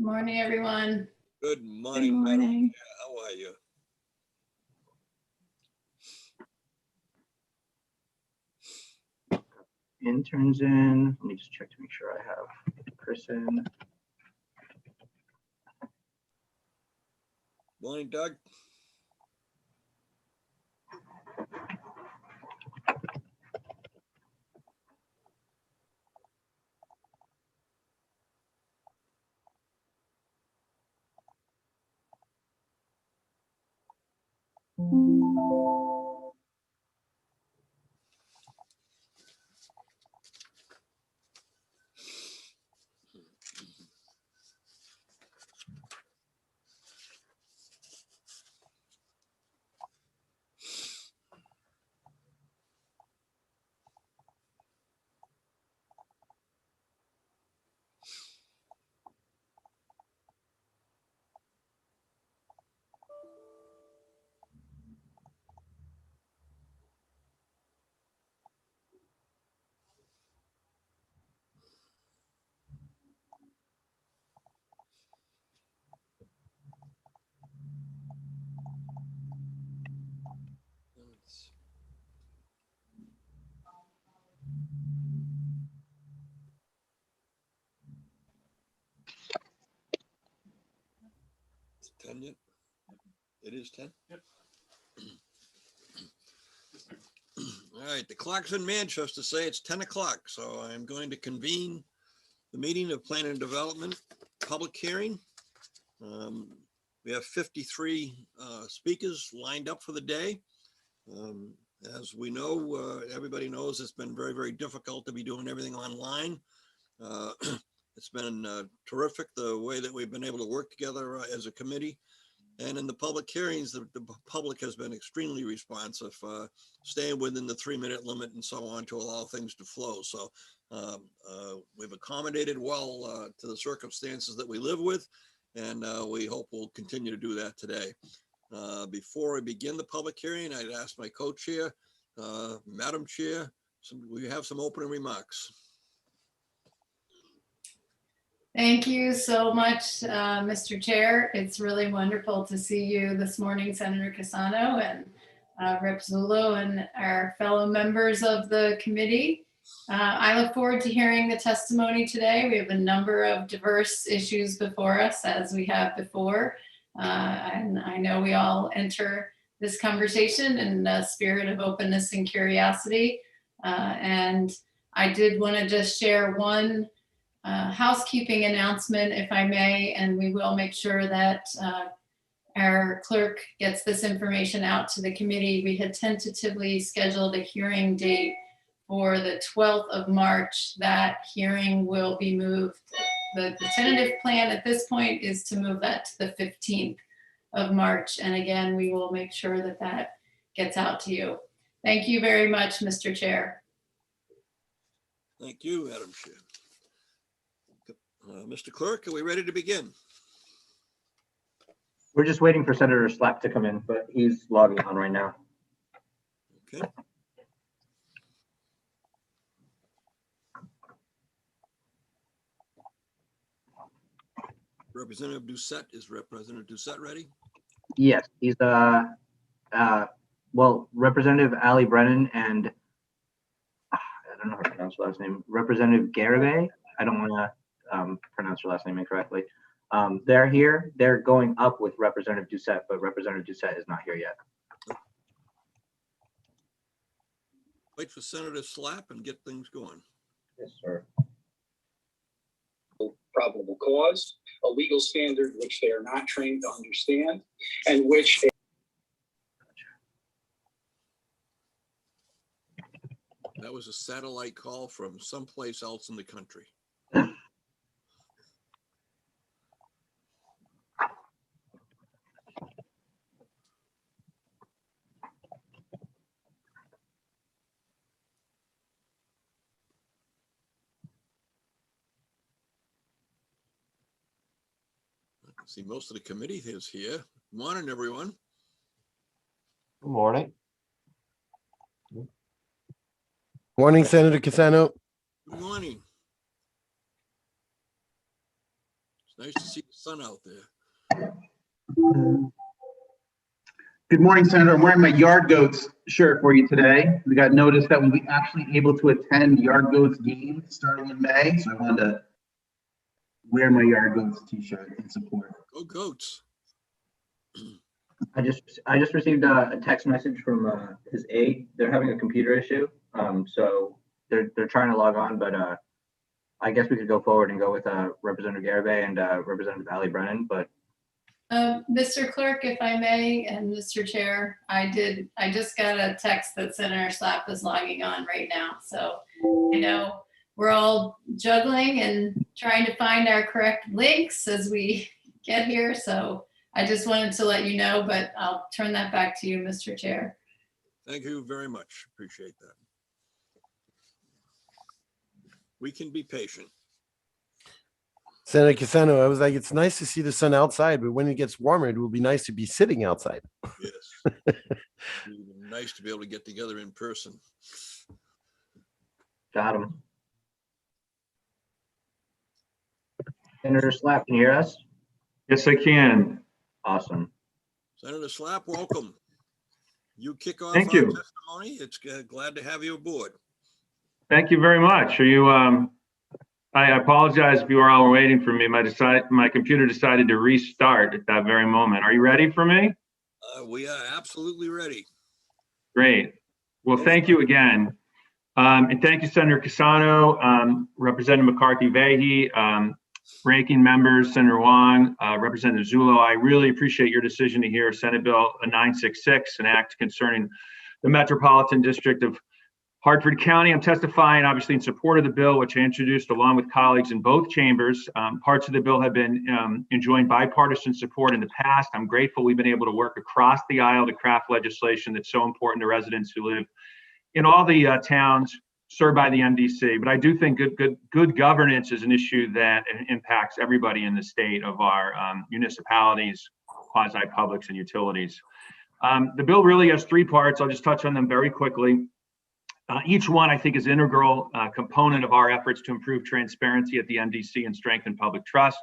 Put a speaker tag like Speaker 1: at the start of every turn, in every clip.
Speaker 1: Morning, everyone.
Speaker 2: Good morning.
Speaker 1: Good morning.
Speaker 2: Madam Chair. How are you?
Speaker 3: Interns in. Let me just check to make sure I have Chris in.
Speaker 2: Morning, Doug. It's 10 yet? It is 10? Yep. All right, the clock's in Manchester say it's 10 o'clock, so I'm going to convene the meeting of Planning and Development public hearing. We have 53 speakers lined up for the day. As we know, everybody knows it's been very, very difficult to be doing everything online. It's been terrific the way that we've been able to work together as a committee. And in the public hearings, the public has been extremely responsive, staying within the 3-minute limit and so on to allow things to flow. So we've accommodated well to the circumstances that we live with, and we hope we'll continue to do that today. Before I begin the public hearing, I'd ask my co-chair, Madam Chair, we have some opening remarks.
Speaker 1: Thank you so much, Mr. Chair. It's really wonderful to see you this morning, Senator Cassano and Rep. Zullo and our fellow members of the committee. I look forward to hearing the testimony today. We have a number of diverse issues before us, as we have before. And I know we all enter this conversation in a spirit of openness and curiosity. And I did want to just share one housekeeping announcement, if I may, and we will make sure that our clerk gets this information out to the committee. We had tentatively scheduled a hearing date for the 12th of March. That hearing will be moved. The tentative plan at this point is to move that to the 15th of March. And again, we will make sure that that gets out to you. Thank you very much, Mr. Chair.
Speaker 2: Thank you, Madam Chair. Mr. Clerk, are we ready to begin?
Speaker 3: We're just waiting for Senator Slack to come in, but he's logging on right now.
Speaker 2: Okay. Representative Doucette, is Representative Doucette ready?
Speaker 3: Yes, he's well, Representative Ali Brennan and I don't know how to pronounce her last name. Representative Garibay. I don't want to pronounce her last name incorrectly. They're here. They're going up with Representative Doucette, but Representative Doucette is not here yet.
Speaker 2: Wait for Senator Slapp and get things going.
Speaker 3: Yes, sir.
Speaker 4: Probable cause, a legal standard which they are not trained to understand, and which
Speaker 2: That was a satellite call from someplace else in the country. See, most of the committee is here. Good morning, everyone.
Speaker 5: Good morning. Morning, Senator Cassano.
Speaker 2: Good morning. It's nice to see the sun out there.
Speaker 6: Good morning, Senator. I'm wearing my Yard Goats shirt for you today. We got notice that we'll be actually able to attend Yard Goats games starting in May, so I wanted to wear my Yard Goats t-shirt in support.
Speaker 2: Go Goats.
Speaker 3: I just received a text message from his aide. They're having a computer issue, so they're trying to log on, but I guess we could go forward and go with Representative Garibay and Representative Ali Brennan. But
Speaker 1: Mr. Clerk, if I may, and Mr. Chair, I just got a text that Senator Slapp is logging on right now. So I know we're all juggling and trying to find our correct links as we get here. So I just wanted to let you know, but I'll turn that back to you, Mr. Chair.
Speaker 2: Thank you very much. Appreciate that. We can be patient.
Speaker 5: Senator Cassano, I was like, it's nice to see the sun outside, but when it gets warmer, it will be nice to be sitting outside.
Speaker 2: Yes. It'd be nice to be able to get together in person.
Speaker 3: got him. Senator Slapp, can you hear us?
Speaker 7: Yes, I can.
Speaker 3: Awesome.
Speaker 2: Senator Slapp, welcome. You kick off
Speaker 7: Thank
Speaker 2: our
Speaker 7: you.
Speaker 2: testimony. It's glad to have you aboard.
Speaker 7: Thank you very much. Are you, I apologize if you were all waiting for me. My computer decided to restart at that very moment. Are you ready for me?
Speaker 2: We are absolutely ready.
Speaker 7: Great. Well, thank you again. And thank you, Senator Cassano, Representative McCarthy-Vahey, ranking members, Senator Wong, Representative Zullo. I really appreciate your decision to hear Senate Bill 966, an act concerning the Metropolitan District of Hartford County. I'm testifying obviously in support of the bill, which I introduced along with colleagues in both chambers. Parts of the bill have been enjoying bipartisan support in the past. I'm grateful we've been able to work across the aisle to craft legislation that's so important to residents who live in all the towns served by the MDC. But I do think good governance is an issue that impacts everybody in the state of our municipalities, quasi-publics, and utilities. The bill really has three parts. I'll just touch on them very quickly. Each one, I think, is an integral component of our efforts to improve transparency at the MDC and strengthen public trust.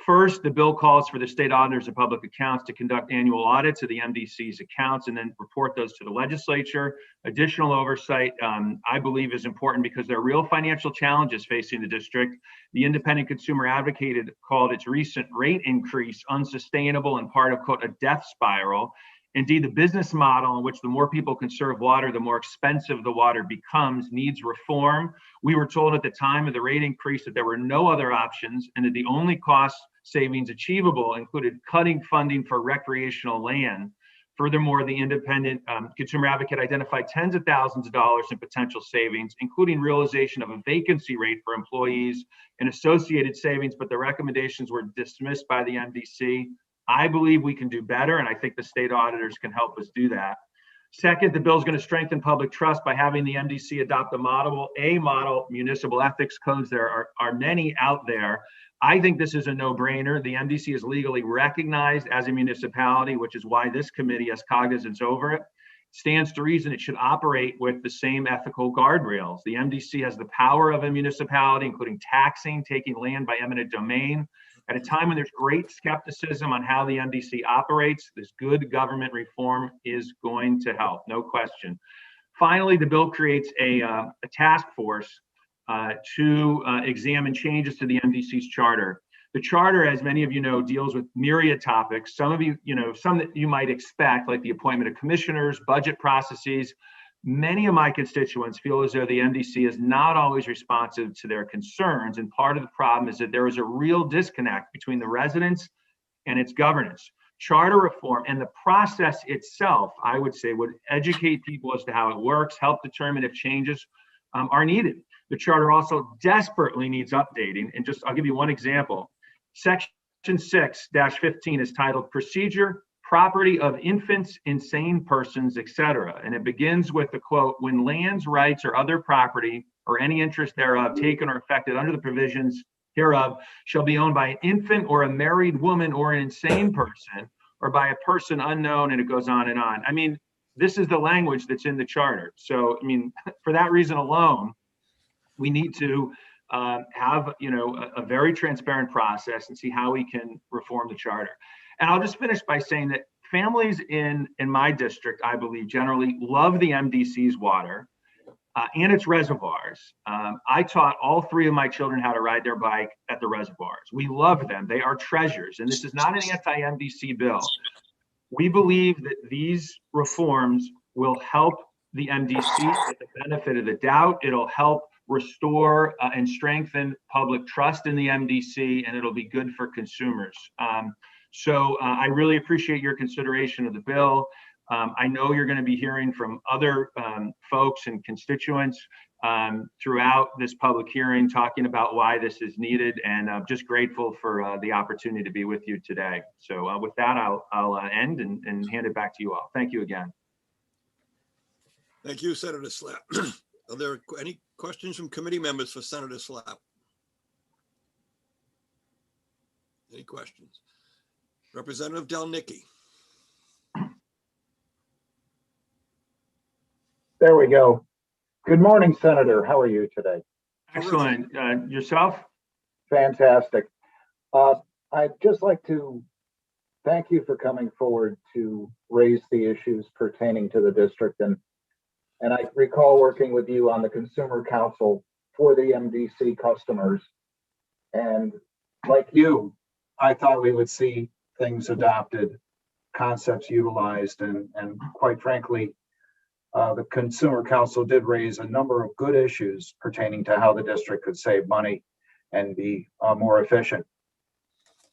Speaker 7: First, the bill calls for the state auditors of public accounts to conduct annual audits of the MDC's accounts and then report those to the legislature. Additional oversight, I believe, is important because there are real financial challenges facing the district. The independent consumer advocate called its recent rate increase unsustainable and part of, quote, a death spiral. Indeed, the business model in which the more people conserve water, the more expensive the water becomes, needs reform. We were told at the time of the rate increase that there were no other options and that the only cost savings achievable included cutting funding for recreational land. Furthermore, the independent consumer advocate identified tens of thousands of dollars in potential savings, including realization of a vacancy rate for employees and associated savings, but the recommendations were dismissed by the MDC. I believe we can do better, and I think the state auditors can help us do that. Second, the bill is going to strengthen public trust by having the MDC adopt a model municipal ethics codes. There are many out there. I think this is a no-brainer. The MDC is legally recognized as a municipality, which is why this committee has cognizance over it. Stands to reason it should operate with the same ethical guardrails. The MDC has the power of a municipality, including taxing, taking land by eminent domain. At a time when there's great skepticism on how the MDC operates, this good government reform is going to help, no question. Finally, the bill creates a task force to examine changes to the MDC's charter. The charter, as many of you know, deals with myriad topics. Some that you might expect, like the appointment of commissioners, budget processes. Many of my constituents feel as though the MDC is not always responsive to their concerns. And part of the problem is that there is a real disconnect between the residents and its governance. Charter reform and the process itself, I would say, would educate people as to how it works, help determine if changes are needed. The charter also desperately needs updating. And I'll give you one example. Section 6-15 is titled Procedure, Property of Infants, Insane Persons, etc. And it begins with the quote, when lands, rights, or other property, or any interest thereof, taken or affected under the provisions hereof, shall be owned by an infant or a married woman or an insane person, or by a person unknown, and it goes on and on. I mean, this is the language that's in the charter. So, I mean, for that reason alone, we need to have, a very transparent process and see how we can reform the charter. And I'll just finish by saying that families in my district, I believe, generally love the MDC's water and its reservoirs. I taught all 3 of my children how to ride their bike at the reservoirs. We love them. They are treasures. And this is not an anti-MDC bill. We believe that these reforms will help the MDC get the benefit of the doubt. It'll help restore and strengthen public trust in the MDC, and it'll be good for consumers. So I really appreciate your consideration of the bill. I know you're going to be hearing from other folks and constituents throughout this public hearing talking about why this is needed, and I'm just grateful for the opportunity to be with you today. So with that, I'll end and hand it back to you all. Thank you again.
Speaker 2: Thank you, Senator Slapp. Are there any questions from committee members for Senator Slapp? Any questions? Representative Delnicki.
Speaker 8: There we go. Good morning, Senator. How are you today?
Speaker 7: Excellent. Yourself?
Speaker 8: Fantastic. I'd just like to thank you for coming forward to raise the issues pertaining to the district. And I recall working with you on the Consumer Council for the MDC customers. And like you, I thought we would see things adopted, concepts utilized, and quite frankly, the Consumer Council did raise a number of good issues pertaining to how the district could save money and be more efficient.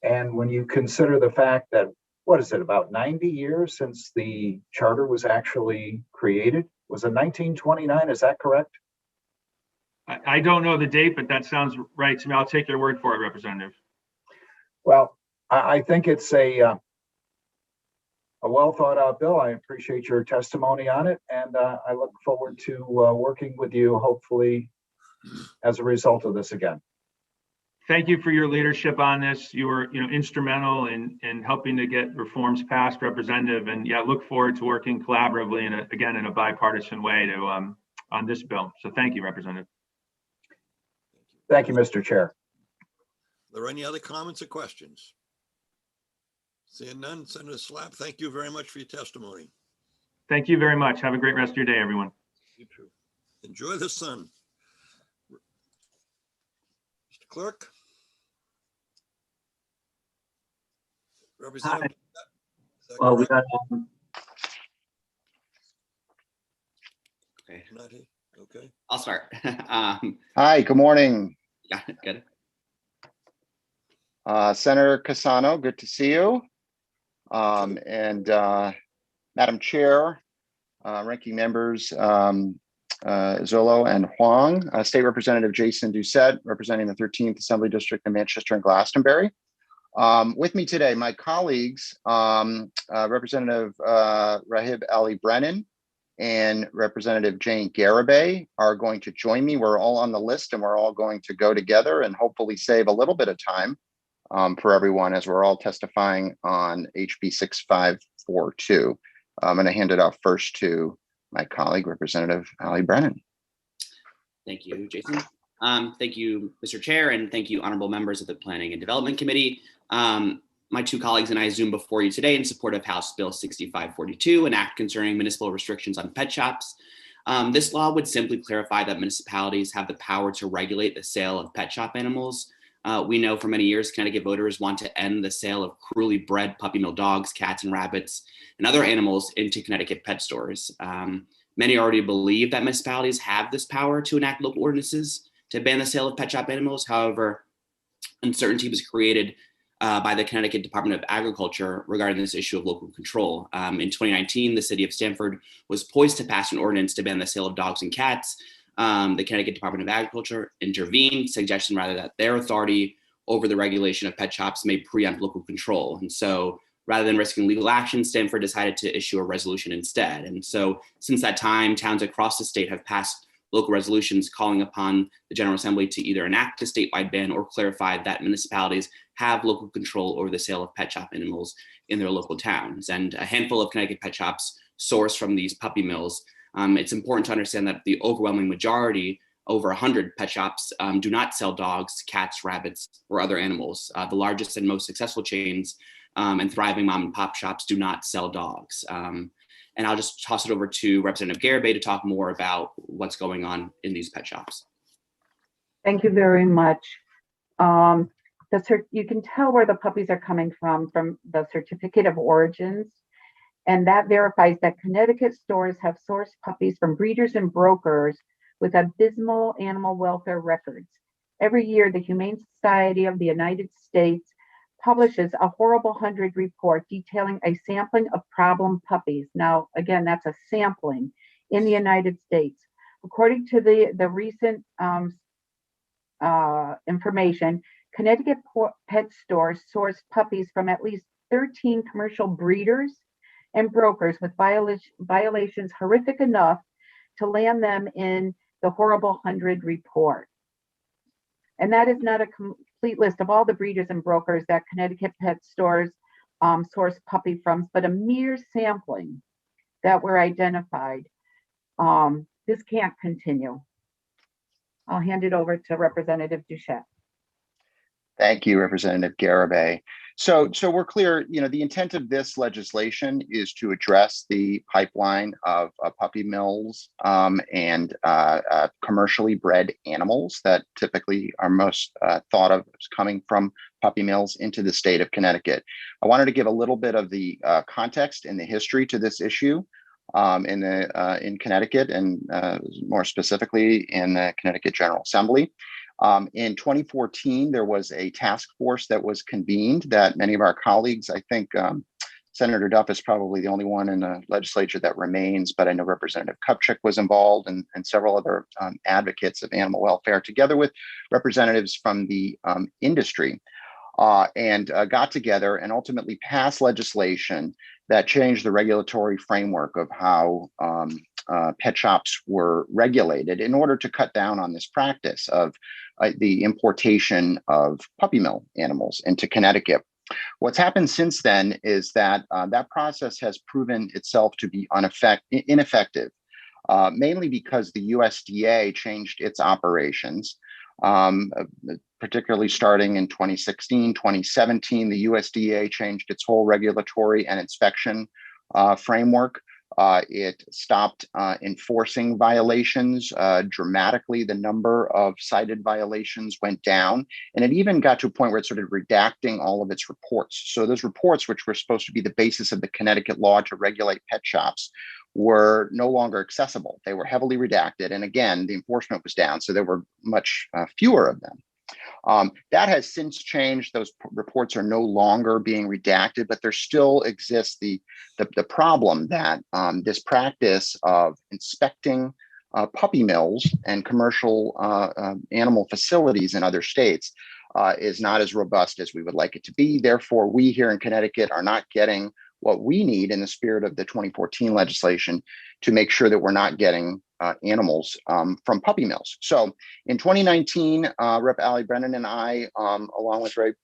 Speaker 8: And when you consider the fact that, what is it, about 90 years since the charter was actually created? Was it 1929? Is that correct?
Speaker 7: I don't know the date, but that sounds right to me. I'll take your word for it, Representative.
Speaker 8: Well, I think it's a well thought out bill. I appreciate your testimony on it, and I look forward to working with you, hopefully, as a result of this again.
Speaker 7: Thank you for your leadership on this. You were, instrumental in helping to get reforms passed, Representative, and yeah, look forward to working collaboratively and in a bipartisan way to on this bill. So thank you, Representative.
Speaker 8: Thank you, Mr. Chair.
Speaker 2: Are there any other comments or questions? Seeing none, Senator Slapp, thank you very much for your testimony.
Speaker 7: Thank you very much. Have a great rest of your day, everyone.
Speaker 2: You too. Enjoy the sun. Mr. Clerk. Representative.
Speaker 3: Well, we got
Speaker 9: Okay,
Speaker 2: Not here. Okay.
Speaker 9: I'll start.
Speaker 10: Hi, good morning.
Speaker 9: Yeah, good.
Speaker 10: Senator Cassano, good to see you. And Madam Chair, ranking members Zolo and Huang, State Representative Jason Doucette, representing the 13th Assembly District in Manchester and Glastonbury. With me today, my colleagues, Representative Rahib Ali Brennan and Representative Jane Garibay are going to join me. We're all on the list and we're all going to go together and hopefully save a little bit of time for everyone as we're all testifying on HB 6542. I'm going to hand it off first to my colleague, Representative Ali Brennan.
Speaker 9: Thank you, Jason. Thank you, Mr. Chair, and thank you, honorable members of the Planning and Development Committee. My two colleagues and I Zoom before you today in support of House Bill 6542, an act concerning municipal restrictions on pet shops. This law would simply clarify that municipalities have the power to regulate the sale of pet shop animals. We know for many years, Connecticut voters want to end the sale of cruelly bred puppy mill dogs, cats, and rabbits, and other animals into Connecticut pet stores. Many already believe that municipalities have this power to enact local ordinances to ban the sale of pet shop animals. However, uncertainty was created by the Connecticut Department of Agriculture regarding this issue of local control. In 2019, the city of Stamford was poised to pass an ordinance to ban the sale of dogs and cats. The Connecticut Department of Agriculture intervened, suggesting rather that their authority over the regulation of pet shops may preempt local control. And so rather than risking legal action, Stamford decided to issue a resolution instead. And so since that time, towns across the state have passed local resolutions calling upon the General Assembly to either enact a statewide ban or clarify that municipalities have local control over the sale of pet shop animals in their local towns. And a handful of Connecticut pet shops source from these puppy mills. It's important to understand that the overwhelming majority over 100 pet shops do not sell dogs, cats, rabbits, or other animals. The largest and most successful chains and thriving mom and pop shops do not sell dogs. And I'll just toss it over to Representative Garibay to talk more about what's going on in these pet shops.
Speaker 11: Thank you very much. You can tell where the puppies are coming from the certificate of origins, and that verifies that Connecticut stores have sourced puppies from breeders and brokers with abysmal animal welfare records. Every year, the Humane Society of the United States publishes a Horrible 100 report detailing a sampling of problem puppies. Now, again, that's a sampling in the United States. According to the recent information, Connecticut pet stores source puppies from at least 13 commercial breeders and brokers with violations horrific enough to land them in the Horrible 100 report. And that is not a complete list of all the breeders and brokers that Connecticut pet stores source puppy from, but a mere sampling that were identified. This can't continue. I'll hand it over to Representative Duchette.
Speaker 10: Thank you, Representative Garibay. So we're clear, the intent of this legislation is to address the pipeline of puppy mills and commercially bred animals that typically are most thought of as coming from puppy mills into the state of Connecticut. I wanted to give a little bit of the context and the history to this issue in Connecticut, and more specifically in the Connecticut General Assembly. In 2014, there was a task force that was convened that many of our colleagues, I think Senator Duff is probably the only one in the legislature that remains, but I know Representative Kupchak was involved and several other advocates of animal welfare, together with representatives from the industry, and got together and ultimately passed legislation that changed the regulatory framework of how pet shops were regulated in order to cut down on this practice of the importation of puppy mill animals into Connecticut. What's happened since then is that that process has proven itself to be ineffective, mainly because the USDA changed its operations. Particularly starting in 2016, 2017, the USDA changed its whole regulatory and inspection framework. It stopped enforcing violations dramatically. The number of cited violations went down, and it even got to a point where it started redacting all of its reports. So those reports, which were supposed to be the basis of the Connecticut law to regulate pet shops, were no longer accessible. They were heavily redacted. And again, the enforcement was down, so there were much fewer of them. That has since changed. Those reports are no longer being redacted, but there still exists the problem that this practice of inspecting puppy mills and commercial animal facilities in other states is not as robust as we would like it to be. Therefore, we here in Connecticut are not getting what we need in the spirit of the 2014 legislation to make sure that we're not getting animals from puppy mills. So in 2019, Rep. Ali Brennan and I, along with Rep.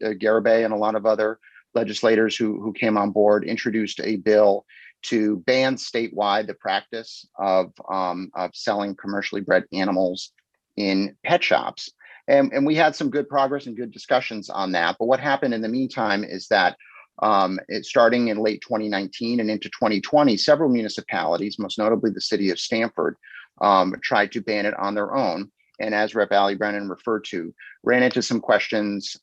Speaker 10: Garibay and a lot of other legislators who came on board, introduced a bill to ban statewide the practice of selling commercially bred animals in pet shops. And we had some good progress and good discussions on that. But what happened in the meantime is that starting in late 2019 and into 2020, several municipalities, most notably the city of Stamford, tried to ban it on their own. And as Rep. Ali Brennan referred to, ran into some questions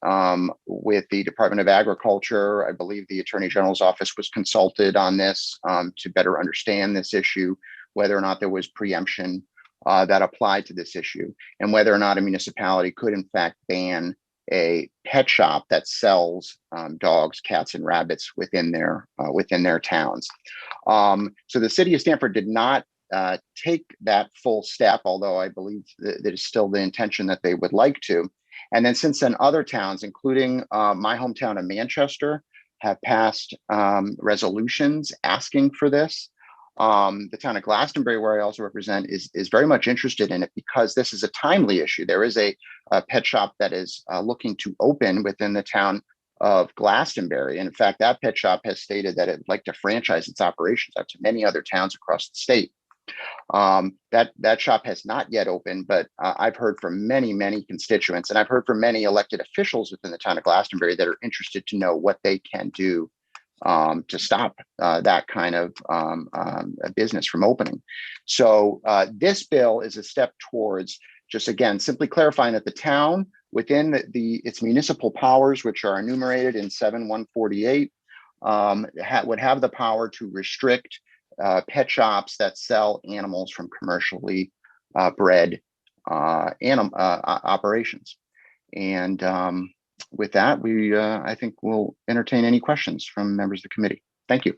Speaker 10: with the Department of Agriculture. I believe the Attorney General's office was consulted on this to better understand this issue, whether or not there was preemption that applied to this issue, and whether or not a municipality could in fact ban a pet shop that sells dogs, cats, and rabbits within their towns. So the city of Stamford did not take that full step, although I believe that it's still the intention that they would like to. And then since then, other towns, including my hometown of Manchester, have passed resolutions asking for this. The town of Glastonbury, where I also represent, is very much interested in it because this is a timely issue. There is a pet shop that is looking to open within the town of Glastonbury. And in fact, that pet shop has stated that it would like to franchise its operations out to many other towns across the state. That shop has not yet opened, but I've heard from many constituents, and I've heard from many elected officials within the town of Glastonbury that are interested to know what they can do to stop that kind of a business from opening. So this bill is a step towards just, again, simply clarifying that the town, within its municipal powers, which are enumerated in 7148, would have the power to restrict pet shops that sell animals from commercially bred operations. And with that, I think we'll entertain any questions from members of the committee. Thank you.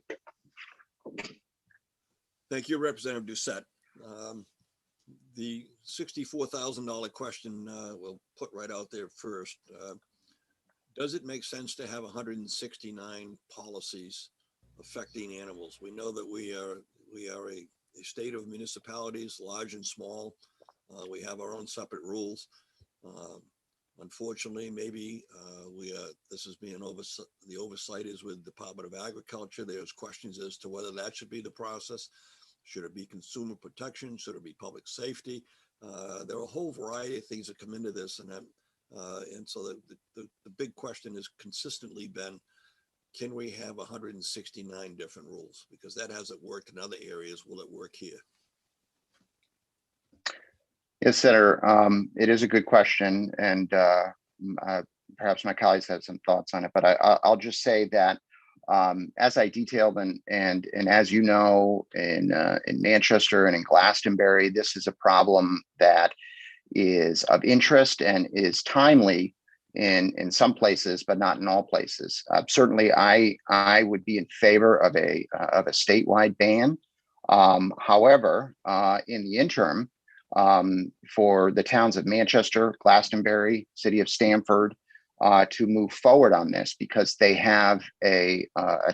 Speaker 2: Thank you, Representative Doucette. The $64,000 question we'll put right out there first. Does it make sense to have 169 policies affecting animals? We know that we are a state of municipalities, large and small. We have our own separate rules. Unfortunately, maybe this is being the oversight is with Department of Agriculture. There's questions as to whether that should be the process. Should it be consumer protection? Should it be public safety? There are a whole variety of things that come into this, and so the big question has consistently been, can we have 169 different rules? Because that hasn't worked in other areas. Will it work here?
Speaker 10: Yes, Senator, it is a good question, and perhaps my colleagues have some thoughts on it, but I'll just say that as I detailed and as you know, in Manchester and in Glastonbury, this is a problem that is of interest and is timely in some places, but not in all places. Certainly, I would be in favor of a statewide ban. However, in the interim, for the towns of Manchester, Glastonbury, City of Stamford, to move forward on this, because they have a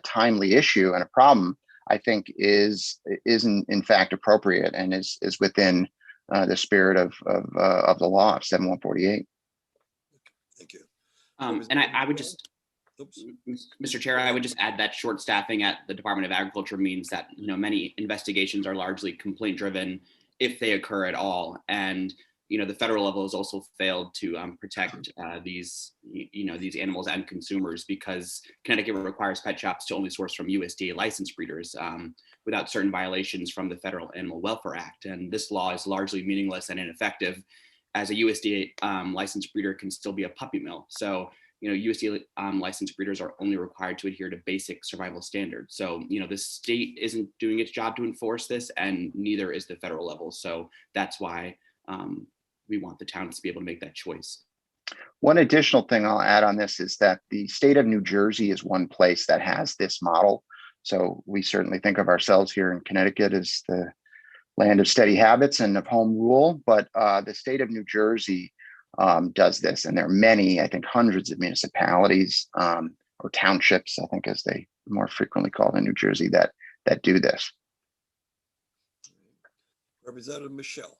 Speaker 10: timely issue and a problem, I think is in fact appropriate and is within the spirit of the law of 7148.
Speaker 2: Thank you.
Speaker 9: And I would just, Mr. Chair, I would just add that short staffing at the Department of Agriculture means that many investigations are largely complaint driven, if they occur at all. And the federal level has also failed to protect these animals and consumers, because Connecticut requires pet shops to only source from USDA licensed breeders without certain violations from the Federal Animal Welfare Act. And this law is largely meaningless and ineffective, as a USDA licensed breeder can still be a puppy mill. So USDA licensed breeders are only required to adhere to basic survival standards. So the state isn't doing its job to enforce this, and neither is the federal level. So that's why we want the towns to be able to make that choice.
Speaker 10: One additional thing I'll add on this is that the state of New Jersey is one place that has this model. So we certainly think of ourselves here in Connecticut as the land of steady habits and of home rule, but the state of New Jersey does this, and there are many, I think hundreds of municipalities or townships, I think as they more frequently called in New Jersey, that do this.
Speaker 2: Representative Michelle.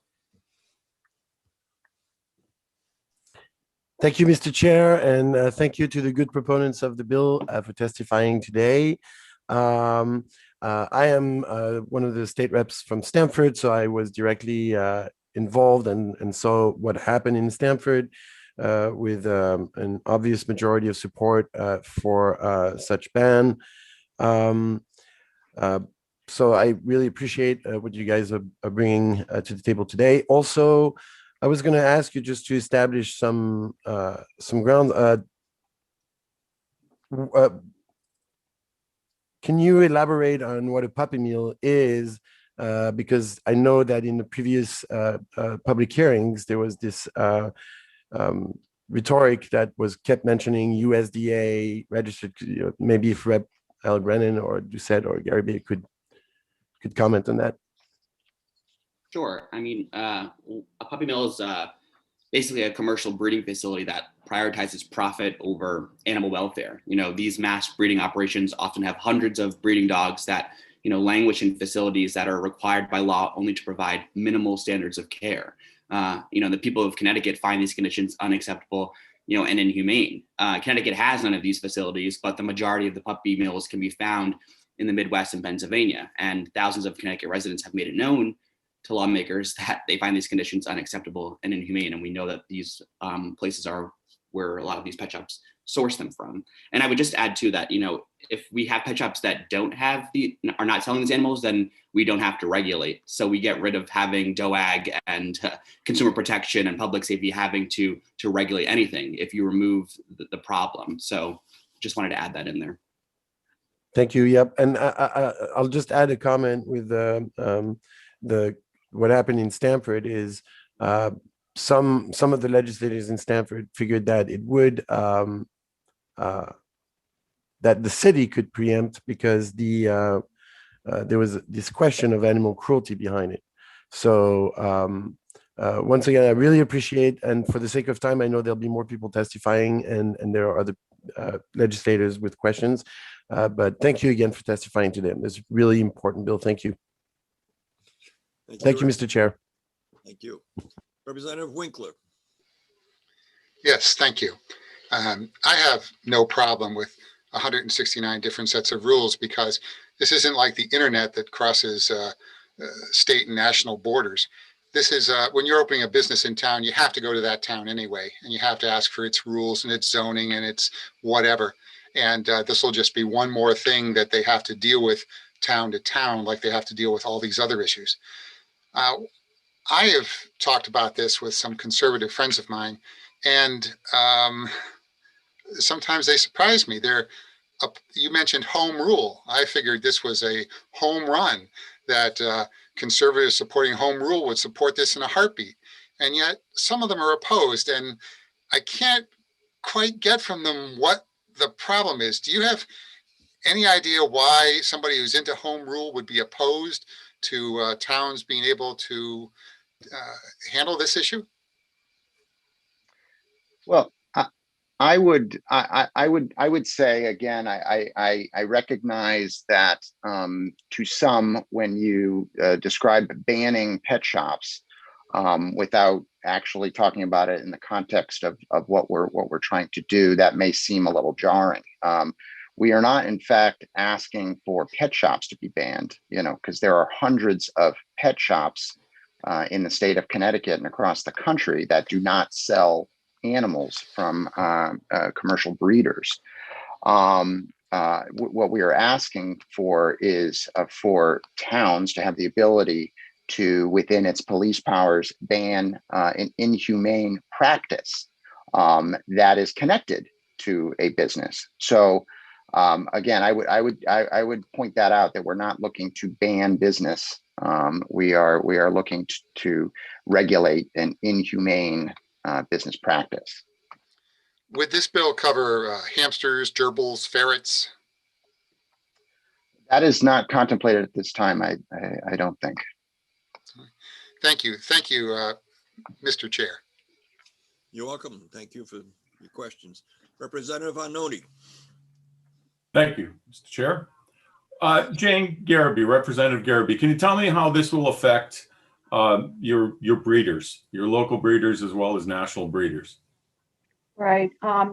Speaker 5: Thank you, Mr. Chair, and thank you to the good proponents of the bill for testifying today. I am one of the state reps from Stamford, so I was directly involved and saw what happened in Stamford with an obvious majority of support for such ban. So I really appreciate what you guys are bringing to the table today. Also, I was going to ask you just to establish some ground. Can you elaborate on what a puppy mill is? Because I know that in the previous public hearings, there was this rhetoric that was kept mentioning USDA registered. Maybe if Rep. Ali Brennan or Doucette or Garibay could comment on that.
Speaker 9: Sure. I mean, a puppy mill is basically a commercial breeding facility that prioritizes profit over animal welfare. These mass breeding operations often have hundreds of breeding dogs that, languish in facilities that are required by law only to provide minimal standards of care. The people of Connecticut find these conditions unacceptable, and inhumane. Connecticut has none of these facilities, but the majority of the puppy mills can be found in the Midwest and Pennsylvania. And thousands of Connecticut residents have made it known to lawmakers that they find these conditions unacceptable and inhumane. And we know that these places are where a lot of these pet shops source them from. And I would just add to that, if we have pet shops that are not selling these animals, then we don't have to regulate. So we get rid of having DOAG and consumer protection and public safety having to regulate anything if you remove the problem. So just wanted to add that in there.
Speaker 5: Thank you. Yep. And I'll just add a comment with what happened in Stamford is some of the legislators in Stamford figured that it would that the city could preempt because there was this question of animal cruelty behind it. So once again, I really appreciate, and for the sake of time, I know there'll be more people testifying, and there are other legislators with questions. But thank you again for testifying today. It's a really important bill. Thank you. Thank you, Mr. Chair.
Speaker 2: Thank you. Representative Winkler.
Speaker 12: Yes, thank you. I have no problem with 169 different sets of rules because this isn't like the internet that crosses state and national borders. This is when you're opening a business in town, you have to go to that town anyway, and you have to ask for its rules and its zoning and its whatever. And this will just be one more thing that they have to deal with town to town, like they have to deal with all these other issues. I have talked about this with some conservative friends of mine, and sometimes they surprise me. You mentioned home rule. I figured this was a home run, that conservatives supporting home rule would support this in a heartbeat. And yet some of them are opposed, and I can't quite get from them what the problem is. Do you have any idea why somebody who's into home rule would be opposed to towns being able to handle this issue?
Speaker 10: Well, I would say again, I recognize that to some, when you describe banning pet shops without actually talking about it in the context of what we're trying to do, that may seem a little jarring. We are not, in fact, asking for pet shops to be banned, because there are hundreds of pet shops in the state of Connecticut and across the country that do not sell animals from commercial breeders. What we are asking for is for towns to have the ability to, within its police powers, ban an inhumane practice that is connected to a business. So again, I would point that out, that we're not looking to ban business. We are looking to regulate an inhumane business practice.
Speaker 12: Would this bill cover hamsters, gerbils, ferrets?
Speaker 10: That is not contemplated at this time, I don't think.
Speaker 12: Thank you, Mr. Chair.
Speaker 2: You're welcome. Thank you for your questions. Representative Arnone.
Speaker 13: Thank you, Mr. Chair. Jane Garraby, Representative Garraby, can you tell me how this will affect your breeders, your local breeders as well as national breeders?
Speaker 11: Right.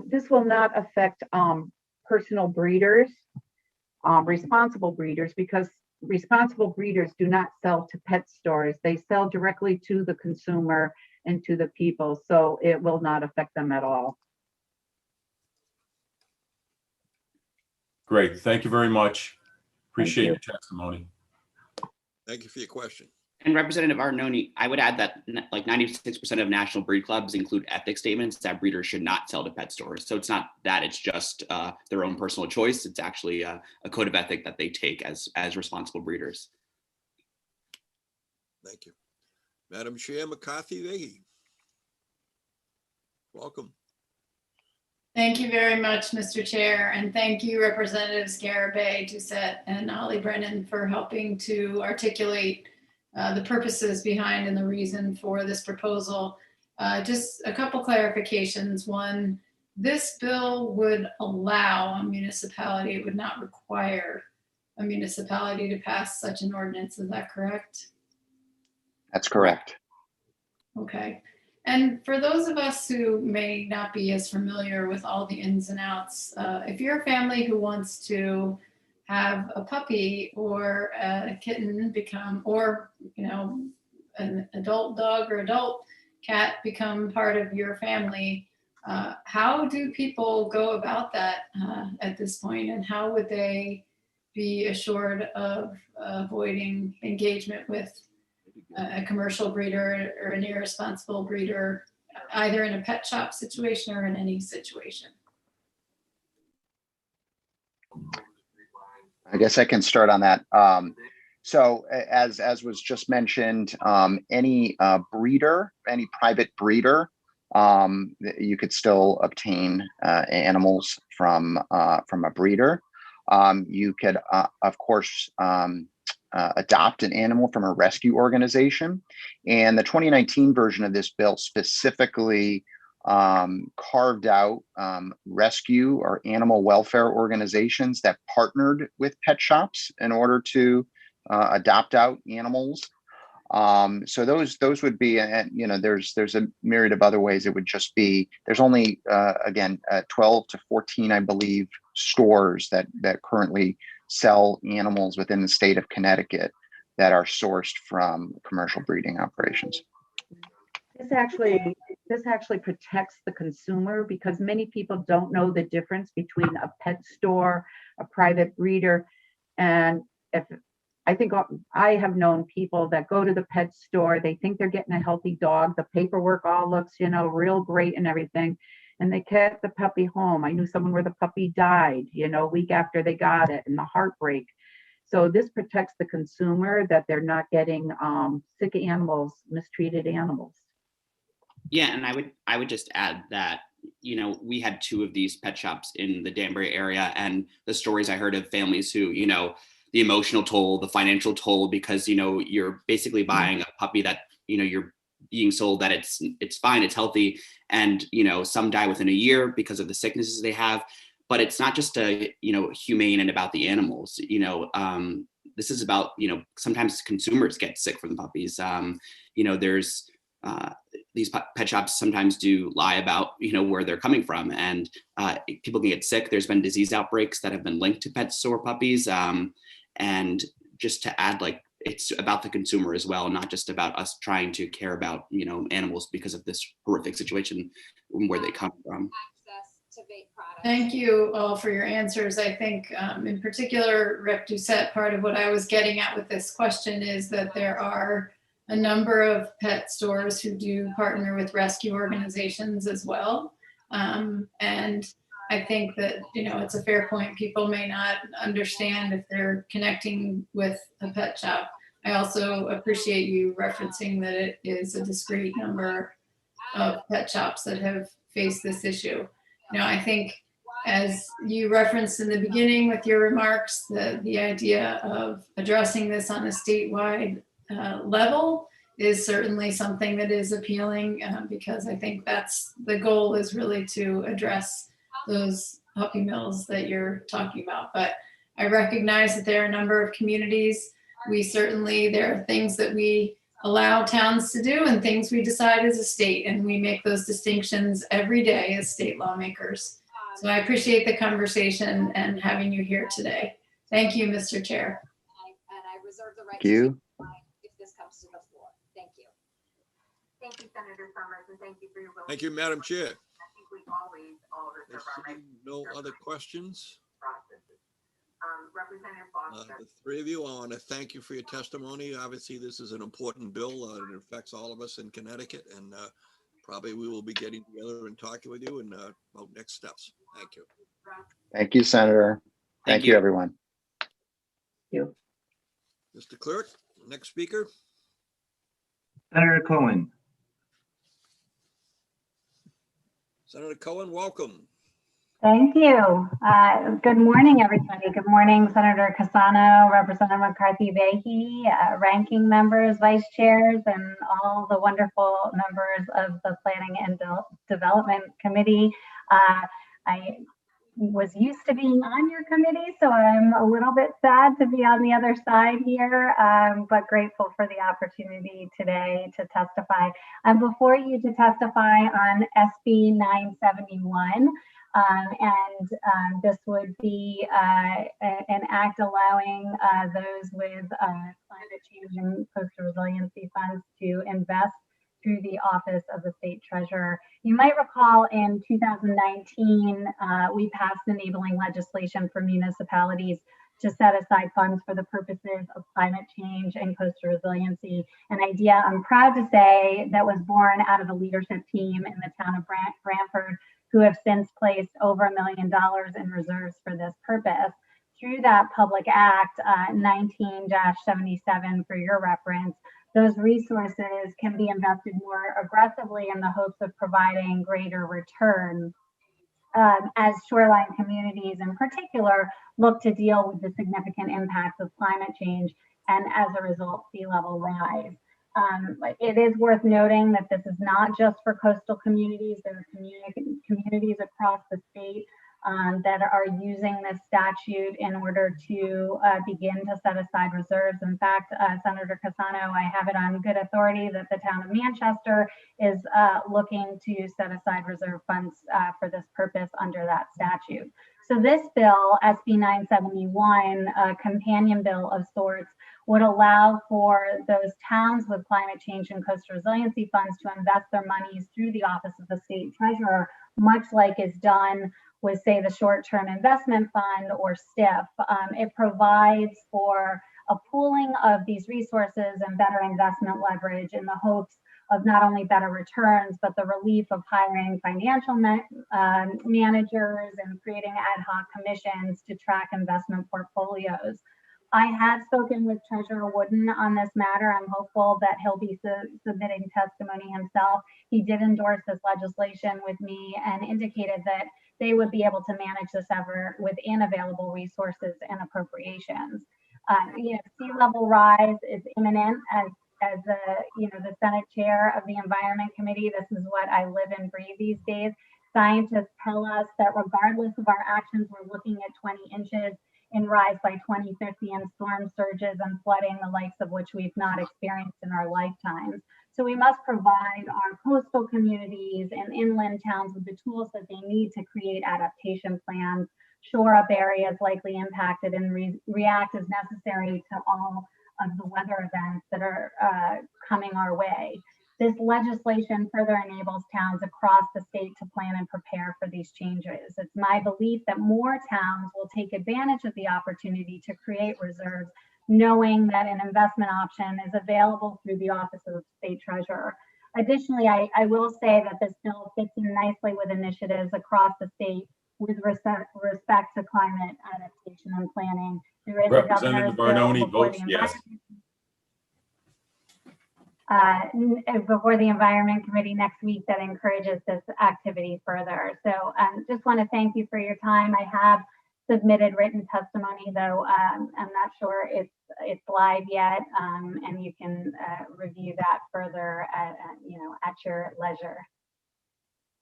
Speaker 11: This will not affect personal breeders, responsible breeders, because responsible breeders do not sell to pet stores. They sell directly to the consumer and to the people. So it will not affect them at all.
Speaker 13: Great. Thank you very much. Appreciate your testimony.
Speaker 2: Thank you for your question.
Speaker 9: And Representative Arnone, I would add that like 96% of national breed clubs include ethics statements that breeders should not sell to pet stores. So it's not that, it's just their own personal choice. It's actually a code of ethic that they take as responsible breeders.
Speaker 2: Thank you. Madam Chair McCarthy-Vahey. Welcome.
Speaker 1: Thank you very much, Mr. Chair, and thank you, Representatives Garabay, Doucette, and Ollie Brennan for helping to articulate the purposes behind and the reason for this proposal. Just a couple clarifications. One, this bill would allow a municipality, it would not require a municipality to pass such an ordinance. Is that correct?
Speaker 10: That's correct.
Speaker 1: Okay. And for those of us who may not be as familiar with all the ins and outs, if you're a family who wants to have a puppy or a kitten become, or an adult dog or adult cat become part of your family, how do people go about that at this point, and how would they be assured of avoiding engagement with a commercial breeder or an irresponsible breeder, either in a pet shop situation or in any situation?
Speaker 10: I guess I can start on that. So as was just mentioned, any breeder, any private breeder, you could still obtain animals from a breeder. You could, of course, adopt an animal from a rescue organization. And the 2019 version of this bill specifically carved out rescue or animal welfare organizations that partnered with pet shops in order to adopt out animals. So those would be, and there's a myriad of other ways. It would just be, there's only again 12 to 14, I believe, stores that currently sell animals within the state of Connecticut that are sourced from commercial breeding operations.
Speaker 11: This actually protects the consumer, because many people don't know the difference between a pet store, a private breeder, and I have known people that go to the pet store, they think they're getting a healthy dog, the paperwork all looks, real great and everything, and they get the puppy home. I knew someone where the puppy died, a week after they got it, and the heartbreak. So this protects the consumer, that they're not getting sick animals, mistreated animals.
Speaker 9: Yeah, and I would just add that, we had 2 of these pet shops in the Danbury area, and the stories I heard of families who, the emotional toll, the financial toll, because, you're basically buying a puppy that, you're being sold that it's fine, it's healthy, and, some die within a year because of the sicknesses they have. But it's not just humane and about the animals. This is about, sometimes consumers get sick from the puppies. There's these pet shops sometimes do lie about, where they're coming from, and people can get sick. There's been disease outbreaks that have been linked to pet store puppies. And just to add, it's about the consumer as well, not just about us trying to care about, animals because of this horrific situation where they come from.
Speaker 1: Thank you all for your answers. I think in particular, Rep. Doucette, part of what I was getting at with this question is that there are a number of pet stores who do partner with rescue organizations as well. And I think that, it's a fair point. People may not understand if they're connecting with a pet shop. I also appreciate you referencing that it is a discrete number of pet shops that have faced this issue. I think, as you referenced in the beginning with your remarks, the idea of addressing this on a statewide level is certainly something that is appealing, because I think that's the goal, is really to address those puppy mills that you're talking about. But I recognize that there are a number of communities. There are things that we allow towns to do and things we decide as a state, and we make those distinctions every day as state lawmakers. So I appreciate the conversation and having you here today. Thank you, Mr. Chair.
Speaker 14: And I reserve the right
Speaker 10: Thank you.
Speaker 14: to if this comes to the floor. Thank you.
Speaker 11: Thank you, Senator Summers, and thank you for your willingness.
Speaker 2: Thank you, Madam Chair.
Speaker 11: I think we always all
Speaker 2: There
Speaker 11: reserve our right.
Speaker 2: seem no other questions.
Speaker 11: Processes. Representative Foster.
Speaker 2: The 3 of you, I want to thank you for your testimony. Obviously, this is an important bill. It affects all of us in Connecticut, and probably we will be getting together and talking with you about next steps. Thank you.
Speaker 10: Thank you, Senator. Thank you, everyone.
Speaker 11: Thank you.
Speaker 2: Mr. Clerk, next speaker.
Speaker 3: Senator Cohen.
Speaker 2: Senator Cohen, welcome.
Speaker 15: Thank you. Good morning, everybody. Good morning, Senator Cassano, Representative McCarthy-Vahey, ranking members, vice chairs, and all the wonderful members of the Planning and Development Committee. I was used to being on your committee, so I'm a little bit sad to be on the other side here, but grateful for the opportunity today to testify. I'm before you to testify on SB 971. This would be an act allowing those with climate change and coastal resiliency funds to invest through the Office of the State Treasurer. You might recall in 2019, we passed enabling legislation for municipalities to set aside funds for the purposes of climate change and coastal resiliency, an idea I'm proud to say that was born out of a leadership team in the town of Brantford, who have since placed over $1 million in reserves for this purpose. Through that public act, 19-77 for your reference, those resources can be invested more aggressively in the hopes of providing greater return as shoreline communities in particular look to deal with the significant impacts of climate change and as a result, sea level rise. It is worth noting that this is not just for coastal communities. There are communities across the state that are using this statute in order to begin to set aside reserves. In fact, Senator Cassano, I have it on good authority that the town of Manchester is looking to set aside reserve funds for this purpose under that statute. So this bill, SB 971, a companion bill of sorts, would allow for those towns with climate change and coastal resiliency funds to invest their monies through the Office of the State Treasurer, much like is done with, say, the Short-Term Investment Fund or STIF. It provides for a pooling of these resources and better investment leverage in the hopes of not only better returns, but the relief of hiring financial managers and creating ad hoc commissions to track investment portfolios. I have spoken with Treasurer Wooden on this matter. I'm hopeful that he'll be submitting testimony himself. He did endorse this legislation with me and indicated that they would be able to manage this effort within available resources and appropriations. Sea level rise is imminent. As the Senate Chair of the Environment Committee, this is what I live and breathe these days. Scientists tell us that regardless of our actions, we're looking at 20 inches in rise by 2050 and storm surges and flooding, the likes of which we've not experienced in our lifetimes. So we must provide our coastal communities and inland towns with the tools that they need to create adaptation plans, shore up areas likely impacted, and react as necessary to all of the weather events that are coming our way. This legislation further enables towns across the state to plan and prepare for these changes. It's my belief that more towns will take advantage of the opportunity to create reserves, knowing that an investment option is available through the Office of the State Treasurer. Additionally, I will say that this bill fits in nicely with initiatives across the state with respect to climate adaptation and planning. There is
Speaker 13: Representative Arnone votes yes.
Speaker 15: Before the Environment Committee next week that encourages this activity further. So just want to thank you for your time. I have submitted written testimony, though I'm not sure it's live yet, and you can review that further at your leisure.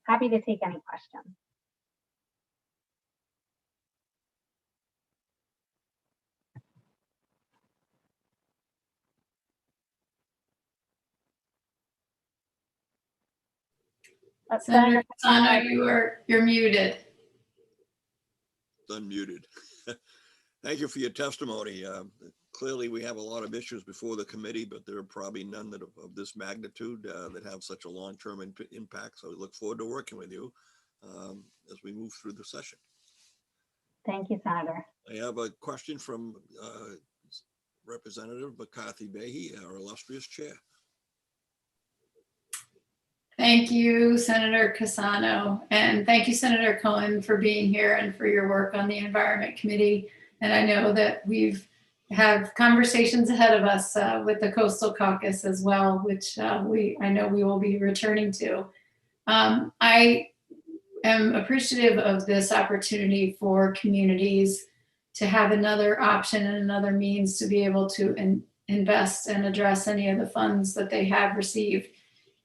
Speaker 15: Happy to take any questions.
Speaker 1: Senator Cassano, you're muted.
Speaker 2: Unmuted. Thank you for your testimony. Clearly, we have a lot of issues before the committee, but there are probably none that of this magnitude that have such a long-term impact. So we look forward to working with you as we move through the session.
Speaker 15: Thank you, Senator.
Speaker 2: I have a question from Representative McCarthy-Vahey, our illustrious chair.
Speaker 1: Thank you, Senator Cassano, and thank you, Senator Cohen, for being here and for your work on the Environment Committee. And I know that we've have conversations ahead of us with the Coastal Caucus as well, which I know we will be returning to. I am appreciative of this opportunity for communities to have another option and another means to be able to invest and address any of the funds that they have received.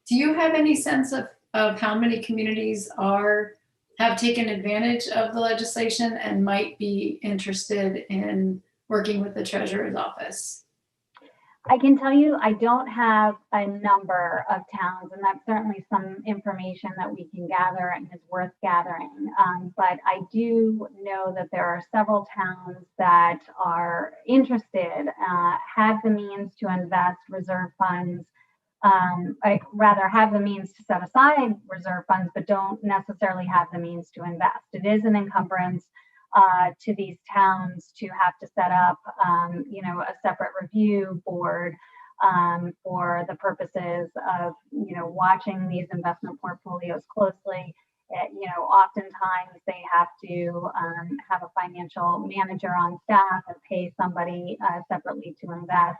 Speaker 1: Do you have any sense of how many communities are have taken advantage of the legislation and might be interested in working with the treasurer's office?
Speaker 15: I can tell you, I don't have a number of towns, and that's certainly some information that we can gather and is worth gathering. But I do know that there are several towns that are interested, have the means to invest reserve funds, rather have the means to set aside reserve funds, but don't necessarily have the means to invest. It is an encumbrance to these towns to have to set up, a separate review board for the purposes of, watching these investment portfolios closely. Oftentimes they have to have a financial manager on staff and pay somebody separately to invest,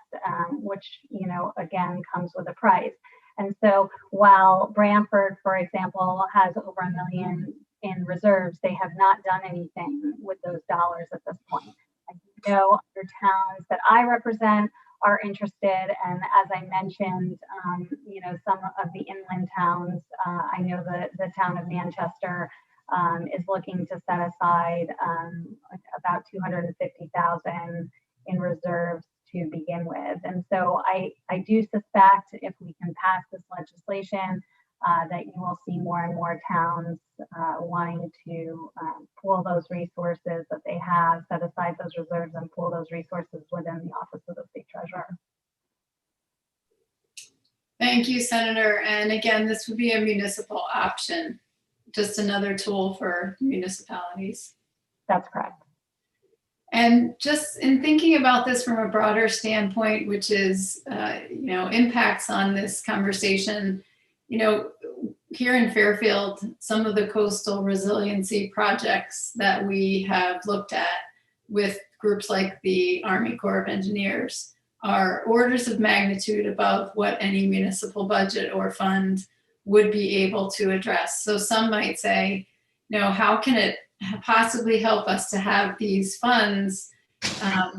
Speaker 15: which, again, comes with a price. And so while Brantford, for example, has over $1 million in reserves, they have not done anything with those dollars at this point. I know other towns that I represent are interested, and as I mentioned, some of the inland towns, I know the town of Manchester is looking to set aside about $250,000 in reserves to begin with. And so I do suspect if we can pass this legislation, that you will see more and more towns wanting to pool those resources that they have, set aside those reserves and pool those resources within the Office of the State Treasurer.
Speaker 1: Thank you, Senator. And again, this would be a municipal option, just another tool for municipalities.
Speaker 15: That's correct.
Speaker 1: And just in thinking about this from a broader standpoint, which is, impacts on this conversation, here in Fairfield, some of the coastal resiliency projects that we have looked at with groups like the Army Corps of Engineers are orders of magnitude above what any municipal budget or fund would be able to address. So some might say, how can it possibly help us to have these funds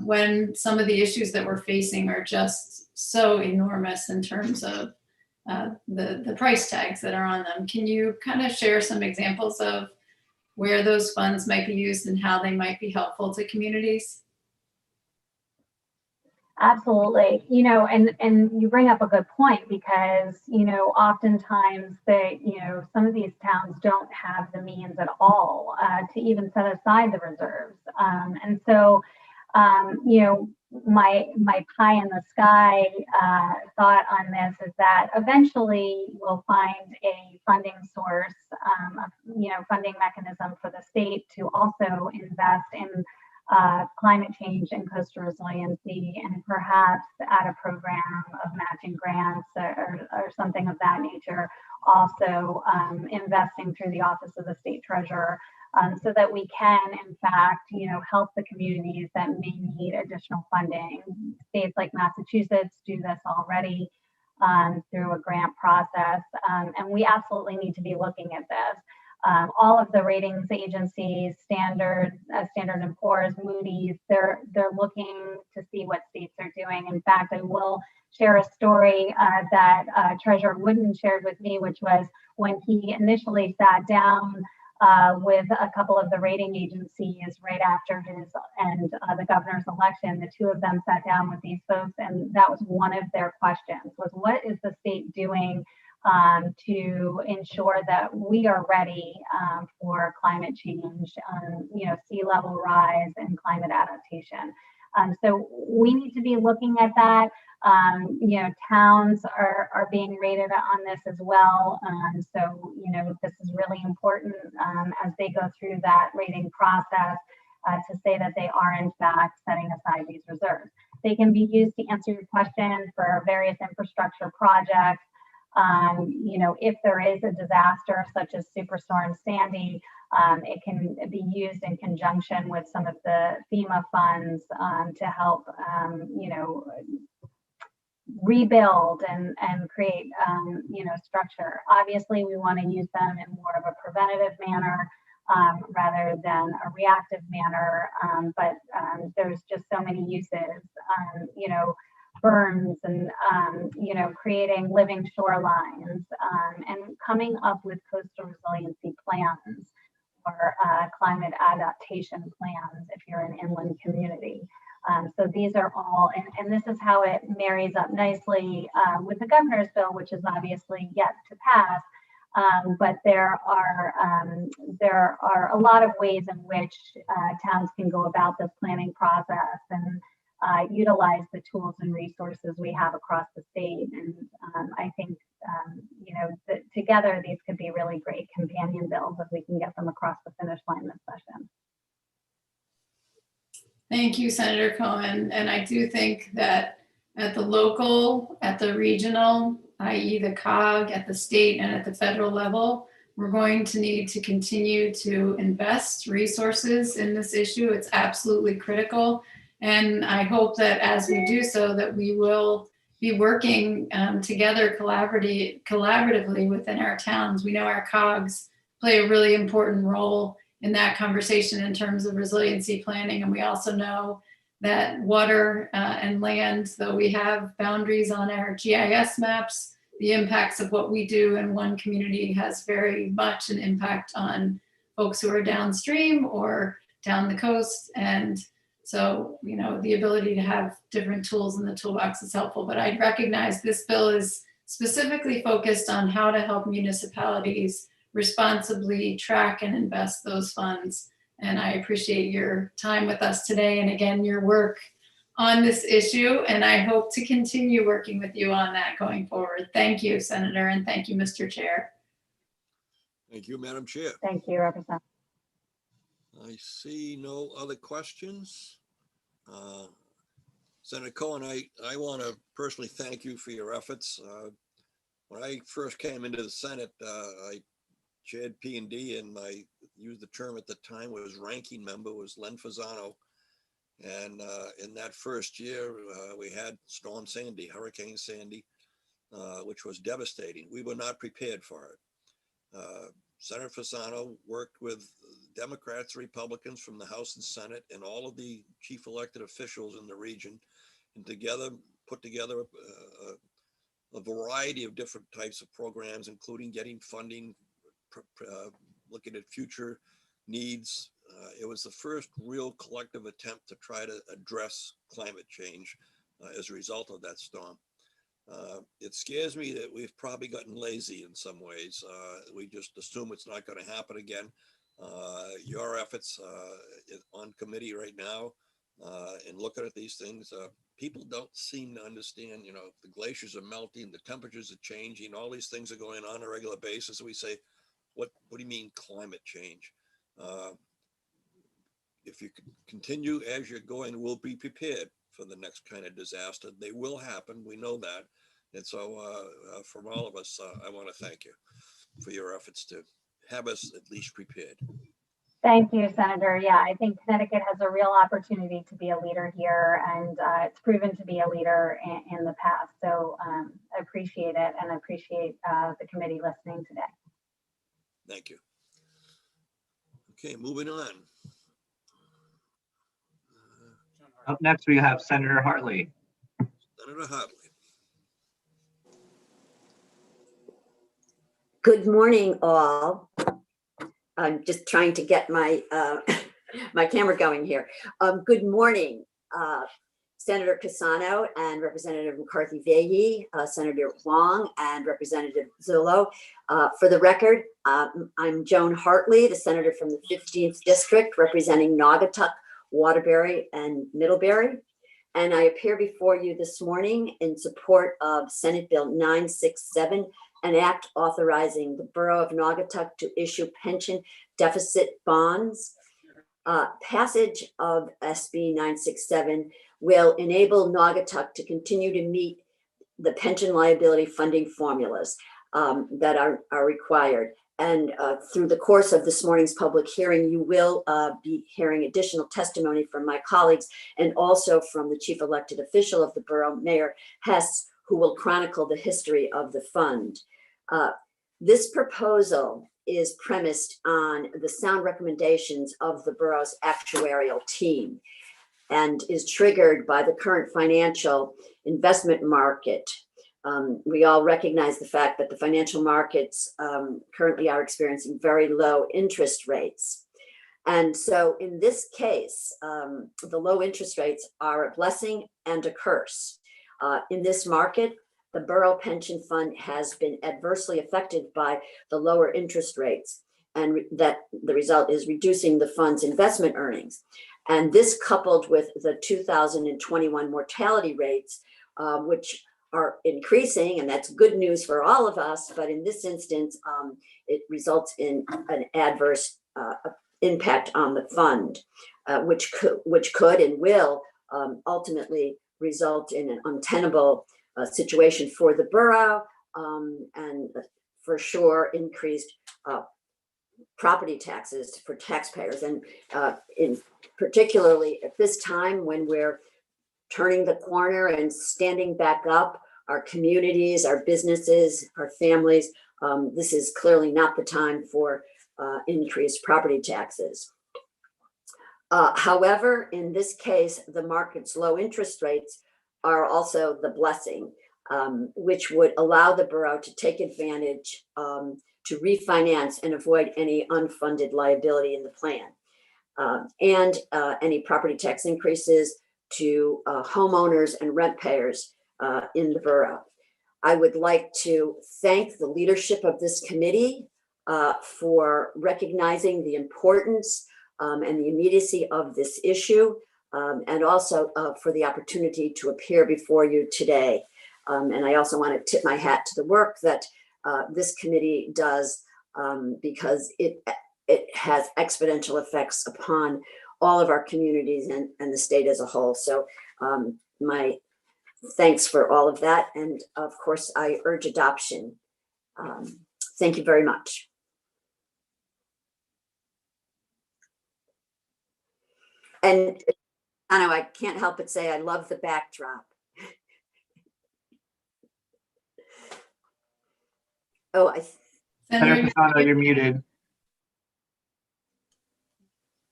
Speaker 1: when some of the issues that we're facing are just so enormous in terms of the price tags that are on them? Can you kind of share some examples of where those funds might be used and how they might be helpful to communities?
Speaker 15: Absolutely. And you bring up a good point because, oftentimes some of these towns don't have the means at all to even set aside the reserves. And so, my pie in the sky thought on this is that eventually we'll find a funding source, funding mechanism for the state to also invest in climate change and coastal resiliency, and perhaps add a program of matching grants or something of that nature, also investing through the Office of the State Treasurer, so that we can, in fact, help the communities that may need additional funding. States like Massachusetts do this already through a grant process, and we absolutely need to be looking at this. All of the ratings agencies, Standard & Poor's, Moody's, they're looking to see what states are doing. In fact, I will share a story that Treasurer Wooden shared with me, which was when he initially sat down with a couple of the rating agencies right after the governor's election. The two of them sat down with these folks, and that was one of their questions, was what is the state doing to ensure that we are ready for climate change, sea level rise and climate adaptation. So we need to be looking at that. Towns are being rated on this as well. So, this is really important as they go through that rating process to say that they are in fact setting aside these reserves. They can be used to answer your question for various infrastructure projects. If there is a disaster such as Superstorm Sandy, it can be used in conjunction with some of the FEMA funds to help, rebuild and create, structure. Obviously, we want to use them in more of a preventative manner rather than a reactive manner, but there's just so many uses. Berms and creating living shorelines and coming up with coastal resiliency plans for climate adaptation plans if you're an inland community. So these are all, and this is how it marries up nicely with the governor's bill, which is obviously yet to pass. But there are a lot of ways in which towns can go about this planning process and utilize the tools and resources we have across the state. And I think, you know, that together these could be really great companion bills if we can get them across the finish line this session.
Speaker 1: Thank you, Senator Cohen. And I do think that at the local, at the regional, i.e. the COG, at the state and at the federal level, we're going to need to continue to invest resources in this issue. It's absolutely critical. And I hope that as we do so, that we will be working together collaboratively within our towns. We know our COGs play a really important role in that conversation in terms of resiliency planning. And we also know that water and land, though we have boundaries on our GIS maps, the impacts of what we do in one community has very much an impact on folks who are downstream or down the coast. And so, you know, the ability to have different tools in the toolbox is helpful, but I recognize this bill is specifically focused on how to help municipalities responsibly track and invest those funds. And I appreciate your time with us today. And again, your work on this issue. And I hope to continue working with you on that going forward. Thank you, Senator. And thank you, Mr. Chair.
Speaker 2: Thank you, Madam Chair.
Speaker 15: Thank you, Representative.
Speaker 2: I see no other questions. Senator Cohen, I want to personally thank you for your efforts. When I first came into the Senate, I chaired P&D, and I used the term at the time was ranking member, was Len Fasano. And in that first year, we had Storm Sandy, Hurricane Sandy, which was devastating. We were not prepared for it. Senator Fasano worked with Democrats, Republicans from the House and Senate, and all of the chief elected officials in the region, and put together a variety of different types of programs, including getting funding, looking at future needs. It was the first real collective attempt to try to address climate change as a result of that storm. It scares me that we've probably gotten lazy in some ways. We just assume it's not going to happen again. Your efforts on committee right now and looking at these things, people don't seem to understand, you know, the glaciers are melting, the temperatures are changing, all these things are going on a regular basis. We say, what do you mean climate change? If you continue as you're going, we'll be prepared for the next kind of disaster. They will happen. We know that. And so from all of us, I want to thank you for your efforts to have us at least prepared.
Speaker 15: Thank you, Senator. Yeah, I think Connecticut has a real opportunity to be a leader here, and it's proven to be a leader in the past. So I appreciate it, and I appreciate the committee listening today.
Speaker 2: Thank you. Okay, moving on.
Speaker 3: Up next, we have Senator Hartley.
Speaker 2: Senator Hartley.
Speaker 16: Good morning, all. I'm just trying to get my my camera going here. Good morning, Senator Cassano and Representative McCarthy-Vahey, Senator Huang and Representative Zullo. For the record, I'm Joan Hartley, the senator from the 15th District, representing Naugatuck, Waterbury, and Middlebury. And I appear before you this morning in support of Senate Bill 967, an act authorizing the Borough of Naugatuck to issue pension deficit bonds. Passage of SB 967 will enable Naugatuck to continue to meet the pension liability funding formulas that are required. And through the course of this morning's public hearing, you will be hearing additional testimony from my colleagues and also from the chief elected official of the borough, Mayor Hess, who will chronicle the history of the fund. This proposal is premised on the sound recommendations of the borough's actuarial team and is triggered by the current financial investment market, We all recognize the fact that the financial markets currently are experiencing very low interest rates. And so in this case, the low interest rates are a blessing and a curse. In this market, the Borough Pension Fund has been adversely affected by the lower interest rates, and that the result is reducing the fund's investment earnings. And this, coupled with the 2021 mortality rates, which are increasing, and that's good news for all of us, but in this instance, it results in an adverse impact on the fund, which could and will ultimately result in an untenable situation for the borough, and for sure increased property taxes for taxpayers. And in particularly at this time when we're turning the corner and standing back up, our communities, our businesses, our families, this is clearly not the time for increased property taxes. However, in this case, the market's low interest rates are also the blessing, which would allow the borough to take advantage to refinance and avoid any unfunded liability in the plan, and any property tax increases to homeowners and rent payers in the borough. I would like to thank the leadership of this committee for recognizing the importance and the immediacy of this issue, and also for the opportunity to appear before you today. And I also want to tip my hat to the work that this committee does, because it has exponential effects upon all of our communities and the state as a whole. So my thanks for all of that. And of course, I urge adoption. Thank you very much. And I know I can't help but say I love the backdrop. Oh,
Speaker 3: Senator Casano, you're muted.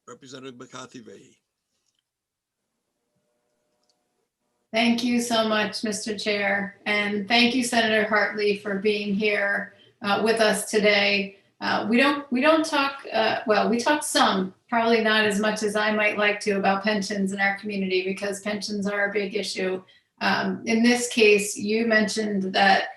Speaker 2: Representative McCarthy-Vahey.
Speaker 1: Thank you so much, Mr. Chair. And thank you, Senator Hartley, for being here with us today. We don't talk, well, we talk some, probably not as much as I might like to, about pensions in our community, because pensions are a big issue. In this case, you mentioned that,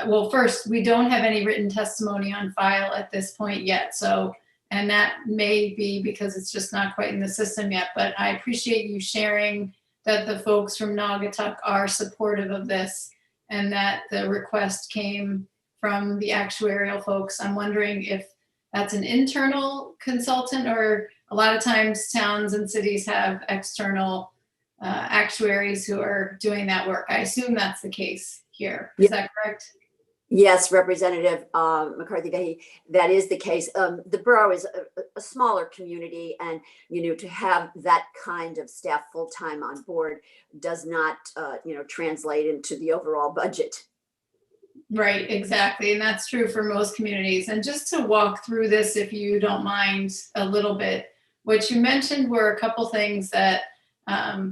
Speaker 1: well, first, we don't have any written testimony on file at this point yet. So, and that may be because it's just not quite in the system yet, but I appreciate you sharing that the folks from Naugatuck are supportive of this and that the request came from the actuarial folks. I'm wondering if that's an internal consultant, or a lot of times towns and cities have external actuaries who are doing that work. I assume that's the case here. Is that correct?
Speaker 16: Yes, Representative McCarthy-Vahey, that is the case. The borough is a smaller community, and to have that kind of staff full-time on board does not translate into the overall budget.
Speaker 1: Right, exactly. And that's true for most communities. And just to walk through this, if you don't mind a little bit, what you mentioned were a couple things that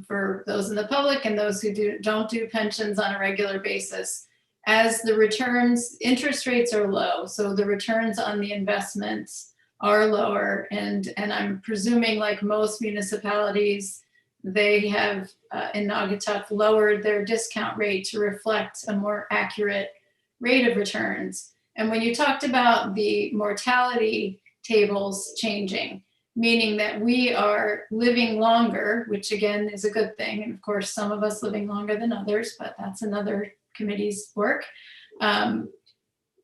Speaker 1: for those in the public and those who don't do pensions on a regular basis, as the returns, interest rates are low. So the returns on the investments are lower. And I'm presuming, like most municipalities, they have in Naugatuck lowered their discount rate to reflect a more accurate rate of returns. And when you talked about the mortality tables changing, meaning that we are living longer, which again is a good thing. And of course, some of us living longer than others, but that's another committee's work.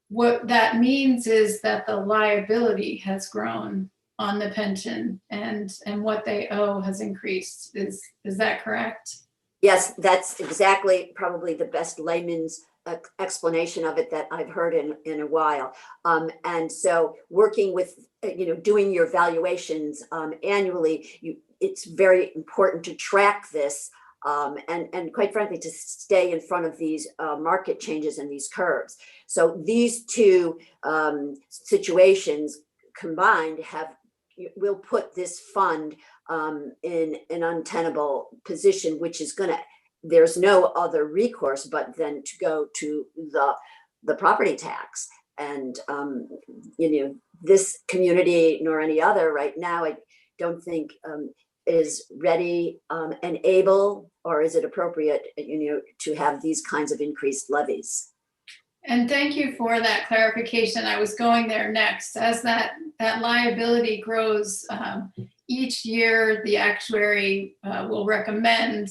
Speaker 1: What that means is that the liability has grown on the pension, and what they owe has increased. Is that correct?
Speaker 16: Yes, that's exactly probably the best layman's explanation of it that I've heard in a while. And so working with, doing your valuations annually, it's very important to track this and quite frankly, to stay in front of these market changes and these curves. So these two situations combined will put this fund in an untenable position, which is going to there's no other recourse but then to go to the property tax. And, this community nor any other right now, I don't think is ready and able, or is it appropriate, to have these kinds of increased levies.
Speaker 1: And thank you for that clarification. I was going there next. As that liability grows, each year the actuary will recommend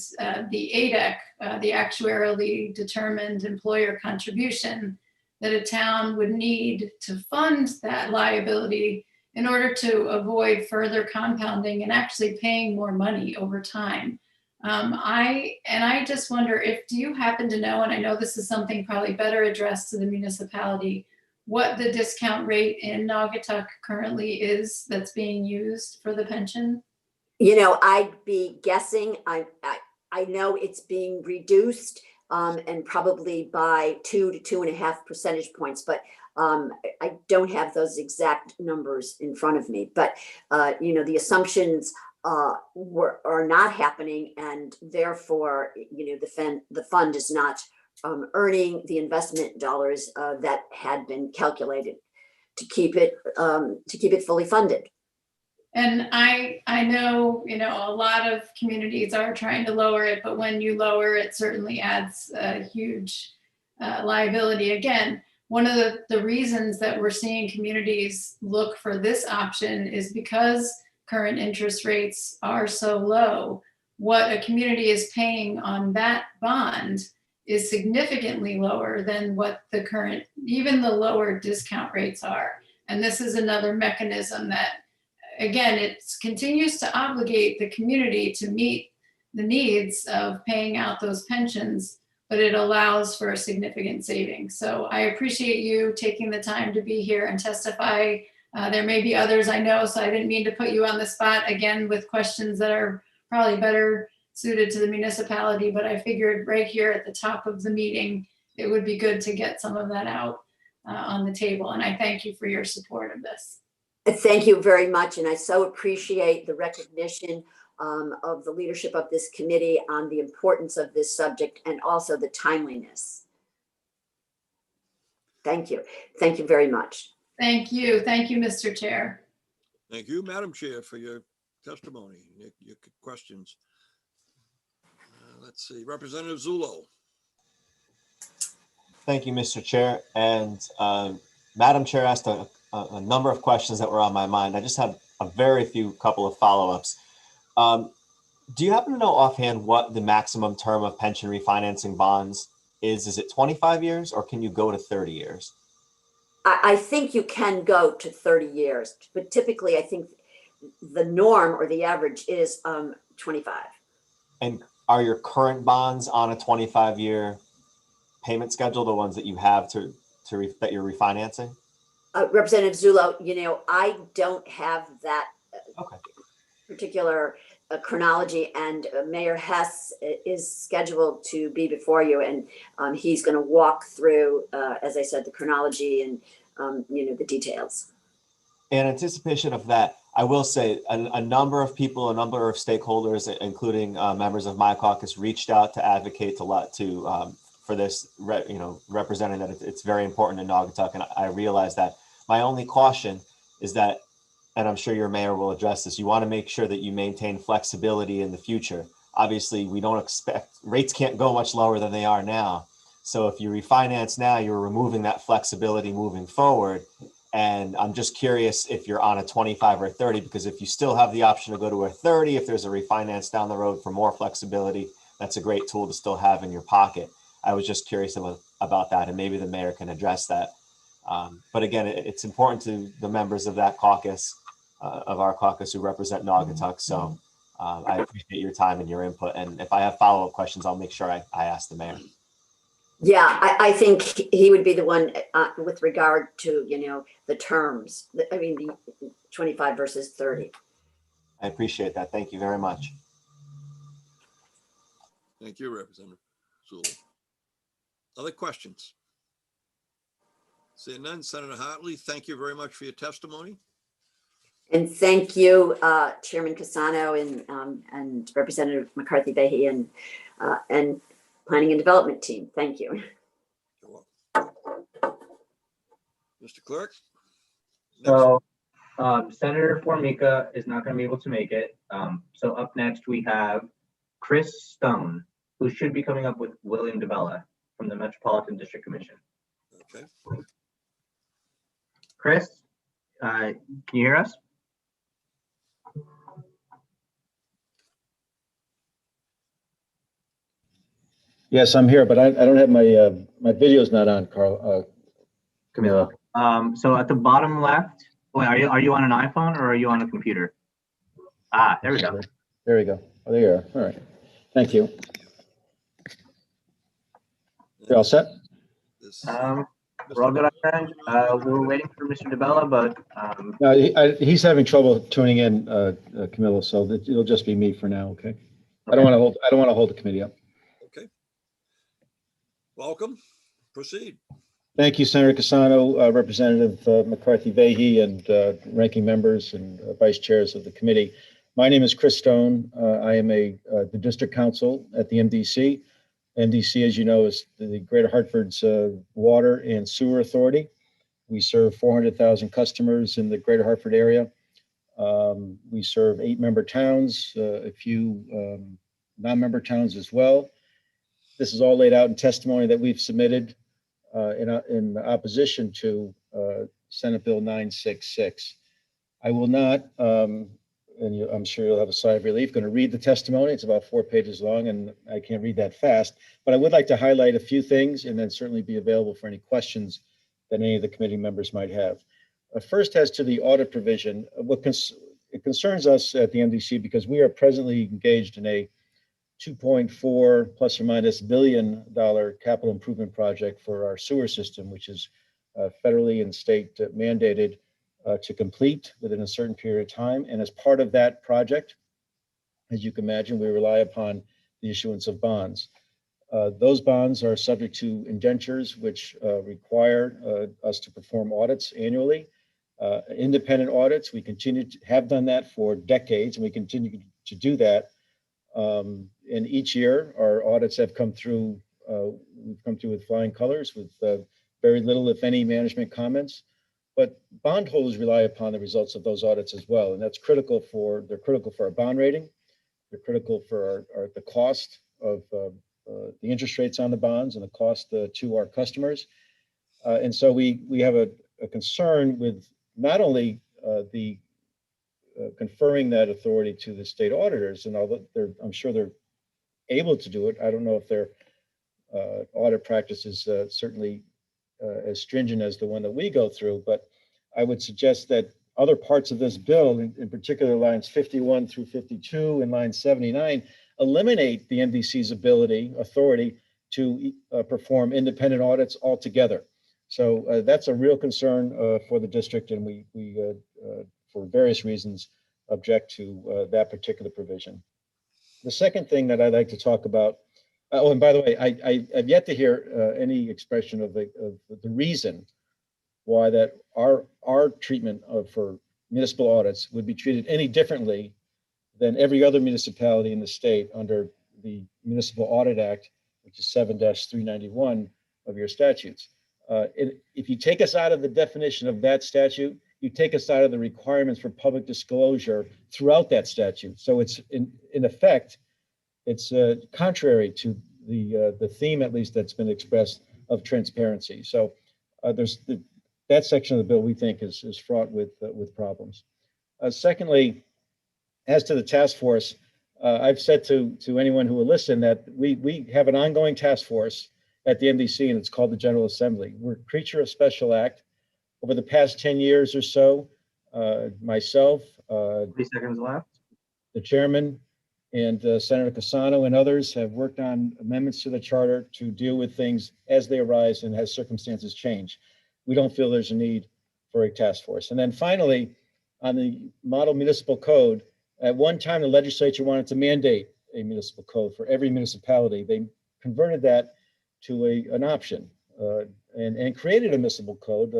Speaker 1: the ADEC, the actuarially determined employer contribution, that a town would need to fund that liability in order to avoid further compounding and actually paying more money over time. I just wonder, do you happen to know, and I know this is something probably better addressed to the municipality, what the discount rate in Naugatuck currently is that's being used for the pension?
Speaker 16: I'd be guessing, I know it's being reduced and probably by 2 to 2.5 percentage points, but I don't have those exact numbers in front of me. But, the assumptions are not happening, and therefore, the fund is not earning the investment dollars that had been calculated to keep it fully funded.
Speaker 1: And I know, a lot of communities are trying to lower it, but when you lower it, certainly adds a huge liability. Again, one of the reasons that we're seeing communities look for this option is because current interest rates are so low. What a community is paying on that bond is significantly lower than what the current, even the lower discount rates are. And this is another mechanism that, again, it continues to obligate the community to meet the needs of paying out those pensions, but it allows for a significant savings. So I appreciate you taking the time to be here and testify. There may be others I know, so I didn't mean to put you on the spot again with questions that are probably better suited to the municipality, but I figured right here at the top of the meeting, it would be good to get some of that out on the table. And I thank you for your support of this.
Speaker 16: Thank you very much. And I so appreciate the recognition of the leadership of this committee on the importance of this subject and also the timeliness. Thank you. Thank you very much.
Speaker 1: Thank you. Thank you, Mr. Chair.
Speaker 2: Thank you, Madam Chair, for your testimony, your questions. Let's see, Representative Zullo.
Speaker 17: Thank you, Mr. Chair. And Madam Chair asked a number of questions that were on my mind. I just have a very couple of follow-ups. Do you happen to know offhand what the maximum term of pension refinancing bonds is? Is it 25 years or can you go to 30 years?
Speaker 16: I think you can go to 30 years, but typically I think the norm or the average is 25. And
Speaker 17: are your current bonds on a 25-year payment schedule, the ones that you have that you're refinancing?
Speaker 16: Representative Zullo, I don't have that particular chronology, and Mayor Hess is scheduled to be before you, and he's going to walk through, as I said, the chronology and the details.
Speaker 17: In anticipation of that, I will say a number of people, a number of stakeholders, including members of my caucus, reached out to advocate for this, representing that it's very important in Naugatuck. And I realize that my only caution is that, and I'm sure your mayor will address this, you want to make sure that you maintain flexibility in the future. Obviously, we don't expect, rates can't go much lower than they are now. So if you refinance now, you're removing that flexibility moving forward. And I'm just curious if you're on a 25 or 30, because if you still have the option to go to a 30, if there's a refinance down the road for more flexibility, that's a great tool to still have in your pocket. I was just curious about that, and maybe the mayor can address that. But again, it's important to the members of that caucus, of our caucus who represent Naugatuck. So I appreciate your time and your input. And if I have follow-up questions, I'll make sure I ask the mayor.
Speaker 16: Yeah, I think he would be the one with regard to, the terms. I mean, the 25 versus 30.
Speaker 17: I appreciate that. Thank you very much.
Speaker 2: Thank you, Representative Sewell. Other questions? Seeing none, Senator Hartley, thank you very much for your testimony.
Speaker 16: And thank you, Chairman Cassano and Representative McCarthy-Vahey and and planning and development team. Thank you.
Speaker 2: Mr. Clerk?
Speaker 3: So Senator Formica is not going to be able to make it. So up next we have Chris Stone, who should be coming up with William DeBella from the Metropolitan District Commission.
Speaker 2: Okay.
Speaker 3: Chris, can you hear us?
Speaker 18: Yes, I'm here, but I don't have my video's not on, Carl.
Speaker 3: Camilo. So at the bottom left, wait, are you on an iPhone or are you on a computer? Ah, there we go.
Speaker 18: There we go. Oh, there you are. All right. Thank you. You all set?
Speaker 3: We're all good on that. We were waiting for Mr. DeBella, but
Speaker 18: No, he's having trouble tuning in, Camilo, so it'll just be me for now. Okay. I don't want to hold the committee up.
Speaker 2: Okay. Welcome. Proceed.
Speaker 18: Thank you, Senator Cassano, Representative McCarthy Vahey, and ranking members and vice chairs of the committee. My name is Chris Stone. I am the district counsel at the MDC. MDC, as you know, is the Greater Hartford's water and sewer authority. We serve 400,000 customers in the Greater Hartford area. We serve 8 member towns, a few non-member towns as well. This is all laid out in testimony that we've submitted in opposition to Senate Bill 966. I will not, I'm sure you'll have a sigh of relief, going to read the testimony. It's about 4 pages long, and I can't read that fast. But I would like to highlight a few things and then certainly be available for any questions that any of the committee members might have. First, as to the audit provision, it concerns us at the MDC because we are presently engaged in a $2.4 plus or minus billion capital improvement project for our sewer system, which is federally and state mandated to complete within a certain period of time. And as part of that project, as you can imagine, we rely upon the issuance of bonds. Those bonds are subject to indentures, which require us to perform audits annually, independent audits. We continue to have done that for decades, and we continue to do that. And each year, our audits have come through. We've come through with flying colors, with very little, if any, management comments. But bondholders rely upon the results of those audits as well, and that's critical for. They're critical for our bond rating. They're critical for the cost of the interest rates on the bonds and the cost to our customers. And so we have a concern with not only the conferring that authority to the state auditors, and although I'm sure they're able to do it, I don't know if their audit practice is certainly as stringent as the one that we go through, but I would suggest that other parts of this bill, in particular lines 51 through 52 and line 79, eliminate the MDC's authority to perform independent audits altogether. So that's a real concern for the district, and we for various reasons, object to that particular provision. The second thing that I'd like to talk about, oh, and by the way, I've yet to hear any expression of the reason why that our treatment for municipal audits would be treated any differently than every other municipality in the state under the Municipal Audit Act, which is 7-391 of your statutes. If you take us out of the definition of that statute, you take us out of the requirements for public disclosure throughout that statute. So it's in effect, it's contrary to the theme, at least that's been expressed, of transparency. So that section of the bill we think is fraught with problems. Secondly, as to the task force, I've said to anyone who will listen that we have an ongoing task force at the MDC, and it's called the General Assembly. We're a creature of special act. Over the past 10 years or so, myself, 3 seconds left, the chairman, and Senator Cassano and others have worked on amendments to the charter to deal with things as they arise and as circumstances change. We don't feel there's a need for a task force. And then finally, on the model municipal code, at one time the legislature wanted to mandate a municipal code for every municipality. They converted that to an option and created a municipal code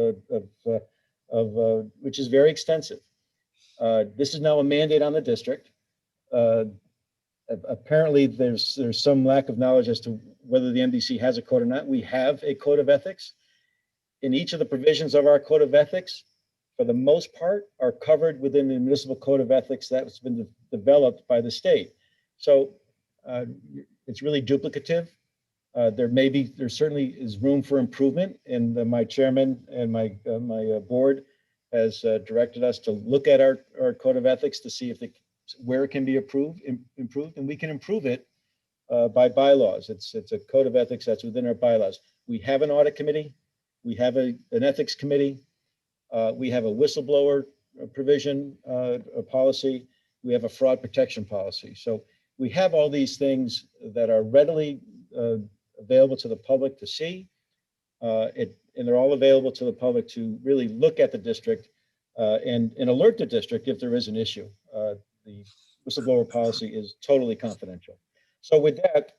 Speaker 18: which is very extensive. This is now a mandate on the district. apparently there's some lack of knowledge as to whether the MDC has a code or not. We have a code of ethics. In each of the provisions of our code of ethics, for the most part, are covered within the municipal code of ethics that's been developed by the state. So it's really duplicative. There certainly is room for improvement, and my chairman and my board has directed us to look at our code of ethics to see if where it can be improved, and we can improve it by bylaws. It's a code of ethics that's within our bylaws. We have an audit committee, we have an ethics committee, we have a whistleblower provision, a policy, we have a fraud protection policy. So we have all these things that are readily available to the public to see, and they're all available to the public to really look at the district and alert the district if there is an issue. The whistleblower policy is totally confidential. So with that,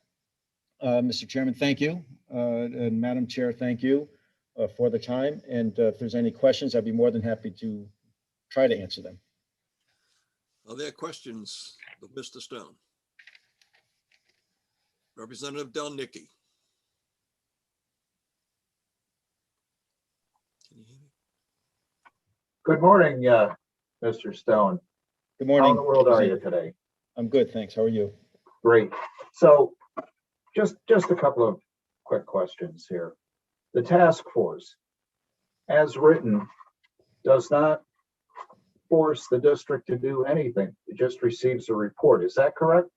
Speaker 18: Mr. Chairman, thank you. And Madam Chair, thank you for the time. And if there's any questions, I'd be more than happy to try to answer them.
Speaker 2: Are there questions of Mr. Stone? Representative Delnicki. Can you hear me?
Speaker 8: Good morning, Mr. Stone.
Speaker 18: Good morning.
Speaker 8: How in the world are you today?
Speaker 18: I'm good, thanks. How are you?
Speaker 8: Great. So just a couple of quick questions here. The task force, as written, does not force the district to do anything. It just receives a report. Is that correct?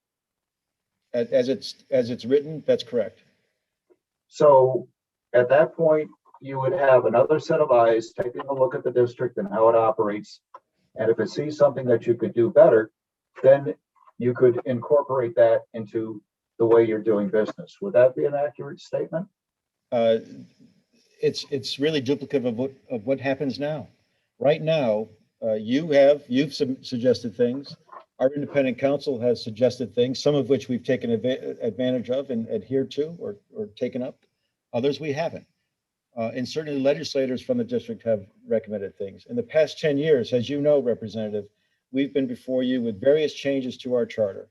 Speaker 18: As it's written, that's correct.
Speaker 8: So at that point, you would have another set of eyes taking a look at the district and how it operates. And if it sees something that you could do better, then you could incorporate that into the way you're doing business. Would that be an accurate statement?
Speaker 18: It's really duplicative of what happens now. Right now, you've suggested things. Our independent counsel has suggested things, some of which we've taken advantage of and adhered to or taken up. Others we haven't. And certainly legislators from the district have recommended things. In the past 10 years, as you know, Representative, we've been before you with various changes to our charter,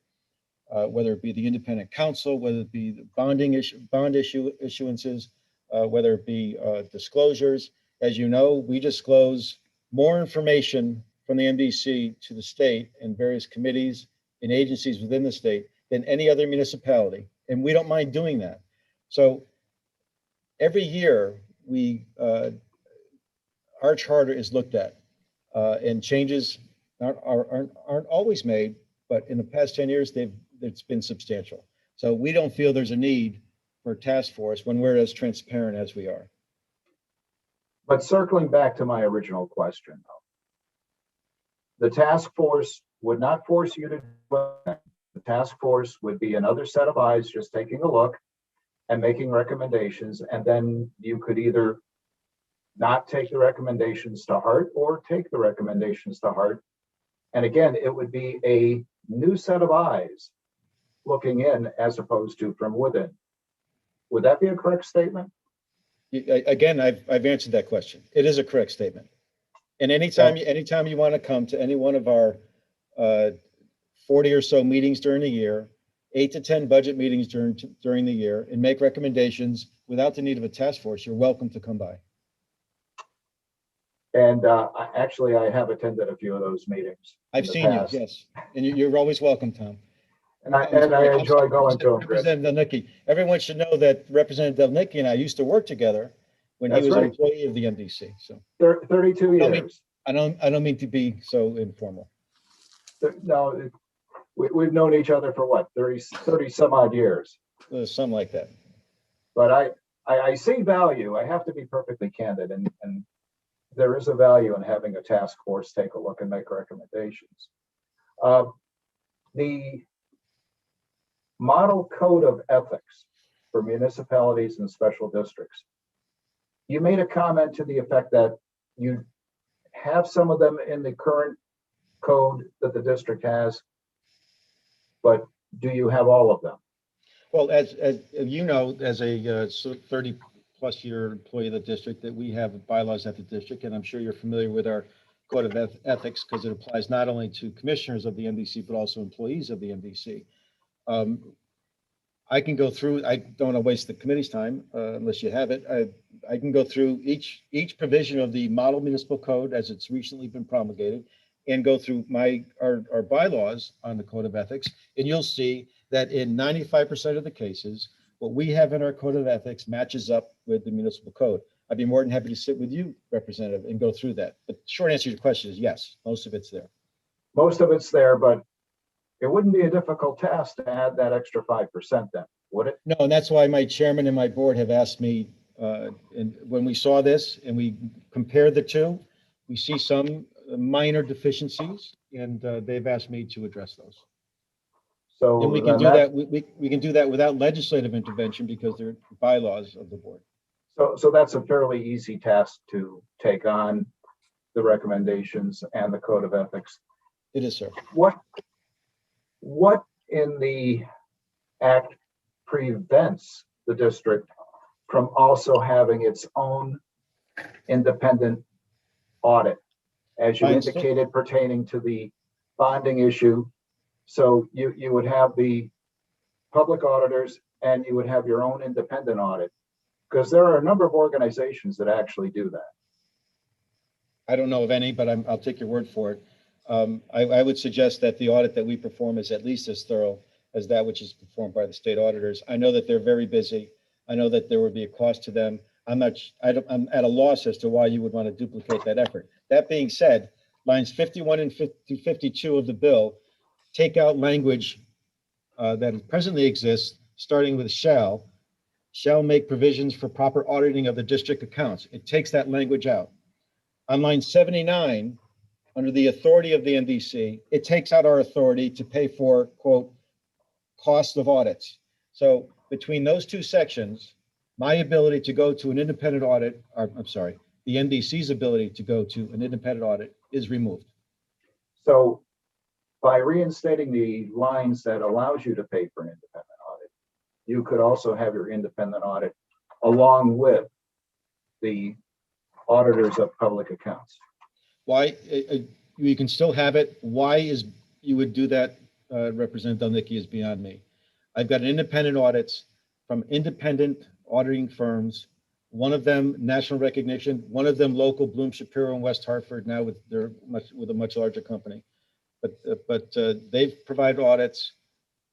Speaker 18: whether it be the independent counsel, whether it be the bond issuances, whether it be disclosures. As you know, we disclose more information from the MDC to the state and various committees and agencies within the state than any other municipality. And we don't mind doing that. So every year our charter is looked at and changes aren't always made, but in the past 10 years, it's been substantial. So we don't feel there's a need for a task force when we're as transparent as we are.
Speaker 8: But circling back to my original question, though, the task force would not force you to do it. The task force would be another set of eyes just taking a look and making recommendations, and then you could either not take the recommendations to heart or take the recommendations to heart. And again, it would be a new set of eyes looking in as opposed to from within. Would that be a correct statement?
Speaker 18: Again, I've answered that question. It is a correct statement. And anytime you want to come to any one of our 40 or so meetings during the year, 8 to 10 budget meetings during the year, and make recommendations without the need of a task force, you're welcome to come by.
Speaker 8: And actually, I have attended a few of those meetings.
Speaker 18: I've seen you, yes. And you're always welcome, Tom.
Speaker 8: And I enjoy going to them.
Speaker 18: Representative Delnicki. Everyone should know that Representative Delnicki and I used to work together when he was an employee of the MDC. So
Speaker 8: 32 years.
Speaker 18: I don't mean to be so informal.
Speaker 8: No, we've known each other for what, 30 some odd years.
Speaker 18: Something like that.
Speaker 8: But I see value. I have to be perfectly candid, and there is a value in having a task force take a look and make recommendations. The model code of ethics for municipalities and special districts. You made a comment to the effect that you have some of them in the current code that the district has, but do you have all of them?
Speaker 18: Well, as you know, as a 30+ year employee of the district, that we have bylaws at the district, and I'm sure you're familiar with our code of ethics because it applies not only to commissioners of the MDC, but also employees of the MDC. I can go through, I don't want to waste the committee's time unless you have it. I can go through each provision of the model municipal code as it's recently been promulgated and go through our bylaws on the code of ethics. And you'll see that in 95% of the cases, what we have in our code of ethics matches up with the municipal code. I'd be more than happy to sit with you, Representative, and go through that. But the short answer to your question is yes, most of it's there.
Speaker 8: Most of it's there, but it wouldn't be a difficult task to add that extra 5% then, would it?
Speaker 18: No, and that's why my chairman and my board have asked me, and when we saw this and we compared the two, we see some minor deficiencies, and they've asked me to address those.
Speaker 8: So
Speaker 18: and we can do that. We can do that without legislative intervention because they're bylaws of the board.
Speaker 8: So that's a fairly easy task to take on, the recommendations and the code of ethics.
Speaker 18: It is, sir.
Speaker 8: What in the act prevents the district from also having its own independent audit, as you indicated, pertaining to the bonding issue? So you would have the public auditors and you would have your own independent audit, because there are a number of organizations that actually do that.
Speaker 18: I don't know of any, but I'll take your word for it. I would suggest that the audit that we perform is at least as thorough as that which is performed by the state auditors. I know that they're very busy. I know that there would be a cost to them. I'm at a loss as to why you would want to duplicate that effort. That being said, lines 51 and 52 of the bill take out language that presently exists, starting with shall make provisions for proper auditing of the district accounts. It takes that language out. On line 79, under the authority of the NDC, it takes out our authority to pay for, quote, cost of audits. So between those two sections, my ability to go to an independent audit, or I'm sorry, the NDC's ability to go to an independent audit is removed.
Speaker 8: So by reinstating the lines that allows you to pay for an independent audit, you could also have your independent audit along with the auditors of public accounts.
Speaker 18: Why you can still have it. Why is you would do that, Representative Delnicki, is beyond me. I've got independent audits from independent auditing firms. One of them national recognition, one of them local, Bloom Shapiro in West Hartford, now with a much larger company. But they've provided audits.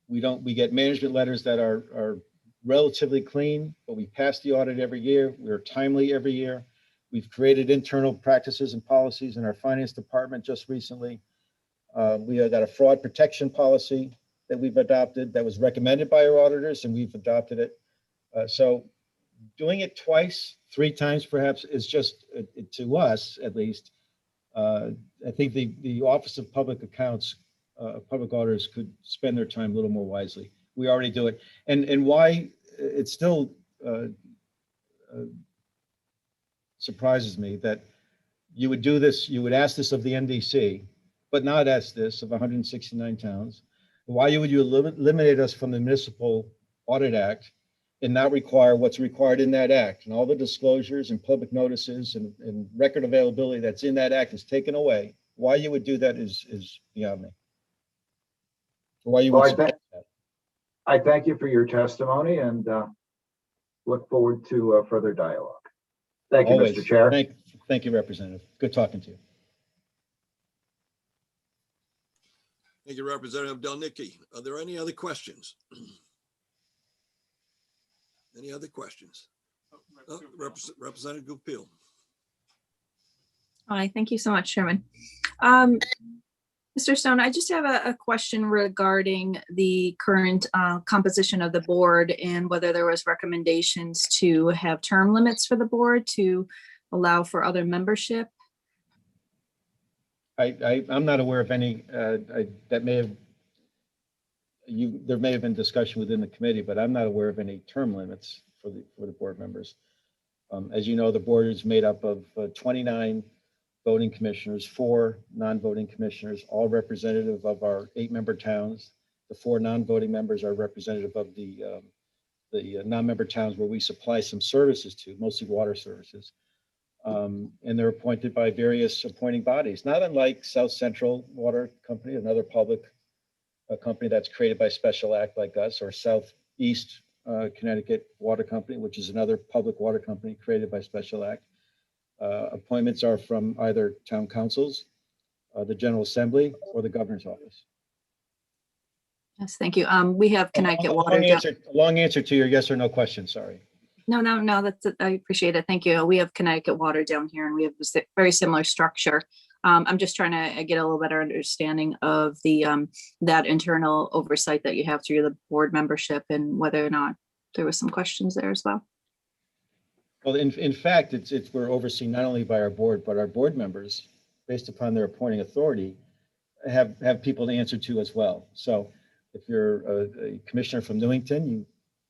Speaker 18: We get management letters that are relatively clean, but we pass the audit every year. We're timely every year. We've created internal practices and policies in our finance department just recently. We have got a fraud protection policy that we've adopted that was recommended by our auditors, and we've adopted it. So doing it twice, 3 times perhaps is just, to us at least, I think the Office of Public Accounts, public auditors could spend their time a little more wisely. We already do it. And why it's still surprises me that you would do this, you would ask this of the NDC, but not ask this of 169 towns. Why would you eliminate us from the Municipal Audit Act and not require what's required in that act? And all the disclosures and public notices and record availability that's in that act is taken away. Why you would do that is beyond me. Why you would support that.
Speaker 8: I thank you for your testimony and look forward to further dialogue. Thank you,
Speaker 18: Always.
Speaker 8: Mr. Chair.
Speaker 18: Thank you, Representative. Good talking to you.
Speaker 2: Thank you, Representative Delnicki. Are there any other questions? Any other questions? Representative Goupil.
Speaker 19: Hi, thank you so much, Chairman. Mr. Stone, I just have a question regarding the current composition of the board and whether there was recommendations to have term limits for the board to allow for other membership.
Speaker 18: I'm not aware of any that may have there may have been discussion within the committee, but I'm not aware of any term limits for the board members. As you know, the board is made up of 29 voting commissioners, 4 non-voting commissioners, all representative of our 8-member towns. The 4 non-voting members are representative of the non-member towns where we supply some services to, mostly water services. And they're appointed by various appointing bodies, not unlike South Central Water Company, another public a company that's created by special act like us, or Southeast Connecticut Water Company, which is another public water company created by special act. Appointments are from either town councils, the General Assembly, or the governor's office.
Speaker 19: Yes, thank you. We have Connecticut
Speaker 18: A
Speaker 19: Water.
Speaker 18: long answer to your yes or no question, sorry.
Speaker 19: No, that's I appreciate it. Thank you. We have Connecticut Water down here, and we have a very similar structure. I'm just trying to get a little better understanding of the that internal oversight that you have through the board membership, and whether or not there was some questions there as well.
Speaker 18: Well, in fact, we're overseen not only by our board, but our board members, based upon their appointing authority, have people to answer to as well. So if you're a commissioner from Newington,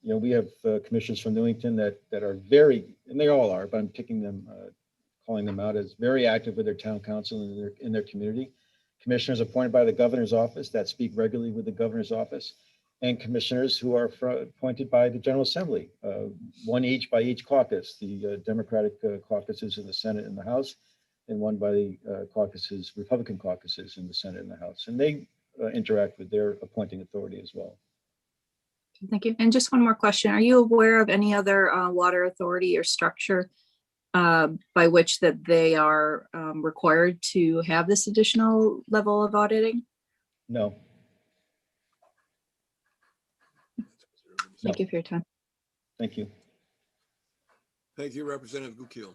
Speaker 18: you know, we have commissioners from Newington that are very, and they all are, but I'm picking them, calling them out as very active with their town council and in their community. Commissioners appointed by the governor's office that speak regularly with the governor's office, and commissioners who are appointed by the General Assembly, one each by each caucus, the Democratic caucuses in the Senate and the House, and one by the Republican caucuses in the Senate and the House. And they interact with their appointing authority as well.
Speaker 19: Thank you. And just one more question. Are you aware of any other water authority or structure by which that they are required to have this additional level of auditing?
Speaker 18: No.
Speaker 19: Thank you for your time.
Speaker 18: Thank you.
Speaker 2: Thank you, Representative Gukil.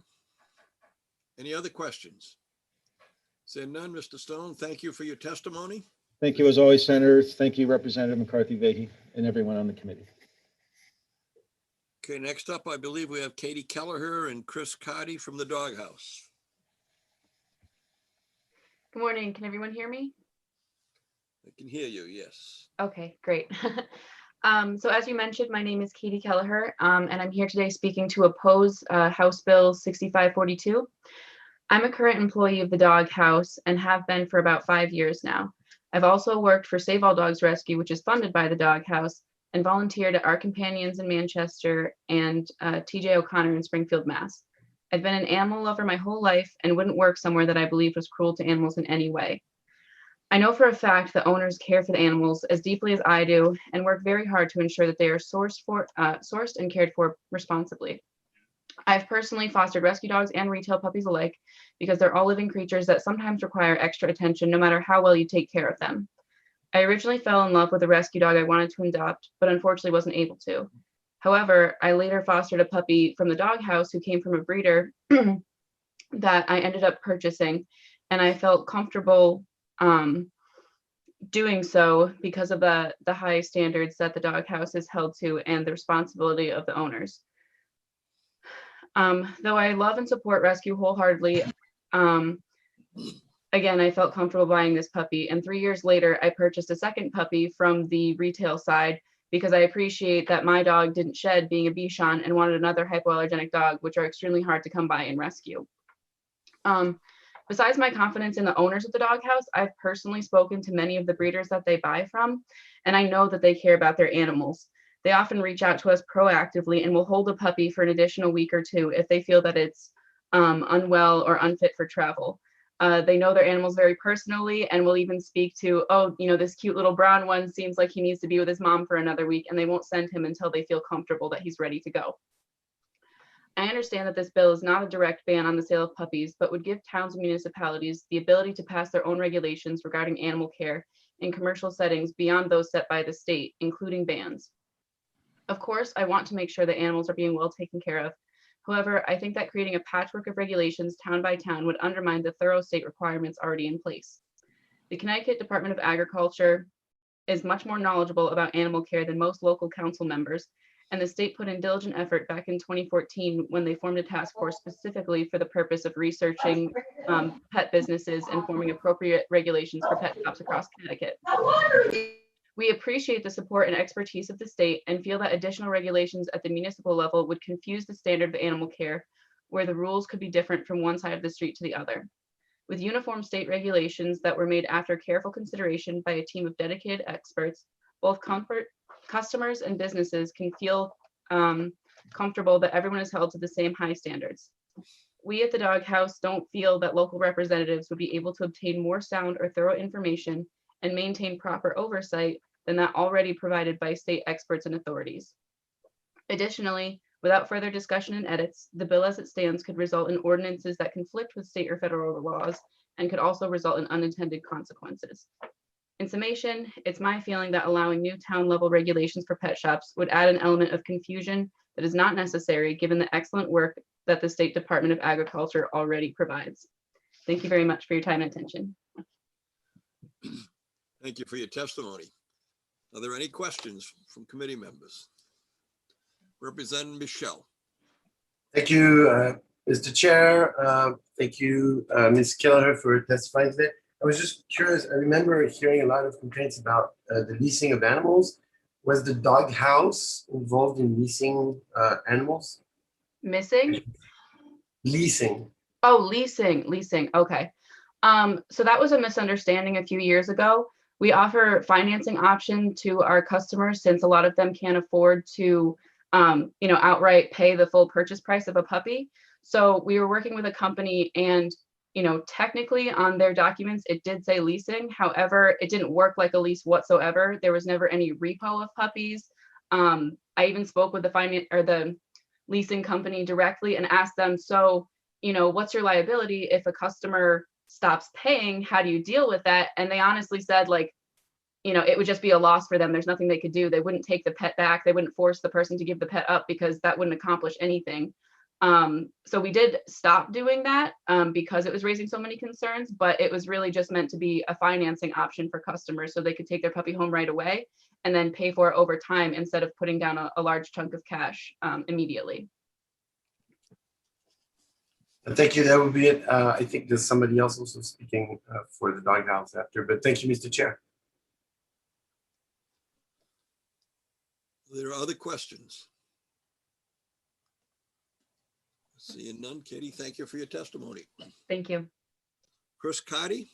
Speaker 2: Any other questions? Seeing none, Mr. Stone, thank you for your testimony.
Speaker 18: Thank you as always, Senators. Thank you, Representative McCarthy-Vahey, and everyone on the committee.
Speaker 2: Okay, next up, I believe we have Katie Kelleher and Chris Cotty from the Doghouse.
Speaker 20: Good morning. Can everyone hear me?
Speaker 2: I can hear you, yes.
Speaker 20: Okay, great. So as you mentioned, my name is Katie Kelleher, and I'm here today speaking to oppose House Bill 6542. I'm a current employee of the Doghouse and have been for about 5 years now. I've also worked for Save All Dogs Rescue, which is funded by the Doghouse, and volunteered at Our Companions in Manchester and TJ O'Connor in Springfield, Mass. I've been an animal lover my whole life and wouldn't work somewhere that I believed was cruel to animals in any way. I know for a fact that owners care for the animals as deeply as I do and work very hard to ensure that they are sourced and cared for responsibly. I've personally fostered rescue dogs and retail puppies alike because they're all living creatures that sometimes require extra attention no matter how well you take care of them. I originally fell in love with a rescue dog I wanted to adopt, but unfortunately wasn't able to. However, I later fostered a puppy from the Doghouse who came from a breeder that I ended up purchasing, and I felt comfortable doing so because of the high standards that the Doghouse is held to and the responsibility of the owners. Though I love and support rescue wholeheartedly, again, I felt comfortable buying this puppy, and 3 years later, I purchased a second puppy from the retail side because I appreciate that my dog didn't shed being a Bichon and wanted another hypoallergenic dog, which are extremely hard to come by and rescue. Besides my confidence in the owners of the Doghouse, I've personally spoken to many of the breeders that they buy from, and I know that they care about their animals. They often reach out to us proactively and will hold a puppy for an additional week or two if they feel that it's unwell or unfit for travel. They know their animals very personally and will even speak to, oh, you know, this cute little brown one seems like he needs to be with his mom for another week, and they won't send him until they feel comfortable that he's ready to go. I understand that this bill is not a direct ban on the sale of puppies, but would give towns and municipalities the ability to pass their own regulations regarding animal care in commercial settings beyond those set by the state, including bans. Of course, I want to make sure that animals are being well taken care of. However, I think that creating a patchwork of regulations town by town would undermine the thorough state requirements already in place. The Connecticut Department of Agriculture is much more knowledgeable about animal care than most local council members, and the state put in diligent effort back in 2014 when they formed a task force specifically for the purpose of researching pet businesses and forming appropriate regulations for pet shops across Connecticut. We appreciate the support and expertise of the state and feel that additional regulations at the municipal level would confuse the standard of animal care, where the rules could be different from one side of the street to the other. With uniform state regulations that were made after careful consideration by a team of dedicated experts, both customers and businesses can feel comfortable that everyone is held to the same high standards. We at the Doghouse don't feel that local representatives would be able to obtain more sound or thorough information and maintain proper oversight than that already provided by state experts and authorities. Additionally, without further discussion and edits, the bill as it stands could result in ordinances that conflict with state or federal laws and could also result in unintended consequences. In summation, it's my feeling that allowing new town level regulations for pet shops would add an element of confusion that is not necessary given the excellent work that the State Department of Agriculture already provides. Thank you very much for your time and attention.
Speaker 2: Thank you for your testimony. Are there any questions from committee members? Representative Michelle.
Speaker 5: Thank you, Mr. Chair. Thank you, Ms. Keller, for testifying today. I was just curious. I remember hearing a lot of complaints about the leasing of animals. Was the dog house involved in leasing animals?
Speaker 20: Missing?
Speaker 5: Leasing.
Speaker 20: Oh, leasing. Okay. So that was a misunderstanding a few years ago. We offer financing option to our customers since a lot of them can't afford to, outright pay the full purchase price of a puppy. So we were working with a company and, technically on their documents, it did say leasing. However, it didn't work like a lease whatsoever. There was never any repo of puppies. I even spoke with the leasing company directly and asked them, so, what's your liability if a customer stops paying? How do you deal with that? And they honestly said, like, it would just be a loss for them. There's nothing they could do. They wouldn't take the pet back. They wouldn't force the person to give the pet up because that wouldn't accomplish anything. So we did stop doing that because it was raising so many concerns, but it was really just meant to be a financing option for customers so they could take their puppy home right away and then pay for it over time instead of putting down a large chunk of cash immediately.
Speaker 5: Thank you. That would be it. I think there's somebody else also speaking for the doghouse after, but thank you, Mr. Chair.
Speaker 2: There are other questions? Seeing none. Katie, thank you for your testimony.
Speaker 20: Thank you.
Speaker 2: Chris Carty.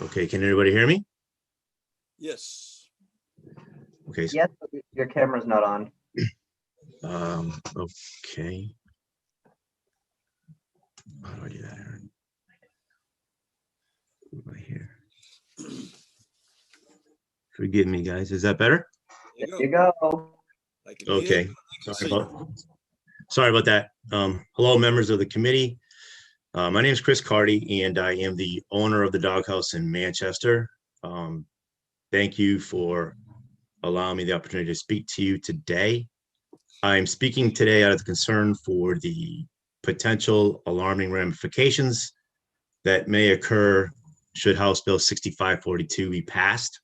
Speaker 21: Okay, can everybody hear me?
Speaker 2: Yes.
Speaker 21: Okay.
Speaker 3: Yes, your camera's not on.
Speaker 21: Okay. How do I do that, Aaron? Right here. Forgive me, guys. Is that better?
Speaker 3: There you go.
Speaker 21: Okay. Sorry about that. Hello, members of the committee. My name is Chris Carty, and I am the owner of the doghouse in Manchester. Thank you for allowing me the opportunity to speak to you today. I'm speaking today out of concern for the potential alarming ramifications that may occur should House Bill 6542 be passed.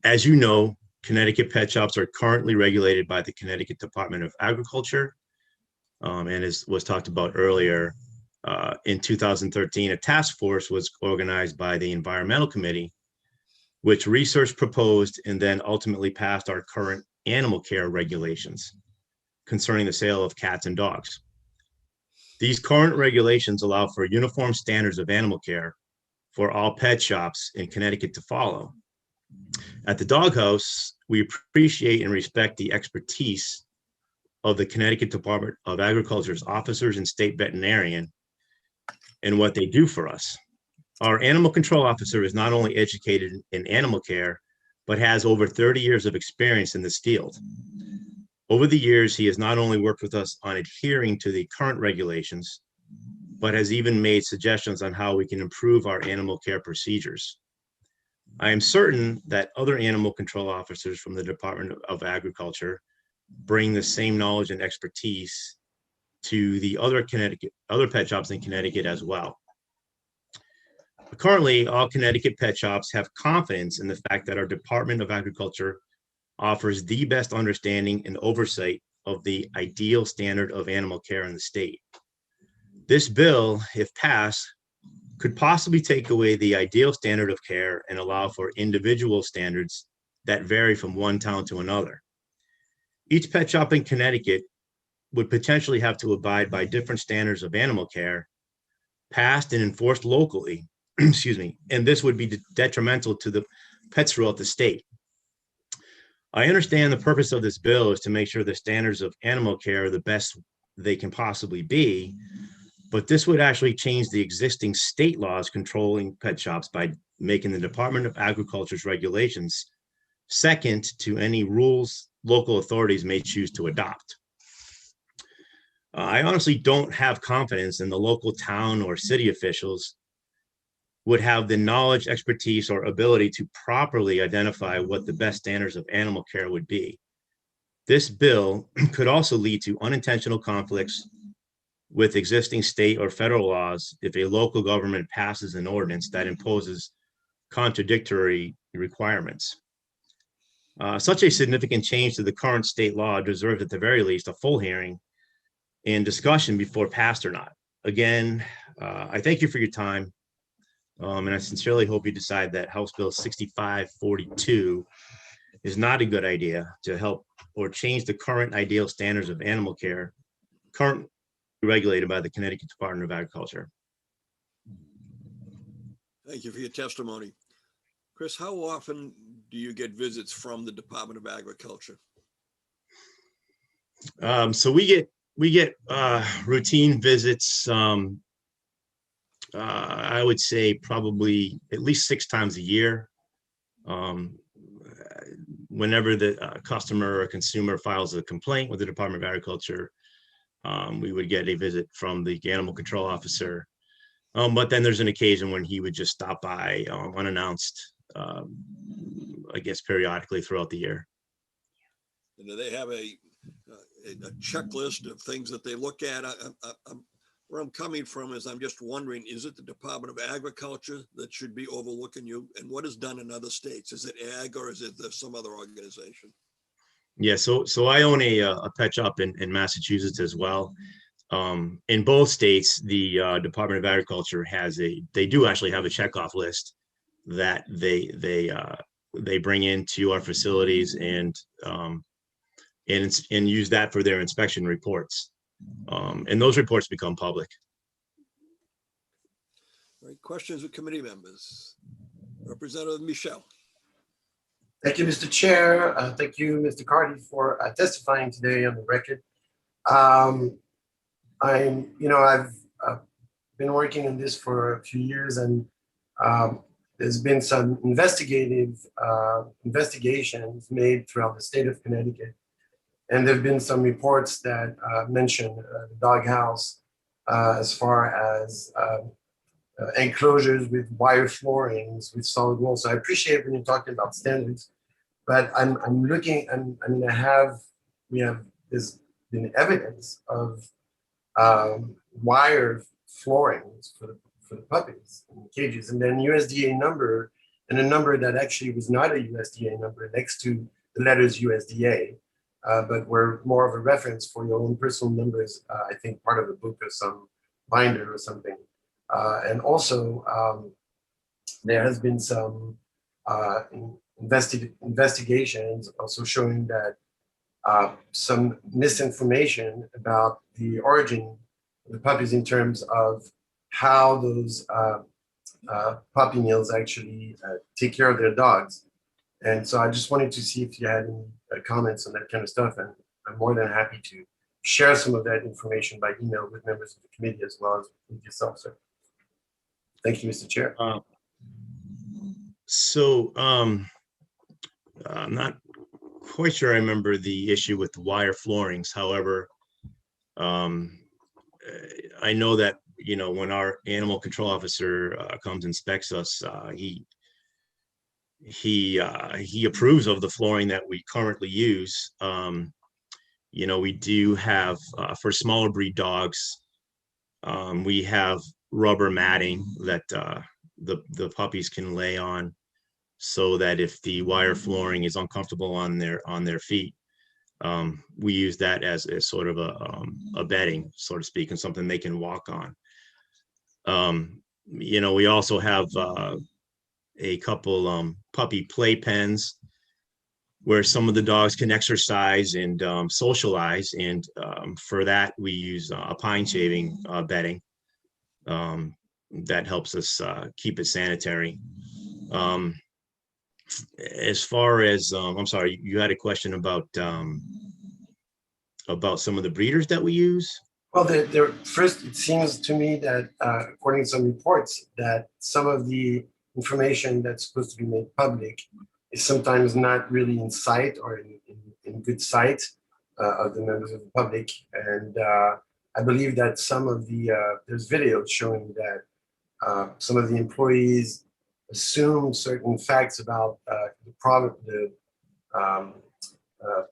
Speaker 21: As you know, Connecticut pet shops are currently regulated by the Connecticut Department of Agriculture. And as was talked about earlier, in 2013, a task force was organized by the Environmental Committee, which researched, proposed, and then ultimately passed our current animal care regulations concerning the sale of cats and dogs. These current regulations allow for uniform standards of animal care for all pet shops in Connecticut to follow. At the doghouse, we appreciate and respect the expertise of the Connecticut Department of Agriculture's officers and state veterinarian and what they do for us. Our animal control officer is not only educated in animal care, but has over 30 years of experience in this field. Over the years, he has not only worked with us on adhering to the current regulations, but has even made suggestions on how we can improve our animal care procedures. I am certain that other animal control officers from the Department of Agriculture bring the same knowledge and expertise to the other pet shops in Connecticut as well. Currently, all Connecticut pet shops have confidence in the fact that our Department of Agriculture offers the best understanding and oversight of the ideal standard of animal care in the state. This bill, if passed, could possibly take away the ideal standard of care and allow for individual standards that vary from one town to another. Each pet shop in Connecticut would potentially have to abide by different standards of animal care passed and enforced locally, excuse me, and this would be detrimental to the pets throughout the state. I understand the purpose of this bill is to make sure the standards of animal care are the best they can possibly be, but this would actually change the existing state laws controlling pet shops by making the Department of Agriculture's regulations second to any rules local authorities may choose to adopt. I honestly don't have confidence in the local town or city officials would have the knowledge, expertise, or ability to properly identify what the best standards of animal care would be. This bill could also lead to unintentional conflicts with existing state or federal laws if a local government passes an ordinance that imposes contradictory requirements. Such a significant change to the current state law deserves at the very least a full hearing and discussion before passed or not. Again, I thank you for your time. And I sincerely hope you decide that House Bill 6542 is not a good idea to help or change the current ideal standards of animal care currently regulated by the Connecticut Department of Agriculture.
Speaker 2: Thank you for your testimony. Chris, how often do you get visits from the Department of Agriculture?
Speaker 21: So we get routine visits. I would say probably at least 6 times a year. Whenever the customer or consumer files a complaint with the Department of Agriculture, we would get a visit from the animal control officer. But then there's an occasion when he would just stop by unannounced, I guess periodically throughout the year.
Speaker 2: And do they have a checklist of things that they look at? Where I'm coming from is I'm just wondering, is it the Department of Agriculture that should be overlooking you? And what is done in other states? Is it ag or is it some other organization?
Speaker 21: Yeah, so I own a pet shop in Massachusetts as well. In both states, the Department of Agriculture they do actually have a checkoff list that they bring into our facilities and use that for their inspection reports. And those reports become public.
Speaker 2: All right, questions of committee members? Representative Michelle.
Speaker 5: Thank you, Mr. Chair. Thank you, Mr. Carty, for testifying today on the record. I've been working on this for a few years, and there's been some investigations made throughout the state of Connecticut. And there have been some reports that mention the doghouse as far as enclosures with wire floorings, with solid walls. So I appreciate when you're talking about standards, but there's been evidence of wire floorings for the puppies in the cages, and then USDA number and a number that actually was not a USDA number next to the letters USDA. But were more of a reference for your own personal numbers, I think part of the book or some binder or something. And also, there has been some investigations also showing that some misinformation about the origin of the puppies in terms of how those puppy mills actually take care of their dogs. And so I just wanted to see if you had any comments on that kind of stuff, and I'm more than happy to share some of that information by email with members of the committee as well as with yourself, sir. Thank you, Mr. Chair.
Speaker 21: I'm not quite sure I remember the issue with the wire floorings. However, I know that, when our animal control officer comes and inspects us, he approves of the flooring that we currently use. We do have for smaller breed dogs, we have rubber matting that the puppies can lay on, so that if the wire flooring is uncomfortable on their feet, we use that as sort of a bedding, so to speak, and something they can walk on. We also have a couple puppy play pens where some of the dogs can exercise and socialize, and for that we use a pine shaving bedding that helps us keep it sanitary. as far as, I'm sorry, you had a question about some of the breeders that we use?
Speaker 5: Well, first, it seems to me that according to some reports, that some of the information that's supposed to be made public is sometimes not really in sight or in good sight of the members of the public. And I believe that some of the, there's videos showing that some of the employees assume certain facts about the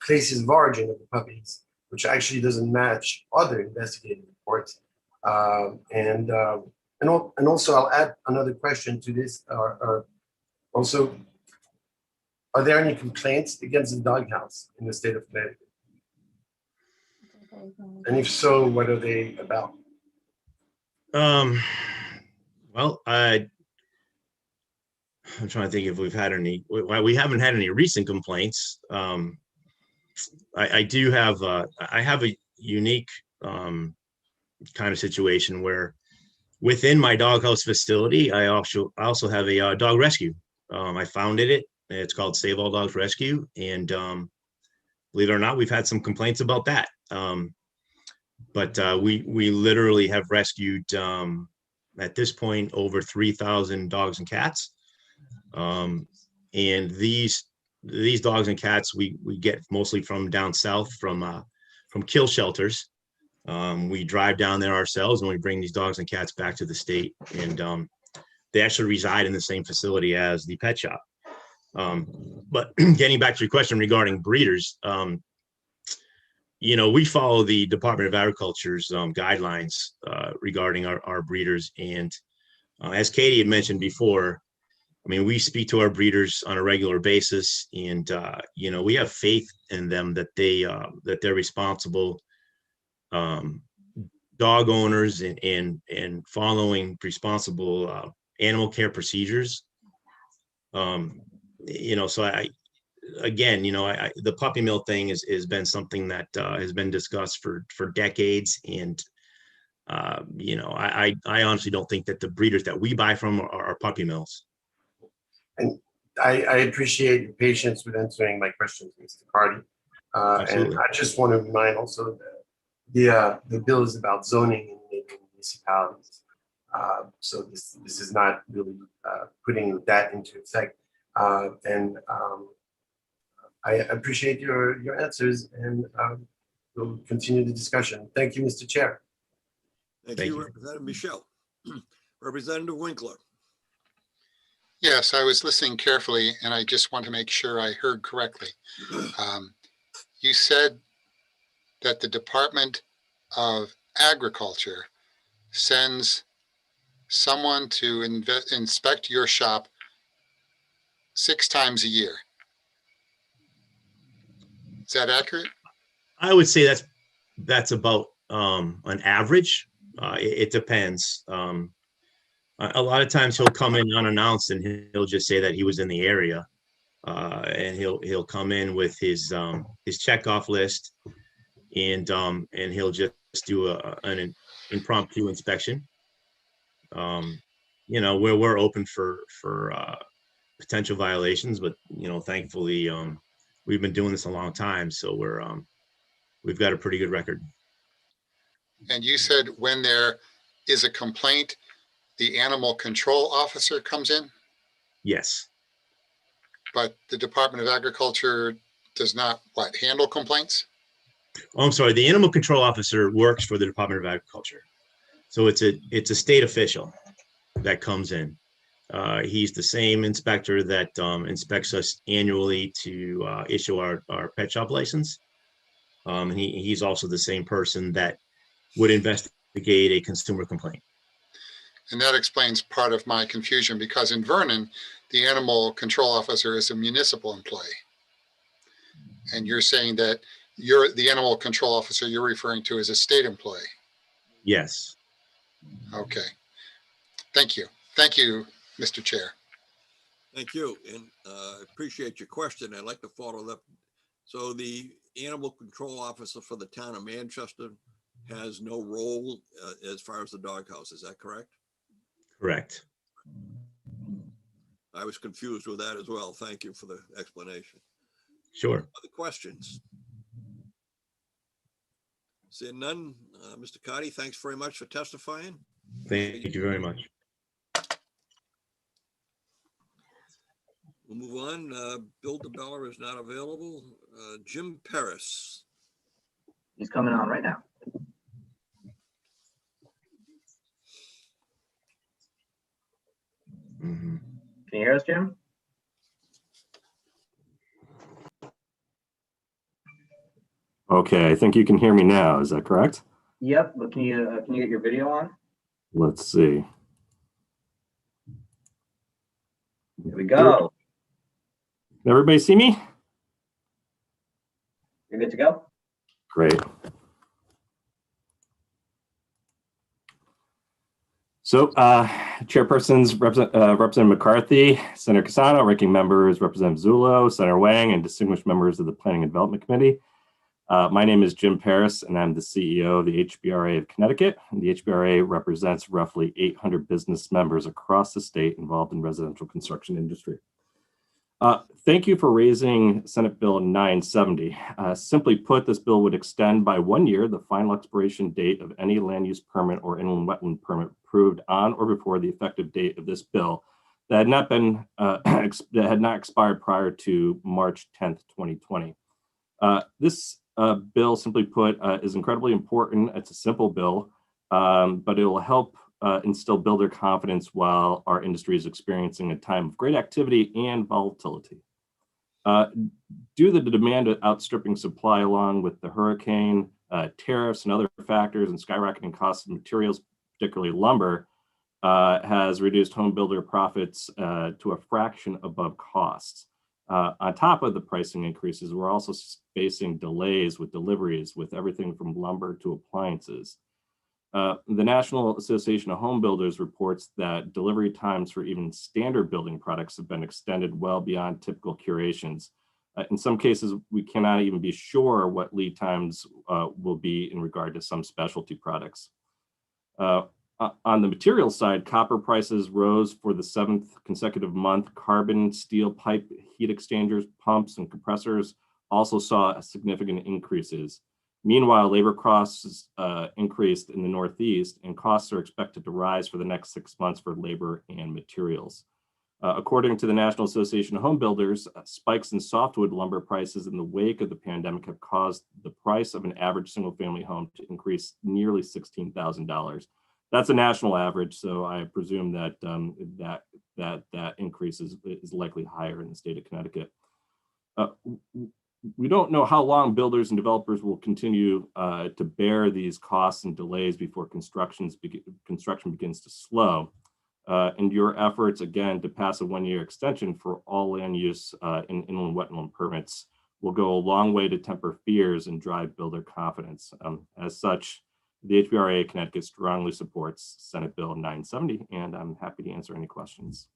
Speaker 5: places of origin of the puppies, which actually doesn't match other investigative reports. And also, I'll add another question to this. Also, are there any complaints against the doghouse in the state of Connecticut? And if so, what are they about?
Speaker 21: Well, I'm trying to think if we've had any. Well, we haven't had any recent complaints. I do have I have a unique kind of situation where within my doghouse facility, I also have a dog rescue. I founded it. It's called Save All Dogs Rescue, and believe it or not, we've had some complaints about that. But we literally have rescued at this point over 3,000 dogs and cats, and these dogs and cats we get mostly from down south from kill shelters. We drive down there ourselves and we bring these dogs and cats back to the state, and they actually reside in the same facility as the pet shop. But getting back to your question regarding breeders, we follow the Department of Agriculture's guidelines regarding our breeders. And as Katie had mentioned before, I mean, we speak to our breeders on a regular basis, and we have faith in them that they're responsible dog owners and following responsible animal care procedures. So the puppy mill thing has been something that has been discussed for decades, and I honestly don't think that the breeders that we buy from are puppy mills.
Speaker 5: And I appreciate your patience with answering my questions, Mr. Carty. And I just want to remind also that the bill is about zoning in neighboring municipalities. So this is not really putting that into effect. I appreciate your answers, and we'll continue the discussion. Thank you, Mr. Chair.
Speaker 2: Thank you, Representative Michelle. Representative Winkler.
Speaker 12: Yes, I was listening carefully, and I just want to make sure I heard correctly. You said that the Department of Agriculture sends someone to inspect your shop 6 times a year. Is that accurate?
Speaker 21: I would say that's about an average. It depends. A lot of times he'll come in unannounced and he'll just say that he was in the area, and he'll come in with his checkoff list, and he'll just do an impromptu inspection. Where we're open for potential violations, but thankfully we've been doing this a long time, so we've got a pretty good record.
Speaker 12: And you said when there is a complaint, the animal control officer comes in?
Speaker 21: Yes.
Speaker 12: But the Department of Agriculture does not, handle complaints?
Speaker 21: Oh, I'm sorry. The animal control officer works for the Department of Agriculture. So it's a state official that comes in. He's the same inspector that inspects us annually to issue our pet shop license. And he's also the same person that would investigate a consumer complaint.
Speaker 12: And that explains part of my confusion, because in Vernon, the animal control officer is a municipal employee. And you're saying that the animal control officer you're referring to is a state employee.
Speaker 21: Yes.
Speaker 12: Okay. Thank you. Thank you, Mr. Chair.
Speaker 2: Thank you. And I appreciate your question. I'd like to follow up. So the animal control officer for the town of Manchester has no role as far as the doghouse. Is that correct?
Speaker 21: Correct.
Speaker 2: I was confused with that as well. Thank you for the explanation.
Speaker 21: Sure.
Speaker 2: Other questions? Seeing none, Mr. Cotty, thanks very much for testifying.
Speaker 21: Thank you very much.
Speaker 2: We'll move on. Bill DeBella is not available. Jim Paris.
Speaker 3: He's coming on right now. Can you hear us, Jim?
Speaker 4: Okay, I think you can hear me now. Is that correct?
Speaker 3: Yep, but can you get your video on?
Speaker 4: Let's see.
Speaker 3: Here we go.
Speaker 4: Can everybody see me?
Speaker 3: You're good to go?
Speaker 4: Great. So, chairpersons, Representative McCarthy, Senator Casano, ranking members, Representative Zullo, Senator Wang, and distinguished members of the Planning and Development Committee. My name is Jim Paris, and I'm the CEO of the HBRA of Connecticut. And the HBRA represents roughly 800 business members across the state involved in residential construction industry. Thank you for raising Senate Bill 970. Simply put, this bill would extend by 1 year the final expiration date of any land use permit or inland wetland permit approved on or before the effective date of this bill that had not been that had not expired prior to March 10th, 2020. This bill, simply put, is incredibly important. It's a simple bill, but it will help instill builder confidence while our industry is experiencing a time of great activity and volatility. Due to the demand outstripping supply, along with the hurricane, tariffs, and other factors, and skyrocketing costs of materials, particularly lumber, has reduced home builder profits to a fraction above costs. On top of the pricing increases, we're also facing delays with deliveries with everything from lumber to appliances. The National Association of Home Builders reports that delivery times for even standard building products have been extended well beyond typical curations. In some cases, we cannot even be sure what lead times will be in regard to some specialty products. On the material side, copper prices rose for the 7th consecutive month. Carbon steel pipe heat exchangers, pumps, and compressors also saw significant increases. Meanwhile, labor costs increased in the Northeast, and costs are expected to rise for the next 6 months for labor and materials. According to the National Association of Home Builders, spikes in softwood lumber prices in the wake of the pandemic have caused the price of an average single-family home to increase nearly $16,000. That's a national average, so I presume that that increase is likely higher in the state of Connecticut. We don't know how long builders and developers will continue to bear these costs and delays before construction begins to slow. And your efforts, again, to pass a 1-year extension for all land use in inland wetland permits will go a long way to temper fears and drive builder confidence. As such, the HBRA Connecticut strongly supports Senate Bill 970, and I'm happy to answer any questions.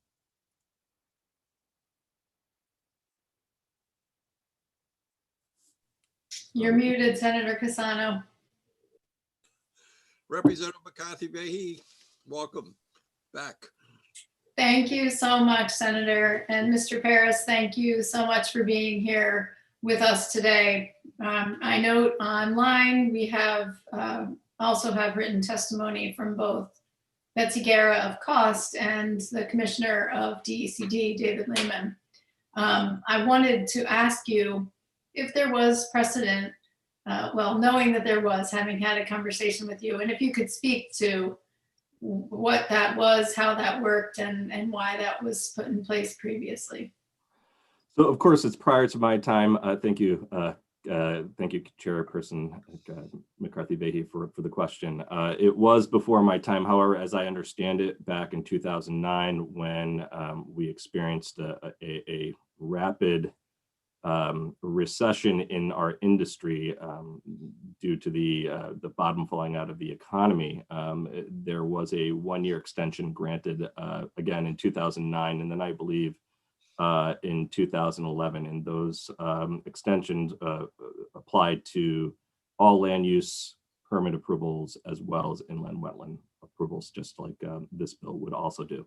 Speaker 1: You're muted, Senator Casano.
Speaker 2: Representative McCarthy-Vahey, welcome back.
Speaker 1: Thank you so much, Senator. And Mr. Paris, thank you so much for being here with us today. I note online we have also have written testimony from both Betsy Guerra of Cost and the Commissioner of DECD, David Lehman. I wanted to ask you if there was precedent, well, knowing that there was, having had a conversation with you, and if you could speak to what that was, how that worked, and why that was put in place previously.
Speaker 4: So, of course, it's prior to my time. Thank you, Chairperson McCarthy-Vahey, for the question. It was before my time. However, as I understand it, back in 2009, when we experienced a rapid recession in our industry due to the bottom falling out of the economy, there was a 1-year extension granted again in 2009, and then I believe in 2011, and those extensions applied to all land use permit approvals as well as inland wetland approvals, just like this bill would also do.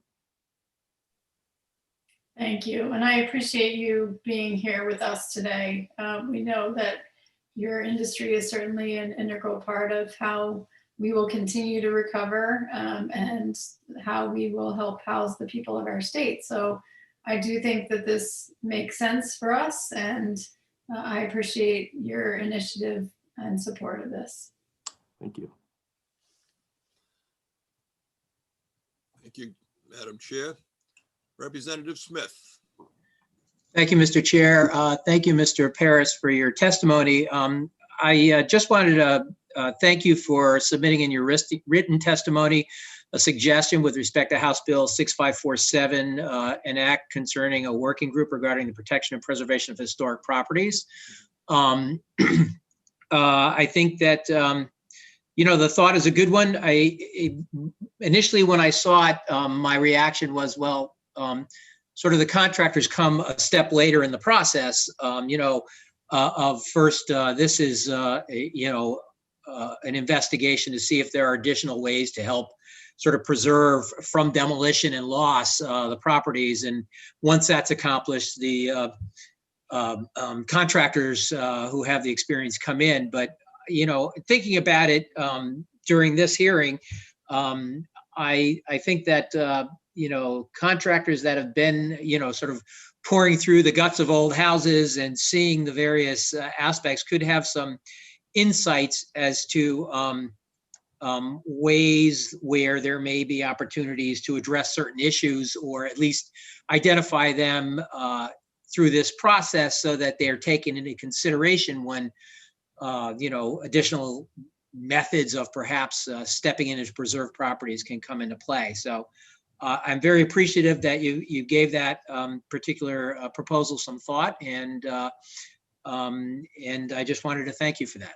Speaker 1: Thank you. And I appreciate you being here with us today. We know that your industry is certainly an integral part of how we will continue to recover and how we will help house the people of our state. So I do think that this makes sense for us, and I appreciate your initiative and support of this.
Speaker 4: Thank you.
Speaker 2: Thank you, Madam Chair. Representative Smith.
Speaker 6: Thank you, Mr. Chair. Thank you, Mr. Paris, for your testimony. I just wanted to thank you for submitting in your written testimony a suggestion with respect to House Bill 6547, an act concerning a working group regarding the protection and preservation of historic properties. I think that the thought is a good one. Initially, when I saw it, my reaction was, well, sort of the contractors come a step later in the process. Of first, this is an investigation to see if there are additional ways to help sort of preserve from demolition and loss the properties. And once that's accomplished, the contractors who have the experience come in. But thinking about it during this hearing, I think that contractors that have been sort of pouring through the guts of old houses and seeing the various aspects could have some insights as to ways where there may be opportunities to address certain issues, or at least identify them through this process so that they're taken into consideration when additional methods of perhaps stepping in to preserve properties can come into play. So I'm very appreciative that you gave that particular proposal some thought, and I just wanted to thank you for that.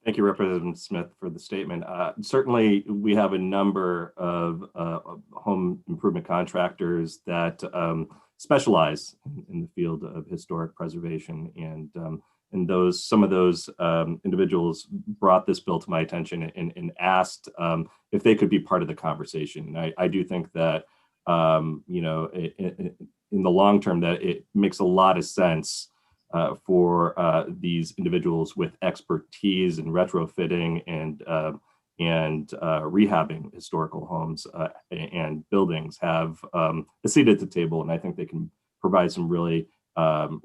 Speaker 4: Thank you, Representative Smith, for the statement. Certainly, we have a number of home improvement contractors that specialize in the field of historic preservation, and some of those individuals brought this bill to my attention and asked if they could be part of the conversation. I do think that in the long term, that it makes a lot of sense for these individuals with expertise in retrofitting and rehabbing historical homes and buildings have a seat at the table, and I think they can provide some really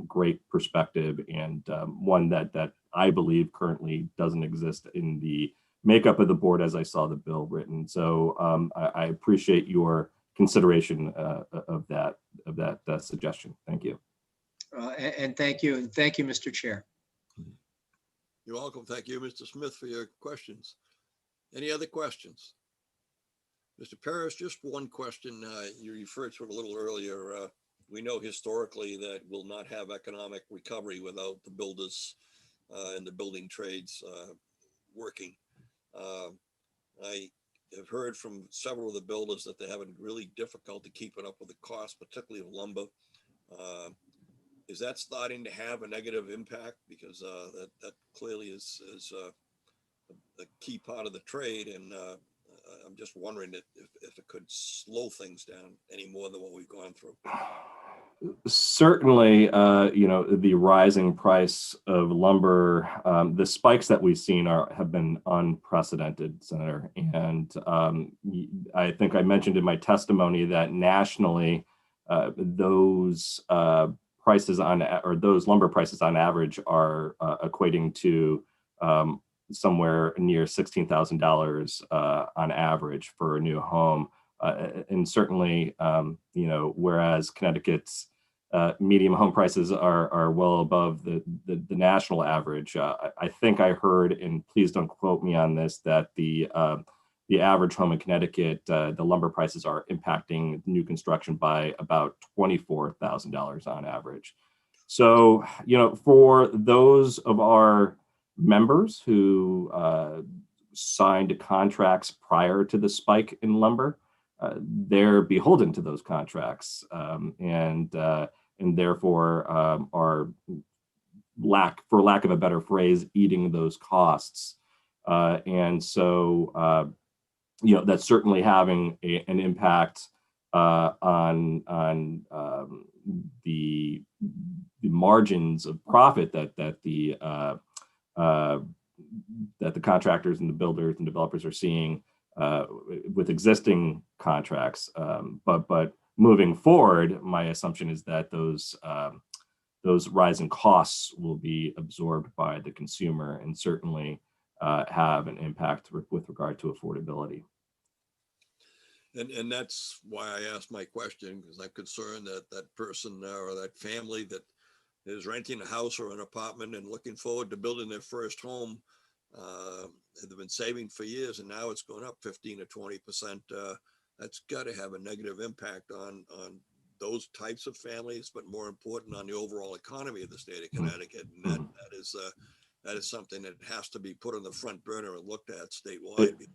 Speaker 4: great perspective, and one that I believe currently doesn't exist in the makeup of the board as I saw the bill written. So I appreciate your consideration of that suggestion. Thank you.
Speaker 6: And thank you, Mr. Chair.
Speaker 2: You're welcome. Thank you, Mr. Smith, for your questions. Any other questions? Mr. Paris, just one question. You referred to it a little earlier. We know historically that we'll not have economic recovery without the builders and the building trades working. I have heard from several of the builders that they're having really difficulty keeping up with the cost, particularly of lumber. Is that starting to have a negative impact? Because that clearly is a key part of the trade, and I'm just wondering if it could slow things down any more than what we've gone through.
Speaker 4: Certainly, the rising price of lumber, the spikes that we've seen have been unprecedented, Senator. And I think I mentioned in my testimony that nationally, those prices those lumber prices on average are equating to somewhere near $16,000 on average for a new home. And certainly, whereas Connecticut's medium home prices are well above the national average, I think I heard, and please don't quote me on this, that the average home in Connecticut, the lumber prices are impacting new construction by about $24,000 on average. So, for those of our members who signed contracts prior to the spike in lumber, they're beholden to those contracts, and therefore are, for lack of a better phrase, eating those costs. And so, that's certainly having an impact on the margins of profit that the contractors and the builders and developers are seeing with existing contracts. But moving forward, my assumption is that those rising costs will be absorbed by the consumer and certainly have an impact with regard to affordability.
Speaker 2: And that's why I asked my question, because I'm concerned that that person or that family that is renting a house or an apartment and looking forward to building their first home, they've been saving for years, and now it's going up 15 to 20%. That's got to have a negative impact on those types of families, but more important, on the overall economy of the state of Connecticut. And that is something that has to be put on the front burner and looked at statewide, because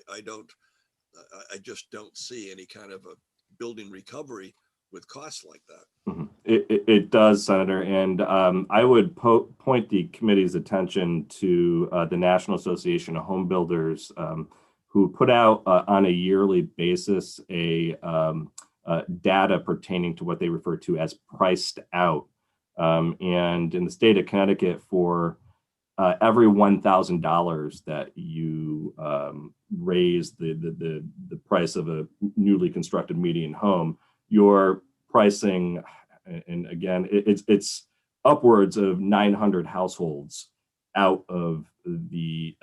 Speaker 2: I just don't see any kind of a building recovery with costs like that.
Speaker 4: It does, Senator, and I would point the committee's attention to the National Association of Home Builders, who put out on a yearly basis a data pertaining to what they refer to as priced out. And in the state of Connecticut, for every $1,000 that you raise the price of a newly constructed median home, you're pricing, and again, it's upwards of 900 households out of the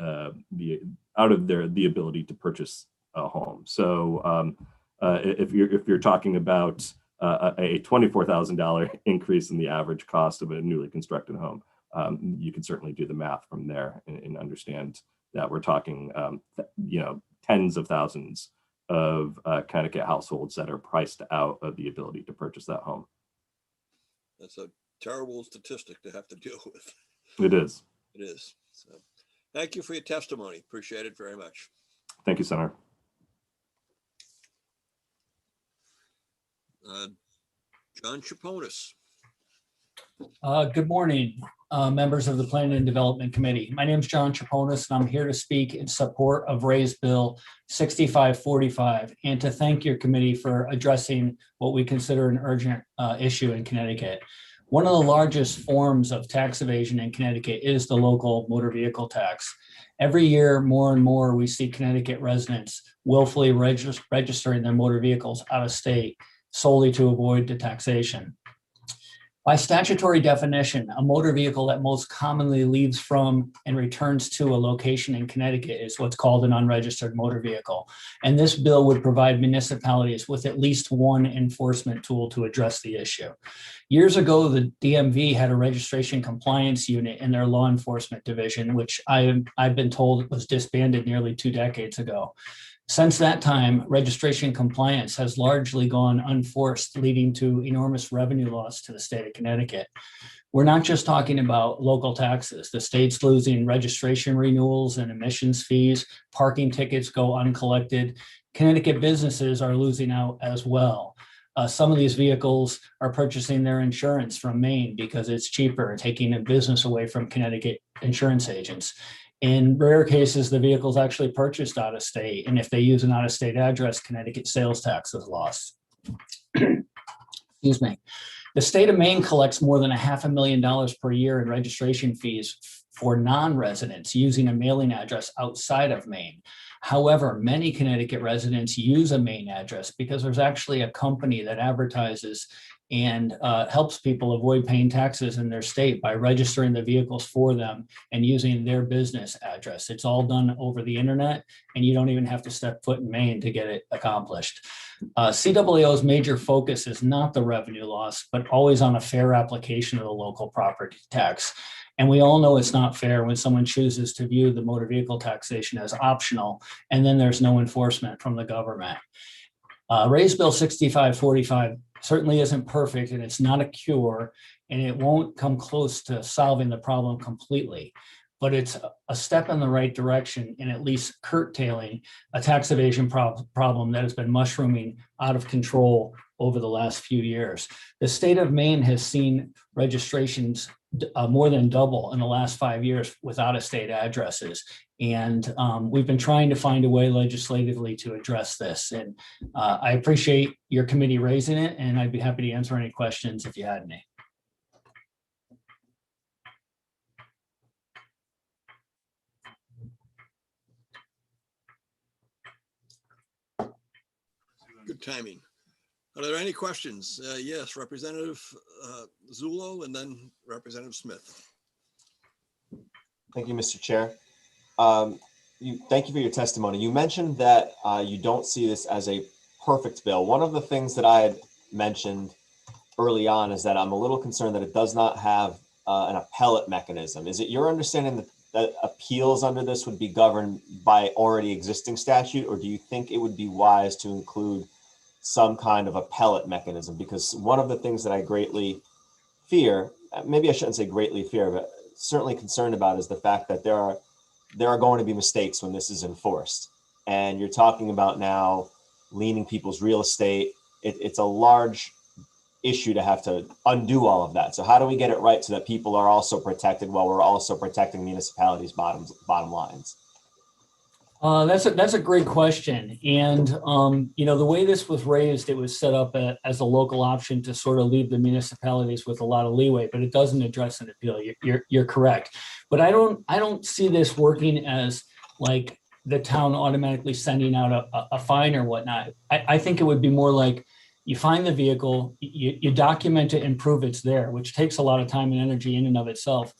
Speaker 4: ability to purchase a home. So if you're talking about a $24,000 increase in the average cost of a newly constructed home, you can certainly do the math from there and understand that we're talking, tens of thousands of Connecticut households that are priced out of the ability to purchase that home.
Speaker 2: That's a terrible statistic to have to deal with.
Speaker 4: It is.
Speaker 2: It is. So, thank you for your testimony. Appreciate it very much.
Speaker 4: Thank you, Senator.
Speaker 2: John Chaponis.
Speaker 7: Good morning, members of the Planning and Development Committee. My name is John Chaponis, and I'm here to speak in support of Raise Bill 6545 and to thank your committee for addressing what we consider an urgent issue in Connecticut. One of the largest forms of tax evasion in Connecticut is the local motor vehicle tax. Every year, more and more, we see Connecticut residents willfully registering their motor vehicles out of state solely to avoid the taxation. By statutory definition, a motor vehicle that most commonly leaves from and returns to a location in Connecticut is what's called an unregistered motor vehicle. And this bill would provide municipalities with at least one enforcement tool to address the issue. Years ago, the DMV had a registration compliance unit in their law enforcement division, which I've been told was disbanded nearly 2 decades ago. Since that time, registration compliance has largely gone unenforced, leading to enormous revenue loss to the state of Connecticut. We're not just talking about local taxes. The state's losing registration renewals and emissions fees. Parking tickets go uncollected. Connecticut businesses are losing out as well. Some of these vehicles are purchasing their insurance from Maine because it's cheaper, taking a business away from Connecticut insurance agents. In rare cases, the vehicle is actually purchased out of state, and if they use an out-of-state address, Connecticut sales tax is lost. Excuse me. The state of Maine collects more than $500,000 per year in registration fees for non-residents using a mailing address outside of Maine. However, many Connecticut residents use a Maine address because there's actually a company that advertises and helps people avoid paying taxes in their state by registering the vehicles for them and using their business address. It's all done over the internet, and you don't even have to step foot in Maine to get it accomplished. CWO's major focus is not the revenue loss, but always on a fair application of the local property tax. And we all know it's not fair when someone chooses to view the motor vehicle taxation as optional, and then there's no enforcement from the government. Raise Bill 6545 certainly isn't perfect, and it's not a cure, and it won't come close to solving the problem completely, but it's a step in the right direction in at least curtailing a tax evasion problem that has been mushrooming out of control over the last few years. The state of Maine has seen registrations more than double in the last 5 years with out-of-state addresses. And we've been trying to find a way legislatively to address this. And I appreciate your committee raising it, and I'd be happy to answer any questions if you had any.
Speaker 2: Good timing. Are there any questions? Yes, Representative Zullo and then Representative Smith.
Speaker 17: Thank you, Mr. Chair. Thank you for your testimony. You mentioned that you don't see this as a perfect bill. One of the things that I had mentioned early on is that I'm a little concerned that it does not have an appellate mechanism. Is it your understanding that appeals under this would be governed by already existing statute, or do you think it would be wise to include some kind of appellate mechanism? Because one of the things that I greatly fear, maybe I shouldn't say greatly fear, but certainly concerned about, is the fact that there are going to be mistakes when this is enforced. And you're talking about now liening people's real estate. It's a large issue to have to undo all of that. So how do we get it right so that people are also protected while we're also protecting municipalities' bottom lines?
Speaker 7: That's a great question. And, the way this was raised, it was set up as a local option to sort of leave the municipalities with a lot of leeway, but it doesn't address an appeal. You're correct. But I don't see this working as like the town automatically sending out a fine or whatnot. I think it would be more like you find the vehicle, you document it and prove it's there, which takes a lot of time and energy in and of itself.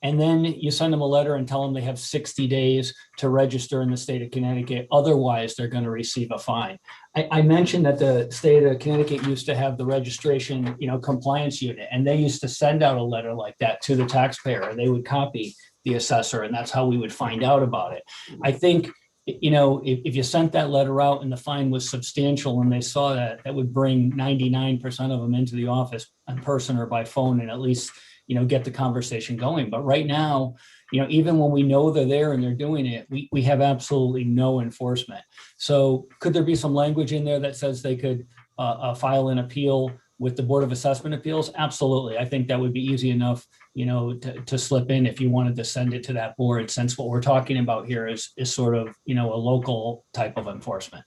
Speaker 7: And then you send them a letter and tell them they have 60 days to register in the state of Connecticut. Otherwise, they're going to receive a fine. I mentioned that the state of Connecticut used to have the registration, compliance unit, and they used to send out a letter like that to the taxpayer, and they would copy the assessor, and that's how we would find out about it. I think, if you sent that letter out and the fine was substantial and they saw that, that would bring 99% of them into the office in person or by phone, and at least get the conversation going. But right now, even when we know they're there and they're doing it, we have absolutely no enforcement. So could there be some language in there that says they could file an appeal with the Board of Assessment Appeals? Absolutely. I think that would be easy enough, to slip in if you wanted to send it to that board, since what we're talking about here is sort of, a local type of enforcement.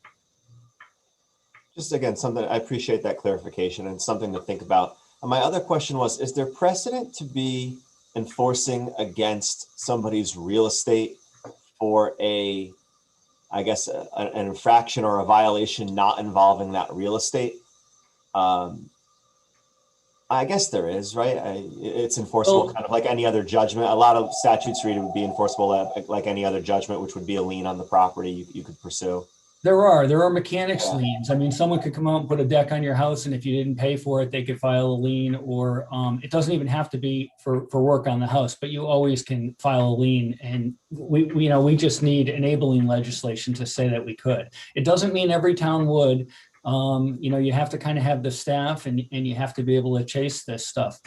Speaker 17: Just again, something, I appreciate that clarification and something to think about. My other question was, is there precedent to be enforcing against somebody's real estate for an infraction or a violation not involving that real estate? I guess there is, right? It's enforceable kind of like any other judgment. A lot of statutes read it would be enforceable like any other judgment, which would be a lien on the property you could pursue.
Speaker 7: There are mechanics liens. I mean, someone could come out and put a deck on your house, and if you didn't pay for it, they could file a lien, or it doesn't even have to be for work on the house, but you always can file a lien. And we just need enabling legislation to say that we could. It doesn't mean every town would. You have to kind of have the staff, and you have to be able to chase this stuff.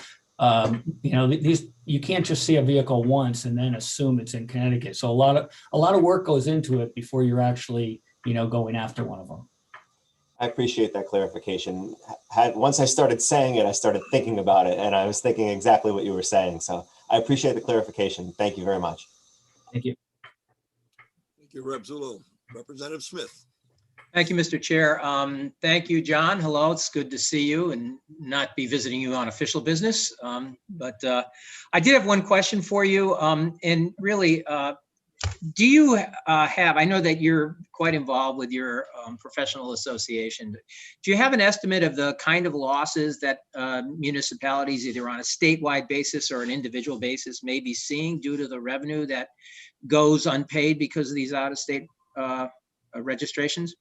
Speaker 7: You can't just see a vehicle once and then assume it's in Connecticut. So a lot of work goes into it before you're actually going after one of them.
Speaker 17: I appreciate that clarification. Once I started saying it, I started thinking about it, and I was thinking exactly what you were saying. So I appreciate the clarification. Thank you very much.
Speaker 7: Thank you.
Speaker 2: Thank you, Rep. Zullo. Representative Smith.
Speaker 6: Thank you, Mr. Chair. Thank you, John. Hello, it's good to see you and not be visiting you on official business. But I did have one question for you. And really, do you have, I know that you're quite involved with your professional association. Do you have an estimate of the kind of losses that municipalities, either on a statewide basis or an individual basis, may be seeing due to the revenue that goes unpaid because of these out-of-state registrations?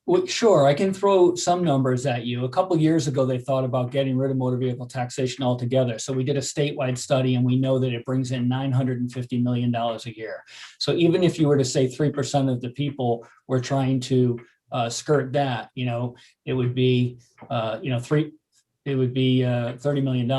Speaker 7: Well, sure, I can throw some numbers at you. A couple of years ago, they thought about getting rid of motor vehicle taxation altogether. So we did a statewide study, and we know that it brings in $950 million a year. So even if you were to say 3% of the people were trying to skirt that, it would be, $30 million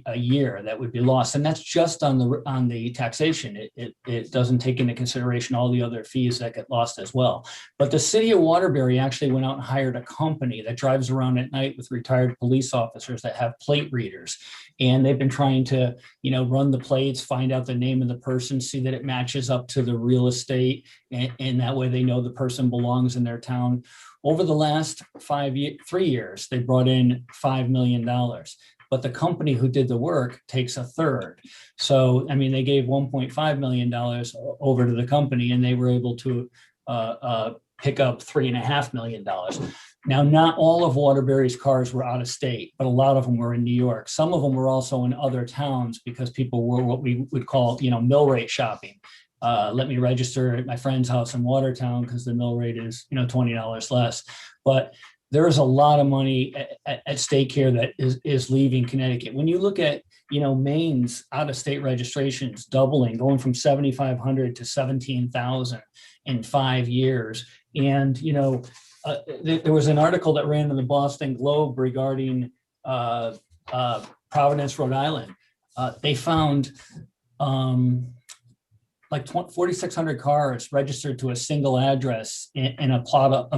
Speaker 7: a year that would be lost, and that's just on the taxation. It doesn't take into consideration all the other fees that get lost as well. But the city of Waterbury actually went out and hired a company that drives around at night with retired police officers that have plate readers, and they've been trying to run the plates, find out the name of the person, see that it matches up to the real estate, and that way they know the person belongs in their town. Over the last 3 years, they brought in $5 million, but the company who did the work takes a third. So, I mean, they gave $1.5 million over to the company, and they were able to pick up $3.5 million. Now, not all of Waterbury's cars were out of state, but a lot of them were in New York. Some of them were also in other towns because people were what we would call, mill rate shopping. Let me register at my friend's house in Watertown because the mill rate is, $20 less. But there is a lot of money at stake here that is leaving Connecticut. When you look at, Maine's out-of-state registrations doubling, going from 7,500 to 17,000 in 5 years. And, there was an article that ran in the Boston Globe regarding Providence, Rhode Island. They found like 4,600 cars registered to a single address in a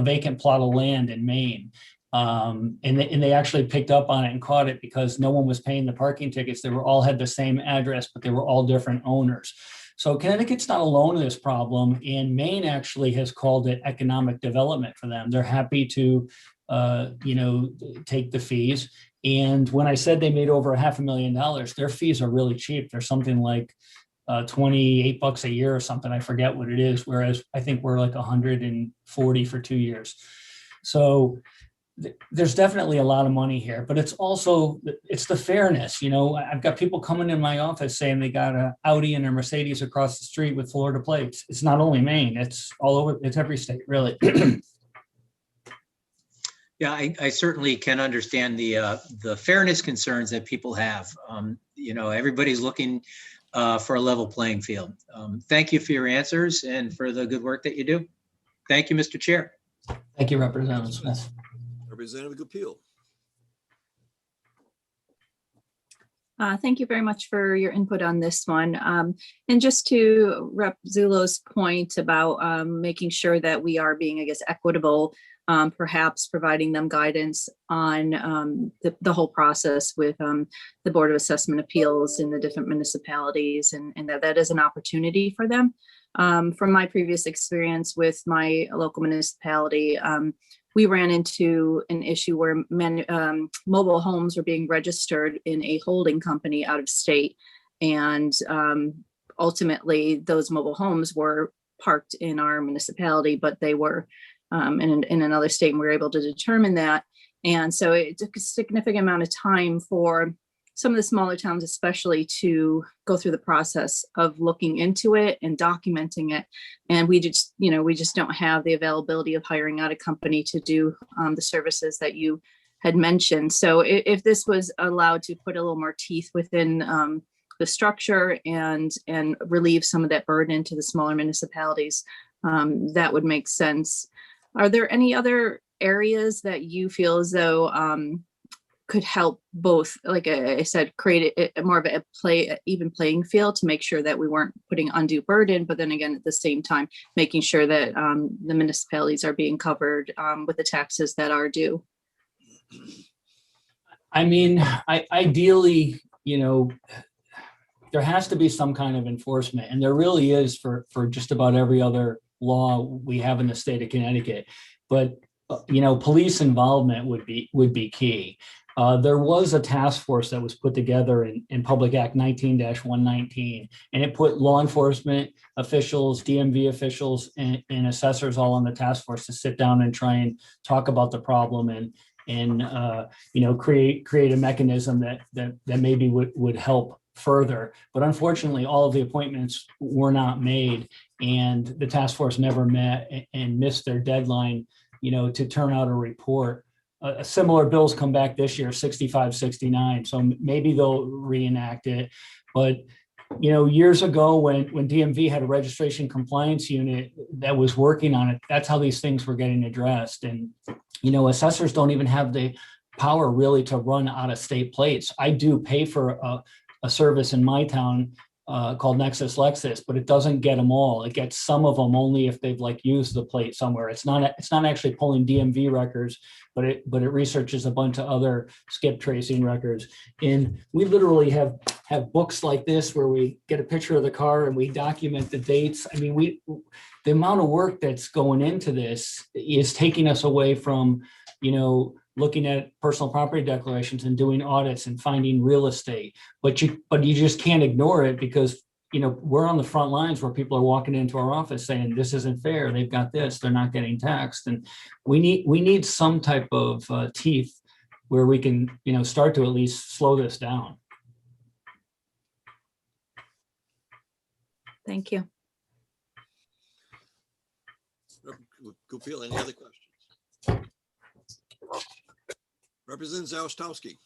Speaker 7: vacant plot of land in Maine. And they actually picked up on it and caught it because no one was paying the parking tickets. They all had the same address, but they were all different owners. So Connecticut's not alone in this problem, and Maine actually has called it economic development for them. They're happy to, take the fees. And when I said they made over $500,000, their fees are really cheap. They're something like $28 a year or something. I forget what it is. Whereas I think we're like 140 for 2 years. So there's definitely a lot of money here, but it's the fairness. I've got people coming in my office saying they got an Audi and a Mercedes across the street with Florida plates. It's not only Maine, it's all over, it's every state, really.
Speaker 6: Yeah, I certainly can understand the fairness concerns that people have. Everybody's looking for a level playing field. Thank you for your answers and for the good work that you do. Thank you, Mr. Chair.
Speaker 7: Thank you, Representative Smith.
Speaker 2: Representative Goupil.
Speaker 19: Thank you very much for your input on this one. And just to Rep. Zullo's point about making sure that we are being, equitable, perhaps providing them guidance on the whole process with the Board of Assessment Appeals in the different municipalities, and that is an opportunity for them. From my previous experience with my local municipality, we ran into an issue where mobile homes were being registered in a holding company out of state. And ultimately, those mobile homes were parked in our municipality, but they were in another state, and we were able to determine that. And so it took a significant amount of time for some of the smaller towns, especially, to go through the process of looking into it and documenting it. And we just don't have the availability of hiring out a company to do the services that you had mentioned. So if this was allowed to put a little more teeth within the structure and relieve some of that burden to the smaller municipalities, that would make sense. Are there any other areas that you feel as though could help both, like I said, create a more of a even playing field to make sure that we weren't putting undue burden, but then again, at the same time, making sure that the municipalities are being covered with the taxes that are due?
Speaker 7: I mean, ideally, there has to be some kind of enforcement, and there really is for just about every other law we have in the state of Connecticut. But police involvement would be key. There was a task force that was put together in Public Act 19-119, and it put law enforcement officials, DMV officials, and assessors all on the task force to sit down and try and talk about the problem and create a mechanism that maybe would help further. But unfortunately, all of the appointments were not made, and the task force never met and missed their deadline, to turn out a report. Similar bills come back this year, 65, 69. So maybe they'll reenact it. But, years ago when DMV had a registration compliance unit that was working on it, that's how these things were getting addressed. And, assessors don't even have the power really to run out of state plates. I do pay for a service in my town called Nexus Lexus, but it doesn't get them all. It gets some of them only if they've like used the plate somewhere. It's not actually pulling DMV records, but it researches a bunch of other skip tracing records. And we literally have books like this where we get a picture of the car and we document the dates. I mean, the amount of work that's going into this is taking us away from, looking at personal property declarations and doing audits and finding real estate. But you just can't ignore it because, we're on the front lines where people are walking into our office saying, this isn't fair. They've got this, they're not getting taxed. And we need some type of teeth where we can, start to at least slow this down.
Speaker 19: Thank you.
Speaker 2: Goupil, any other questions? Representative Zawistowski.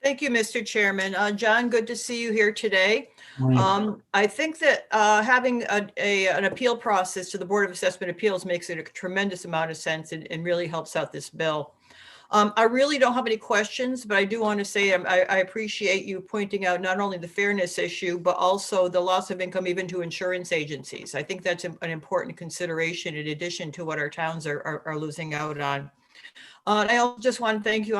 Speaker 9: Thank you, Mr. Chairman. John, good to see you here today. I think that having an appeal process to the Board of Assessment Appeals makes it a tremendous amount of sense and really helps out this bill. I really don't have any questions, but I do want to say I appreciate you pointing out not only the fairness issue, but also the loss of income even to insurance agencies. I think that's an important consideration in addition to what our towns are losing out on. I also just want to thank you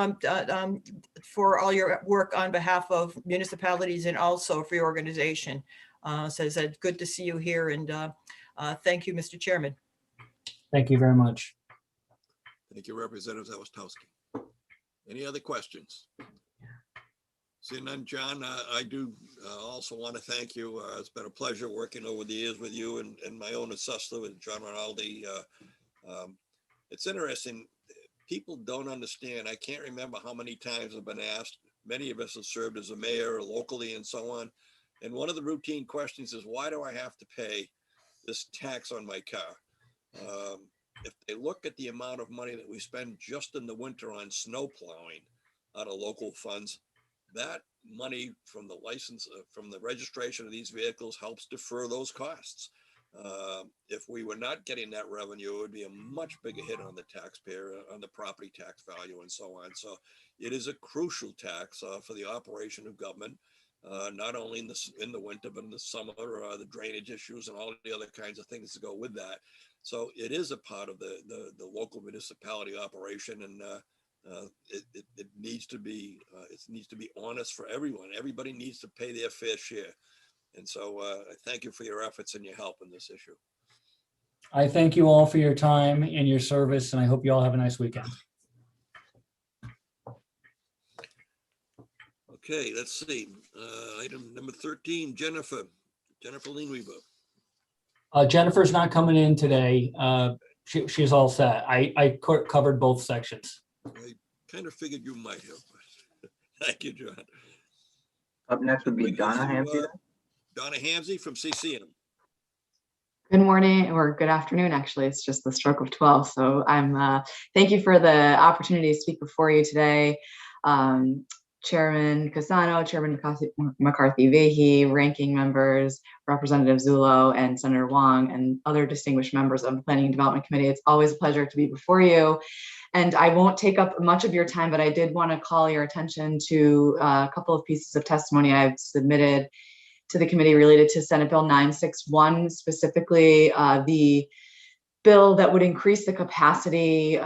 Speaker 9: for all your work on behalf of municipalities and also for your organization. So it's good to see you here, and thank you, Mr. Chairman.
Speaker 7: Thank you very much.
Speaker 2: Thank you, Representative Zawistowski. Any other questions? Seeing none, John, I do also want to thank you. It's been a pleasure working over the years with you and my own assessor with John Rinaldi. It's interesting. People don't understand. I can't remember how many times I've been asked. Many of us have served as a mayor or locally and so on. And one of the routine questions is, why do I have to pay this tax on my car? If they look at the amount of money that we spend just in the winter on snow plowing out of local funds, that money from the license, from the registration of these vehicles helps defer those costs. If we were not getting that revenue, it would be a much bigger hit on the taxpayer, on the property tax value and so on. So it is a crucial tax for the operation of government, not only in the winter, but in the summer, the drainage issues and all the other kinds of things that go with that. So it is a part of the local municipality operation, and it needs to be honest for everyone. Everybody needs to pay their fair share. And so I thank you for your efforts and your help in this issue.
Speaker 7: I thank you all for your time and your service, and I hope you all have a nice weekend.
Speaker 2: Okay, let's see. Item number 13, Jennifer Leanweaver.
Speaker 7: Jennifer's not coming in today. She's all set. I covered both sections.
Speaker 2: I kind of figured you might have. Thank you, John.
Speaker 3: Up next would be Donna Hamsey.
Speaker 2: Donna Hamsey from CCM.
Speaker 22: Good morning, or good afternoon, actually. It's just the stroke of 12. So thank you for the opportunity to speak before you today. Chairman Cassano, Chairman McCarthy-Vahey, ranking members, Representative Zullo, and Senator Wong, and other distinguished members of the Planning and Development Committee. It's always a pleasure to be before you. And I won't take up much of your time, but I did want to call your attention to a couple of pieces of testimony I've submitted to the committee related to Senate Bill 961, specifically the bill that would increase the capacity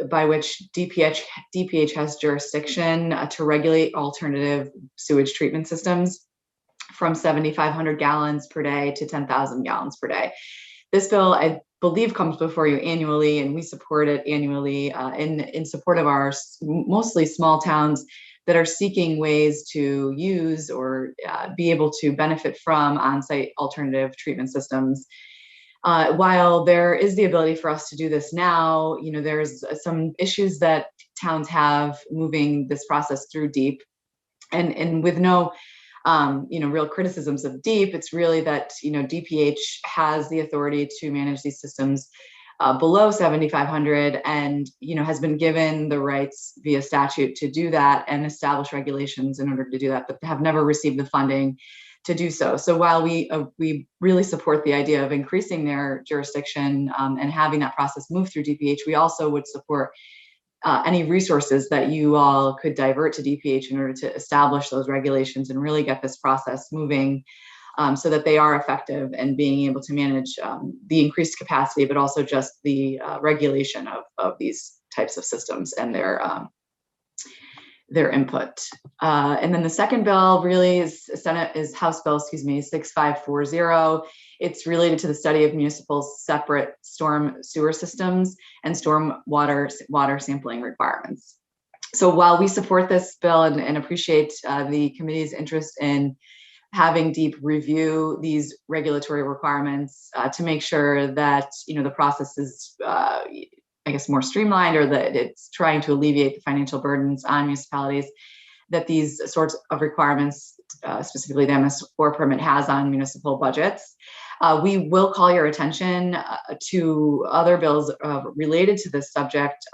Speaker 22: by which DPH has jurisdiction to regulate alternative sewage treatment systems from 7,500 gallons per day to 10,000 gallons per day. This bill, I believe, comes before you annually, and we support it annually in support of our mostly small towns that are seeking ways to use or be able to benefit from on-site alternative treatment systems. While there is the ability for us to do this now, there's some issues that towns have moving this process through DEEP, and with no real criticisms of DEEP, it's really that DPH has the authority to manage these systems below 7,500 and has been given the rights via statute to do that and establish regulations in order to do that, but have never received the funding to do so. So while we really support the idea of increasing their jurisdiction and having that process move through DPH, we also would support any resources that you all could divert to DPH in order to establish those regulations and really get this process moving, so that they are effective and being able to manage the increased capacity, but also just the regulation of these types of systems and their input. And then the second bill really is House Bill, 6540. It's related to the study of municipal separate storm sewer systems and water sampling requirements. So while we support this bill and appreciate the committee's interest in having deep review these regulatory requirements to make sure that the process is I guess more streamlined, or that it's trying to alleviate the financial burdens on municipalities that these sorts of requirements, specifically the MS4 permit, has on municipal budgets. We will call your attention to other bills related to this subject,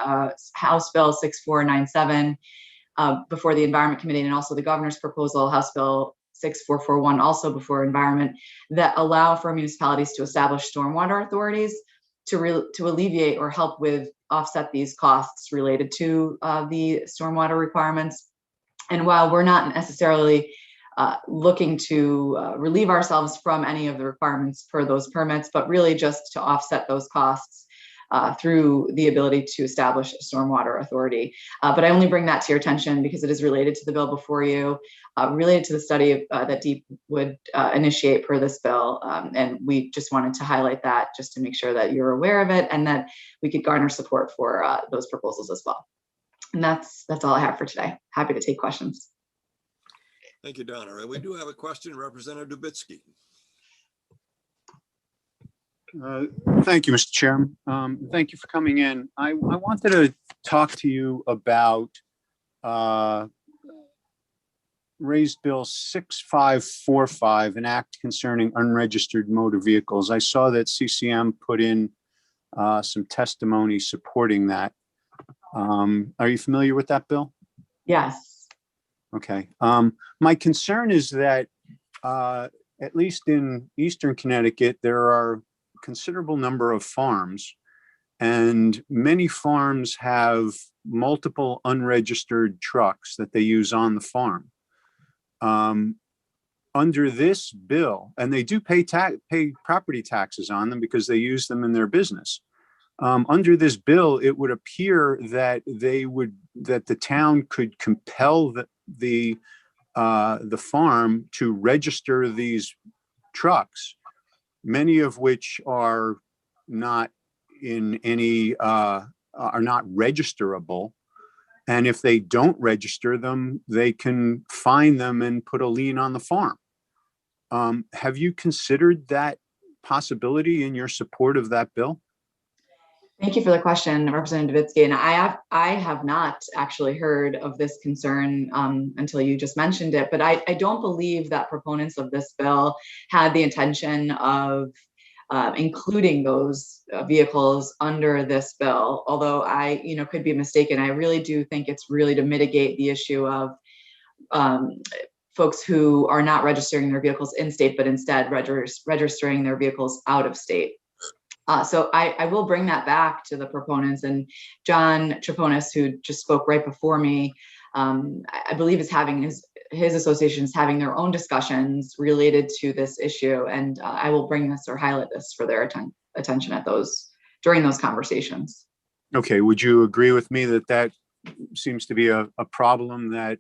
Speaker 22: House Bill 6497 before the Environment Committee, and also the Governor's proposal, House Bill 6441, also before Environment, that allow for municipalities to establish stormwater authorities to alleviate or help with offset these costs related to the stormwater requirements. And while we're not necessarily looking to relieve ourselves from any of the requirements for those permits, but really just to offset those costs through the ability to establish a stormwater authority. But I only bring that to your attention because it is related to the bill before you, related to the study that DEEP would initiate per this bill. And we just wanted to highlight that just to make sure that you're aware of it and that we could garner support for those proposals as well. And that's all I have for today. Happy to take questions.
Speaker 2: Thank you, Donna. We do have a question, Representative Dubitsky.
Speaker 10: Thank you, Mr. Chairman. Thank you for coming in. I wanted to talk to you about raised bill 6545, an act concerning unregistered motor vehicles. I saw that CCM put in some testimony supporting that. Are you familiar with that bill?
Speaker 22: Yes.
Speaker 10: Okay. My concern is that at least in Eastern Connecticut, there are considerable number of farms, and many farms have multiple unregistered trucks that they use on the farm. Under this bill, and they do pay property taxes on them because they use them in their business. Under this bill, it would appear that the town could compel the farm to register these trucks, many of which are not in any are not registerable. And if they don't register them, they can fine them and put a lien on the farm. Have you considered that possibility in your support of that bill?
Speaker 22: Thank you for the question, Representative Dubitsky. And I have not actually heard of this concern until you just mentioned it, but I don't believe that proponents of this bill had the intention of including those vehicles under this bill. Although I, could be mistaken. I really do think it's really to mitigate the issue of folks who are not registering their vehicles in state, but instead registering their vehicles out of state. So I will bring that back to the proponents, and John Traponis, who just spoke right before me, I believe is having his association is having their own discussions related to this issue. And I will bring this or highlight this for their attention during those conversations.
Speaker 10: Okay, would you agree with me that seems to be a problem that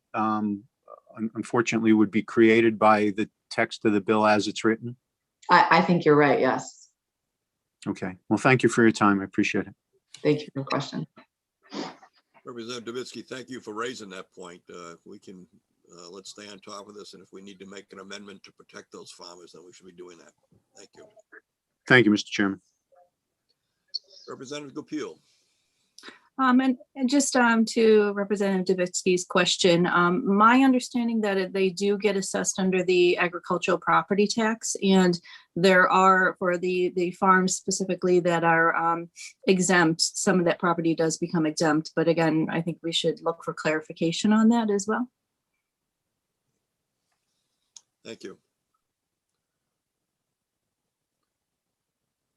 Speaker 10: unfortunately would be created by the text of the bill as it's written?
Speaker 22: I think you're right, yes.
Speaker 10: Okay, well, thank you for your time. I appreciate it.
Speaker 22: Thank you for the question.
Speaker 2: Representative Dubitsky, thank you for raising that point. We can, let's stay on top of this. And if we need to make an amendment to protect those farmers, then we should be doing that. Thank you.
Speaker 10: Thank you, Mr. Chairman.
Speaker 2: Representative Goupil.
Speaker 19: And just to Representative Dubitsky's question, my understanding that they do get assessed under the agricultural property tax, and there are, for the farms specifically that are exempt, some of that property does become exempt. But again, I think we should look for clarification on that as well.
Speaker 2: Thank you.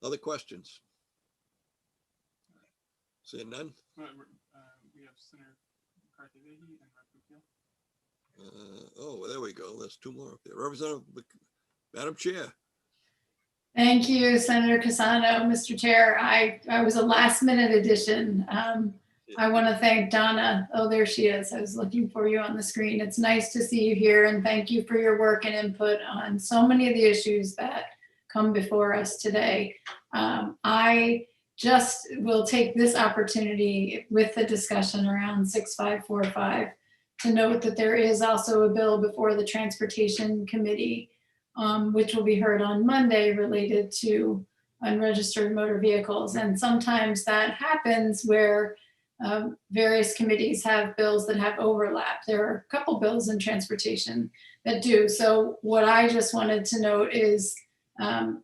Speaker 2: Other questions? Seeing none?
Speaker 13: We
Speaker 2: Oh, there we go. There's two more up there. Representative, Madam Chair.
Speaker 1: Thank you, Senator Casano. Mr. Chair, I was a last minute addition. I want to thank Donna. Oh, there she is. I was looking for you on the screen. It's nice to see you here, and thank you for your work and input on so many of the issues that come before us today. I just will take this opportunity with the discussion around 6545 to note that there is also a bill before the Transportation Committee, which will be heard on Monday, related to unregistered motor vehicles. And sometimes that happens where various committees have bills that have overlap. There are a couple bills in transportation that do. So what I just wanted to note is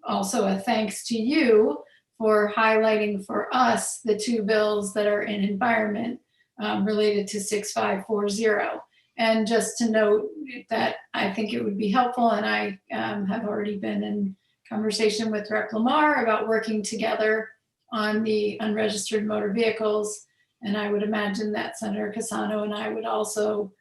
Speaker 1: also a thanks to you for highlighting for us the two bills that are in environment related to 6540. And just to note that I think it would be helpful, and I have already been in conversation with Rep. Lamar about working together on the unregistered motor vehicles. And I would imagine that Senator Casano and I would also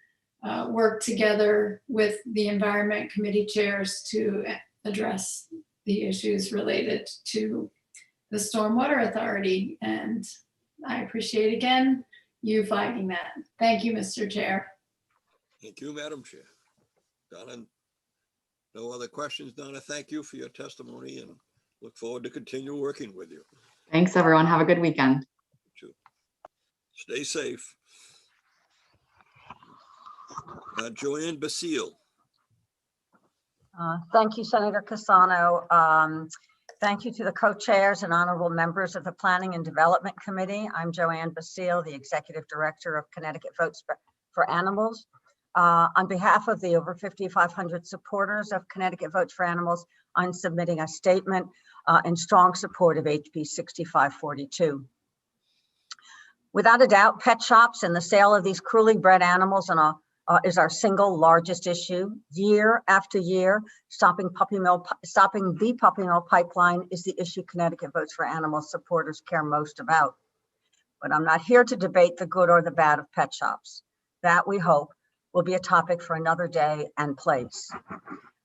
Speaker 1: work together with the Environment Committee chairs to address the issues related to the Stormwater Authority. And I appreciate again you flagging that. Thank you, Mr. Chair.
Speaker 2: Thank you, Madam Chair. Donna, no other questions. Donna, thank you for your testimony and look forward to continue working with you.
Speaker 22: Thanks, everyone. Have a good weekend.
Speaker 2: Stay safe. Joanne Basile.
Speaker 11: Thank you, Senator Casano. Thank you to the co-chairs and honorable members of the Planning and Development Committee. I'm Joanne Basile, the Executive Director of Connecticut Votes for Animals. On behalf of the over 5,500 supporters of Connecticut Votes for Animals, I'm submitting a statement in strong support of HB 6542. Without a doubt, pet shops and the sale of these cruelly bred animals is our single largest issue. Year after year, stopping the puppy mill pipeline is the issue Connecticut Votes for Animals supporters care most about. But I'm not here to debate the good or the bad of pet shops. That, we hope, will be a topic for another day and place.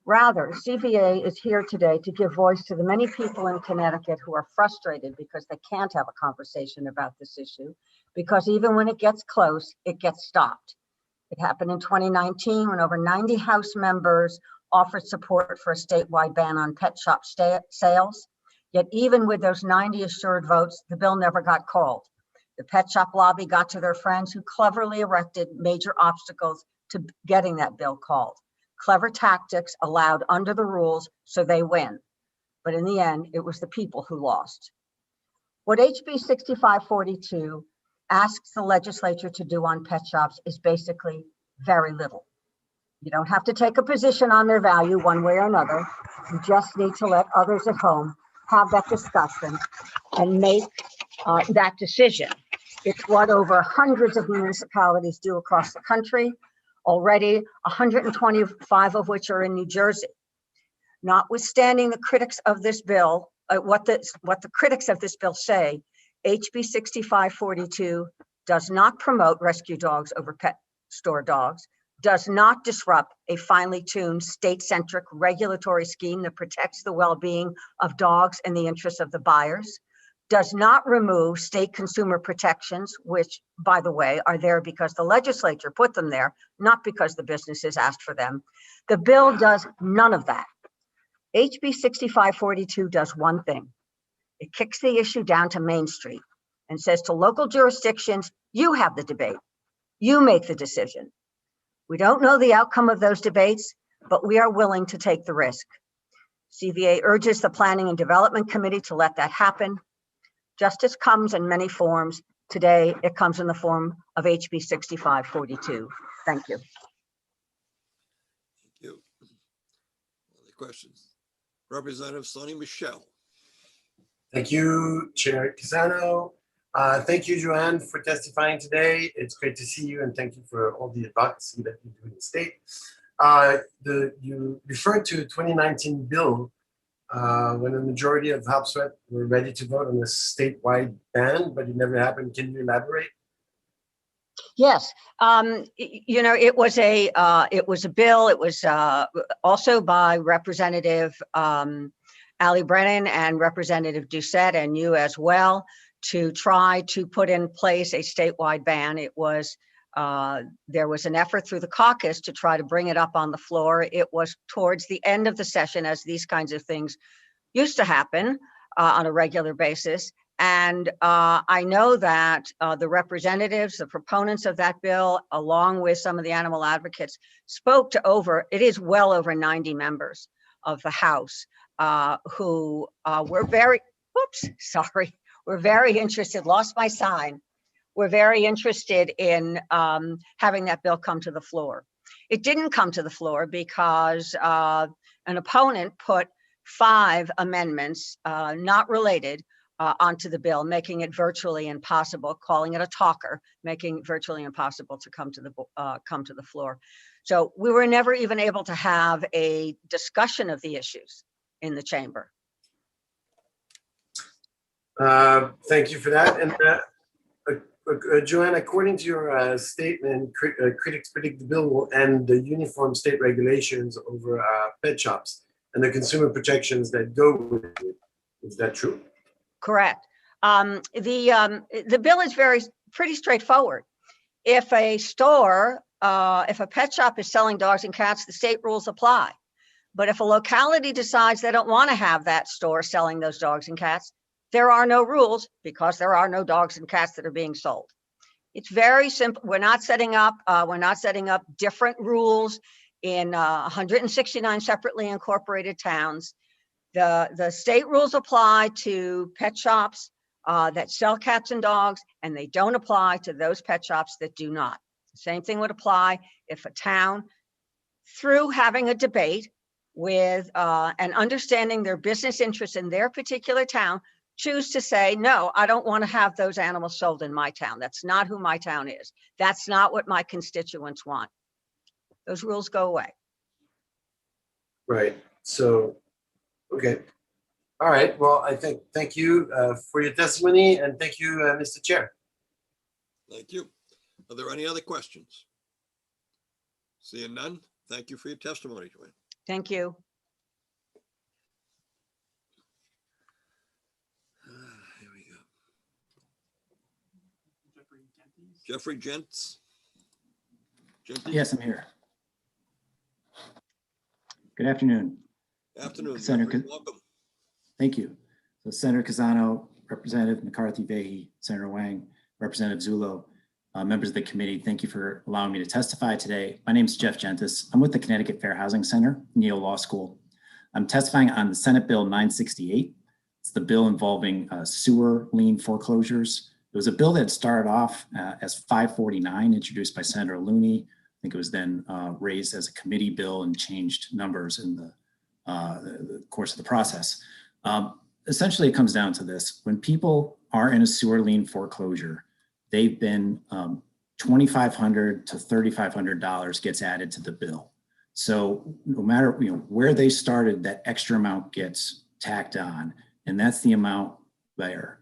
Speaker 11: Rather, CVA is here today to give voice to the many people in Connecticut who are frustrated because they can't have a conversation about this issue, because even when it gets close, it gets stopped. It happened in 2019 when over 90 House members offered support for a statewide ban on pet shop sales. Yet even with those 90 assured votes, the bill never got called. The pet shop lobby got to their friends who cleverly erected major obstacles to getting that bill called. Clever tactics allowed under the rules, so they win. But in the end, it was the people who lost. What HB 6542 asks the legislature to do on pet shops is basically very little. You don't have to take a position on their value one way or another. You just need to let others at home have that discussion and make that decision. It's what over hundreds of municipalities do across the country, already 125 of which are in New Jersey. Notwithstanding the critics of this bill, what the critics of this bill say, HB 6542 does not promote rescue dogs over pet store dogs, does not disrupt a finely tuned state-centric regulatory scheme that protects the well-being of dogs and the interests of the buyers, does not remove state consumer protections, which, by the way, are there because the legislature put them there, not because the businesses asked for them. The bill does none of that. HB 6542 does one thing. It kicks the issue down to Main Street and says to local jurisdictions, you have the debate. You make the decision. We don't know the outcome of those debates, but we are willing to take the risk. CVA urges the Planning and Development Committee to let that happen. Justice comes in many forms. Today, it comes in the form of HB 6542. Thank you.
Speaker 2: Thank you. Other questions? Representative Sonny Michelle.
Speaker 5: Thank you, Chair Casano. Thank you, Joanne, for testifying today. It's great to see you, and thank you for all the advocacy that you do in the state. You referred to a 2019 bill when a majority of House reps were ready to vote on a statewide ban, but it never happened. Can you elaborate?
Speaker 11: Yes, you know, it was a bill. It was also by Representative Ali Brennan and Representative Doucette and you as well, to try to put in place a statewide ban. It was there was an effort through the caucus to try to bring it up on the floor. It was towards the end of the session, as these kinds of things used to happen on a regular basis. And I know that the representatives, the proponents of that bill, along with some of the animal advocates, spoke to it is well over 90 members of the House who were very, we're very interested, lost my sign. We're very interested in having that bill come to the floor. It didn't come to the floor because an opponent put 5 amendments, not related, onto the bill, making it virtually impossible, calling it a talker, making it virtually impossible to come to the floor. So we were never even able to have a discussion of the issues in the chamber.
Speaker 5: Thank you for that. And Joanne, according to your statement, critics predict the bill will end the uniform state regulations over pet shops and the consumer protections that go with it. Is that true?
Speaker 11: Correct. The bill is pretty straightforward. If a store, if a pet shop is selling dogs and cats, the state rules apply. But if a locality decides they don't want to have that store selling those dogs and cats, there are no rules because there are no dogs and cats that are being sold. It's very simple. We're not setting up different rules in 169 separately incorporated towns. The state rules apply to pet shops that sell cats and dogs, and they don't apply to those pet shops that do not. The same thing would apply if a town, through having a debate with and understanding their business interests in their particular town, choose to say, no, I don't want to have those animals sold in my town. That's not who my town is. That's not what my constituents want. Those rules go away.
Speaker 5: Right. So, okay. All right. Well, thank you for your testimony, and thank you, Mr. Chair.
Speaker 2: Thank you. Are there any other questions? Seeing none, thank you for your testimony, Joanne.
Speaker 11: Thank you.
Speaker 2: Here we go. Jeffrey Gents.
Speaker 14: Yes, I'm here. Good afternoon.
Speaker 2: Afternoon,
Speaker 14: Senator.
Speaker 2: Jeffrey. Welcome.
Speaker 14: Thank you. So Senator Casano, Representative McCarthy-Vehy, Senator Wang, Representative Zullo, members of the committee, thank you for allowing me to testify today. My name is Jeff Gentis. I'm with the Connecticut Fair Housing Center, Yale Law School. I'm testifying on the Senate Bill 968. It's the bill involving sewer lien foreclosures. It was a bill that started off as 549, introduced by Senator Looney. I think it was then raised as a committee bill and changed numbers in the course of the process. Essentially, it comes down to this. When people are in a sewer lien foreclosure, they've been $2,500 to $3,500 gets added to the bill. So no matter where they started, that extra amount gets tacked on, and that's the amount there.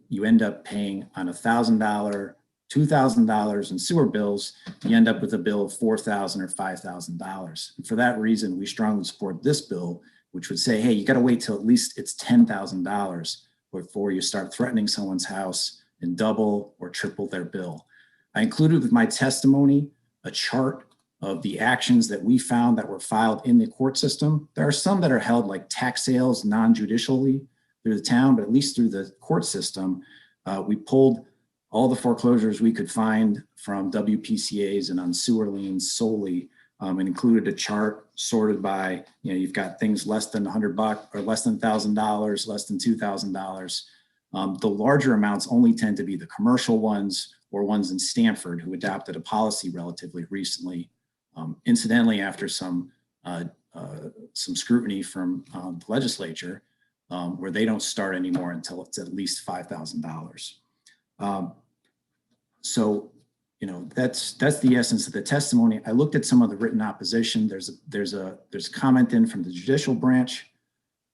Speaker 14: You end up paying on $1,000, $2,000 in sewer bills. You end up with a bill of $4,000 or $5,000. And for that reason, we strongly support this bill, which would say, hey, you got to wait till at least it's $10,000 before you start threatening someone's house and double or triple their bill. I included with my testimony a chart of the actions that we found that were filed in the court system. There are some that are held like tax sales non-judicially through the town, but at least through the court system, we pulled all the foreclosures we could find from WPCAs and on sewer liens solely, and included a chart sorted by, you've got things less than $100 or less than $1,000, less than $2,000. The larger amounts only tend to be the commercial ones or ones in Stanford who adopted a policy relatively recently, incidentally after some scrutiny from the legislature, where they don't start anymore until it's at least $5,000. So, that's the essence of the testimony. I looked at some of the written opposition. There's a comment in from the judicial branch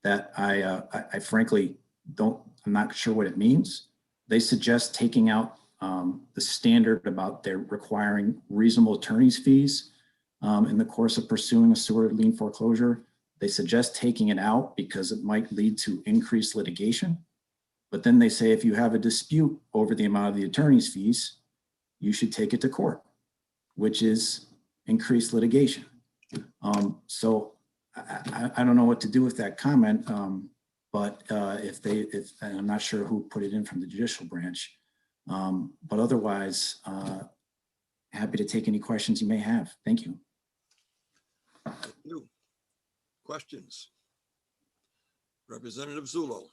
Speaker 14: that I frankly I'm not sure what it means. They suggest taking out the standard about their requiring reasonable attorney's fees in the course of pursuing a sewer lien foreclosure. They suggest taking it out because it might lead to increased litigation. But then they say if you have a dispute over the amount of the attorney's fees, you should take it to court, which is increased litigation. So I don't know what to do with that comment, but and I'm not sure who put it in from the judicial branch, but otherwise, happy to take any questions you may have. Thank you.
Speaker 2: Thank you. Questions? Representative Zullo.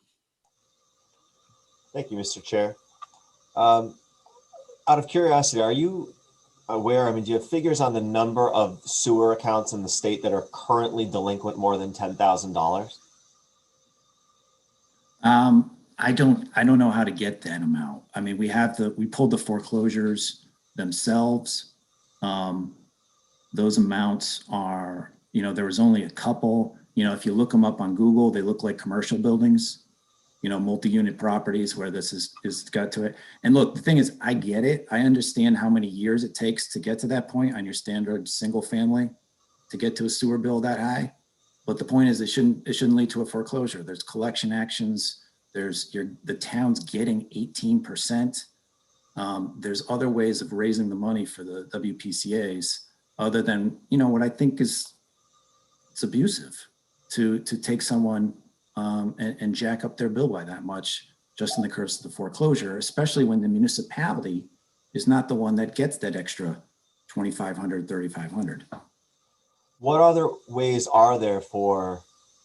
Speaker 17: Thank you, Mr. Chair. Out of curiosity, are you aware, do you have figures on the number of sewer accounts in the state that are currently delinquent more than $10,000?
Speaker 14: I don't know how to get that amount. We pulled the foreclosures themselves. Those amounts are, there was only a couple, if you look them up on Google, they look like commercial buildings, multi-unit properties where this is got to it. And look, the thing is, I get it. I understand how many years it takes to get to that point on your standard single family to get to a sewer bill that high. But the point is, it shouldn't lead to a foreclosure. There's collection actions. The town's getting 18%. There's other ways of raising the money for the WPCAs other than, what I think is, it's abusive to take someone and jack up their bill by that much just in the course of the foreclosure, especially when the municipality is not the one that gets that extra $2,500, $3,500.
Speaker 17: What other ways are there for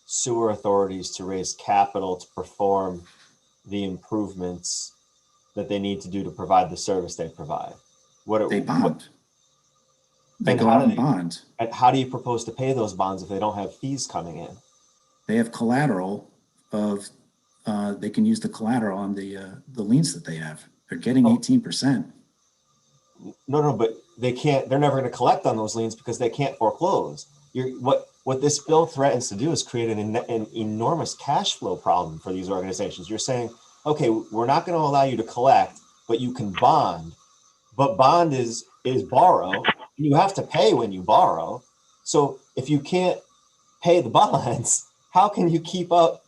Speaker 17: sewer authorities to raise capital to perform the improvements that they need to do to provide the service they provide?
Speaker 14: They bond. They go out and bond.
Speaker 17: And how do you propose to pay those bonds if they don't have fees coming in?
Speaker 14: They have collateral of, they can use the collateral on the liens that they have. They're getting 18%.
Speaker 17: No, but they're never going to collect on those liens because they can't foreclose. What this bill threatens to do is create an enormous cash flow problem for these organizations. You're saying, okay, we're not going to allow you to collect, but you can bond. But bond is borrow. You have to pay when you borrow. So if you can't pay the bonds, how can you keep up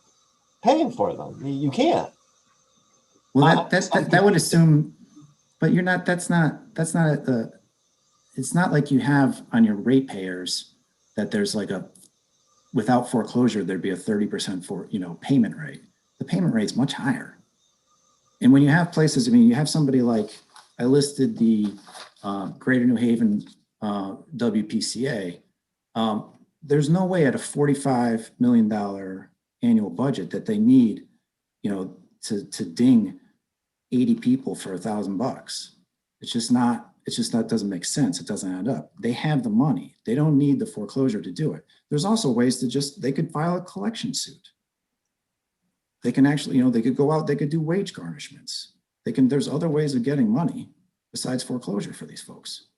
Speaker 17: paying for them? You can't.
Speaker 14: Well, that would assume, but you're not. It's not like you have on your ratepayers that there's like without foreclosure, there'd be a 30% payment rate. The payment rate's much higher. And when you have places, you have somebody like, I listed the Greater New Haven WPCA. There's no way at a $45 million annual budget that they need, to ding 80 people for $1,000. It's just that doesn't make sense. It doesn't add up. They have the money. They don't need the foreclosure to do it. There's also ways they could file a collection suit. They can actually, they could go out, they could do wage garnishments. There's other ways of getting money besides foreclosure for these folks.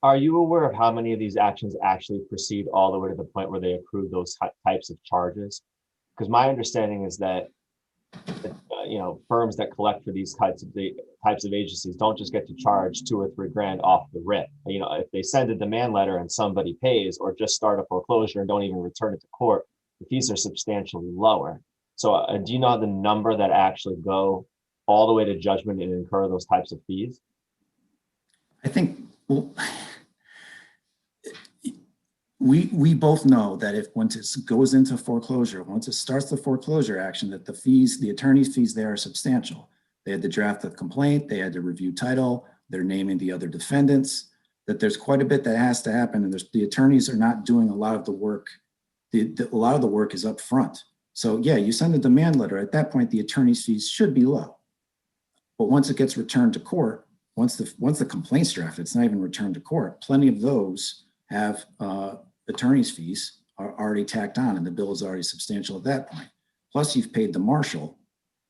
Speaker 17: Are you aware of how many of these actions actually proceed all the way to the point where they accrue those types of charges? Because my understanding is that firms that collect for these types of agencies don't just get to charge $2 or $3 grand off the rip. If they send a demand letter and somebody pays, or just start a foreclosure and don't even return it to court, the fees are substantially lower. So do you know the number that actually go all the way to judgment and incur those types of fees?
Speaker 14: I think, we both know that once it goes into foreclosure, once it starts the foreclosure action, that the attorney's fees there are substantial. They had to draft the complaint, they had to review title, they're naming the other defendants, that there's quite a bit that has to happen, and the attorneys are not doing a lot of the work. A lot of the work is up front. So yeah, you send a demand letter, at that point, the attorney's fees should be low. But once it gets returned to court, once the complaint's drafted, it's not even returned to court. Plenty of those have attorney's fees are already tacked on, and the bill is already substantial at that point. Plus, you've paid the marshal,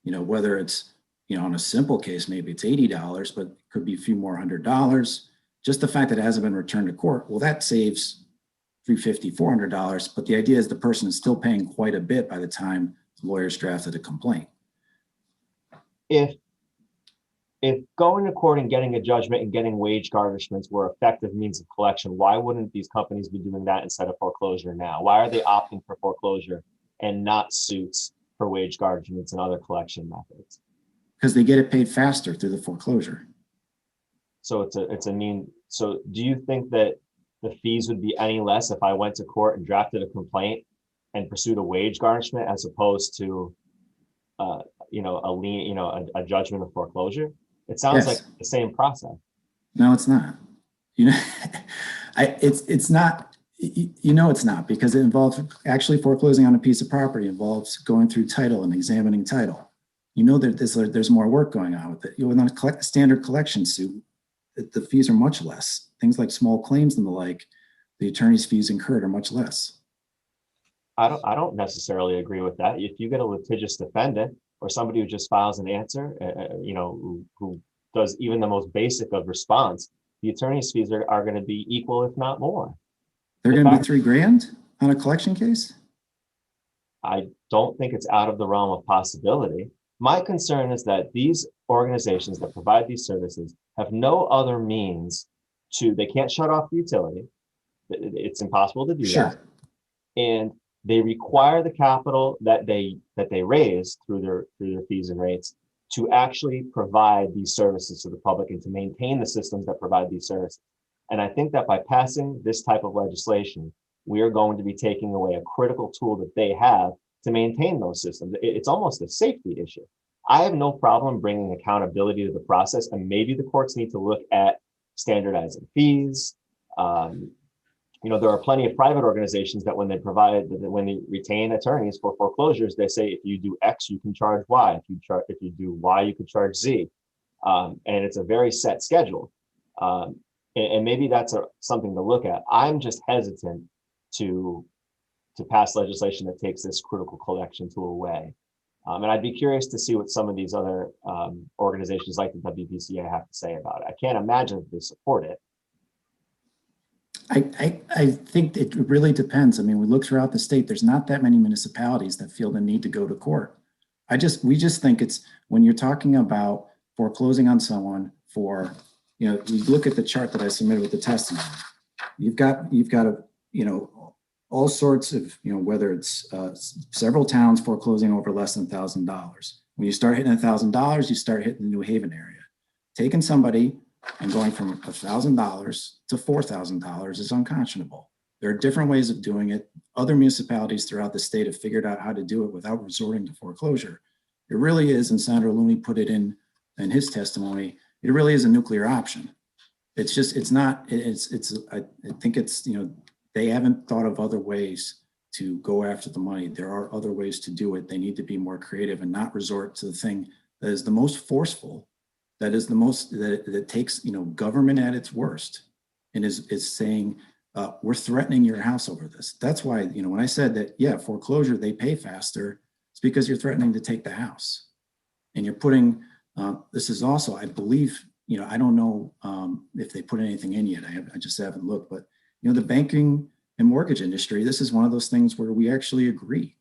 Speaker 14: whether it's, on a simple case, maybe it's $80, but it could be a few more $100. Just the fact that it hasn't been returned to court, well, that saves $350, $400. But the idea is the person is still paying quite a bit by the time the lawyers drafted a complaint.
Speaker 17: If if going to court and getting a judgment and getting wage garnishments were effective means of collection, why wouldn't these companies be doing that instead of foreclosure now? Why are they opting for foreclosure and not suits for wage garnishments and other collection methods?
Speaker 14: Because they get it paid faster through the foreclosure.
Speaker 17: So so do you think that the fees would be any less if I went to court and drafted a complaint and pursued a wage garnishment as opposed to a lien, a judgment of foreclosure? It sounds like the same process.
Speaker 14: No, it's not. It's not. It's not, because it involves actually foreclosing on a piece of property, involves going through title and examining title. That there's more work going on with it. In a standard collection suit, the fees are much less. Things like small claims and the like, the attorney's fees incurred are much less.
Speaker 17: I don't necessarily agree with that. If you get a litigious defendant or somebody who just files an answer, who does even the most basic of response, the attorney's fees are going to be equal, if not more.
Speaker 14: They're going to be $3,000 on a collection case?
Speaker 17: I don't think it's out of the realm of possibility. My concern is that these organizations that provide these services have no other means they can't shut off the utility. It's impossible to do that. And they require the capital that they raise through their fees and rates to actually provide these services to the public and to maintain the systems that provide these services. And I think that by passing this type of legislation, we are going to be taking away a critical tool that they have to maintain those systems. It's almost a safety issue. I have no problem bringing accountability to the process, and maybe the courts need to look at standardizing fees. There are plenty of private organizations that when they retain attorneys for foreclosures, they say, if you do X, you can charge Y. If you do Y, you can charge Z. And it's a very set schedule. And maybe that's something to look at. I'm just hesitant to pass legislation that takes this critical collection tool away. And I'd be curious to see what some of these other organizations like the WPCA have to say about it. I can't imagine that they support it.
Speaker 14: I think it really depends. I mean, we look throughout the state, there's not that many municipalities that feel the need to go to court. We just think it's, when you're talking about foreclosing on someone for, you look at the chart that I submitted with the testimony. You've got all sorts of, whether it's several towns foreclosing over less than $1,000. When you start hitting $1,000, you start hitting the New Haven area. Taking somebody and going from $1,000 to $4,000 is unconscionable. There are different ways of doing it. Other municipalities throughout the state have figured out how to do it without resorting to foreclosure. It really is, and Senator Looney put it in his testimony, it really is a nuclear option. It's just, it's not, I think it's, they haven't thought of other ways to go after the money. There are other ways to do it. They need to be more creative and not resort to the thing that is the most forceful, that is the most, that takes, government at its worst and is saying, we're threatening your house over this. That's why, when I said that, yeah, foreclosure, they pay faster, it's because you're threatening to take the house. And you're putting, this is also, I believe, I don't know if they put anything in yet. I just haven't looked, but the banking and mortgage industry, this is one of those things where we actually agree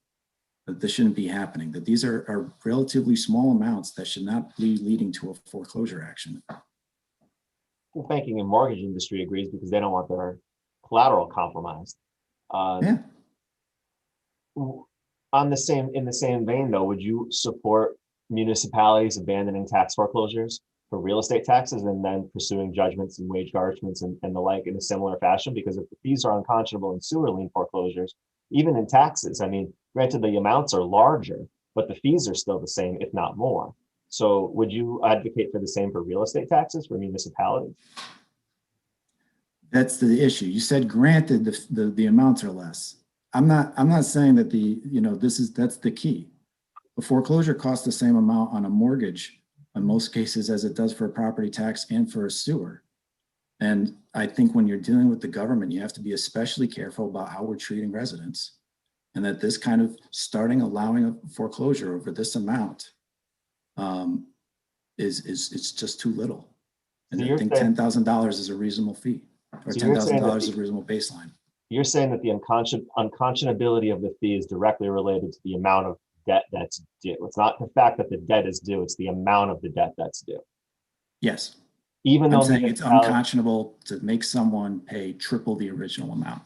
Speaker 14: that this shouldn't be happening, that these are relatively small amounts that should not be leading to a foreclosure action.
Speaker 17: The banking and mortgage industry agrees because they don't want their collateral compromised.
Speaker 14: Yeah.
Speaker 17: In the same vein, though, would you support municipalities abandoning tax foreclosures for real estate taxes and then pursuing judgments and wage garnishments and the like in a similar fashion? Because if the fees are unconscionable in sewer lien foreclosures, even in taxes, I mean, granted the amounts are larger, but the fees are still the same, if not more. So would you advocate for the same for real estate taxes for municipalities?
Speaker 14: That's the issue. You said, granted, the amounts are less. I'm not saying that that's the key. A foreclosure costs the same amount on a mortgage in most cases as it does for a property tax and for a sewer. And I think when you're dealing with the government, you have to be especially careful about how we're treating residents, and that this kind of allowing a foreclosure over this amount it's just too little. And I think $10,000 is a reasonable fee, or $10,000 is a reasonable baseline.
Speaker 17: You're saying that the unconscionability of the fee is directly related to the amount of debt that's due. It's not the fact that the debt is due, it's the amount of the debt that's due.
Speaker 14: Yes.
Speaker 17: Even
Speaker 14: I'm
Speaker 17: though
Speaker 14: saying it's
Speaker 17: municipalities,
Speaker 14: unconscionable to make someone pay triple the original amount.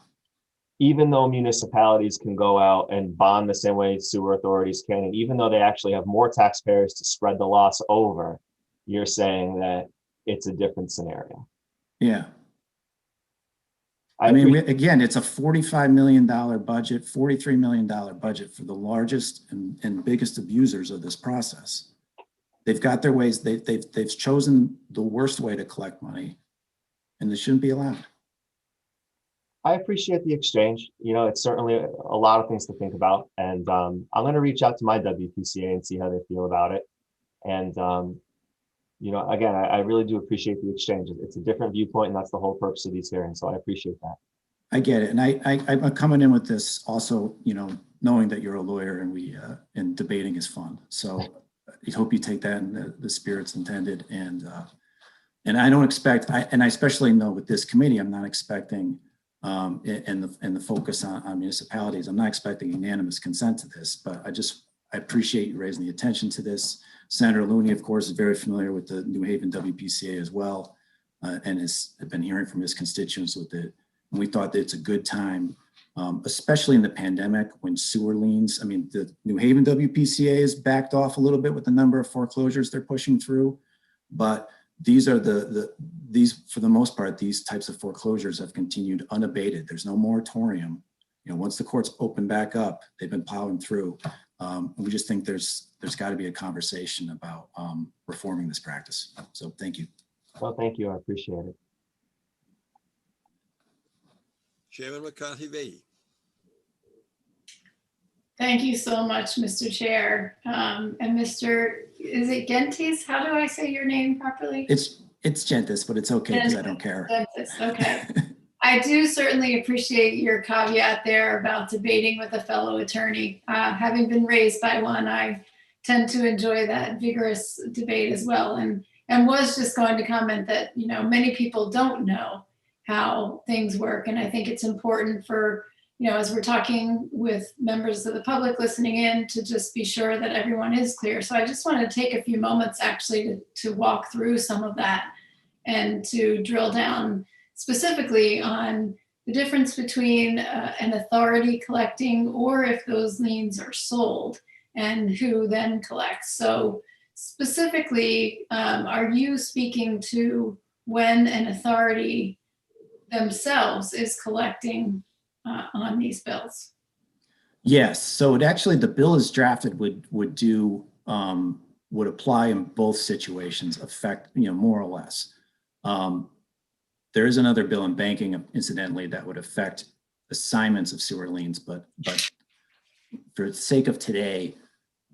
Speaker 17: even though municipalities can go out and bond the same way sewer authorities can, and even though they actually have more taxpayers to spread the loss over, you're saying that it's a different scenario.
Speaker 14: Yeah. I mean, again, it's a $45 million budget, $43 million budget for the largest and biggest abusers of this process. They've got their ways. They've chosen the worst way to collect money, and they shouldn't be allowed.
Speaker 17: I appreciate the exchange. You know, it's certainly a lot of things to think about, and I'm going to reach out to my WPCA and see how they feel about it. And you know, again, I really do appreciate the exchange. It's a different viewpoint, and that's the whole purpose of these hearings. So I appreciate that.
Speaker 14: I get it, and I'm coming in with this also, you know, knowing that you're a lawyer and and debating is fun. So I hope you take that in the spirit's intended. And I don't expect, and I especially know with this committee, I'm not expecting, and the focus on municipalities, I'm not expecting unanimous consent to this, but I appreciate you raising the attention to this. Senator Looney, of course, is very familiar with the New Haven WPCA as well, and has been hearing from his constituents with it. And we thought that it's a good time, especially in the pandemic when sewer liens, I mean, the New Haven WPCA has backed off a little bit with the number of foreclosures they're pushing through, but these are these, for the most part, these types of foreclosures have continued unabated. There's no moratorium. You know, once the courts open back up, they've been plowing through. We just think there's got to be a conversation about reforming this practice. So thank you.
Speaker 17: Well, thank you. I appreciate it.
Speaker 2: Chairman McCarthy-Vahey.
Speaker 1: Thank you so much, Mr. Chair. And Mr., is it Gentis? How do I say your name properly?
Speaker 14: It's Gentis, but it's okay because I don't care.
Speaker 1: Gentis, okay. I do certainly appreciate your caveat there about debating with a fellow attorney. Having been raised by one, I tend to enjoy that vigorous debate as well. And was just going to comment that, you know, many people don't know how things work. And I think it's important for, you know, as we're talking with members of the public listening in, to just be sure that everyone is clear. So I just want to take a few moments actually to walk through some of that and to drill down specifically on the difference between an authority collecting or if those liens are sold and who then collects. So specifically, are you speaking to when an authority themselves is collecting on these bills?
Speaker 14: Yes. So it actually, the bill is drafted would apply in both situations, affect, you know, more or less. There is another bill in banking, incidentally, that would affect assignments of sewer liens, but for the sake of today,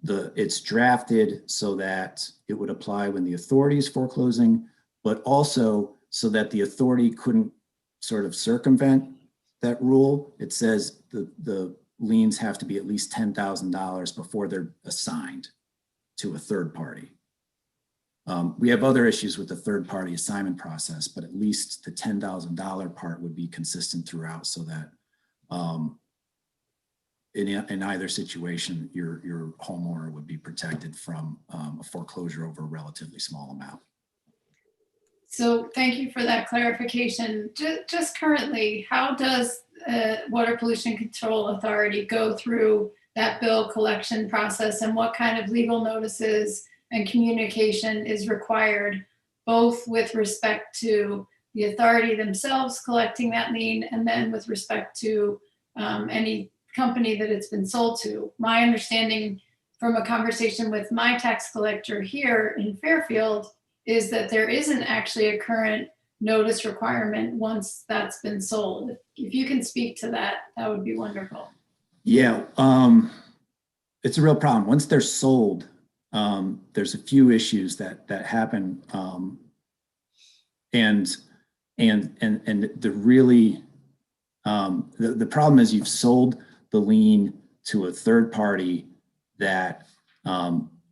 Speaker 14: it's drafted so that it would apply when the authority is foreclosing, but also so that the authority couldn't sort of circumvent that rule. It says the liens have to be at least $10,000 before they're assigned to a third party. We have other issues with the third party assignment process, but at least the $10,000 part would be consistent throughout, so that in either situation, your homeowner would be protected from a foreclosure over a relatively small amount.
Speaker 1: So thank you for that clarification. Just currently, how does Water Pollution Control Authority go through that bill collection process, and what kind of legal notices and communication is required, both with respect to the authority themselves collecting that lien and then with respect to any company that it's been sold to? My understanding from a conversation with my tax collector here in Fairfield is that there isn't actually a current notice requirement once that's been sold. If you can speak to that, that would be wonderful.
Speaker 14: Yeah, it's a real problem. Once they're sold, there's a few issues that happen, and the really the problem is you've sold the lien to a third party that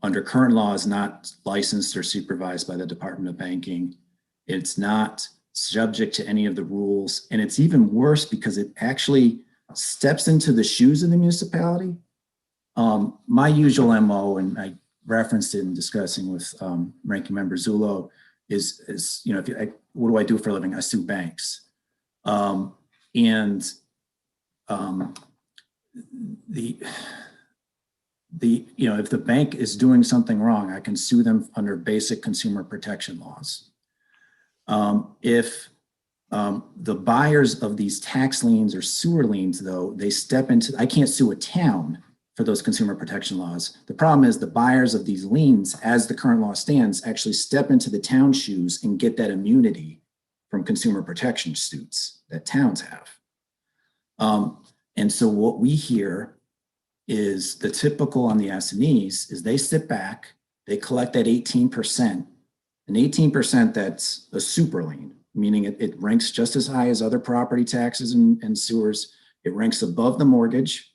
Speaker 14: under current law is not licensed or supervised by the Department of Banking. It's not subject to any of the rules, and it's even worse because it actually steps into the shoes of the municipality. My usual MO, and I referenced it in discussing with Ranking Member Zullo, is you know, what do I do for a living? I sue banks. And you know, if the bank is doing something wrong, I can sue them under basic consumer protection laws. If the buyers of these tax liens or sewer liens, though, they step into, I can't sue a town for those consumer protection laws. The problem is the buyers of these liens, as the current law stands, actually step into the town's shoes and get that immunity from consumer protection suits that towns have. And so what we hear is the typical on the S&Es is they sit back, they collect that 18%, and 18% that's a super lien, meaning it ranks just as high as other property taxes and sewers. It ranks above the mortgage,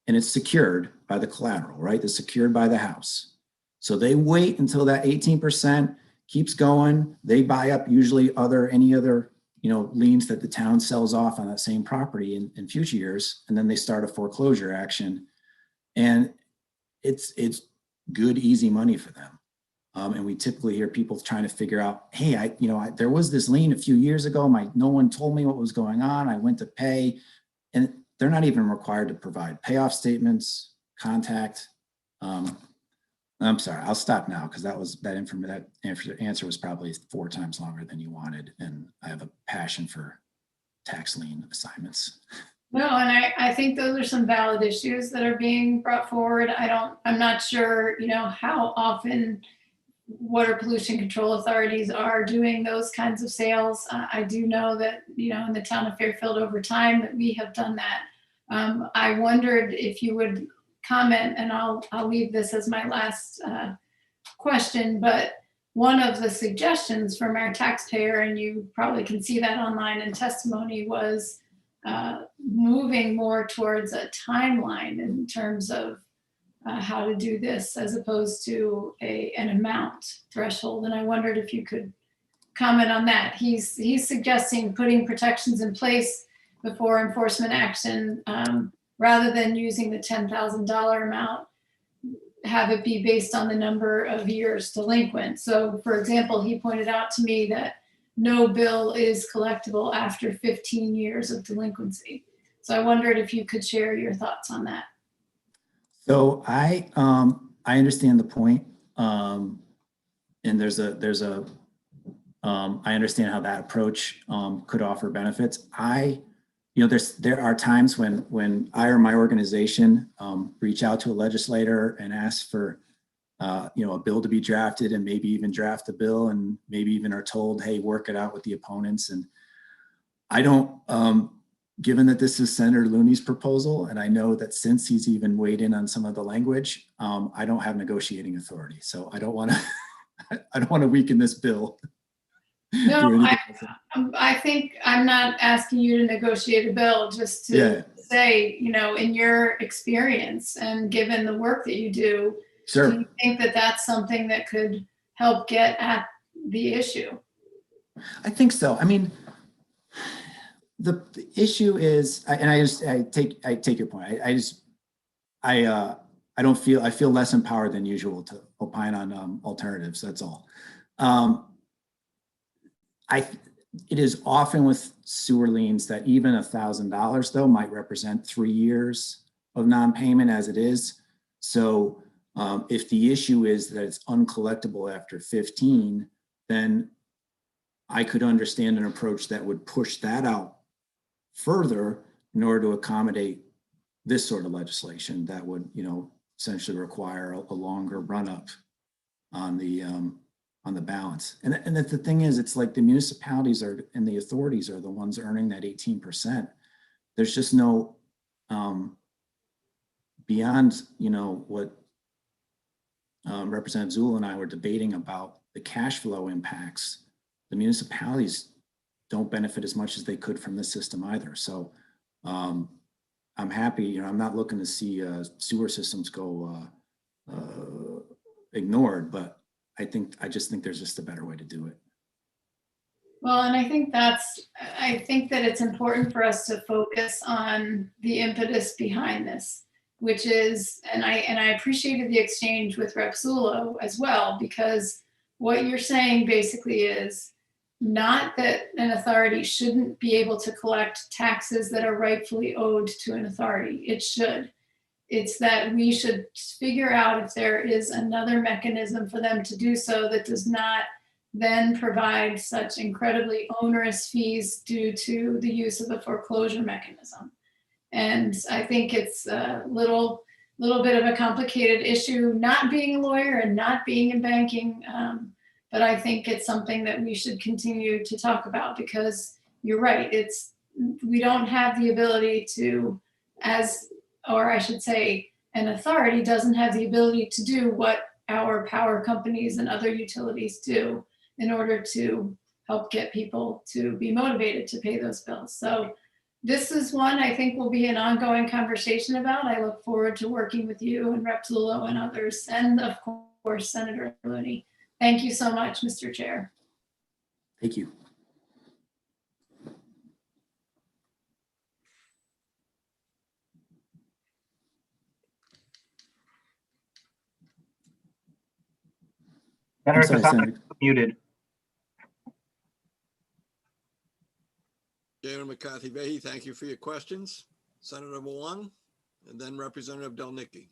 Speaker 14: and it's secured by the collateral, right? It's secured by the house. So they wait until that 18% keeps going. They buy up usually any other, you know, liens that the town sells off on that same property in future years, and then they start a foreclosure action, and it's good, easy money for them. And we typically hear people trying to figure out, hey, there was this lien a few years ago. No one told me what was going on. I went to pay, and they're not even required to provide payoff statements, contact. I'm sorry, I'll stop now because that answer was probably 4 times longer than you wanted, and I have a passion for tax lien assignments.
Speaker 1: No, and I think those are some valid issues that are being brought forward. I'm not sure, you know, how often water pollution control authorities are doing those kinds of sales. I do know that, you know, in the town of Fairfield over time that we have done that. I wondered if you would comment, and I'll leave this as my last question, but one of the suggestions from our taxpayer, and you probably can see that online in testimony, was moving more towards a timeline in terms of how to do this as opposed to an amount threshold. And I wondered if you could comment on that. He's suggesting putting protections in place before enforcement action, rather than using the $10,000 amount, have it be based on the number of years delinquent. So for example, he pointed out to me that no bill is collectible after 15 years of delinquency. So I wondered if you could share your thoughts on that.
Speaker 14: So I understand the point. And I understand how that approach could offer benefits. There are times when I or my organization reach out to a legislator and ask for a bill to be drafted, and maybe even draft a bill, and maybe even are told, hey, work it out with the opponents. And I don't, given that this is Senator Looney's proposal, and I know that since he's even weighed in on some of the language, I don't have negotiating authority. So I don't want to weaken this bill.
Speaker 1: No, I think I'm not asking you to negotiate a bill, just to say, you know, in your experience and given the work that you do,
Speaker 14: sure,
Speaker 1: do you think that that's something that could help get at the issue?
Speaker 14: I think so. I mean, the issue is, I take your point. I feel less empowered than usual to opine on alternatives. That's all. It is often with sewer liens that even $1,000 though might represent 3 years of non-payment as it is. So if the issue is that it's uncollectible after 15, then I could understand an approach that would push that out further in order to accommodate this sort of legislation that would, you know, essentially require a longer run-up on the balance. And the thing is, it's like the municipalities and the authorities are the ones earning that 18%. There's just no, beyond, you know, what Representative Zula and I were debating about the cash flow impacts, the municipalities don't benefit as much as they could from this system either. So I'm happy, you know, I'm not looking to see sewer systems go ignored, but I just think there's just a better way to do it.
Speaker 1: Well, and I think that it's important for us to focus on the impetus behind this, which is, and I appreciated the exchange with Rep. Zulo as well, because what you're saying basically is not that an authority shouldn't be able to collect taxes that are rightfully owed to an authority. It should. It's that we should figure out if there is another mechanism for them to do so that does not then provide such incredibly onerous fees due to the use of the foreclosure mechanism. And I think it's a little bit of a complicated issue, not being a lawyer and not being in banking. But I think it's something that we should continue to talk about, because you're right. We don't have the ability to, or I should say, an authority doesn't have the ability to do what our power companies and other utilities do in order to help get people to be motivated to pay those bills. So this is one I think will be an ongoing conversation about. I look forward to working with you and Rep. Zullo and others, and of course, Senator Looney. Thank you so much, Mr. Chair.
Speaker 14: Thank you.
Speaker 3: Senator
Speaker 14: sorry,
Speaker 3: Casano,
Speaker 14: Senator.
Speaker 3: muted.
Speaker 2: Chairman McCarthy Vahey, thank you for your questions. Senator Wong, and then Representative Delnicki.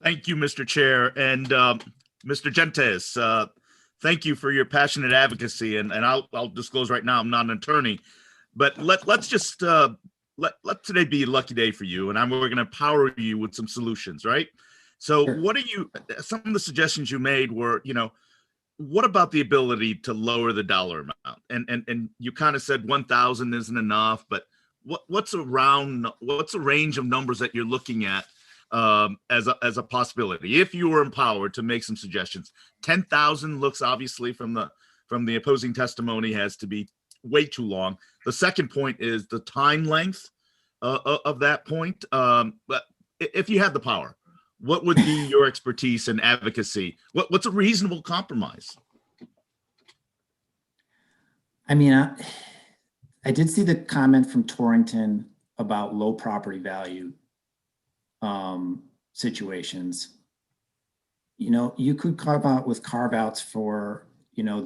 Speaker 15: Thank you, Mr. Chair. And Mr. Gentes, thank you for your passionate advocacy. And I'll disclose right now, I'm not an attorney, but let's just let today be a lucky day for you. And we're going to empower you with some solutions, right? So what are some of the suggestions you made were, what about the ability to lower the dollar amount? And you kind of said 1,000 isn't enough, but what's a range of numbers that you're looking at as a possibility if you were empowered to make some suggestions? 10,000 looks, obviously from the opposing testimony, has to be way too long. The second point is the time length of that point. But if you had the power, what would be your expertise and advocacy? What's a reasonable compromise?
Speaker 14: I mean, I did see the comment from Torrington about low property value situations. You could carve outs for, they're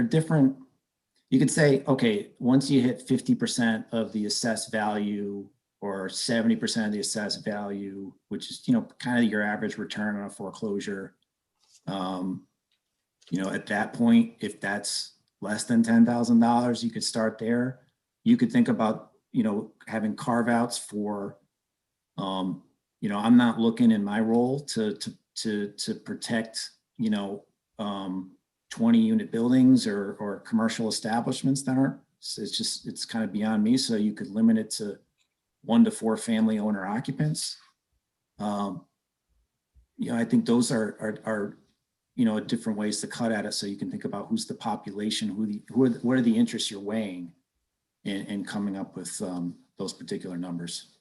Speaker 14: different. You could say, okay, once you hit 50% of the assessed value or 70% of the assessed value, which is, kind of your average return on a foreclosure. At that point, if that's less than $10,000, you could start there. You could think about, having carve outs for, I'm not looking in my role to protect, 20 unit buildings or commercial establishments that aren't, it's kind of beyond me. So you could limit it to 1 to 4 family owner occupants. I think those are different ways to cut at it. So you can think about who's the population, what are the interests you're weighing in coming up with those particular numbers.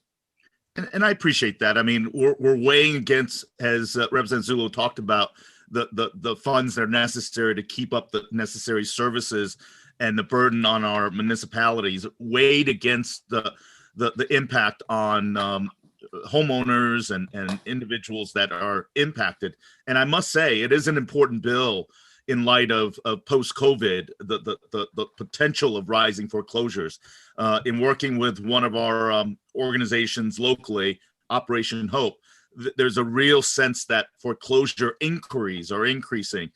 Speaker 15: And I appreciate that. I mean, we're weighing against, as Representative Zullo talked about, the funds that are necessary to keep up the necessary services and the burden on our municipalities, weighed against the impact on homeowners and individuals that are impacted. And I must say, it is an important bill in light of post-COVID, the potential of rising foreclosures. In working with one of our organizations locally, Operation Hope, there's a real sense that foreclosure inquiries are increasing.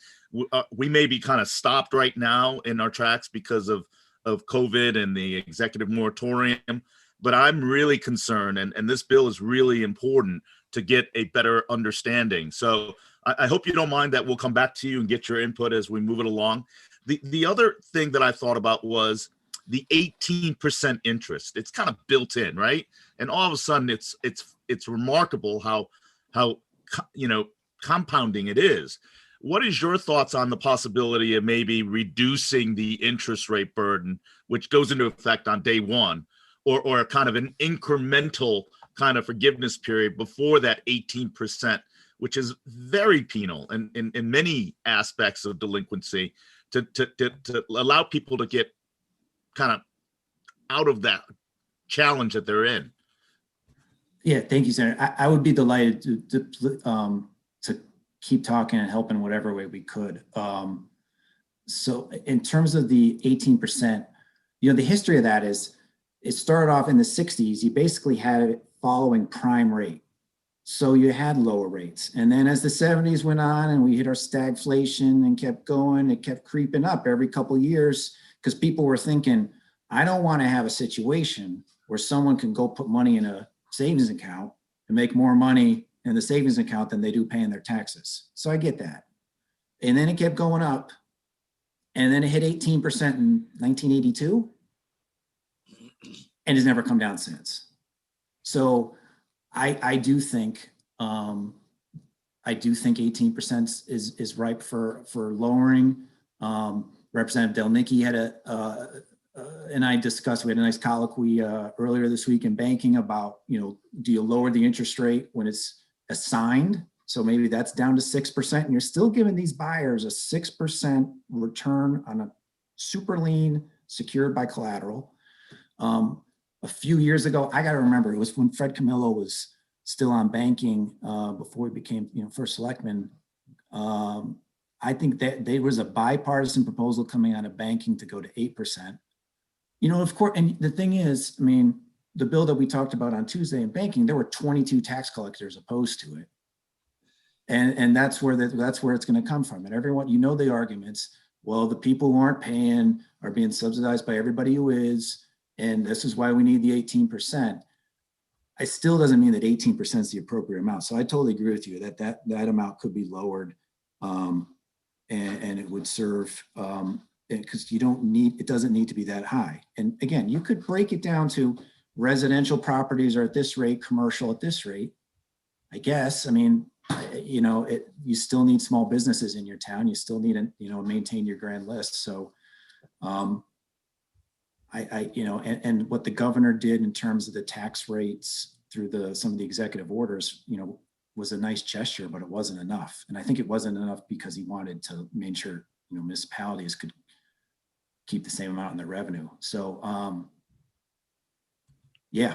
Speaker 15: We may be kind of stopped right now in our tracks because of COVID and the executive moratorium, but I'm really concerned, and this bill is really important to get a better understanding. So I hope you don't mind that we'll come back to you and get your input as we move it along. The other thing that I thought about was the 18% interest. It's kind of built in, right? And all of a sudden it's remarkable how compounding it is. What is your thoughts on the possibility of maybe reducing the interest rate burden, which goes into effect on day one, or kind of an incremental kind of forgiveness period before that 18%, which is very penal in many aspects of delinquency, to allow people to get kind of out of that challenge that they're in?
Speaker 14: Yeah, thank you, Senator. I would be delighted to keep talking and help in whatever way we could. So in terms of the 18%, the history of that is it started off in the 60s. You basically had it following prime rate. So you had lower rates. And then as the 70s went on and we hit our stagflation and kept going, it kept creeping up every couple of years because people were thinking, I don't want to have a situation where someone can go put money in a savings account and make more money in the savings account than they do paying their taxes. So I get that. And then it kept going up. And then it hit 18% in 1982 and has never come down since. So I do think 18% is ripe for lowering. Representative Delnicki had and I discussed, we had a nice colloquy earlier this week in banking about, do you lower the interest rate when it's assigned? So maybe that's down to 6%, and you're still giving these buyers a 6% return on a super lien secured by collateral. A few years ago, I got to remember, it was when Fred Camillo was still on banking before he became, first selectman. I think that there was a bipartisan proposal coming out of banking to go to 8%. Of course, and the thing is, the bill that we talked about on Tuesday in banking, there were 22 tax collectors opposed to it. And that's where it's going to come from. And everyone, the arguments, well, the people who aren't paying are being subsidized by everybody who is, and this is why we need the 18%. It still doesn't mean that 18% is the appropriate amount. So I totally agree with you that amount could be lowered, and it would serve, because it doesn't need to be that high. And again, you could break it down to residential properties are at this rate, commercial at this rate, I guess. You still need small businesses in your town. You still need to, maintain your grand list. So, and what the governor did in terms of the tax rates through some of the executive orders, was a nice gesture, but it wasn't enough. And I think it wasn't enough because he wanted to make sure, municipalities could keep the same amount in their revenue. So, yeah.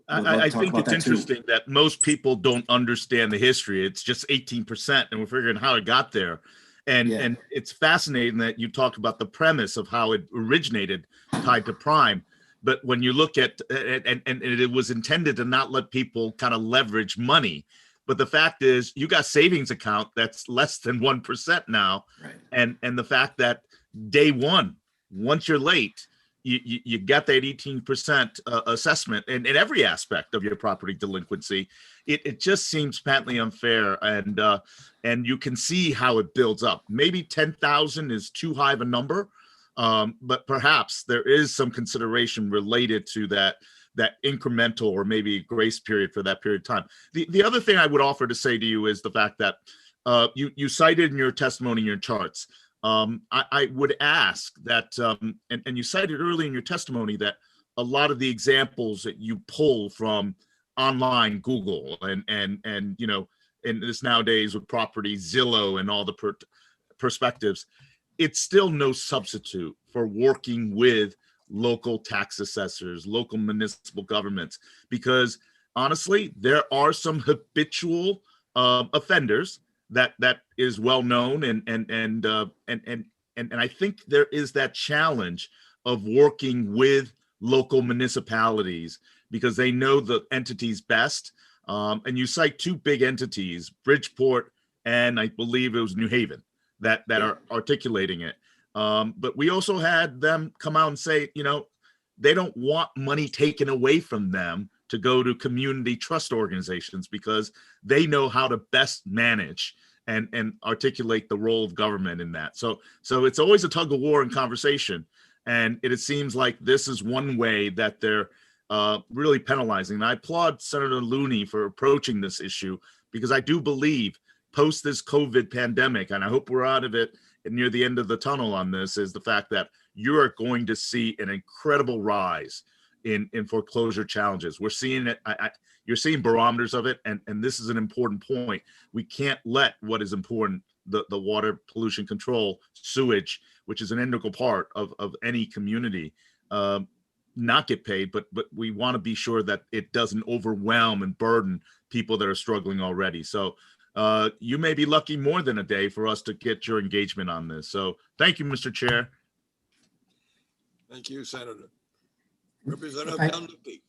Speaker 15: I think it's interesting that most people don't understand the history. It's just 18%, and we're figuring how it got there. And it's fascinating that you talk about the premise of how it originated tied to prime. But when you look at and it was intended to not let people kind of leverage money. But the fact is, you got savings account that's less than 1% now. Right. And the fact that day one, once you're late, you get that 18% assessment in every aspect of your property delinquency. It just seems patently unfair, and you can see how it builds up. Maybe 10,000 is too high of a number, but perhaps there is some consideration related to that incremental or maybe grace period for that period of time. The other thing I would offer to say to you is the fact that you cited in your testimony, in your charts, I would ask that, and you cited early in your testimony that a lot of the examples that you pull from online Google and in this nowadays with property Zillow and all the perspectives, it's still no substitute for working with local tax assessors, local municipal governments, because honestly, there are some habitual offenders that is well known, and I think there is that challenge of working with local municipalities because they know the entities best. And you cite two big entities, Bridgeport and I believe it was New Haven, that are articulating it. But we also had them come out and say, they don't want money taken away from them to go to community trust organizations because they know how to best manage and articulate the role of government in that. So it's always a tug of war in conversation. And it seems like this is one way that they're really penalizing. And I applaud Senator Looney for approaching this issue because I do believe post this COVID pandemic, and I hope we're out of it near the end of the tunnel on this, is the fact that you are going to see an incredible rise in foreclosure challenges. We're seeing it. You're seeing barometers of it, and this is an important point. We can't let what is important, the water pollution control, sewage, which is an integral part of any community, not get paid, but we want to be sure that it doesn't overwhelm and burden people that are struggling already. So you may be lucky more than a day for us to get your engagement on this. So thank you, Mr. Chair.
Speaker 2: Thank you, Senator. Representative Dunleavy.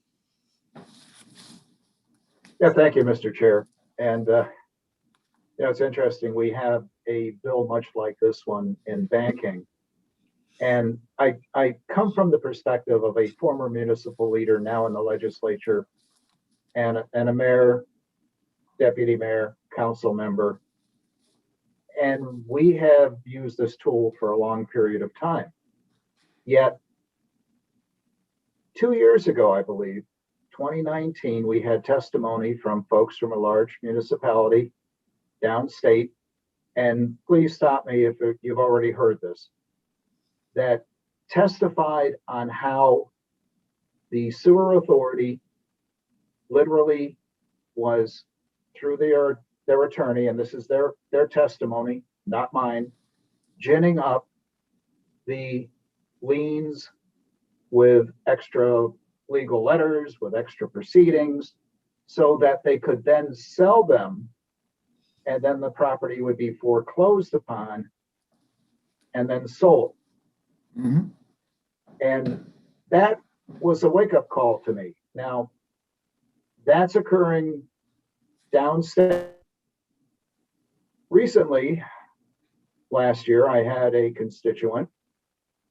Speaker 8: Yeah, thank you, Mr. Chair. And it's interesting. We have a bill much like this one in banking. And I come from the perspective of a former municipal leader now in the legislature and a mayor, deputy mayor, council member. And we have used this tool for a long period of time. Yet 2 years ago, I believe, 2019, we had testimony from folks from a large municipality downstate, and please stop me if you've already heard this, that testified on how the sewer authority literally was, through their attorney, and this is their testimony, not mine, ginning up the liens with extra legal letters, with extra proceedings, so that they could then sell them, and then the property would be foreclosed upon and then sold.
Speaker 14: Mm-hmm.
Speaker 8: And that was a wake-up call to me. Now, that's occurring downstate. Recently, last year, I had a constituent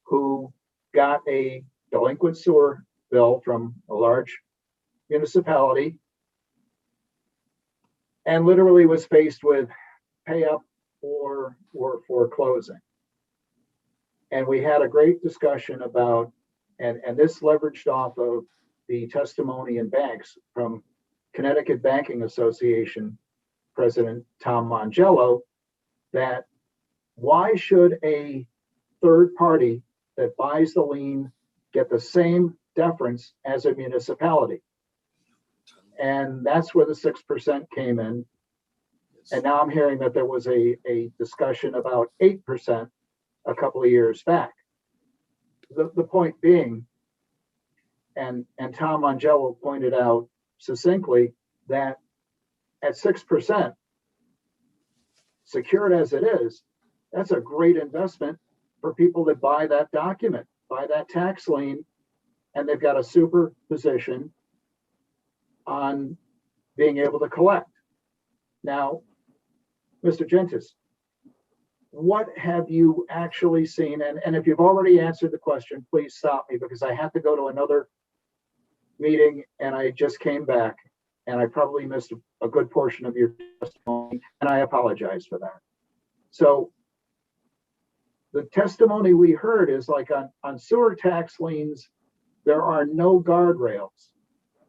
Speaker 8: who got a delinquent sewer bill from a large municipality and literally was faced with pay up or foreclosing. And we had a great discussion about, and this leveraged off of the testimony in banks from Connecticut Banking Association President Tom Mangello, that why should a third party that buys the lien get the same deference as a municipality? And that's where the 6% came in. And now I'm hearing that there was a discussion about 8% a couple of years back. The point being, and Tom Mangello pointed out succinctly, that at 6%, secured as it is, that's a great investment for people that buy that document, buy that tax lien, and they've got a super position on being able to collect. Now, Mr. Gentis, what have you actually seen? And if you've already answered the question, please stop me, because I have to go to another meeting and I just came back and I probably missed a good portion of your testimony, and I apologize for that. So the testimony we heard is like on sewer tax liens, there are no guardrails.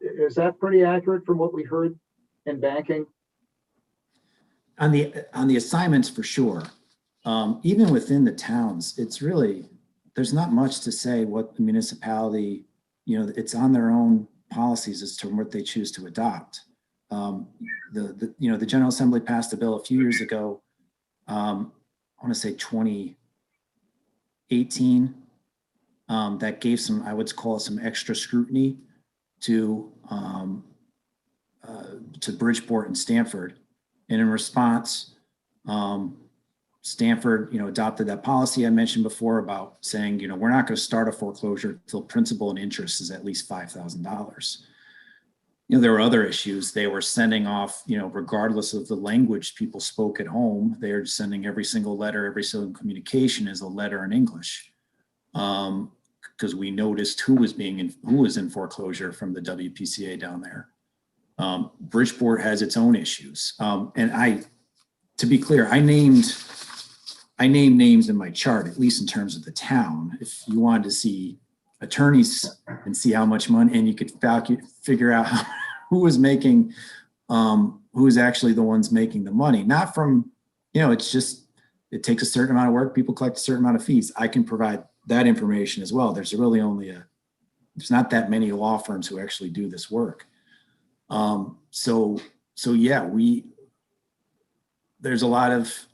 Speaker 8: Is that pretty accurate from what we heard in banking?
Speaker 14: On the assignments, for sure. Even within the towns, it's really, there's not much to say what the municipality, it's on their own policies as to what they choose to adopt. The General Assembly passed a bill a few years ago, I want to say 2018, that gave some, I would call it some extra scrutiny to Bridgeport and Stamford. And in response, Stamford, adopted that policy I mentioned before about saying, we're not going to start a foreclosure until principal and interest is at least $5,000. There were other issues. They were sending off, regardless of the language people spoke at home, they're sending every single letter, every single communication as a letter in English. Because we noticed who was in foreclosure from the WPCA down there. Bridgeport has its own issues. And to be clear, I named names in my chart, at least in terms of the town. If you wanted to see attorneys and see how much money, and you could figure out who was making, who is actually the ones making the money. Not from, it's just, it takes a certain amount of work. People collect a certain amount of fees. I can provide that information as well. There's really only there's not that many law firms who actually do this work. So yeah, there's a lot of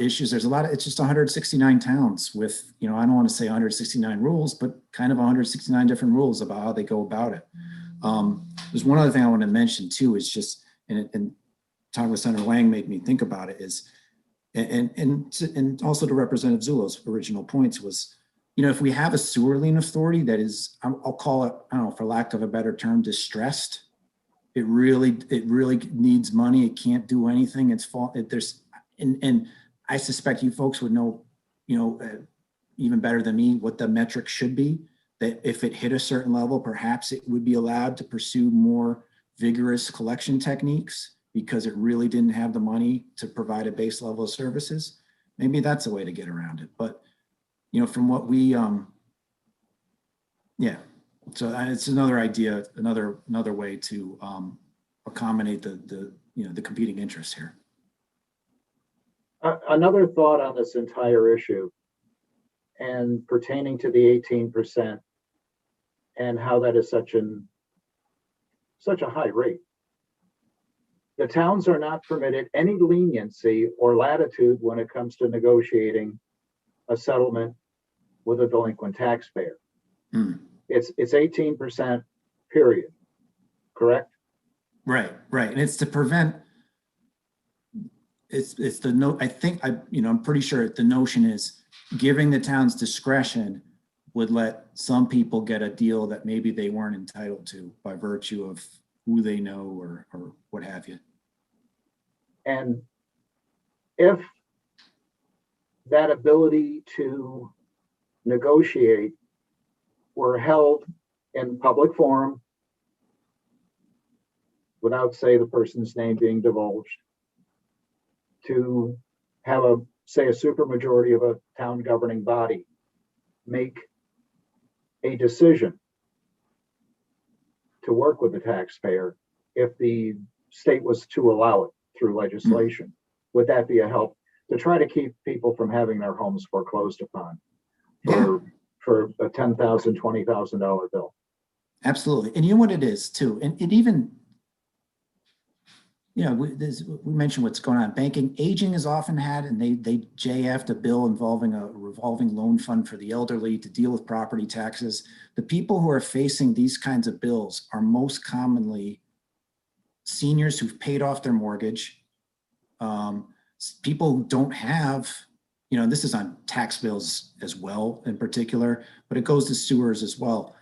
Speaker 14: issues. It's just 169 towns with, I don't want to say 169 rules, but kind of 169 different rules about how they go about it. There's one other thing I want to mention too, is just, and talking with Senator Wang made me think about it is, and also to Representative Zullo's original points was, you know, if we have a sewer lien authority that is, I'll call it, I don't know, for lack of a better term, distressed, it really needs money. It can't do anything. And I suspect you folks would know, you know, even better than me, what the metric should be, that if it hit a certain level, perhaps it would be allowed to pursue more vigorous collection techniques because it really didn't have the money to provide a base level of services. Maybe that's a way to get around it. But, you know, from what we, yeah. So it's another idea, another way to accommodate the you know, the competing interests here.
Speaker 8: Another thought on this entire issue and pertaining to the 18% and how that is such a high rate. The towns are not permitted any leniency or latitude when it comes to negotiating a settlement with a delinquent taxpayer. It's 18%, period. Correct?
Speaker 14: Right. And it's to prevent. It's the no. I think I'm pretty sure the notion is giving the towns discretion would let some people get a deal that maybe they weren't entitled to by virtue of who they know or what have you.
Speaker 8: And if that ability to negotiate were held in public forum without, say, the person's name being divulged, to have a supermajority of a town governing body make a decision to work with the taxpayer if the state was to allow it through legislation, would that be a help to try to keep people from having their homes foreclosed upon for a $10,000, $20,000 bill?
Speaker 14: Absolutely. And you know what it is too, and it even, you know, we mentioned what's going on. Banking aging is often had, and they JF'd a bill involving a revolving loan fund for the elderly to deal with property taxes. The people who are facing these kinds of bills are most commonly seniors who've paid off their mortgage, people who don't have, you know, this is on tax bills as well in particular, but it goes to sewers as well.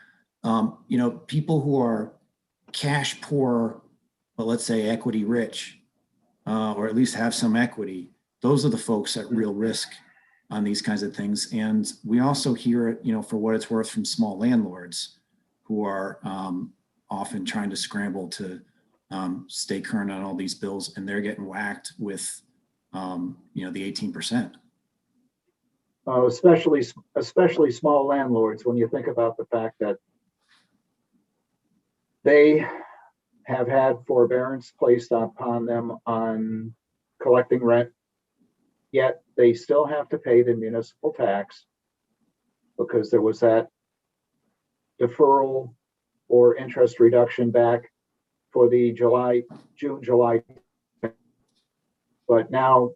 Speaker 14: You know, people who are cash poor, but let's say equity rich, or at least have some equity, those are the folks at real risk on these kinds of things. And we also hear it, you know, for what it's worth from small landlords who are often trying to scramble to stay current on all these bills, and they're getting whacked with, you know, the 18%.
Speaker 8: Especially small landlords, when you think about the fact that they have had forbearance placed upon them on collecting rent, yet they still have to pay the municipal tax because there was that deferral or interest reduction back for the June, July. But now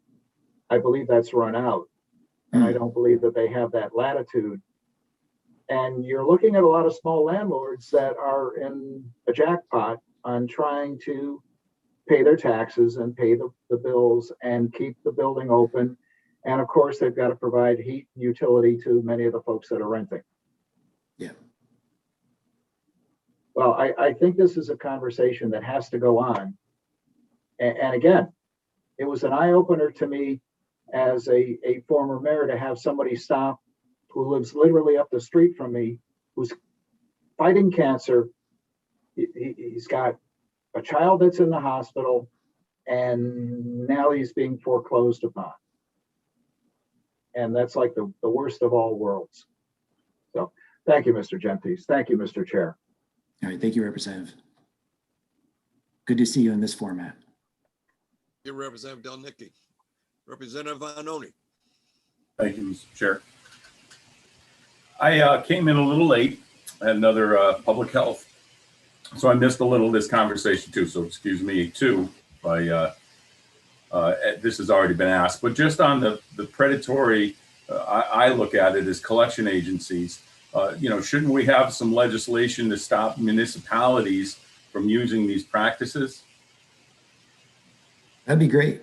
Speaker 8: I believe that's run out, and I don't believe that they have that latitude. And you're looking at a lot of small landlords that are in a jackpot on trying to pay their taxes and pay the bills and keep the building open. And of course, they've got to provide heat and utility to many of the folks that are renting.
Speaker 14: Yeah.
Speaker 8: Well, I think this is a conversation that has to go on. And again, it was an eye-opener to me as a former mayor to have somebody stop who lives literally up the street from me, who's fighting cancer. He's got a child that's in the hospital, and now he's being foreclosed upon. And that's like the worst of all worlds. So thank you, Mr. Gentes. Thank you, Mr. Chair.
Speaker 14: All right, thank you, Representative. Good to see you in this format.
Speaker 2: Thank you, Representative Delnicki. Representative Vanoni.
Speaker 13: Thank you, Mr. Chair. I came in a little late. I had another public health, so I missed a little of this conversation too. So excuse me too. This has already been asked, but just on the predatory, I look at it as collection agencies. You know, shouldn't we have some legislation to stop municipalities from using these practices?
Speaker 14: That'd be great.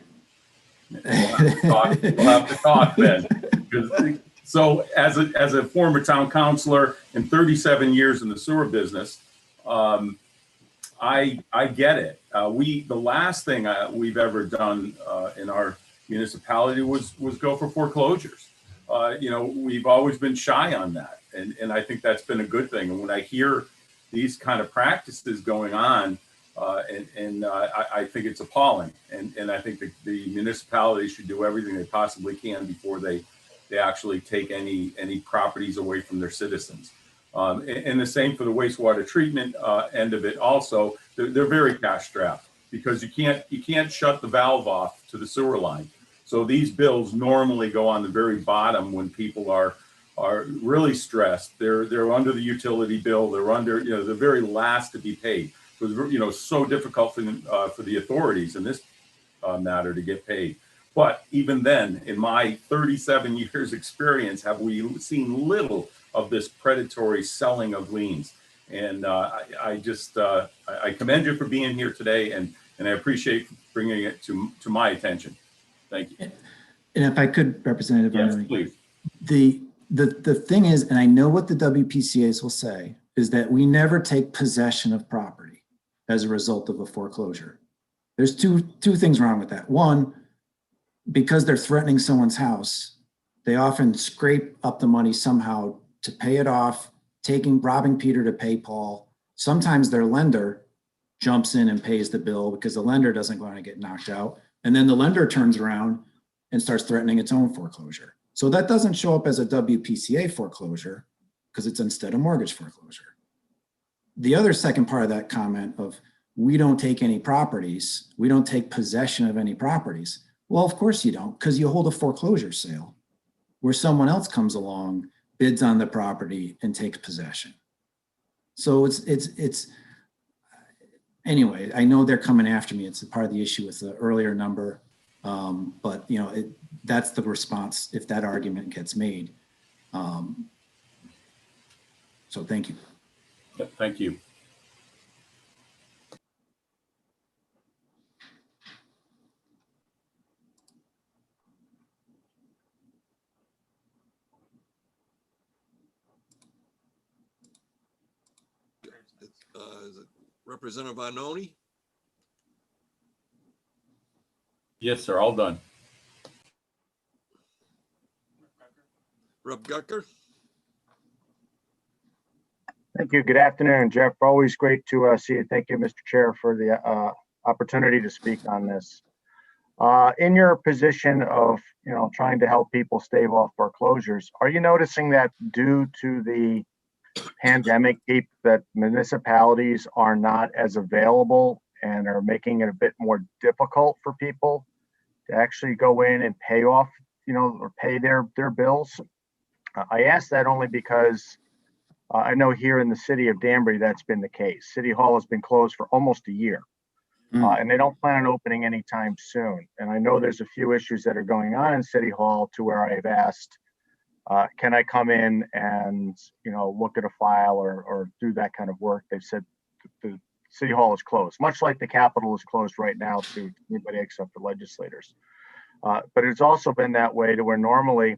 Speaker 13: We'll have to talk then. So as a former town councilor and 37 years in the sewer business, I get it. The last thing we've ever done in our municipality was go for foreclosures. We've always been shy on that, and I think that's been a good thing. And when I hear these kind of practices going on, I think it's appalling. And I think the municipalities should do everything they possibly can before they actually take any properties away from their citizens. And the same for the wastewater treatment end of it. Also, they're very cash strapped because you can't shut the valve off to the sewer line. So these bills normally go on the very bottom when people are really stressed. They're under the utility bill. They're under the very last to be paid. So so difficult for the authorities in this matter to get paid. But even then, in my 37 years experience, have we seen little of this predatory selling of liens. And I commend you for being here today, and I appreciate bringing it to my attention. Thank you.
Speaker 14: And if I could, Representative,
Speaker 13: yes, please.
Speaker 14: The thing is, and I know what the WPCAs will say, is that we never take possession of property as a result of a foreclosure. There's two things wrong with that. One, because they're threatening someone's house, they often scrape up the money somehow to pay it off, robbing Peter to pay Paul. Sometimes their lender jumps in and pays the bill because the lender doesn't want to get knocked out. And then the lender turns around and starts threatening its own foreclosure. So that doesn't show up as a WPCA foreclosure because it's instead a mortgage foreclosure. The other second part of that comment of we don't take any properties, we don't take possession of any properties. Well, of course you don't, because you hold a foreclosure sale where someone else comes along, bids on the property and takes possession. So it's anyway, I know they're coming after me. It's a part of the issue with the earlier number, but that's the response if that argument gets made. So thank you.
Speaker 13: Thank you.
Speaker 2: Is it Representative Arnone?
Speaker 13: Yes, sir. All done.
Speaker 2: Rep. Gucker?
Speaker 8: Thank you. Good afternoon, Jeff. Always great to see you. Thank you, Mr. Chair, for the opportunity to speak on this. In your position of, trying to help people stave off foreclosures, are you noticing that due to the pandemic, that municipalities are not as available and are making it a bit more difficult for people to actually go in and pay off, or pay their bills? I ask that only because I know here in the city of Danbury, that's been the case. City Hall has been closed for almost a year, and they don't plan on opening anytime soon. And I know there's a few issues that are going on in City Hall to where I've asked, can I come in and, look at a file or do that kind of work? They've said the City Hall is closed, much like the Capitol is closed right now to anybody except the legislators. But it's also been that way to where normally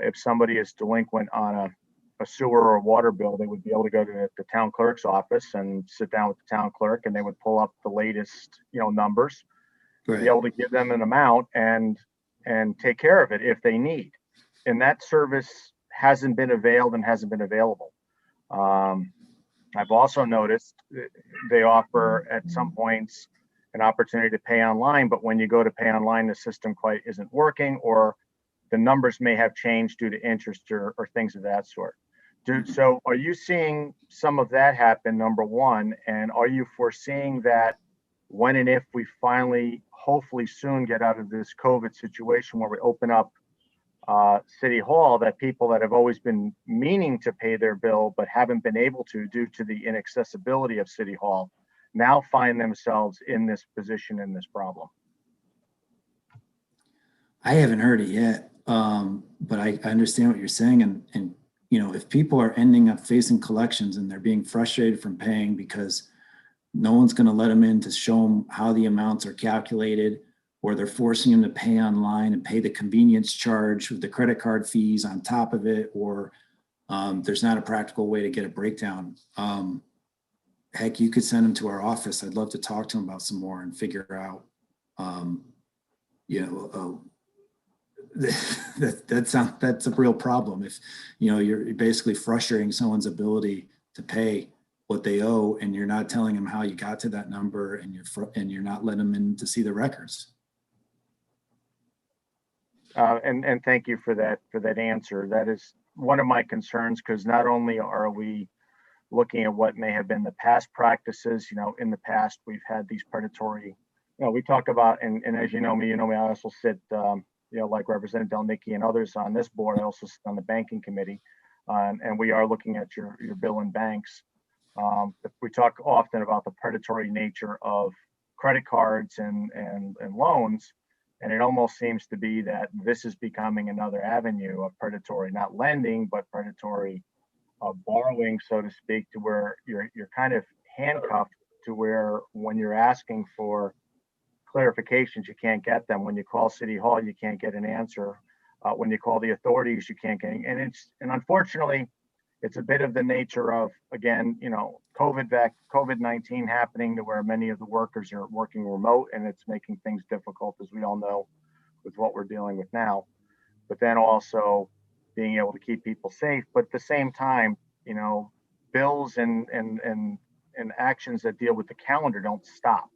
Speaker 8: if somebody is delinquent on a sewer or a water bill, they would be able to go to the town clerk's office and sit down with the town clerk, and they would pull up the latest, numbers,
Speaker 14: right,
Speaker 8: be able to give them an amount and take care of it if they need. And that service hasn't been availed and hasn't been available. I've also noticed they offer at some points an opportunity to pay online, but when you go to pay online, the system quite isn't working, or the numbers may have changed due to interest or things of that sort. So are you seeing some of that happen, number one? And are you foreseeing that when and if we finally, hopefully soon, get out of this COVID situation where we open up City Hall, that people that have always been meaning to pay their bill but haven't been able to due to the inaccessibility of City Hall now find themselves in this position, in this problem?
Speaker 14: I haven't heard it yet, but I understand what you're saying. And if people are ending up facing collections and they're being frustrated from paying because no one's going to let them in to show them how the amounts are calculated, or they're forcing them to pay online and pay the convenience charge with the credit card fees on top of it, or there's not a practical way to get a breakdown. Heck, you could send them to our office. I'd love to talk to them about some more and figure out, that's a real problem. If, you're basically frustrating someone's ability to pay what they owe, and you're not telling them how you got to that number, and you're not letting them in to see the records.
Speaker 8: And thank you for that answer. That is one of my concerns, because not only are we looking at what may have been the past practices, in the past we've had these predatory, we talk about, and as you know me, I also sit, like Representative Delnicki and others on this board. I also sit on the banking committee, and we are looking at your bill and banks. We talk often about the predatory nature of credit cards and loans. And it almost seems to be that this is becoming another avenue of predatory, not lending, but predatory borrowing, so to speak, to where you're kind of handcuffed to where when you're asking for clarifications, you can't get them. When you call City Hall, you can't get an answer. When you call the authorities, you can't get any. And unfortunately, it's a bit of the nature of, again, COVID-19 happening to where many of the workers are working remote, and it's making things difficult, as we all know, with what we're dealing with now. But then also being able to keep people safe. But at the same time, bills and actions that deal with the calendar don't stop.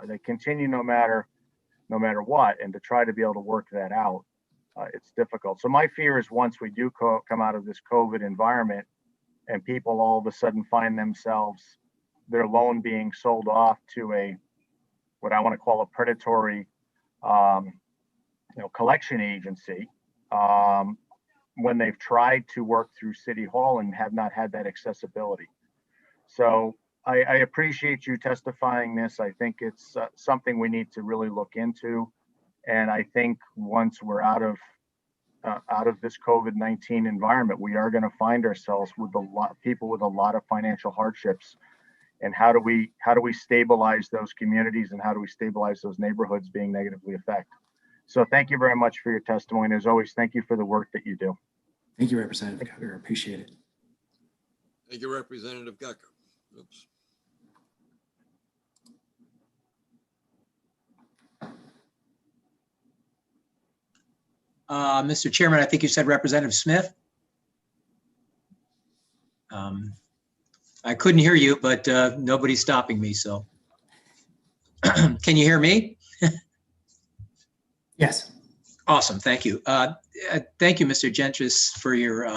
Speaker 8: They continue no matter what, and to try to be able to work that out, it's difficult. So my fear is once we do come out of this COVID environment, and people all of a sudden find themselves, their loan being sold off to what I want to call a predatory, collection agency, when they've tried to work through City Hall and have not had that accessibility. So I appreciate you testifying this. I think it's something we need to really look into. And I think once we're out of this COVID-19 environment, we are going to find ourselves with people with a lot of financial hardships. And how do we stabilize those communities, and how do we stabilize those neighborhoods being negatively affected? So thank you very much for your testimony. As always, thank you for the work that you do.
Speaker 14: Thank you, Representative Gucker. Appreciate it.
Speaker 2: Thank you, Representative Gucker. Oops.
Speaker 6: Mr. Chairman, I think you said Representative Smith. I couldn't hear you, but nobody's stopping me, so. Can you hear me?
Speaker 14: Yes.
Speaker 6: Awesome, thank you. Thank you, Mr. Gentris, for your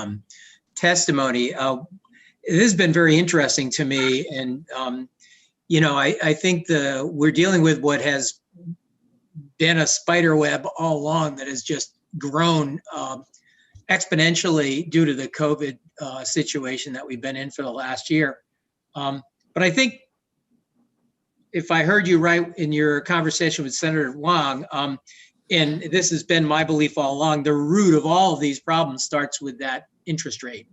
Speaker 6: testimony. It has been very interesting to me, and I think we're dealing with what has been a spider web all along that has just grown exponentially due to the COVID situation that we've been in for the last year. But I think if I heard you right in your conversation with Senator Wong, and this has been my belief all along, the root of all of these problems starts with that interest rate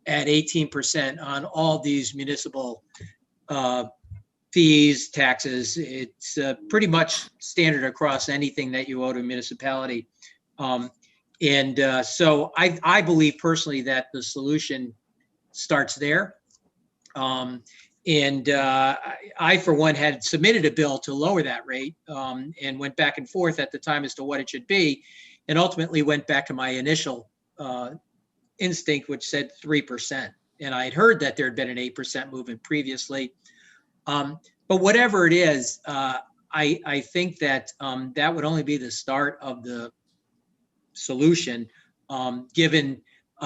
Speaker 6: at 18% on all these municipal fees, taxes. It's pretty much standard across anything that you owe to a municipality. So I believe personally that the solution starts there. I, for one, had submitted a bill to lower that rate and went back and forth at the time as to what it should be, and ultimately went back to my initial instinct, which said 3%. And I had heard that there had been an 8% movement previously. But whatever it is, I think that that would only be the start of the solution, given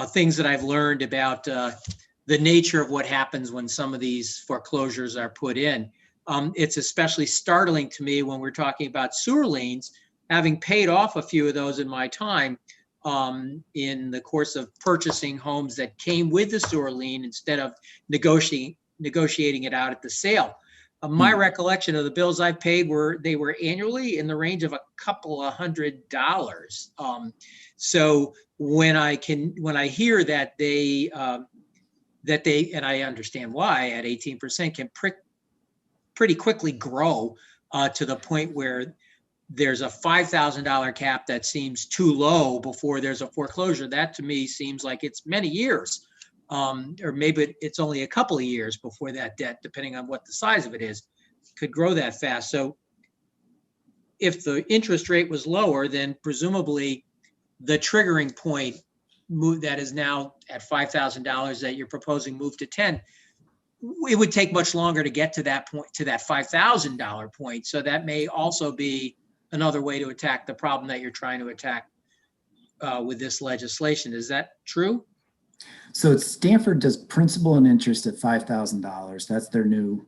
Speaker 6: things that I've learned about the nature of what happens when some of these foreclosures are put in. It's especially startling to me when we're talking about sewer liens, having paid off a few of those in my time in the course of purchasing homes that came with the sewer lien instead of negotiating it out at the sale. My recollection of the bills I paid were annually in the range of a couple of $100. So when I hear that they and I understand why at 18% can pretty quickly grow to the point where there's a $5,000 cap that seems too low before there's a foreclosure. That to me seems like it's many years. Or maybe it's only a couple of years before that debt, depending on what the size of it is, could grow that fast. So if the interest rate was lower, then presumably the triggering point that is now at $5,000 that you're proposing move to 10, it would take much longer to get to that point, to that $5,000 point. So that may also be another way to attack the problem that you're trying to attack with this legislation. Is that true?
Speaker 14: So Stanford does principal and interest at $5,000. That's their new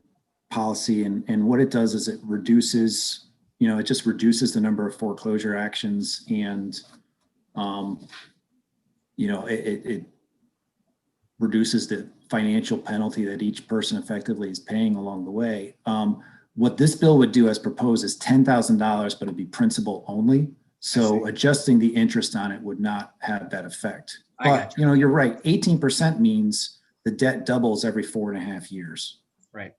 Speaker 14: policy. And what it does is it reduces, it just reduces the number of foreclosure actions, and, it reduces the financial penalty that each person effectively is paying along the way. What this bill would do as proposed is $10,000, but it'd be principal only. So adjusting the interest on it would not have that effect. But you're right. 18% means the debt doubles every 4.5 years.
Speaker 6: Right.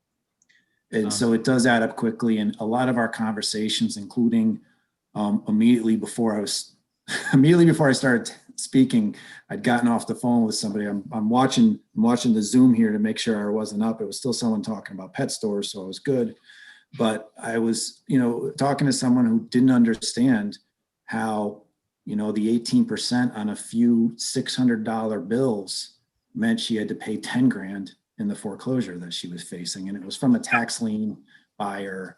Speaker 14: And so it does add up quickly. And a lot of our conversations, including immediately before I started speaking, I'd gotten off the phone with somebody. I'm watching the Zoom here to make sure I wasn't up. It was still someone talking about pet stores, so I was good. But I was, talking to someone who didn't understand how, the 18% on a few $600 bills meant she had to pay 10 grand in the foreclosure that she was facing. And it was from a tax lien buyer,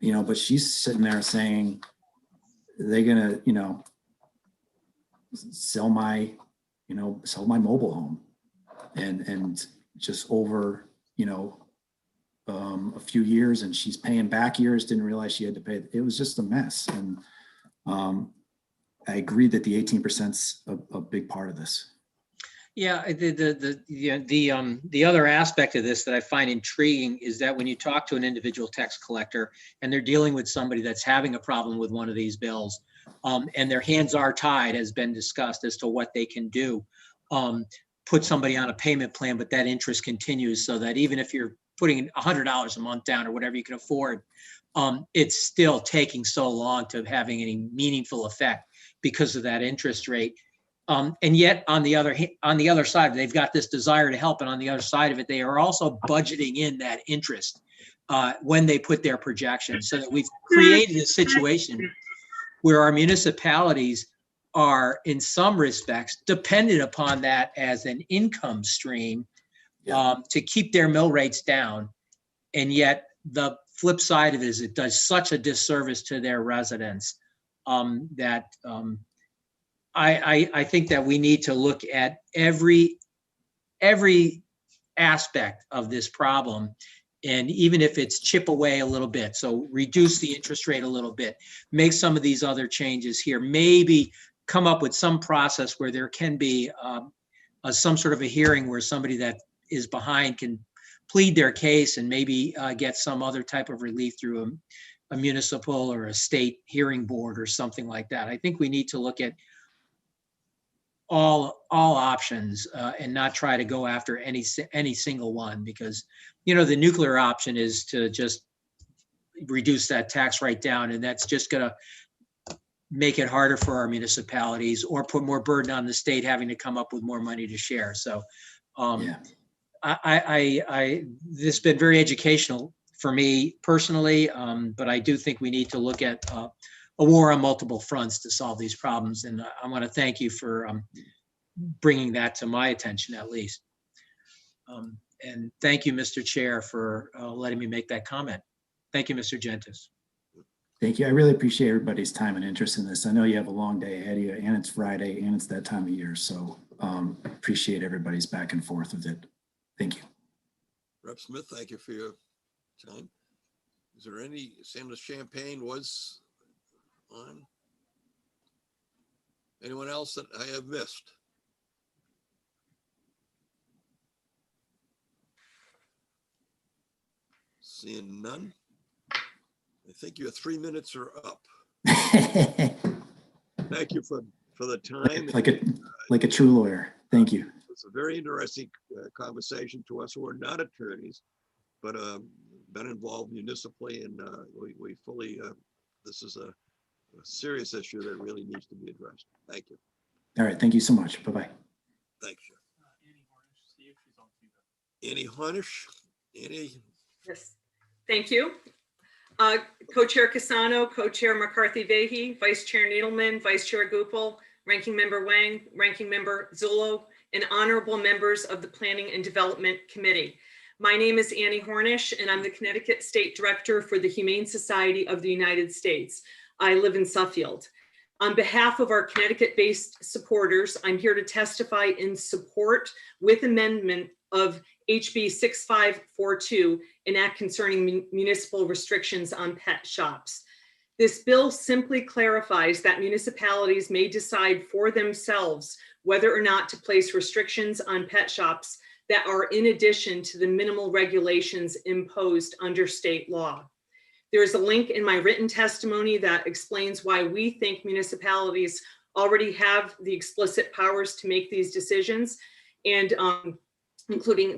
Speaker 14: but she's sitting there saying, they're gonna, sell my mobile home, and just over, a few years, and she's paying back years, didn't realize she had to pay. It was just a mess. And I agree that the 18%'s a big part of this.
Speaker 6: Yeah, the other aspect of this that I find intriguing is that when you talk to an individual tax collector and they're dealing with somebody that's having a problem with one of these bills, and their hands are tied, has been discussed as to what they can do, put somebody on a payment plan, but that interest continues, so that even if you're putting $100 a month down or whatever you can afford, it's still taking so long to having any meaningful effect because of that interest rate. And yet on the other side, they've got this desire to help. And on the other side of it, they are also budgeting in that interest when they put their projections, so that we've created a situation where our municipalities are in some respects dependent upon that as an income stream to keep their mill rates down. And yet the flip side of it is it does such a disservice to their residents that I think that we need to look at every aspect of this problem. And even if it's chip away a little bit, so reduce the interest rate a little bit, make some of these other changes here, maybe come up with some process where there can be some sort of a hearing where somebody that is behind can plead their case and maybe get some other type of relief through a municipal or a state hearing board or something like that. I think we need to look at all options and not try to go after any single one, because the nuclear option is to just reduce that tax rate down, and that's just going to make it harder for our municipalities or put more burden on the state having to come up with more money to share. So this has been very educational for me personally, but I do think we need to look at a war on multiple fronts to solve these problems. And I want to thank you for bringing that to my attention, at least. And thank you, Mr. Chair, for letting me make that comment. Thank you, Mr. Gentis.
Speaker 14: Thank you. I really appreciate everybody's time and interest in this. I know you have a long day ahead of you, and it's Friday, and it's that time of year. So appreciate everybody's back and forth with it. Thank you.
Speaker 2: Rep. Smith, thank you for your time. Is there any, Sanders Champagne was on? Anyone else that I have missed? Seeing none. I think your 3 minutes are up. Thank you for the time.
Speaker 14: Like a true lawyer. Thank you.
Speaker 2: It's a very interesting conversation to us who are not attorneys, but been involved municipally, and we fully, this is a serious issue that really needs to be addressed. Thank you.
Speaker 14: All right, thank you so much. Bye-bye.
Speaker 2: Thanks. Annie Harnish, Annie.
Speaker 16: Yes, thank you. Co-Chair Casano, Co-Chair McCarthy-Vahey, Vice Chair Needleman, Vice Chair Gupel, Ranking Member Wang, Ranking Member Zullo, and honorable members of the Planning and Development Committee. My name is Annie Hornish, and I'm the Connecticut State Director for the Humane Society of the United States. I live in Suffield. On behalf of our Connecticut-based supporters, I'm here to testify in support with amendment of HB 6542, an act concerning municipal restrictions on pet shops. This bill simply clarifies that municipalities may decide for themselves whether or not to place restrictions on pet shops that are in addition to the minimal regulations imposed under state law. There is a link in my written testimony that explains why we think municipalities already have the explicit powers to make these decisions, and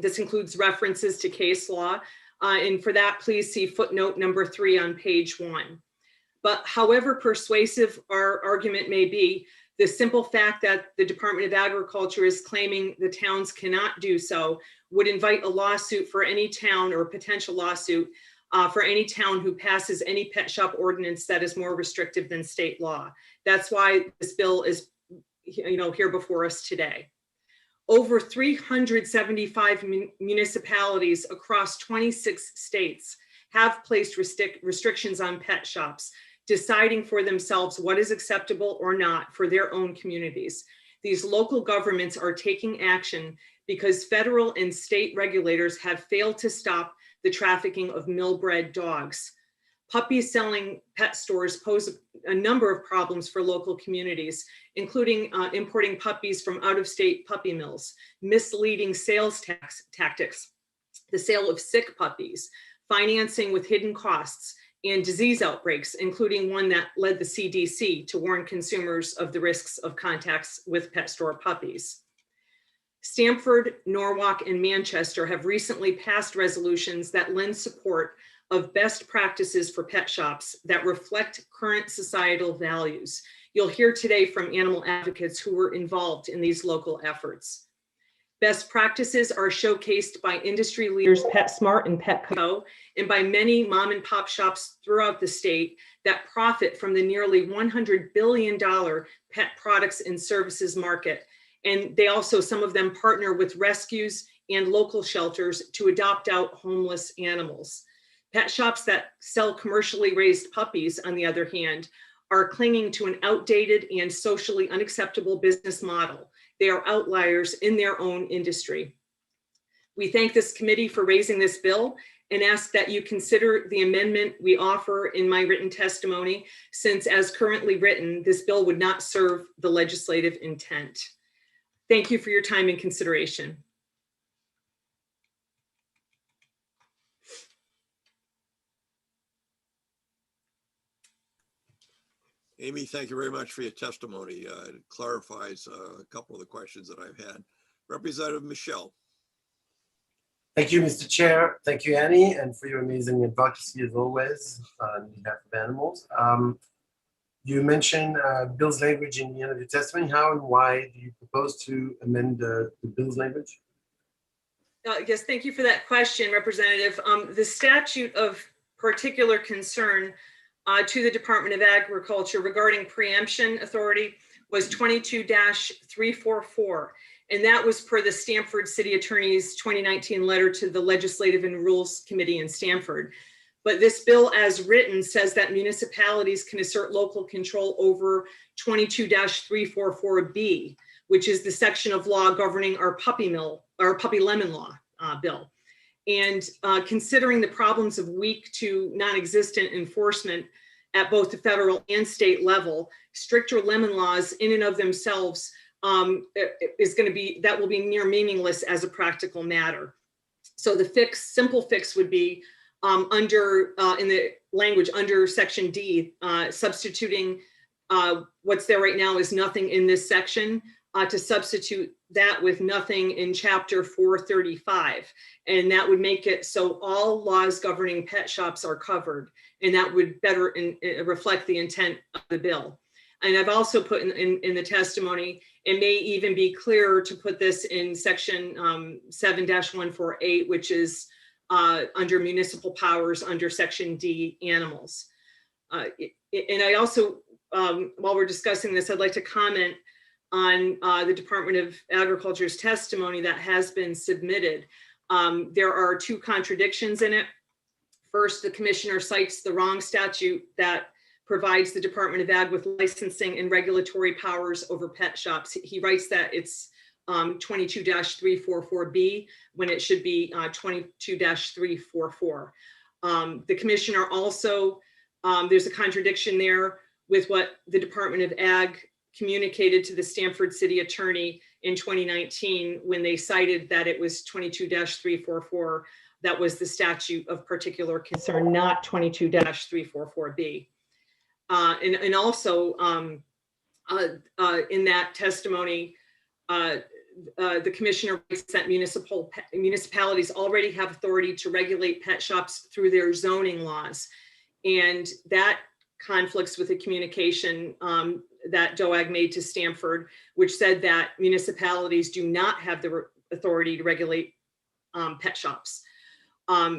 Speaker 16: this includes references to case law. And for that, please see footnote number 3 on page 1. But however persuasive our argument may be, the simple fact that the Department of Agriculture is claiming the towns cannot do so would invite a lawsuit for any town, or a potential lawsuit for any town who passes any pet shop ordinance that is more restrictive than state law. That's why this bill is, here before us today. Over 375 municipalities across 26 states have placed restrictions on pet shops, deciding for themselves what is acceptable or not for their own communities. These local governments are taking action because federal and state regulators have failed to stop the trafficking of mill-bred dogs. Puppy selling pet stores pose a number of problems for local communities, including importing puppies from out-of-state puppy mills, misleading sales tactics, the sale of sick puppies, financing with hidden costs, and disease outbreaks, including one that led the CDC to warn consumers of the risks of contacts with pet store puppies. Stamford, Norwalk, and Manchester have recently passed resolutions that lend support of best practices for pet shops that reflect current societal values. You'll hear today from animal advocates who were involved in these local efforts. Best practices are showcased by industry leaders PetSmart and Petco, and by many mom and pop shops throughout the state that profit from the nearly $100 billion pet products and services market. And they also, some of them partner with rescues and local shelters to adopt out homeless animals. Pet shops that sell commercially raised puppies, on the other hand, are clinging to an outdated and socially unacceptable business model. They are outliers in their own industry. We thank this committee for raising this bill and ask that you consider the amendment we offer in my written testimony, since as currently written, this bill would not serve the legislative intent. Thank you for your time and consideration.
Speaker 2: Amy, thank you very much for your testimony. It clarifies a couple of the questions that I've had. Representative Michelle.
Speaker 5: Thank you, Mr. Chair. Thank you, Annie, and for your amazing advocacy as always on behalf of animals. You mentioned Bill's language in the end of your testimony. How and why do you propose to amend the Bill's language?
Speaker 16: Yes, thank you for that question, Representative. The statute of particular concern to the Department of Agriculture regarding preemption authority was 22-344. And that was per the Stamford City Attorney's 2019 letter to the Legislative and Rules Committee in Stamford. But this bill as written says that municipalities can assert local control over 22-344B, which is the section of law governing our puppy lemon law bill. And considering the problems of weak to non-existent enforcement at both the federal and state level, stricter lemon laws in and of themselves that will be near meaningless as a practical matter. So the simple fix would be in the language under section D, substituting what's there right now is nothing in this section to substitute that with nothing in chapter 435. And that would make it so all laws governing pet shops are covered. And that would better reflect the intent of the bill. And I've also put in the testimony, it may even be clearer to put this in section 7-148, which is under municipal powers under section D, animals. And I also, while we're discussing this, I'd like to comment on the Department of Agriculture's testimony that has been submitted. There are two contradictions in it. First, the commissioner cites the wrong statute that provides the Department of Ag with licensing and regulatory powers over pet shops. He writes that it's 22-344B when it should be 22-344. The commissioner also, there's a contradiction there with what the Department of Ag communicated to the Stamford City Attorney in 2019 when they cited that it was 22-344. That was the statute of particular concern, not 22-344B. And also in that testimony, the commissioner writes that municipalities already have authority to regulate pet shops through their zoning laws. And that conflicts with the communication that DOAG made to Stamford, which said that municipalities do not have the authority to regulate pet shops.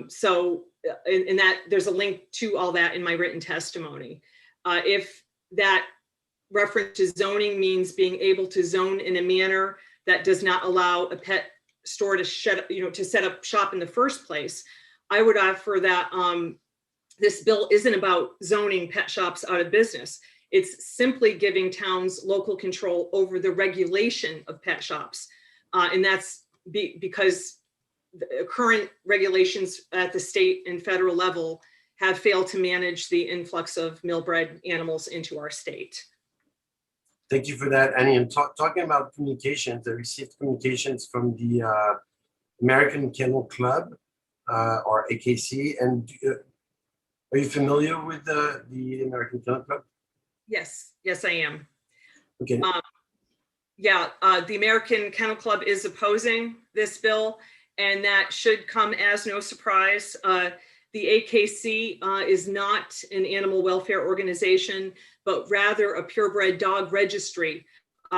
Speaker 16: So in that, there's a link to all that in my written testimony. If that reference to zoning means being able to zone in a manner that does not allow a pet store to set up shop in the first place, I would offer that this bill isn't about zoning pet shops out of business. It's simply giving towns local control over the regulation of pet shops. And that's because the current regulations at the state and federal level have failed to manage the influx of mill-bred animals into our state.
Speaker 5: Thank you for that, Annie. And talking about communications, I received communications from the American Kennel Club, or AKC. And are you familiar with the American Kennel Club?
Speaker 16: Yes, yes, I am.
Speaker 5: Okay.
Speaker 16: Yeah, the American Kennel Club is opposing this bill, and that should come as no surprise. The AKC is not an animal welfare organization, but rather a purebred dog registry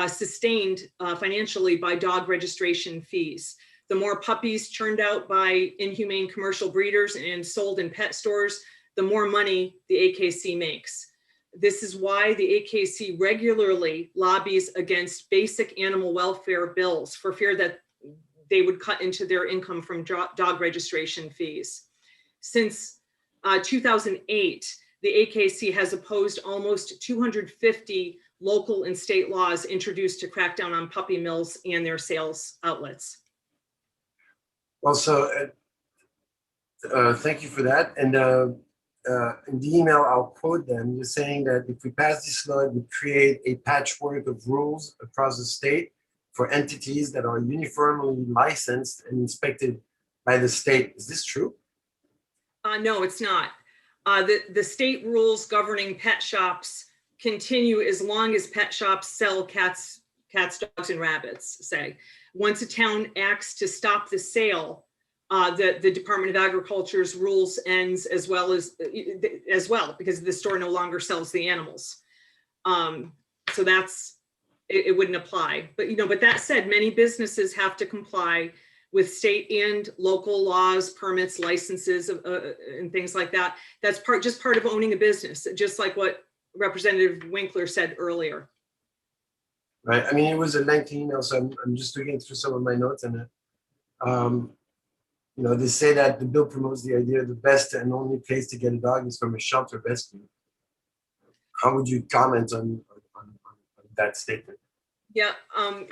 Speaker 16: sustained financially by dog registration fees. The more puppies churned out by inhumane commercial breeders and sold in pet stores, the more money the AKC makes. This is why the AKC regularly lobbies against basic animal welfare bills for fear that they would cut into their income from dog registration fees. Since 2008, the AKC has opposed almost 250 local and state laws introduced to crack down on puppy mills and their sales outlets.
Speaker 5: Well, so thank you for that. And in the email, I'll quote them. You're saying that if we pass this law, it would create a patchwork of rules across the state for entities that are uniformly licensed and inspected by the state. Is this true?
Speaker 16: No, it's not. The state rules governing pet shops continue as long as pet shops sell cats, dogs, and rabbits, say. Once a town acts to stop the sale, the Department of Agriculture's rules ends as well because the store no longer sells the animals. So that's, it wouldn't apply. But but that said, many businesses have to comply with state and local laws, permits, licenses, and things like that. That's just part of owning a business, just like what Representative Winkler said earlier.
Speaker 5: Right. I mean, it was a lengthy email, so I'm just looking through some of my notes, and they say that the bill promotes the idea the best and only place to get a dog is from a shelter rescue. How would you comment on that statement?
Speaker 16: Yeah,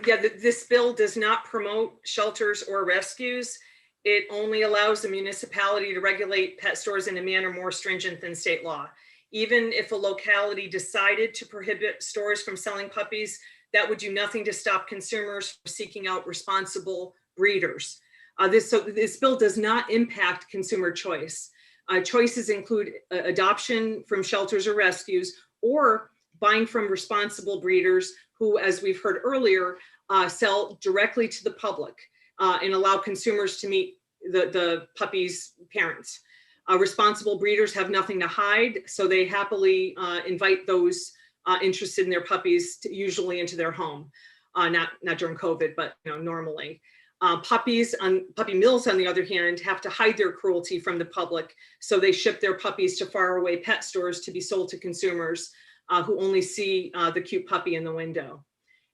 Speaker 16: this bill does not promote shelters or rescues. It only allows the municipality to regulate pet stores in a manner more stringent than state law. Even if a locality decided to prohibit stores from selling puppies, that would do nothing to stop consumers from seeking out responsible breeders. This bill does not impact consumer choice. Choices include adoption from shelters or rescues, or buying from responsible breeders who, as we've heard earlier, sell directly to the public and allow consumers to meet the puppy's parents. Responsible breeders have nothing to hide, so they happily invite those interested in their puppies usually into their home. Not during COVID, but normally. Puppy mills, on the other hand, have to hide their cruelty from the public, so they ship their puppies to faraway pet stores to be sold to consumers who only see the cute puppy in the window.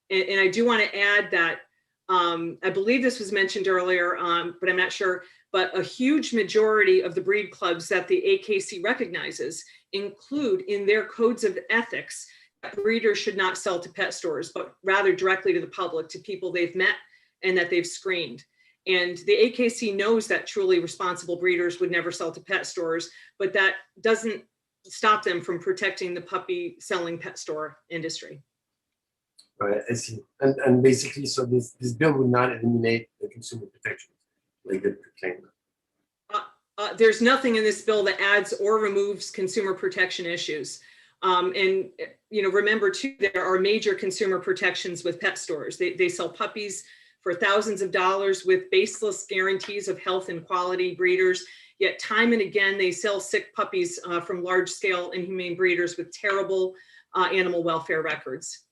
Speaker 16: And I do want to add that I believe this was mentioned earlier, but I'm not sure, but a huge majority of the breed clubs that the AKC recognizes include in their codes of ethics that breeders should not sell to pet stores, but rather directly to the public, to people they've met and that they've screened. And the AKC knows that truly responsible breeders would never sell to pet stores, but that doesn't stop them from protecting the puppy selling pet store industry.
Speaker 5: Right, I see. And basically, so this bill would not eliminate the consumer protections like the claim.
Speaker 16: There's nothing in this bill that adds or removes consumer protection issues. And remember too, there are major consumer protections with pet stores. They sell puppies for thousands of dollars with baseless guarantees of health and quality breeders. Yet time and again, they sell sick puppies from large-scale inhumane breeders with terrible animal welfare records.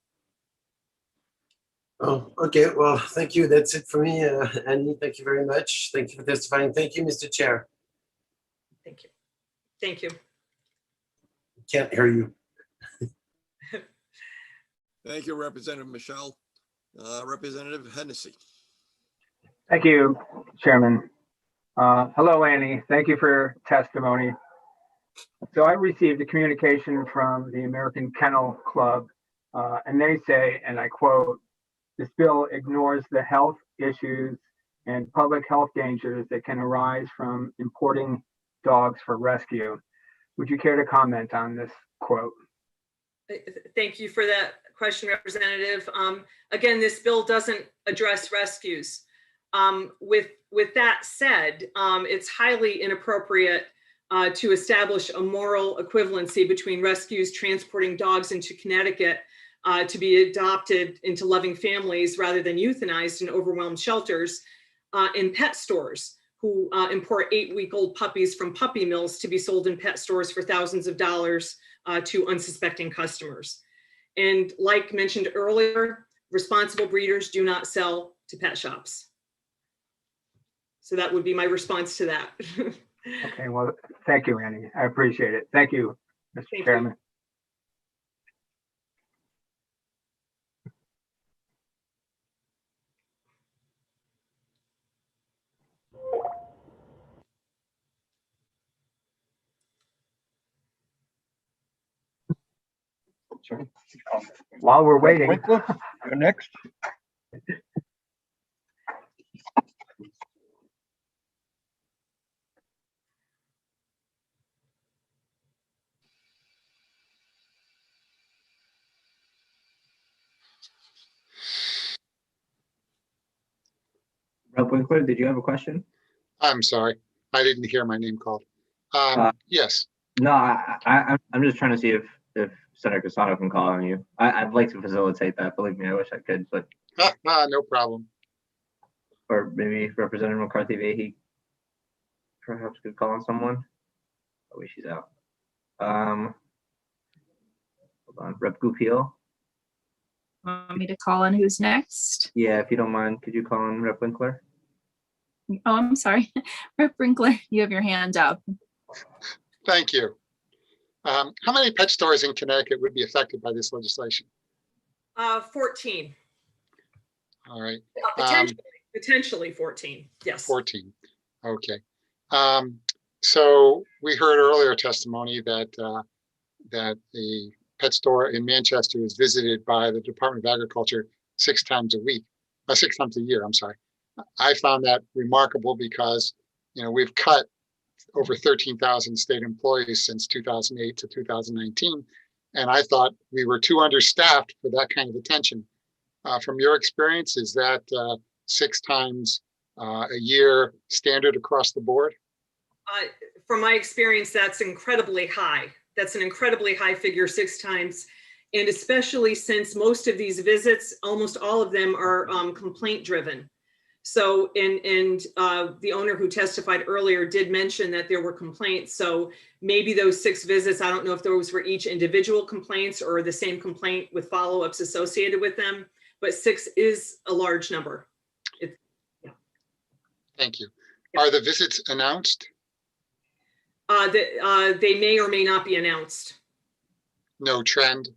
Speaker 5: Oh, okay. Well, thank you. That's it for me, Annie. Thank you very much. Thank you for testifying. Thank you, Mr. Chair.
Speaker 16: Thank you. Thank you.
Speaker 5: Can't hear you.
Speaker 2: Thank you, Representative Michelle. Representative Hennessy.
Speaker 18: Thank you, Chairman. Hello, Annie. Thank you for your testimony. So I received a communication from the American Kennel Club, and they say, and I quote, "This bill ignores the health issues and public health dangers that can arise from importing dogs for rescue." Would you care to comment on this quote?
Speaker 16: Thank you for that question, Representative. Again, this bill doesn't address rescues. With that said, it's highly inappropriate to establish a moral equivalency between rescues transporting dogs into Connecticut to be adopted into loving families rather than euthanized in overwhelmed shelters, in pet stores who import 8-week-old puppies from puppy mills to be sold in pet stores for thousands of dollars to unsuspecting customers. And like mentioned earlier, responsible breeders do not sell to pet shops. So that would be my response to that.
Speaker 18: Okay, well, thank you, Annie. I appreciate it. Thank you, Mr. Chairman.
Speaker 8: Sure.
Speaker 18: While we're waiting.
Speaker 8: Winkler, you're next.
Speaker 3: Rep Winkler, did you have a question?
Speaker 12: I'm sorry, I didn't hear my name called. Yes.
Speaker 3: No, I'm just trying to see if Senator Casano can call on you. I'd like to facilitate that. Believe me, I wish I could, but
Speaker 12: No problem.
Speaker 3: or maybe Representative McCarthy Vahey perhaps could call on someone. Oh, wait, she's out. Hold on, Rep Goupil.
Speaker 19: Want me to call on who's next?
Speaker 3: Yeah, if you don't mind, could you call on Rep Winkler?
Speaker 19: Oh, I'm sorry. Rep Winkler, you have your hand up.
Speaker 12: Thank you. How many pet stores in Connecticut would be affected by this legislation?
Speaker 16: 14.
Speaker 12: All right.
Speaker 16: Potentially 14. Yes.
Speaker 12: 14. Okay. So we heard earlier testimony that that the pet store in Manchester is visited by the Department of Agriculture 6 times a year. I'm sorry. I found that remarkable because we've cut over 13,000 state employees since 2008 to 2019, and I thought we were too understaffed for that kind of attention. From your experience, is that 6 times a year standard across the board?
Speaker 16: From my experience, that's incredibly high. That's an incredibly high figure, 6 times And especially since most of these visits, almost all of them are complaint driven. So, and the owner who testified earlier did mention that there were complaints. So maybe those 6 visits, I don't know if those were each individual complaints or the same complaint with follow-ups associated with them, but 6 is a large number.
Speaker 12: Thank you. Are the visits announced?
Speaker 16: They may or may not be announced.
Speaker 12: No trend?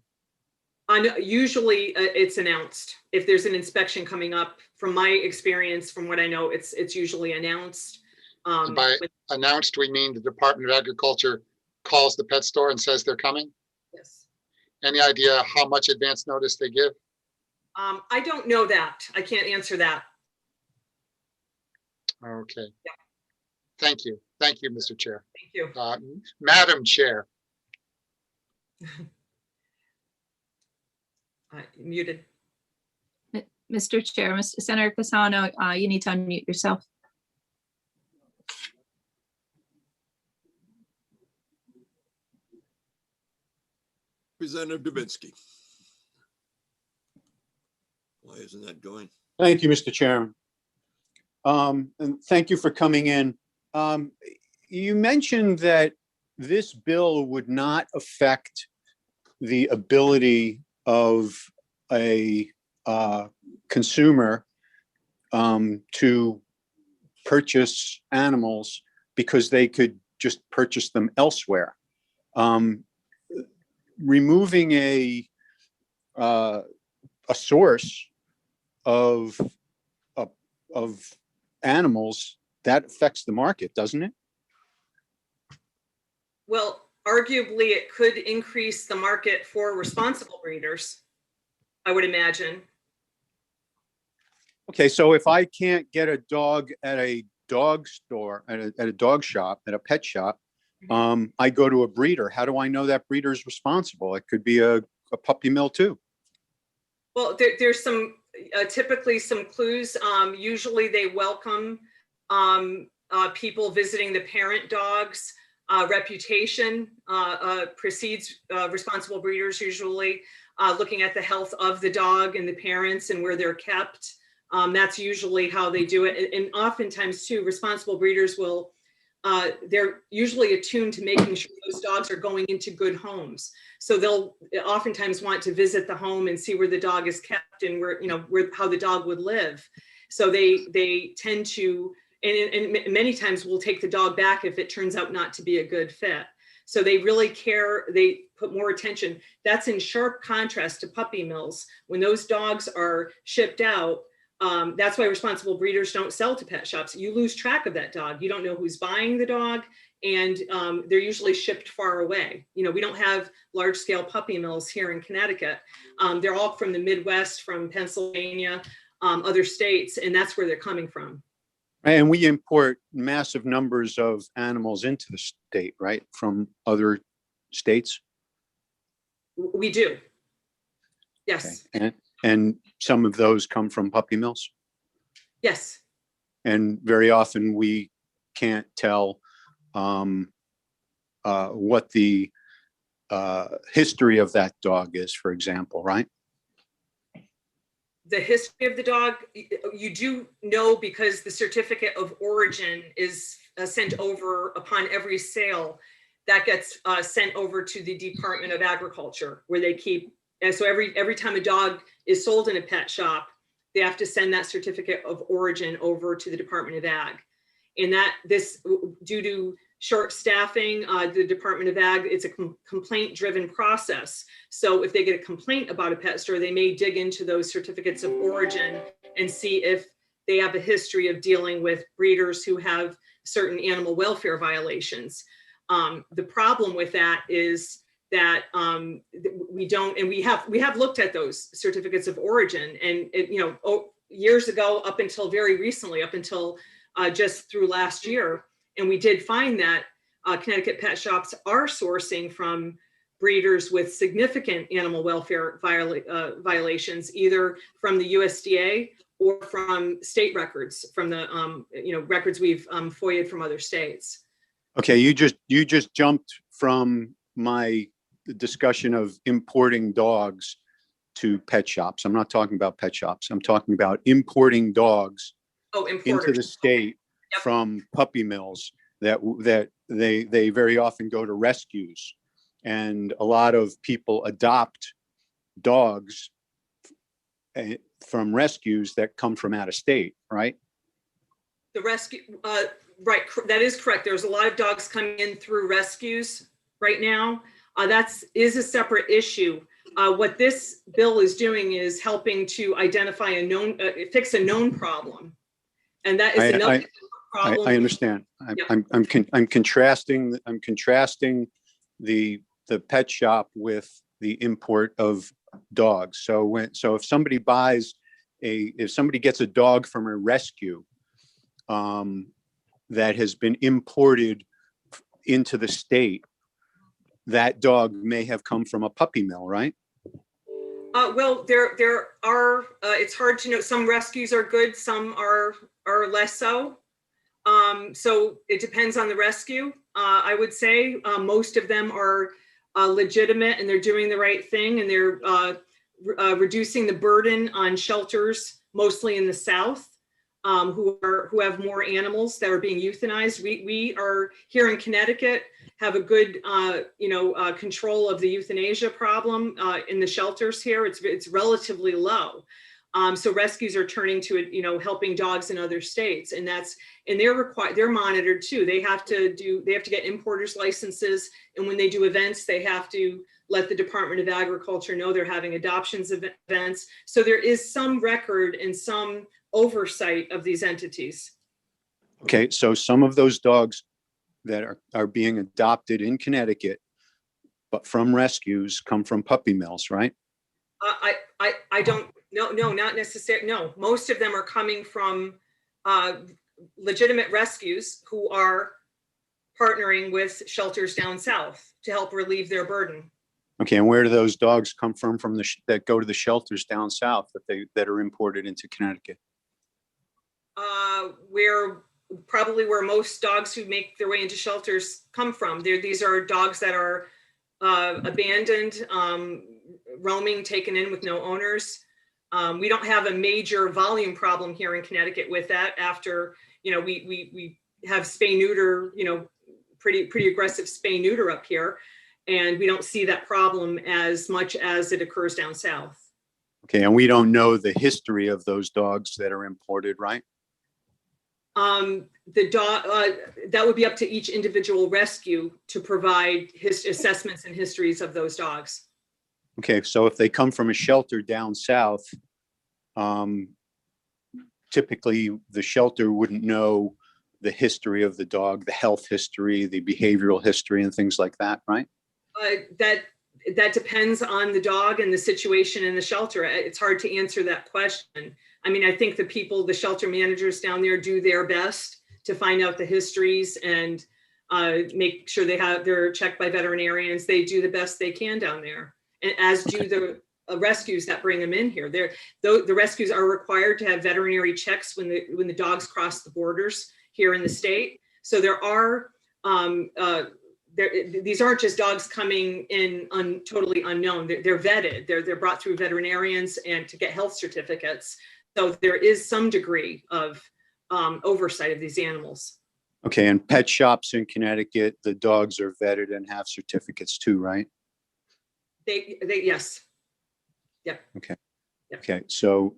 Speaker 16: Usually it's announced. If there's an inspection coming up, from my experience, from what I know, it's usually announced.
Speaker 12: By announced, we mean the Department of Agriculture calls the pet store and says they're coming?
Speaker 16: Yes.
Speaker 12: Any idea how much advance notice they give?
Speaker 16: I don't know that. I can't answer that.
Speaker 12: Okay. Yeah. Thank you. Thank you, Mr. Chair.
Speaker 16: Thank you.
Speaker 12: Madam Chair.
Speaker 16: Muted.
Speaker 19: Mr. Chair, Mr. Senator Casano, you need to unmute yourself.
Speaker 2: Representative Dubinsky. Why isn't that going?
Speaker 10: Thank you, Mr. Chairman. And thank you for coming in. You mentioned that this bill would not affect the ability of a consumer to purchase animals because they could just purchase them elsewhere. Removing a source of animals, that affects the market, doesn't it?
Speaker 16: Well, arguably it could increase the market for responsible breeders, I would imagine.
Speaker 10: Okay, so if I can't get a dog at a dog store, at a dog shop, at a pet shop, I go to a breeder. How do I know that breeder is responsible? It could be a puppy mill too.
Speaker 16: Well, there's some typically some clues. Usually they welcome people visiting the parent dog's reputation precedes responsible breeders, usually looking at the health of the dog and the parents and where they're kept. That's usually how they do it. And oftentimes too, responsible breeders will, they're usually attuned to making sure those dogs are going into good homes. So they'll oftentimes want to visit the home and see where the dog is kept and where, how the dog would live. So they tend to, and many times will take the dog back if it turns out not to be a good fit. So they really care, they put more attention. That's in sharp contrast to puppy mills. When those dogs are shipped out, that's why responsible breeders don't sell to pet shops. You lose track of that dog. You don't know who's buying the dog, and they're usually shipped far away. We don't have large scale puppy mills here in Connecticut. They're all from the Midwest, from Pennsylvania, other states, and that's where they're coming from.
Speaker 10: And we import massive numbers of animals into the state, right? From other states?
Speaker 16: We do. Yes.
Speaker 10: Okay. And some of those come from puppy mills?
Speaker 16: Yes.
Speaker 10: And very often we can't tell what the history of that dog is, for example, right?
Speaker 16: The history of the dog, you do know, because the certificate of origin is sent over upon every sale. That gets sent over to the Department of Agriculture, where they keep. And so every time a dog is sold in a pet shop, they have to send that certificate of origin over to the Department of Ag. And that due to short staffing, the Department of Ag, it's a complaint-driven process. So if they get a complaint about a pet store, they may dig into those certificates of origin and see if they have a history of dealing with breeders who have certain animal welfare violations. The problem with that is that we don't, and we have looked at those certificates of origin, and years ago, up until very recently, up until just through last year, and we did find that Connecticut pet shops are sourcing from breeders with significant animal welfare violations, either from the USDA or from state records, from the records we've FOIA'd from other states.
Speaker 10: Okay, you just jumped from my the discussion of importing dogs to pet shops. I'm not talking about pet shops. I'm talking about importing dogs
Speaker 16: Oh,
Speaker 10: into
Speaker 16: importers.
Speaker 10: the state from puppy mills that they very often go to rescues. And a lot of people adopt dogs from rescues that come from out of state, right?
Speaker 16: The rescue, right, that is correct. There's a lot of dogs coming in through rescues right now. That is a separate issue. What this bill is doing is helping to identify a known, fix a known problem. And that is another problem.
Speaker 10: I understand. I'm contrasting the pet shop with the import of dogs. So if somebody if somebody gets a dog from a rescue that has been imported into the state, that dog may have come from a puppy mill, right?
Speaker 16: Well, there are, it's hard to know. Some rescues are good, some are less so. So it depends on the rescue. I would say most of them are legitimate and they're doing the right thing, and they're reducing the burden on shelters, mostly in the South, who have more animals that are being euthanized. We are here in Connecticut, have a good control of the euthanasia problem in the shelters here. It's relatively low. So rescues are turning to it, helping dogs in other states, and they're monitored too. They have to get importers licenses, and when they do events, they have to let the Department of Agriculture know they're having adoptions events. So there is some record and some oversight of these entities.
Speaker 10: Okay, so some of those dogs that are being adopted in Connecticut, but from rescues, come from puppy mills, right?
Speaker 16: I don't, no, not necessarily. No, most of them are coming from legitimate rescues who are partnering with shelters down south to help relieve their burden.
Speaker 10: Okay, and where do those dogs come from that go to the shelters down south that are imported into Connecticut?
Speaker 16: Where most dogs who make their way into shelters come from. These are dogs that are abandoned, roaming, taken in with no owners. We don't have a major volume problem here in Connecticut with that. After we have spay neuter, pretty aggressive spay neuter up here, and we don't see that problem as much as it occurs down south.
Speaker 10: Okay, and we don't know the history of those dogs that are imported, right?
Speaker 16: The dog, that would be up to each individual rescue to provide his assessments and histories of those dogs.
Speaker 10: Okay, so if they come from a shelter down south, typically the shelter wouldn't know the history of the dog, the health history, the behavioral history, and things like that, right?
Speaker 16: That depends on the dog and the situation in the shelter. It's hard to answer that question. I mean, I think the shelter managers down there do their best to find out the histories and make sure they're checked by veterinarians. They do the best they can down there, and as do the rescues that bring them in here. The rescues are required to have veterinary checks when the dogs cross the borders here in the state. So there are these aren't just dogs coming in totally unknown. They're vetted. They're brought through veterinarians and to get health certificates. So there is some degree of oversight of these animals.
Speaker 10: Okay, and pet shops in Connecticut, the dogs are vetted and have certificates too, right?
Speaker 16: Yes. Yep.
Speaker 10: Okay.
Speaker 16: Yep.
Speaker 10: Okay. So,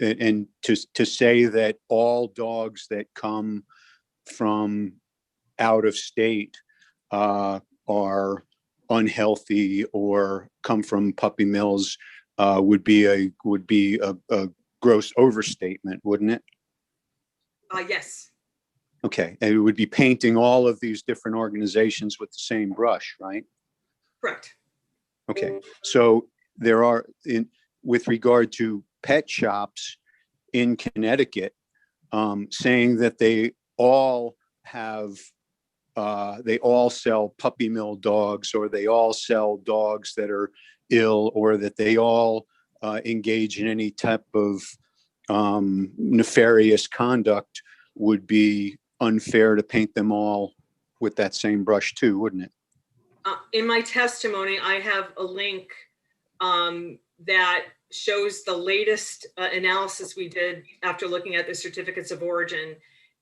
Speaker 10: and to say that all dogs that come from out of state are unhealthy or come from puppy mills would be a gross overstatement, wouldn't it?
Speaker 16: Yes.
Speaker 10: Okay, and it would be painting all of these different organizations with the same brush, right?
Speaker 16: Correct.
Speaker 10: Okay, so there are, with regard to pet shops in Connecticut, saying that they all sell puppy mill dogs, or they all sell dogs that are ill, or that they all engage in any type of nefarious conduct, would be unfair to paint them all with that same brush too, wouldn't it?
Speaker 16: In my testimony, I have a link that shows the latest analysis we did after looking at the certificates of origin.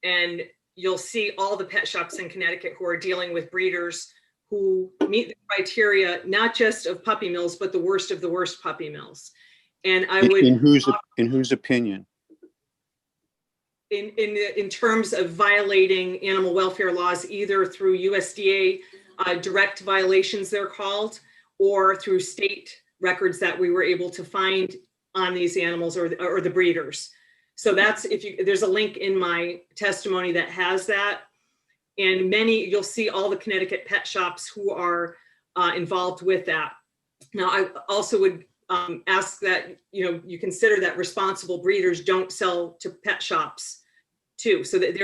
Speaker 16: And you'll see all the pet shops in Connecticut who are dealing with breeders who meet the criteria, not just of puppy mills, but the worst of the worst puppy mills. And I would—
Speaker 10: In whose opinion?
Speaker 16: In terms of violating animal welfare laws, either through USDA direct violations, they're called, or through state records that we were able to find on these animals or the breeders. So that's, there's a link in my testimony that has that. And you'll see all the Connecticut pet shops who are involved with that. Now, I also would ask that, you consider that responsible breeders don't sell to pet shops too. So that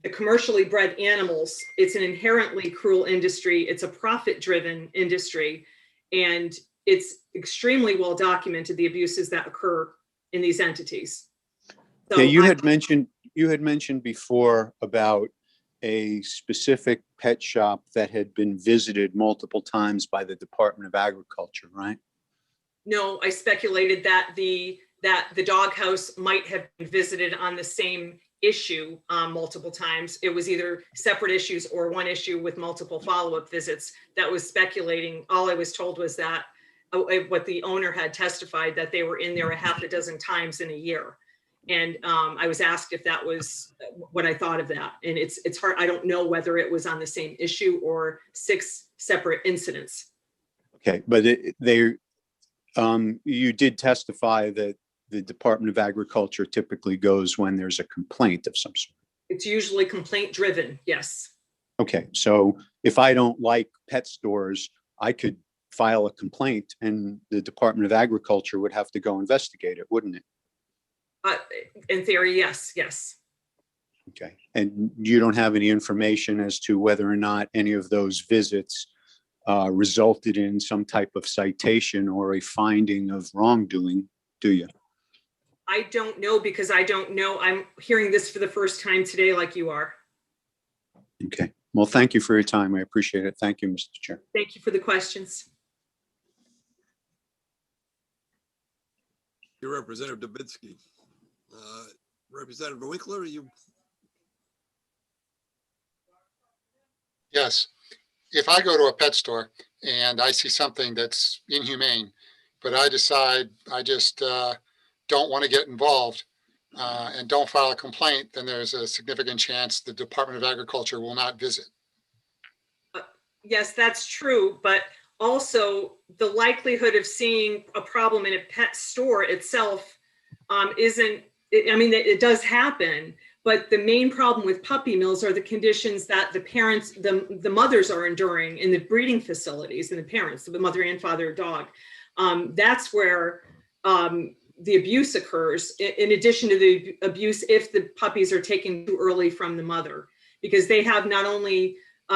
Speaker 16: the commercially bred animals, it's an inherently cruel industry. It's a profit-driven industry, and it's extremely well documented, the abuses that occur in these entities. So
Speaker 10: yeah, you had mentioned before about a specific pet shop that had been visited multiple times by the Department of Agriculture, right?
Speaker 16: No, I speculated that the doghouse might have been visited on the same issue multiple times. It was either separate issues or one issue with multiple follow-up visits. That was speculating. All I was told was that what the owner had testified, that they were in there a half a dozen times in a year. And I was asked if that was what I thought of that. And it's hard. I don't know whether it was on the same issue or 6 separate incidents.
Speaker 10: Okay, but you did testify that the Department of Agriculture typically goes when there's a complaint of some sort.
Speaker 16: It's usually complaint driven, yes.
Speaker 10: Okay, so if I don't like pet stores, I could file a complaint and the Department of Agriculture would have to go investigate it, wouldn't it?
Speaker 16: In theory, yes.
Speaker 10: Okay, and you don't have any information as to whether or not any of those visits resulted in some type of citation or a finding of wrongdoing, do you?
Speaker 16: I don't know, because I don't know. I'm hearing this for the first time today, like you are.
Speaker 10: Okay, well, thank you for your time. I appreciate it. Thank you, Mr. Chair.
Speaker 16: Thank you for the questions.
Speaker 2: Your Representative Dubinsky. Representative Winkler, are you?
Speaker 12: Yes. If I go to a pet store and I see something that's inhumane, but I decide I just don't want to get involved and don't file a complaint, then there's a significant chance the Department of Agriculture will not visit.
Speaker 16: Yes, that's true. But also the likelihood of seeing a problem in a pet store itself isn't, I mean, it does happen, but the main problem with puppy mills are the conditions that the parents, the mothers are enduring in the breeding facilities, and the parents, the mother and father dog. That's where the abuse occurs, in addition to the abuse if the puppies are taken too early from the mother, because they have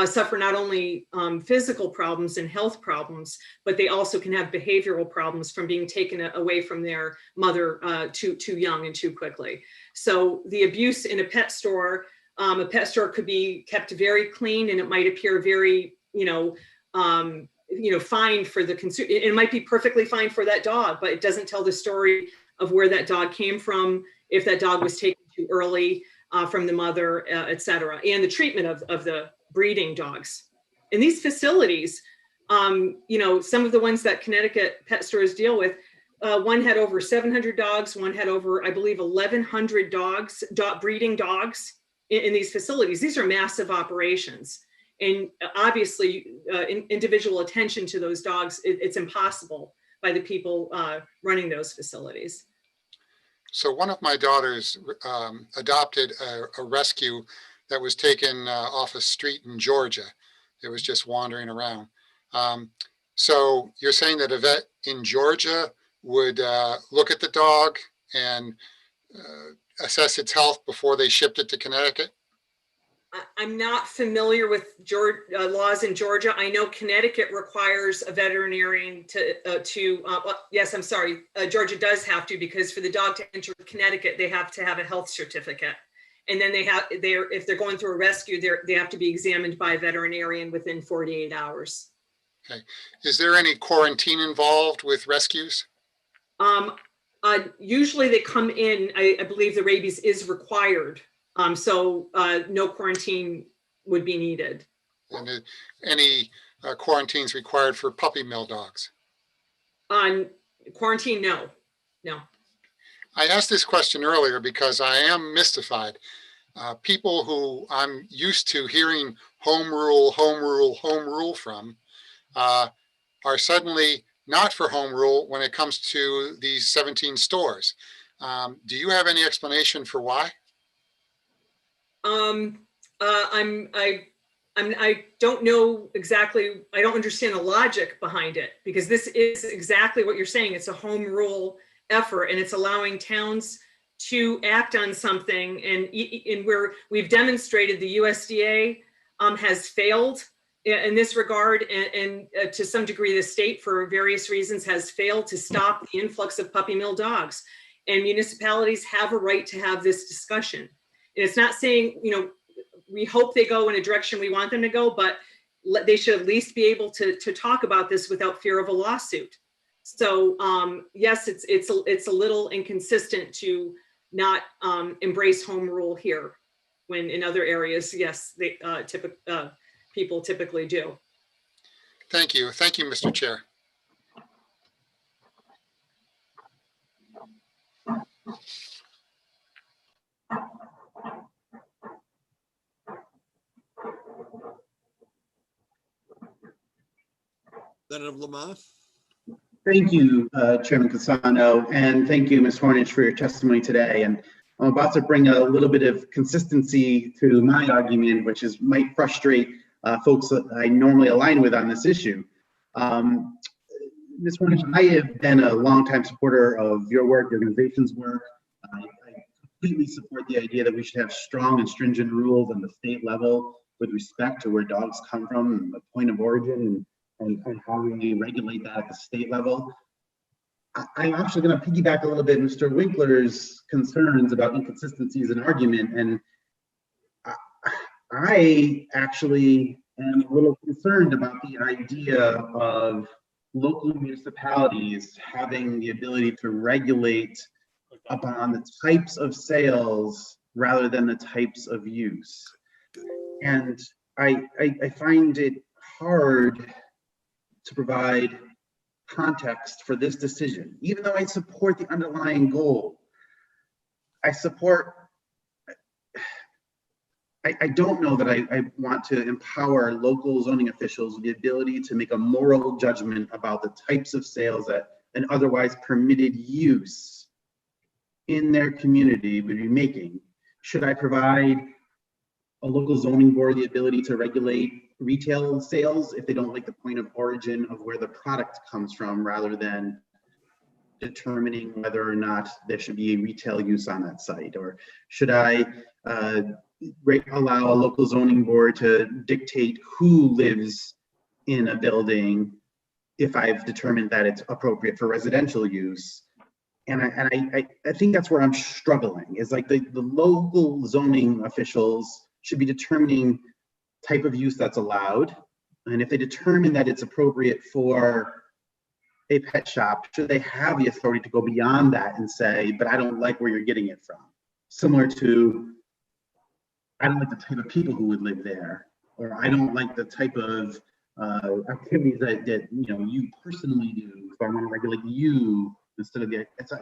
Speaker 16: suffer not only physical problems and health problems, but they also can have behavioral problems from being taken away from their mother too young and too quickly. So the abuse in a pet store could be kept very clean, and it might appear very, fine for the consumer. It might be perfectly fine for that dog, but it doesn't tell the story of where that dog came from, if that dog was taken too early from the mother, et cetera, and the treatment of the breeding dogs. In these facilities, some of the ones that Connecticut pet stores deal with, one had over 700 dogs, one had over, I believe, 1,100 dogs, breeding dogs in these facilities. These are massive operations. And obviously, individual attention to those dogs, it's impossible by the people running those facilities.
Speaker 12: So one of my daughters adopted a rescue that was taken off a street in Georgia. It was just wandering around. So you're saying that a vet in Georgia would look at the dog and assess its health before they shipped it to Connecticut?
Speaker 16: I'm not familiar with laws in Georgia. I know Connecticut requires a veterinarian yes, I'm sorry, Georgia does have to, because for the dog to enter Connecticut, they have to have a health certificate. And then if they're going through a rescue, they have to be examined by a veterinarian within 48 hours.
Speaker 12: Okay. Is there any quarantine involved with rescues?
Speaker 16: Usually they come in, I believe the rabies is required. So no quarantine would be needed.
Speaker 12: And any quarantines required for puppy mill dogs?
Speaker 16: On quarantine, no.
Speaker 12: I asked this question earlier because I am mystified. People who I'm used to hearing home rule from are suddenly not for home rule when it comes to these 17 stores. Do you have any explanation for why?
Speaker 16: I don't know exactly. I don't understand the logic behind it, because this is exactly what you're saying. It's a home rule effort, and it's allowing towns to act on something. And where we've demonstrated the USDA has failed in this regard, and to some degree the state for various reasons has failed to stop the influx of puppy mill dogs. And municipalities have a right to have this discussion. And it's not saying, we hope they go in a direction we want them to go, but they should at least be able to talk about this without fear of a lawsuit. So yes, it's a little inconsistent to not embrace home rule here, when in other areas, yes, they people typically do.
Speaker 12: Thank you, Mr. Chair.
Speaker 2: Senator Lamar.
Speaker 3: Thank you, Chairman Cassano, and thank you, Ms. Hornish, for your testimony today. And I'm about to bring a little bit of consistency to my argument, which might frustrate folks that I normally align with on this issue. Ms. Hornish, I have been a longtime supporter of your work, the organization's work. I completely support the idea that we should have strong and stringent rules on the state level with respect to where dogs come from and the point of origin and how we regulate that at the state level. I'm actually going to piggyback a little bit Mr. Winkler's concerns about inconsistencies in argument, and I actually am a little concerned about the idea of local municipalities having the ability to regulate upon the types of sales rather than the types of use. And I find it hard to provide context for this decision, even though I support the underlying goal. I don't know that I want to empower local zoning officials with the ability to make a moral judgment about the types of sales that an otherwise permitted use in their community would be making. Should I provide a local zoning board the ability to regulate retail sales if they don't like the point of origin of where the product comes from, rather than determining whether or not there should be a retail use on that site? Or should I allow a local zoning board to dictate who lives in a building if I've determined that it's appropriate for residential use? And I think that's where I'm struggling, is like the local zoning officials should be determining type of use that's allowed. And if they determine that it's appropriate for a pet shop, should they have the authority to go beyond that and say, but I don't like where you're getting it from? Similar to, I don't like the type of people who would live there, or I don't like the type of activities that you personally do, so I want to regulate you instead of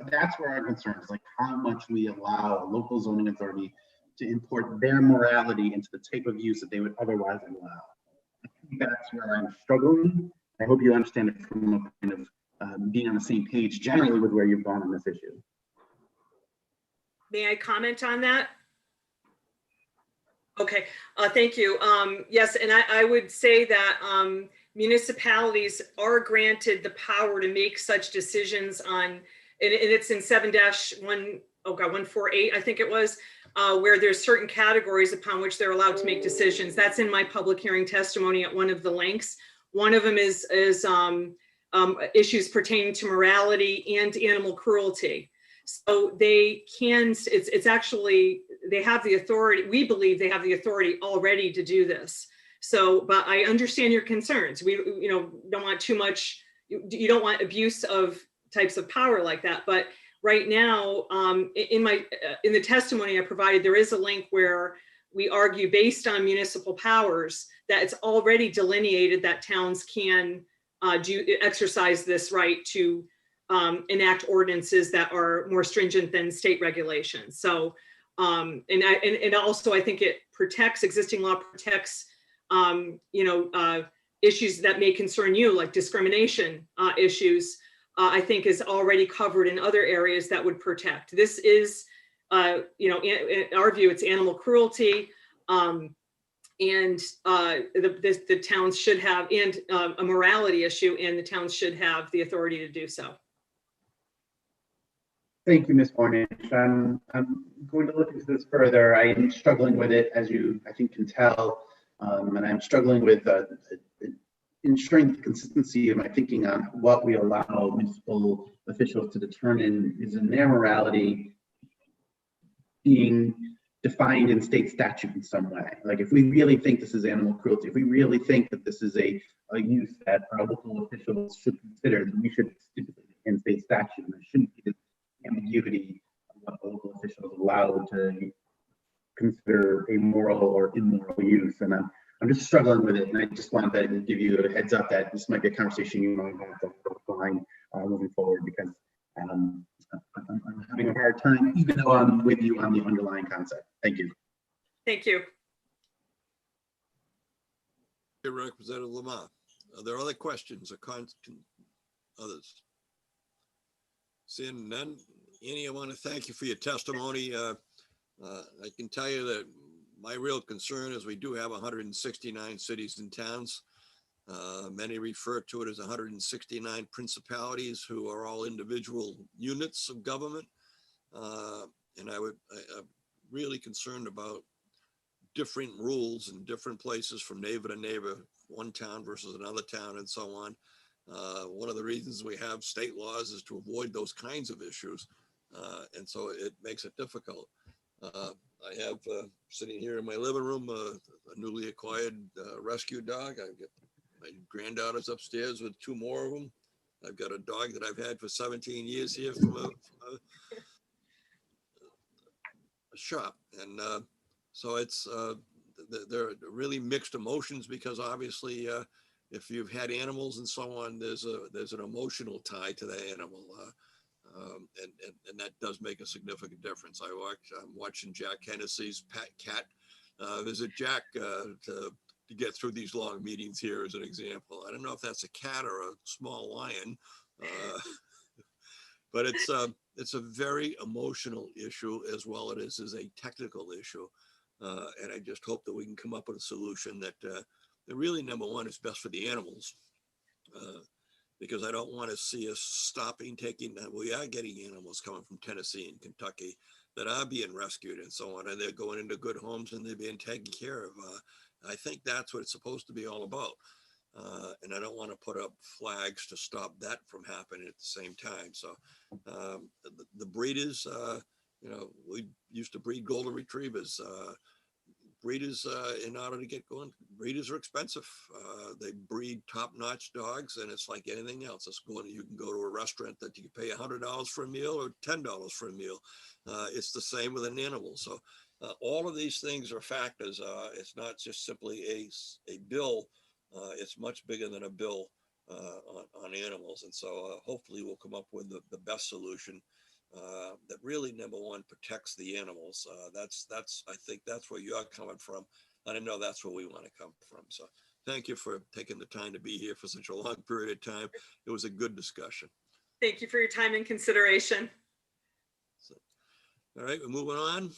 Speaker 3: that's where our concern is, like how much we allow a local zoning authority to import their morality into the type of use that they would otherwise allow. I think that's where I'm struggling. I hope you understand it from a point of being on the same page generally with where you've gone on this issue.
Speaker 16: May I comment on that? Okay, thank you. Yes, and I would say that municipalities are granted the power to make such decisions on, and it's in 7-148, I think it was, where there's certain categories upon which they're allowed to make decisions. That's in my public hearing testimony at one of the links. One of them is issues pertaining to morality and animal cruelty. So they can, it's actually, they have the authority, we believe they have the authority already to do this. So, but I understand your concerns. We, don't want too much, you don't want abuse of types of power like that. But right now, in the testimony I provided, there is a link where we argue based on municipal powers that it's already delineated that towns can exercise this right to enact ordinances that are more stringent than state regulations. So, and also I think it protects, existing law protects, issues that may concern you, like discrimination issues, I think is already covered in other areas that would protect. This is, in our view, it's animal cruelty, and the towns should have, and a morality issue, and the towns should have the authority to do so.
Speaker 20: Thank you, Ms. Bornish. I'm going to look into this further. I'm struggling with it, as you, I think, can tell, and I'm struggling with ensuring the consistency of my thinking on what we allow municipal officials to determine is in their morality being defined in state statute in some way. Like if we really think this is animal cruelty, if we really think that this is a use that our local officials should consider, then we should stipulate it in state statute. And there shouldn't be this ambiguity of what local officials are allowed to consider a moral or immoral use. And I'm just struggling with it, and I just wanted to give you a heads up that this might be a conversation you might have to find moving forward, because I'm having a hard time, even though I'm with you on the underlying concept. Thank you.
Speaker 16: Thank you.
Speaker 2: Representative Lamar, are there other questions or others? Seeing none, Annie, I want to thank you for your testimony. I can tell you that my real concern is we do have 169 cities and towns. Many refer to it as 169 principalities who are all individual units of government. And I'm really concerned about different rules in different places from neighbor to neighbor, one town versus another town and so on. One of the reasons we have state laws is to avoid those kinds of issues. And so it makes it difficult. I have sitting here in my living room a newly acquired rescue dog. I've got my granddaughter's upstairs with 2 more of them. I've got a dog that I've had for 17 years here from a shop. And so it's, there are really mixed emotions, because obviously if you've had animals and so on, there's an emotional tie to the animal. And that does make a significant difference. I'm watching Jack Hennessy's pet cat visit Jack to get through these long meetings here as an example. I don't know if that's a cat or a small lion, but it's a very emotional issue as well as a technical issue. And I just hope that we can come up with a solution that really, number one, is best for the animals. Because I don't want to see us stopping we are getting animals coming from Tennessee and Kentucky that are being rescued and so on, and they're going into good homes and they're being taken care of. I think that's what it's supposed to be all about. And I don't want to put up flags to stop that from happening at the same time. So the breeders, we used to breed golden retrievers. Breeders, in order to get going, breeders are expensive. They breed top-notch dogs, and it's like anything else. You can go to a restaurant that you can pay $100 for a meal or $10 for a meal. It's the same with an animal. So all of these things are factors. It's not just simply a bill. It's much bigger than a bill on animals. And so hopefully we'll come up with the best solution that really, number one, protects the animals. I think that's where you're coming from. And I know that's where we want to come from. So thank you for taking the time to be here for such a long period of time. It was a good discussion.
Speaker 16: Thank you for your time and consideration.
Speaker 2: So, all right, we're moving on.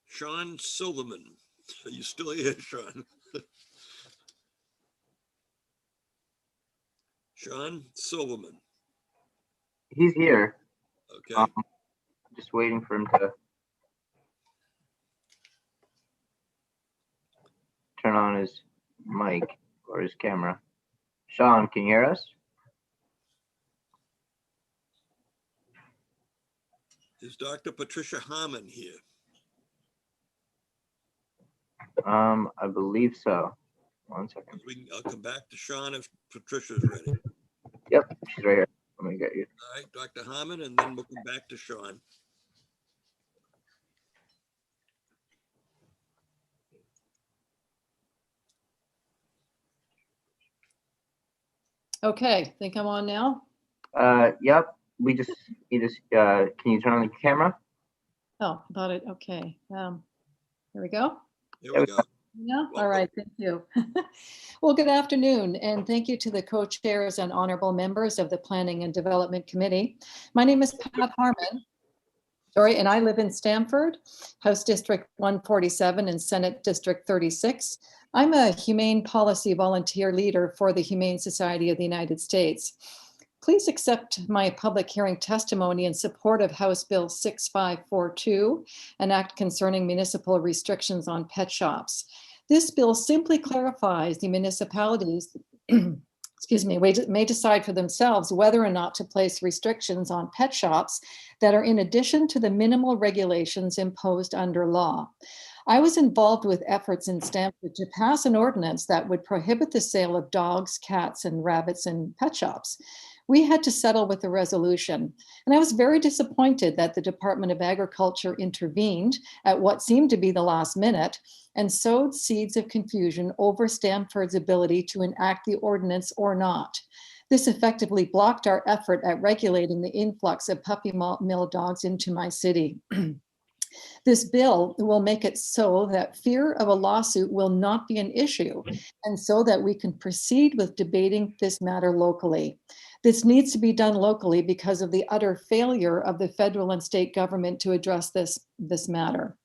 Speaker 2: Sean Silverman. Are you still here, Sean? Sean Silverman.
Speaker 3: He's here.
Speaker 2: Okay.
Speaker 3: Just waiting for him to turn on his mic or his camera. Sean, can you hear us?
Speaker 2: Is Dr. Patricia Harmon here?
Speaker 3: I believe so. 1 second.
Speaker 2: I'll come back to Sean if Patricia's ready.
Speaker 3: Yep, she's right here. Let me get you.
Speaker 2: All right, Dr. Harmon, and then we'll come back to Sean.
Speaker 4: Okay, think I'm on now?
Speaker 3: Yep. Can you turn on the camera?
Speaker 4: Oh, got it. Okay. Here we go.
Speaker 2: Here we go.
Speaker 4: Yeah, all right, thank you. Well, good afternoon, and thank you to the co-chairs and honorable members of the Planning and Development Committee. My name is Pat Harmon. Sorry, and I live in Stamford, House District 147 and Senate District 36. I'm a humane policy volunteer leader for the Humane Society of the United States. Please accept my public hearing testimony in support of House Bill 6542, an act concerning municipal restrictions on pet shops. This bill simply clarifies the municipalities excuse me, may decide for themselves whether or not to place restrictions on pet shops that are in addition to the minimal regulations imposed under law. I was involved with efforts in Stamford to pass an ordinance that would prohibit the sale of dogs, cats, and rabbits in pet shops. We had to settle with the resolution, and I was very disappointed that the Department of Agriculture intervened at what seemed to be the last minute and sowed seeds of confusion over Stamford's ability to enact the ordinance or not. This effectively blocked our effort at regulating the influx of puppy mill dogs into my city. This bill will make it so that fear of a lawsuit will not be an issue, and so that we can proceed with debating this matter locally. This needs to be done locally because of the utter failure of the federal and state government to address this matter.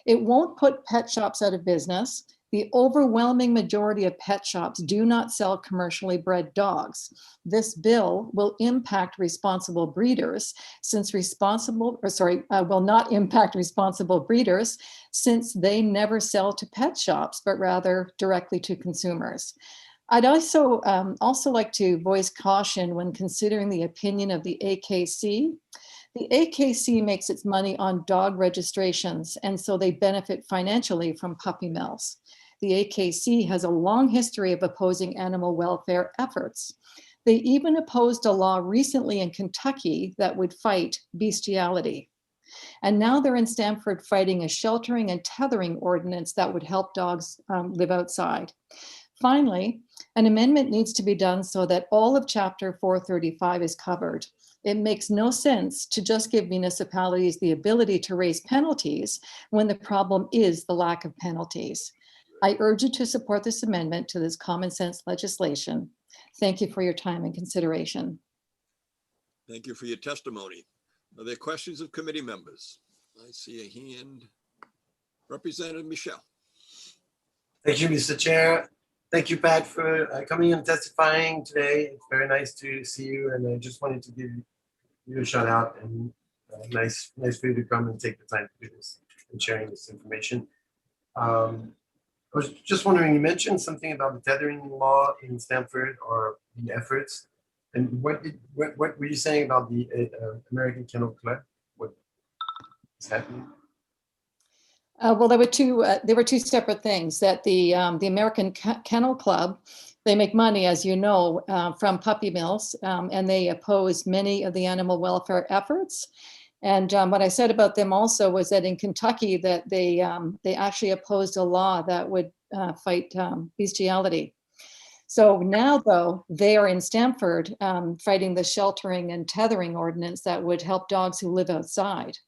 Speaker 4: It won't put pet shops out of business. The overwhelming majority of pet shops do not sell commercially bred dogs. This bill will impact responsible breeders will not impact responsible breeders since they never sell to pet shops, but rather directly to consumers. I'd also like to voice caution when considering the opinion of the AKC. The AKC makes its money on dog registrations, and so they benefit financially from puppy mills. The AKC has a long history of opposing animal welfare efforts. They even opposed a law recently in Kentucky that would fight bestiality. And now they're in Stamford fighting a sheltering and tethering ordinance that would help dogs live outside. Finally, an amendment needs to be done so that all of Chapter 435 is covered. It makes no sense to just give municipalities the ability to raise penalties when the problem is the lack of penalties. I urge you to support this amendment to this common sense legislation. Thank you for your time and consideration.
Speaker 2: Thank you for your testimony. Are there questions of committee members? I see a hand. Representative Michelle.
Speaker 5: Thank you, Mr. Chair. Thank you, Pat, for coming and testifying today. It's very nice to see you, and I just wanted to give you a shout out, and nice for you to come and take the time to do this and sharing this information. I was just wondering, you mentioned something about the tethering law in Stamford or the efforts, and what were you saying about the American Kennel Club? What is happening?
Speaker 4: Well, there were two separate things. That the American Kennel Club, they make money, as you know, from puppy mills, and they oppose many of the animal welfare efforts. And what I said about them also was that in Kentucky, that they actually opposed a law that would fight bestiality. So now, though, they are in Stamford fighting the sheltering and tethering ordinance that would help dogs who live outside.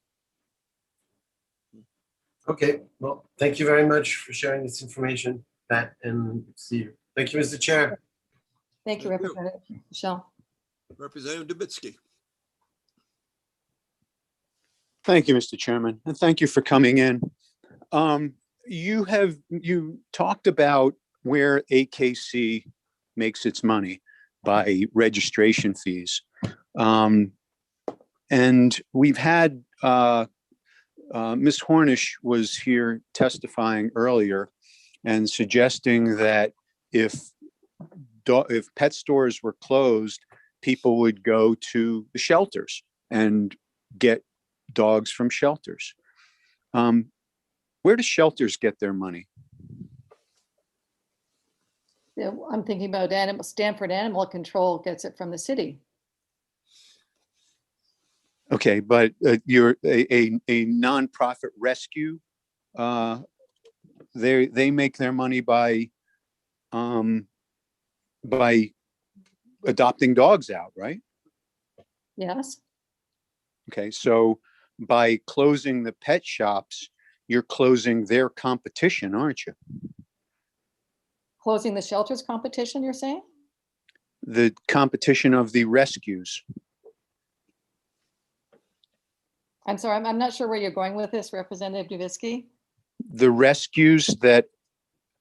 Speaker 5: Okay, well, thank you very much for sharing this information, Pat, and see you. Thank you, Mr. Chair.
Speaker 4: Thank you, Representative Michelle.
Speaker 2: Representative Dubitsky.
Speaker 10: Thank you, Mr. Chairman, and thank you for coming in. You talked about where AKC makes its money by registration fees. And we've had Ms. Hornish was here testifying earlier and suggesting that if pet stores were closed, people would go to the shelters and get dogs from shelters. Where do shelters get their money?
Speaker 4: Yeah, I'm thinking about Stanford Animal Control gets it from the city.
Speaker 10: Okay, but you're a nonprofit rescue. They make their money by adopting dogs out, right?
Speaker 4: Yes.
Speaker 10: Okay, so by closing the pet shops, you're closing their competition, aren't you?
Speaker 4: Closing the shelters competition, you're saying?
Speaker 10: The competition of the rescues.
Speaker 4: I'm sorry, I'm not sure where you're going with this, Representative Dubiski.
Speaker 10: The rescues that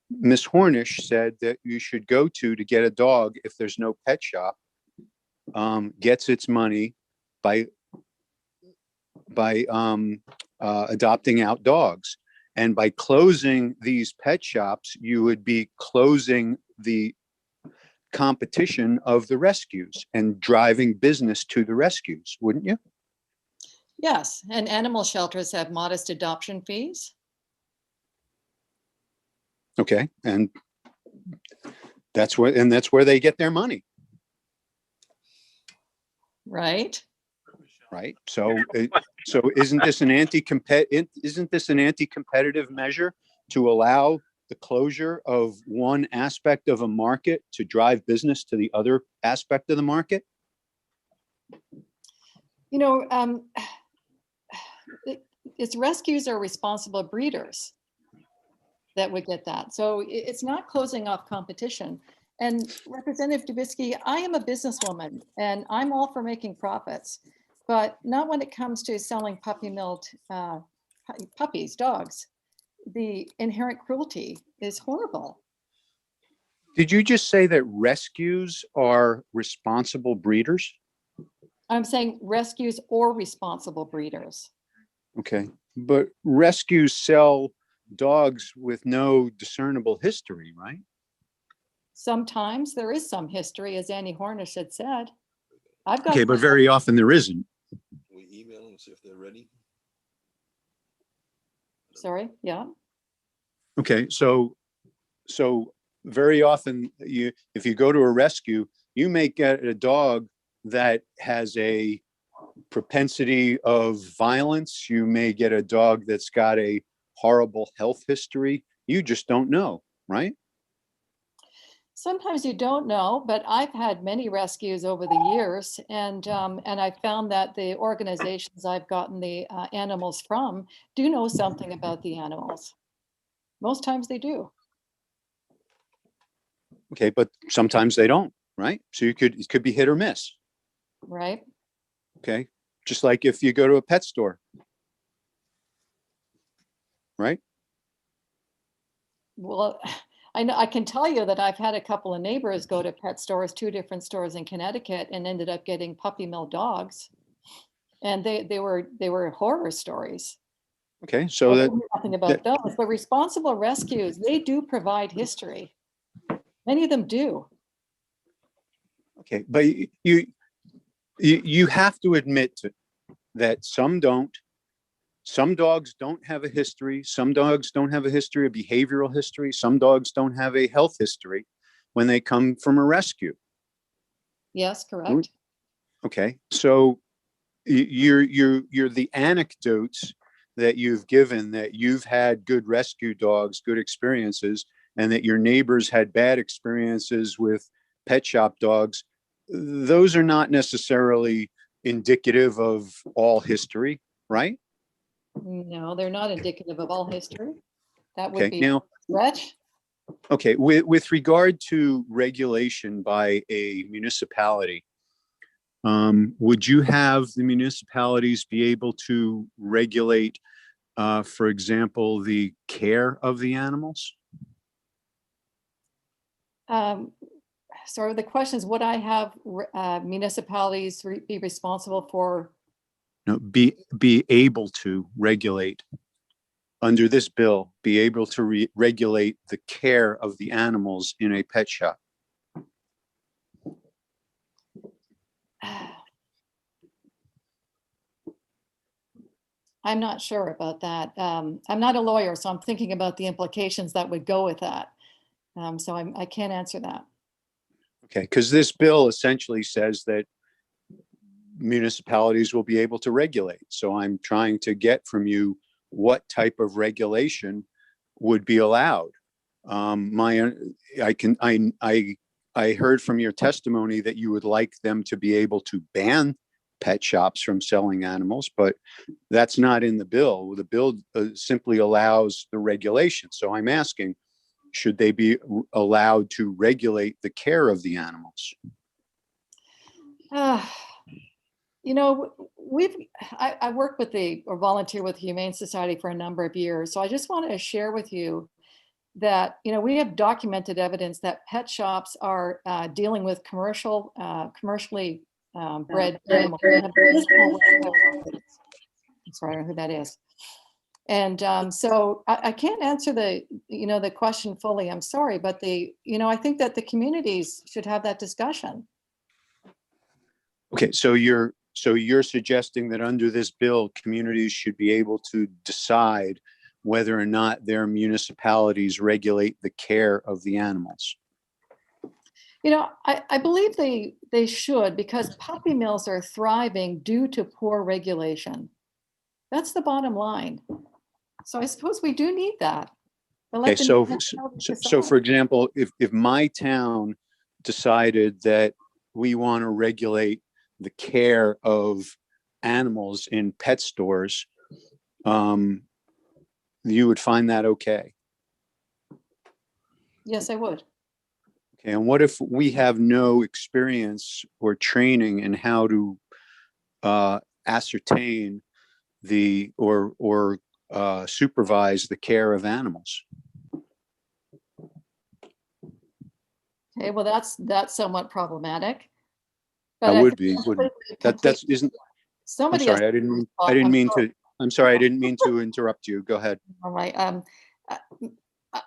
Speaker 10: Ms. Hornish said that you should go to get a dog if there's no pet shop, gets its money by adopting out dogs. And by closing these pet shops, you would be closing the competition of the rescues and driving business to the rescues, wouldn't you?
Speaker 4: Yes, and animal shelters have modest adoption fees.
Speaker 10: Okay, and that's where they get their money.
Speaker 4: Right.
Speaker 10: Right. So isn't this an anti-competitive measure to allow the closure of one aspect of a market to drive business to the other aspect of the market?
Speaker 4: You know, it's rescues are responsible breeders that would get that. So it's not closing off competition. And Representative Dubiski, I am a businesswoman and I'm all for making profits, but not when it comes to selling puppy-milled puppies, dogs. The inherent cruelty is horrible.
Speaker 10: Did you just say that rescues are responsible breeders?
Speaker 4: I'm saying rescues or responsible breeders.
Speaker 10: Okay, but rescues sell dogs with no discernible history, right?
Speaker 4: Sometimes there is some history, as Annie Hornish had said. I've got
Speaker 10: Okay, but very often there isn't.
Speaker 2: We email and see if they're ready.
Speaker 4: Sorry, yeah.
Speaker 10: Okay, so very often if you go to a rescue, you may get a dog that has a propensity of violence. You may get a dog that's got a horrible health history. You just don't know, right?
Speaker 4: Sometimes you don't know, but I've had many rescues over the years, and I found that the organizations I've gotten the animals from do know something about the animals. Most times they do.
Speaker 10: Okay, but sometimes they don't, right? So it could be hit or miss.
Speaker 4: Right.
Speaker 10: Okay, just like if you go to a pet store, right?
Speaker 4: Well, I know I can tell you that I've had a couple of neighbors go to pet stores, 2 different stores in Connecticut, and ended up getting puppy-mill dogs, and they were horror stories.
Speaker 10: Okay, so
Speaker 4: I knew nothing about those, but responsible rescues, they do provide history. Many of them do.
Speaker 10: Okay, but you have to admit that some don't. Some dogs don't have a history. Some dogs don't have a history of behavioral history. Some dogs don't have a health history when they come from a rescue.
Speaker 4: Yes, correct.
Speaker 10: Okay, so you're the anecdotes that you've given that you've had good rescue dogs, good experiences, and that your neighbors had bad experiences with pet shop dogs. Those are not necessarily indicative of all history, right?
Speaker 4: No, they're not indicative of all history. That would
Speaker 10: Okay,
Speaker 4: be
Speaker 10: now,
Speaker 4: a stretch.
Speaker 10: okay, with regard to regulation by a municipality, would you have the municipalities be able to regulate, for example, the care of the animals?
Speaker 4: So the question is, would I have municipalities be responsible for?
Speaker 10: No, be able to regulate under this bill, be able to regulate the care of the animals in a pet shop?
Speaker 4: I'm not sure about that. I'm not a lawyer, so I'm thinking about the implications that would go with that. So I can't answer that.
Speaker 10: Okay, because this bill essentially says that municipalities will be able to regulate. So I'm trying to get from you what type of regulation would be allowed. I heard from your testimony that you would like them to be able to ban pet shops from selling animals, but that's not in the bill. The bill simply allows the regulation. So I'm asking, should they be allowed to regulate the care of the animals?
Speaker 4: You know, I work with or volunteer with the Humane Society for a number of years. So I just wanted to share with you that, you know, we have documented evidence that pet shops are dealing with commercially bred animals. I'm sorry, I don't know who that is. And so I can't answer the question fully. I'm sorry, but I think that the communities should have that discussion.
Speaker 10: Okay, so you're suggesting that under this bill, communities should be able to decide whether or not their municipalities regulate the care of the animals.
Speaker 4: You know, I believe they should, because puppy mills are thriving due to poor regulation. That's the bottom line. So I suppose we do need that.
Speaker 10: Okay, so for example, if my town decided that we want to regulate the care of animals in pet stores, you would find that okay?
Speaker 4: Yes, I would.
Speaker 10: Okay, and what if we have no experience or training in how to ascertain or supervise the care of animals?
Speaker 4: Okay, well, that's somewhat problematic.
Speaker 10: That would be, wouldn't that isn't.
Speaker 4: Somebody.
Speaker 10: I'm sorry, I didn't mean to. I'm sorry, I didn't mean to interrupt you. Go ahead.
Speaker 4: All right.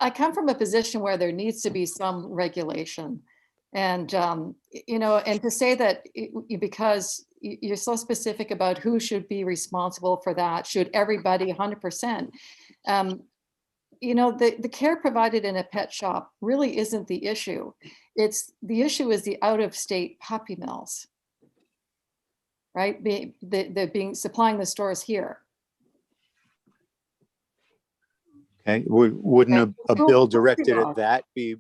Speaker 4: I come from a position where there needs to be some regulation, and and to say that because you're so specific about who should be responsible for that, should everybody 100%? The care provided in a pet shop really isn't the issue. The issue is the out-of-state puppy mills, right? They're supplying the stores here.
Speaker 10: Okay, wouldn't a bill directed at that be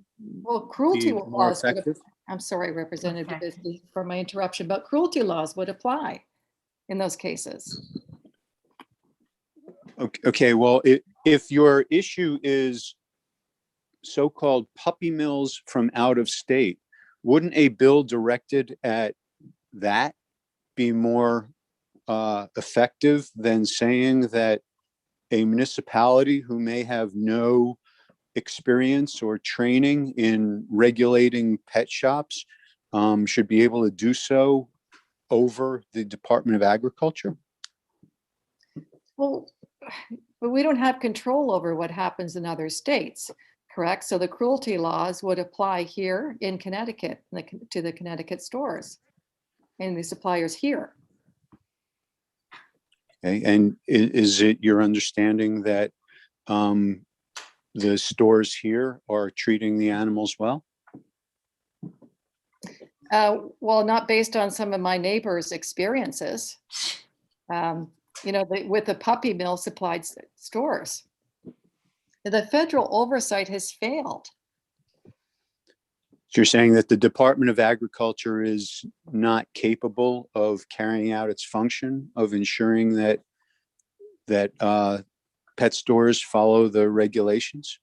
Speaker 4: cruelty
Speaker 10: more
Speaker 4: laws
Speaker 10: effective?
Speaker 4: I'm sorry, Representative, for my interruption, but cruelty laws would apply in those cases.
Speaker 10: Okay, well, if your issue is so-called puppy mills from out of state, wouldn't a bill directed at that be more effective than saying that a municipality who may have no experience or training in regulating pet shops should be able to do so over the Department of Agriculture?
Speaker 4: Well, but we don't have control over what happens in other states, correct? So the cruelty laws would apply here in Connecticut to the Connecticut stores and the suppliers here.
Speaker 10: Okay, and is it your understanding that the stores here are treating the animals well?
Speaker 4: Well, not based on some of my neighbors' experiences. With the puppy mill supplied stores. The federal oversight has failed.
Speaker 10: So you're saying that the Department of Agriculture is not capable of carrying out its function of ensuring that pet stores follow the regulations?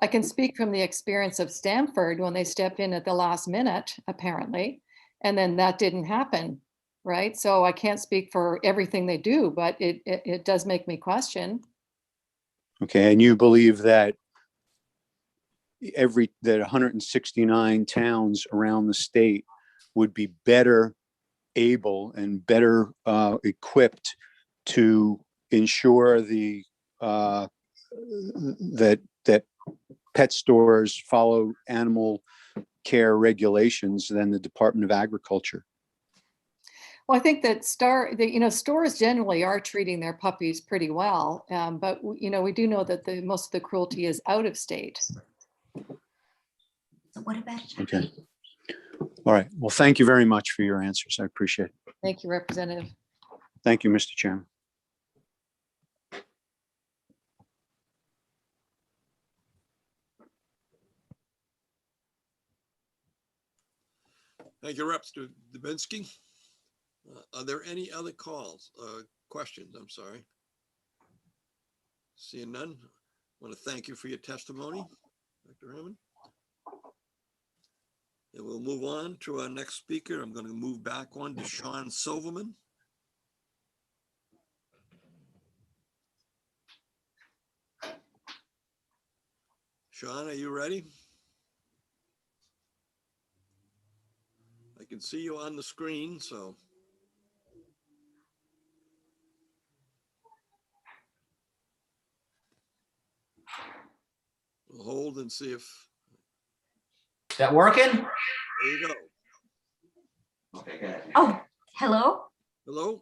Speaker 4: I can speak from the experience of Stamford when they stepped in at the last minute, apparently, and then that didn't happen, right? So I can't speak for everything they do, but it does make me question.
Speaker 10: Okay, and you believe that that 169 towns around the state would be better able and better equipped to ensure that pet stores follow animal care regulations than the Department of Agriculture?
Speaker 4: Well, I think that stores generally are treating their puppies pretty well, but we do know that most of the cruelty is out of state.
Speaker 9: So what about it?
Speaker 10: Okay. All right. Well, thank you very much for your answers. I appreciate it.
Speaker 4: Thank you, Representative.
Speaker 10: Thank you, Mr. Chairman.
Speaker 2: Thank you, Rep. Dubinsky. Are there any other questions? I'm sorry. Seeing none, I want to thank you for your testimony, Dr. Hammond. And we'll move on to our next speaker. I'm going to move back on to Sean Silverman. Sean, are you ready? I can see you on the screen, so. We'll hold and see if.
Speaker 21: Is that working?
Speaker 2: There you go.
Speaker 21: Okay, good.
Speaker 9: Oh, hello?
Speaker 2: Hello?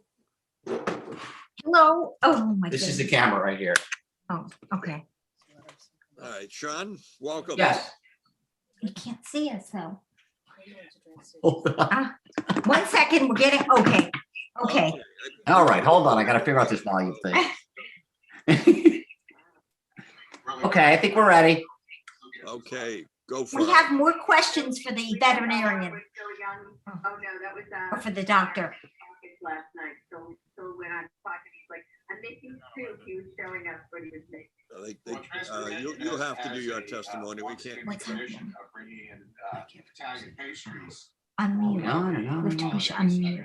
Speaker 9: Hello? Oh, my
Speaker 21: This is the
Speaker 9: goodness.
Speaker 21: camera right here.
Speaker 9: Oh, okay.
Speaker 2: All right, Sean, welcome.
Speaker 21: Yes.
Speaker 9: You can't see us though.
Speaker 21: Hold on.
Speaker 9: 1 second, we're getting, okay. Okay.
Speaker 21: All right, hold on. I got to figure out this volume thing. Okay, I think we're ready.
Speaker 2: Okay, go for
Speaker 9: We
Speaker 2: it.
Speaker 9: have more questions for the veterinarian. Or for the doctor.
Speaker 23: Last night, so when I'm talking, he's like, I'm making soup, he was showing us what he was making.
Speaker 2: You'll have to do your testimony. We can't.
Speaker 9: What's happening?
Speaker 21: No,
Speaker 9: Unmute.
Speaker 21: no,
Speaker 9: We have to
Speaker 21: no.
Speaker 9: push unmute.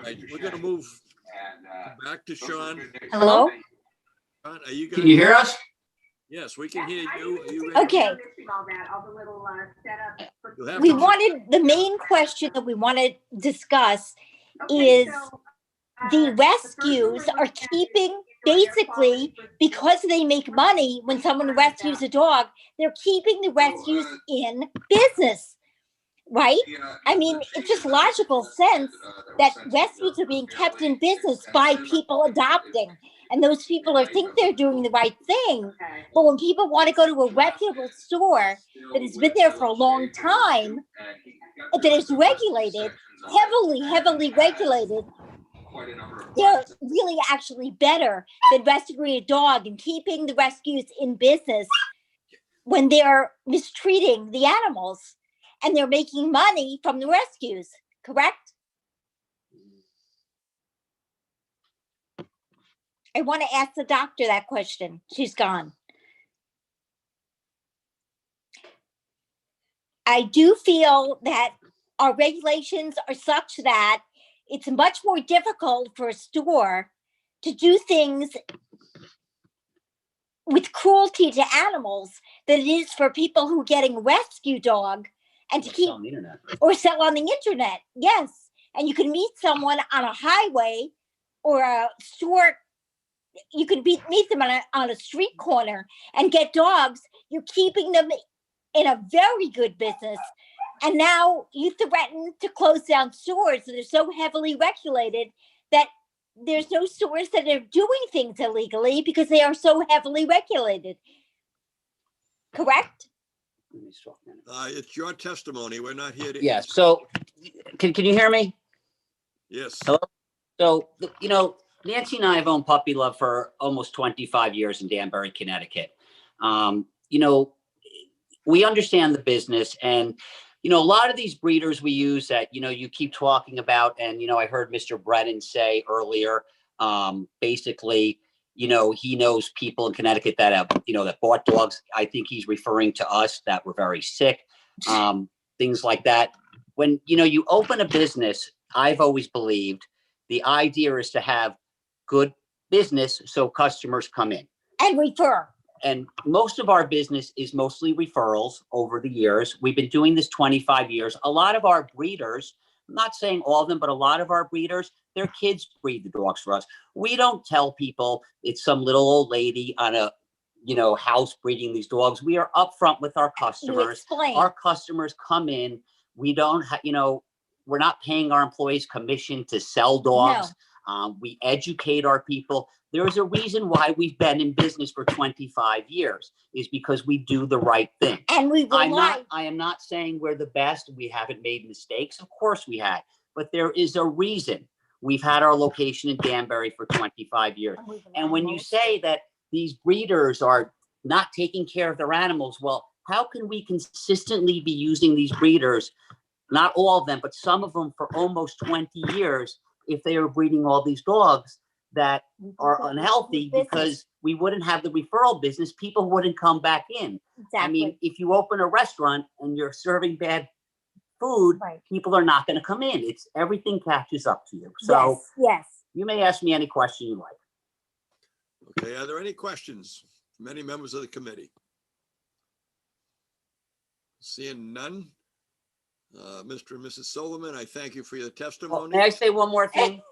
Speaker 2: Right, we're gonna move back to Sean.
Speaker 9: Hello?
Speaker 2: Sean, are you?
Speaker 21: Can you hear us?
Speaker 2: Yes, we can hear you. Are you ready?
Speaker 9: Okay.
Speaker 23: All that, all the little setup.
Speaker 2: You'll have
Speaker 9: We
Speaker 2: to-
Speaker 9: wanted, the main question that we want to discuss is the rescues are keeping, basically, because they make money when someone rescues a dog, they're keeping the rescues in business, right? I mean, it's just logical sense that rescues are being kept in business by people adopting. And those people think they're doing the right thing. But when people want to go to a reputable store that has been there for a long time, that is regulated, heavily regulated, they're really actually better than rescuing a dog and keeping the rescues in business when they're mistreating the animals and they're making money from the rescues, correct? I want to ask the doctor that question. She's gone. I do feel that our regulations are such that it's much more difficult for a store to do things with cruelty to animals than it is for people who are getting a rescue dog and to keep
Speaker 21: On the internet.
Speaker 9: or sell on the internet. Yes. And you can meet someone on a highway or a store. You can meet them on a street corner and get dogs. You're keeping them in a very good business. And now you threaten to close down stores that are so heavily regulated that there's no stores that are doing things illegally because they are so heavily regulated. Correct?
Speaker 2: It's your testimony. We're not here to.
Speaker 21: Yeah, so can you hear me?
Speaker 2: Yes.
Speaker 21: Hello? So, Nancy and I have owned Puppy Love for almost 25 years in Danbury, Connecticut. We understand the business, and a lot of these breeders we use that, you keep talking about, and, I heard Mr. Brennan say earlier, basically, he knows people in Connecticut that have, that bought dogs. I think he's referring to us that were very sick, things like that. When, you open a business, I've always believed the idea is to have good business so customers come in.
Speaker 9: And refer.
Speaker 21: And most of our business is mostly referrals over the years. We've been doing this 25 years. A lot of our breeders, I'm not saying all of them, but a lot of our breeders, their kids breed the dogs for us. We don't tell people it's some little old lady on a, house breeding these dogs. We are upfront with our customers.
Speaker 9: explain.
Speaker 21: Our customers come in. We don't, we're not paying our employees commission to sell dogs. We educate our people. There's a reason why we've been in business for 25 years, is because we do the right thing.
Speaker 9: And we
Speaker 21: I
Speaker 9: rely.
Speaker 21: am not saying we're the best. We haven't made mistakes. Of course we had, but there is a reason we've had our location in Danbury for 25 years. And when you say that these breeders are not taking care of their animals, well, how can we consistently be using these breeders, not all of them, but some of them, for almost 20 years, if they are breeding all these dogs that are unhealthy, because we wouldn't have the referral business, people wouldn't come back in.
Speaker 9: Exactly.
Speaker 21: I mean, if you open a restaurant and you're serving bad food, people are not going to come in. It's everything catches up to you. So
Speaker 9: yes,
Speaker 21: you may ask me any question you like.
Speaker 2: Okay, are there any questions from any members of the committee? Seeing none. Mr. and Mrs. Silverman, I thank you for your testimony.
Speaker 21: May I say one more thing?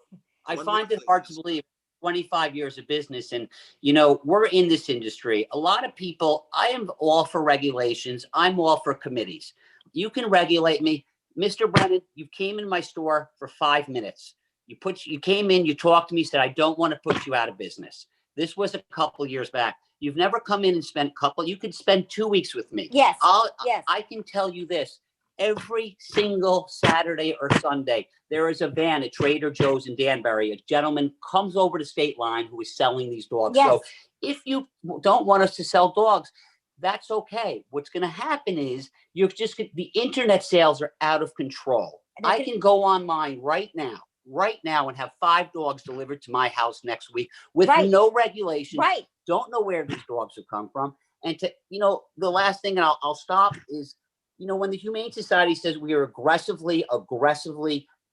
Speaker 21: I find it hard to believe 25 years of business, and we're in this industry. A lot of people, I am all for regulations. I'm all for committees. You can regulate me. Mr. Brennan, you came in my store for 5 minutes. You came in, you talked to me, said, I don't want to put you out of business. This was a couple years back. You've never come in and spent you could spend 2 weeks with me.
Speaker 9: Yes.
Speaker 21: I can tell you this. Every single Saturday or Sunday, there is a van at Trader Joe's in Danbury. A gentleman comes over to State Line who is selling these dogs.
Speaker 9: Yes.
Speaker 21: So if you don't want us to sell dogs, that's okay. What's going to happen is the internet sales are out of control. I can go online right now and have 5 dogs delivered to my house next week with no regulations. Don't know where these dogs have come from. And the last thing, and I'll stop, is when the Humane Society says we are aggressively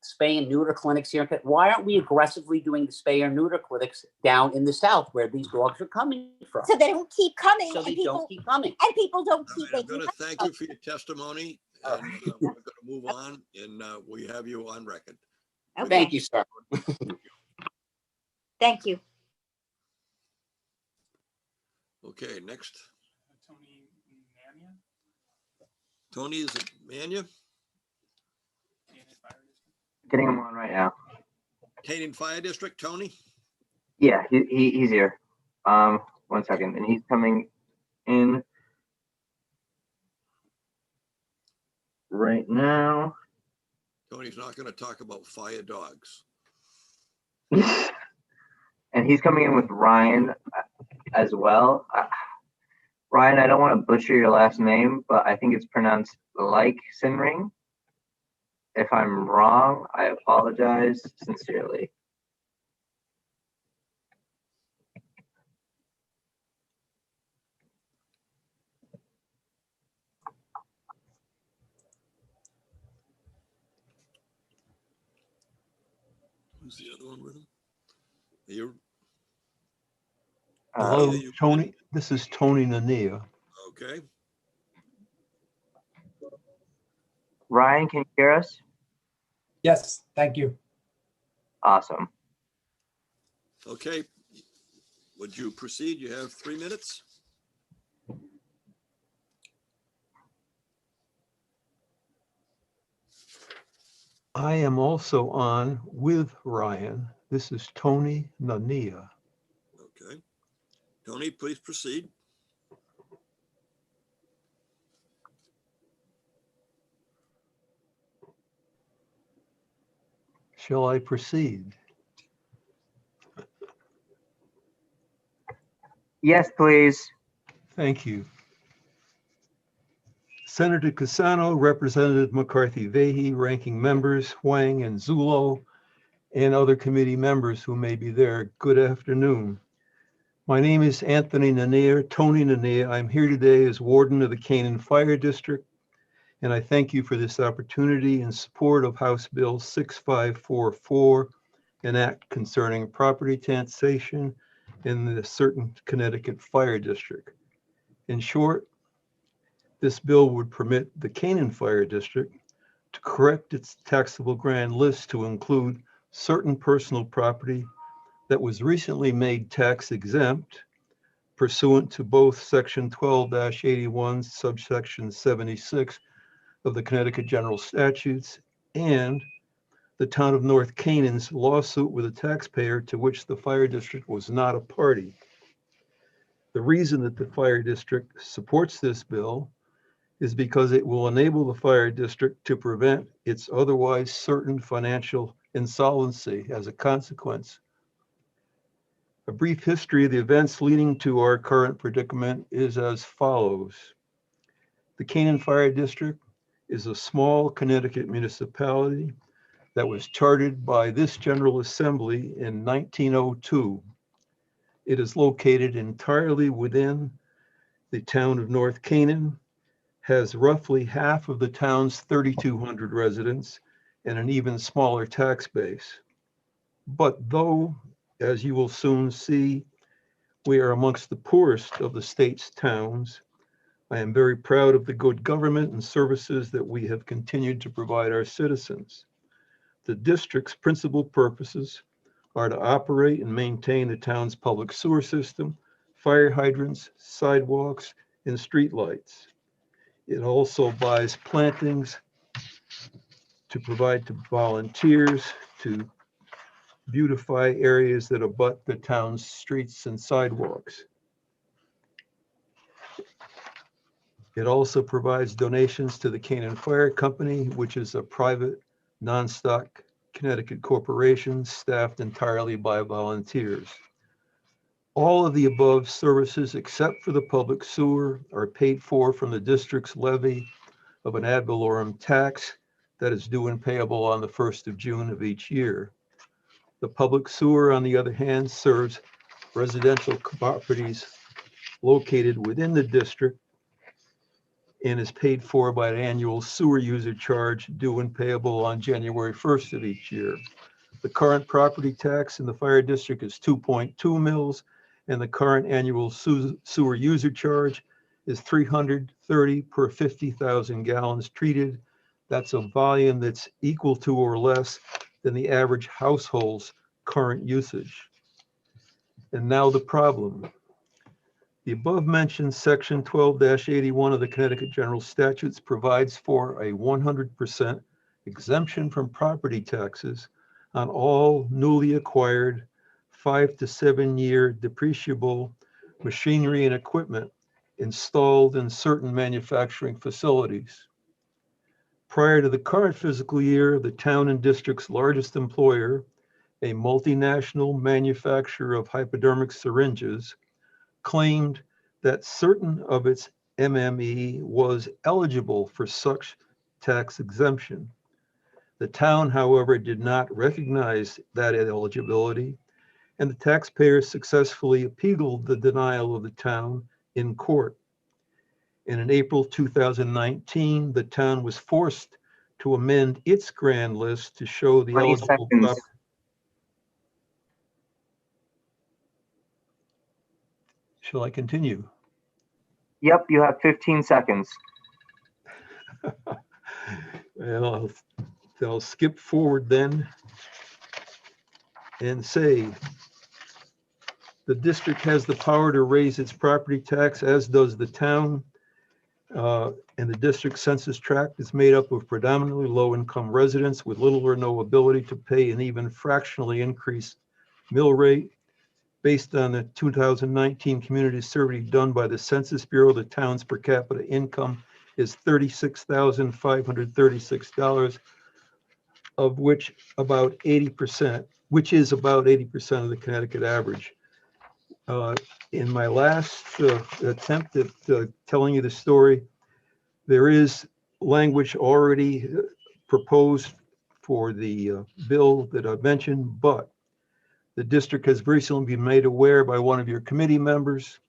Speaker 21: spay and neuter clinics here, why aren't we aggressively doing the spay or neuter clinics down in the South where these dogs are coming from?
Speaker 9: So they don't keep coming.
Speaker 21: So they don't keep coming.
Speaker 9: And people don't keep
Speaker 2: I'm going to thank you for your testimony. And we're going to move on, and we have you on record.
Speaker 9: Okay.
Speaker 21: Thank you, sir.
Speaker 9: Thank you.
Speaker 2: Okay, next. Tony, is it Mania?
Speaker 3: Getting him on right now.
Speaker 2: Canaan Fire District, Tony?
Speaker 3: Yeah, he's here. 1 second, and he's coming in right now.
Speaker 2: Tony's not going to talk about fire dogs.
Speaker 3: And he's coming in with Ryan as well. Ryan, I don't want to butcher your last name, but I think it's pronounced like Sinring. If I'm wrong, I apologize sincerely.
Speaker 2: Who's the other one with him? You.
Speaker 7: Hello, Tony. This is Tony Nania.
Speaker 2: Okay.
Speaker 3: Ryan, can you hear us?
Speaker 11: Yes, thank you.
Speaker 3: Awesome.
Speaker 2: Okay. Would you proceed? You have 3 minutes.
Speaker 7: I am also on with Ryan. This is Tony Nania.
Speaker 2: Okay. Tony, please proceed.
Speaker 7: Shall I proceed?
Speaker 3: Yes, please.
Speaker 7: Thank you. Senator Cassano, Representative McCarthy-Vahey, ranking members Huang and Zullo, and other committee members who may be there. Good afternoon. My name is Anthony Nania, Tony Nania. I'm here today as warden of the Canaan Fire District, and I thank you for this opportunity in support of House Bill 6544, an act concerning property taxation in the certain Connecticut Fire District. In short, this bill would permit the Canaan Fire District to correct its taxable grand list to include certain personal property that was recently made tax exempt pursuant to both section 12-81, subsection 76 of the Connecticut General Statutes and the town of North Canaan's lawsuit with a taxpayer to which the fire district was not a party. The reason that the fire district supports this bill is because it will enable the fire district to prevent its otherwise certain financial insolvency as a consequence. A brief history of the events leading to our current predicament is as follows. The Canaan Fire District is a small Connecticut municipality that was chartered by this General Assembly in 1902. It is located entirely within the town of North Canaan, has roughly half of the town's 3,200 residents and an even smaller tax base. But though, as you will soon see, we are amongst the poorest of the state's towns, I am very proud of the good government and services that we have continued to provide our citizens. The district's principal purposes are to operate and maintain the town's public sewer system, fire hydrants, sidewalks, and streetlights. It also buys plantings to provide to volunteers to beautify areas that abut the town's streets and sidewalks. It also provides donations to the Canaan Fire Company, which is a private, non-stock Connecticut corporation staffed entirely by volunteers. All of the above services, except for the public sewer, are paid for from the district's levy of an ad valorem tax that is due and payable on the 1st of June of each year. The public sewer, on the other hand, serves residential properties located within the district and is paid for by an annual sewer user charge due and payable on January 1st of each year. The current property tax in the fire district is 2.2 mils, and the current annual sewer user charge is $330 per 50,000 gallons treated. That's a volume that's equal to or less than the average household's current usage. And now the problem. The above mentioned section 12-81 of the Connecticut General Statutes provides for a 100% exemption from property taxes on all newly acquired 5 to 7 year depreciable machinery and equipment installed in certain manufacturing facilities. Prior to the current fiscal year, the town and district's largest employer, a multinational manufacturer of hypodermic syringes, claimed that certain of its MME was eligible for such tax exemption. The town, however, did not recognize that eligibility, and the taxpayers successfully appealed the denial of the town in court. And in April 2019, the town was forced to amend its grand list to show the
Speaker 3: 20
Speaker 7: eligible
Speaker 3: seconds.
Speaker 7: property. Shall I continue?
Speaker 3: Yep, you have 15 seconds.
Speaker 7: Well, I'll skip forward then and say the district has the power to raise its property tax, as does the town. And the district census tract is made up of predominantly low-income residents with little or no ability to pay an even fractionally increased mill rate. Based on the 2019 community survey done by the Census Bureau, the town's per capita income is $36,536, of which about 80%, which is about 80% of the Connecticut average. In my last attempt at telling you the story, there is language already proposed for the bill that I've mentioned, but the district has recently been made aware by one of your committee members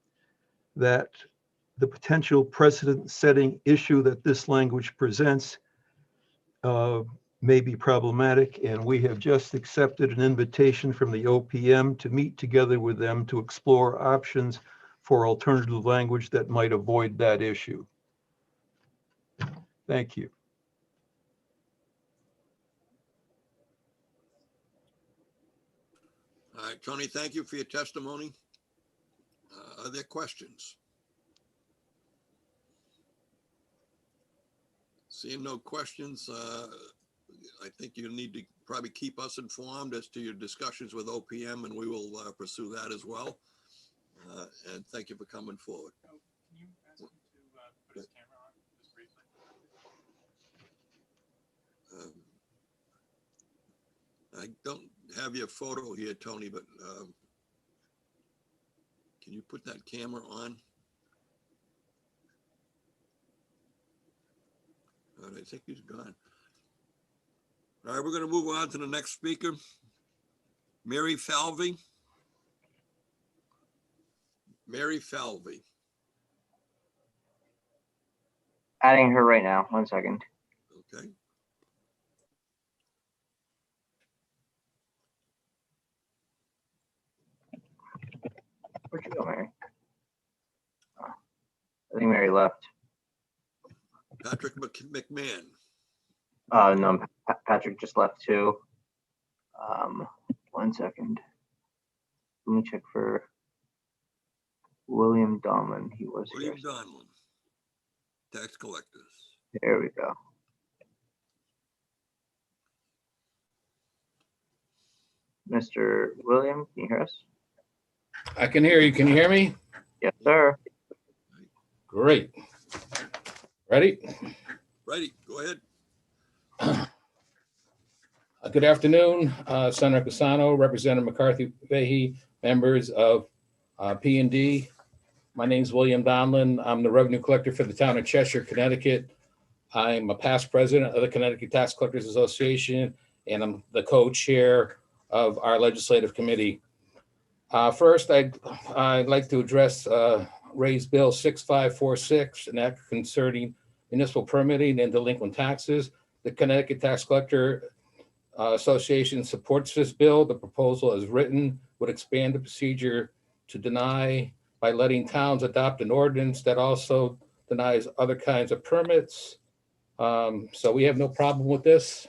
Speaker 7: that the potential precedent-setting issue that this language presents may be problematic, and we have just accepted an invitation from the OPM to meet together with them to explore options for alternative language that might avoid that issue. Thank you.
Speaker 2: All right, Tony, thank you for your testimony. Are there questions? Seeing no questions, I think you need to probably keep us informed as to your discussions with OPM, and we will pursue that as well. And thank you for coming forward.
Speaker 1: Can you ask him to put his camera on just briefly?
Speaker 2: I don't have your photo here, Tony, but can you put that camera on? All right, I think he's gone. All right, we're going to move on to the next speaker, Mary Falvey. Mary Falvey.
Speaker 3: Adding her right now. 1 second.
Speaker 2: Okay.
Speaker 3: Where'd you go, Mary? Oh, I think Mary left.
Speaker 2: Patrick McMahon.
Speaker 3: No, Patrick just left too. 1 second. Let me check for William Donlin. He was
Speaker 2: William
Speaker 3: here.
Speaker 2: Donlin, tax collectors.
Speaker 3: There we go. Mr. William, can you hear us?
Speaker 17: I can hear you. Can you hear me?
Speaker 3: Yes, sir.
Speaker 17: Great. Ready?
Speaker 2: Ready, go ahead.
Speaker 17: Good afternoon, Senator Casano, Representative McCarthy Vahey, members of P&D. My name is William Donlin. I'm the revenue collector for the town of Cheshire, Connecticut. I'm a past president of the Connecticut Tax Collectors Association, and I'm the co-chair of our legislative committee. First, I'd like to address raise Bill 6546, an act concerning municipal permitting and delinquent taxes. The Connecticut Tax Collector Association supports this bill. The proposal as written would expand the procedure to deny by letting towns adopt an ordinance that also denies other kinds of permits. So we have no problem with this.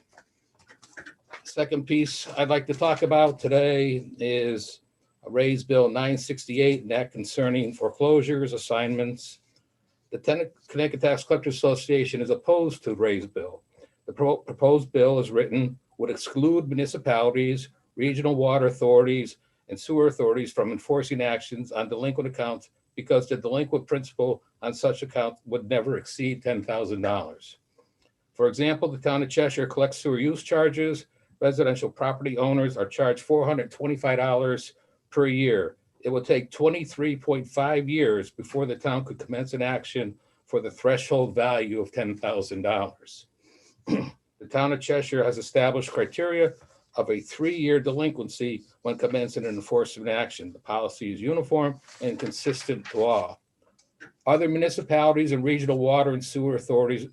Speaker 17: Second piece I'd like to talk about today is raise Bill 968, and that concerning foreclosures, assignments. The Connecticut Tax Collectors Association is opposed to raise bill. The proposed bill as written would exclude municipalities, regional water authorities, and sewer authorities from enforcing actions on delinquent accounts because the delinquent principal on such account would never exceed $10,000. For example, the town of Cheshire collects sewer use charges. Residential property owners are charged $425 per year. It would take 23.5 years before the town could commence an action for the threshold value of $10,000. The town of Cheshire has established criteria of a 3-year delinquency when commencing an enforcement action. The policy is uniform and consistent to all. Other municipalities and regional water and sewer authorities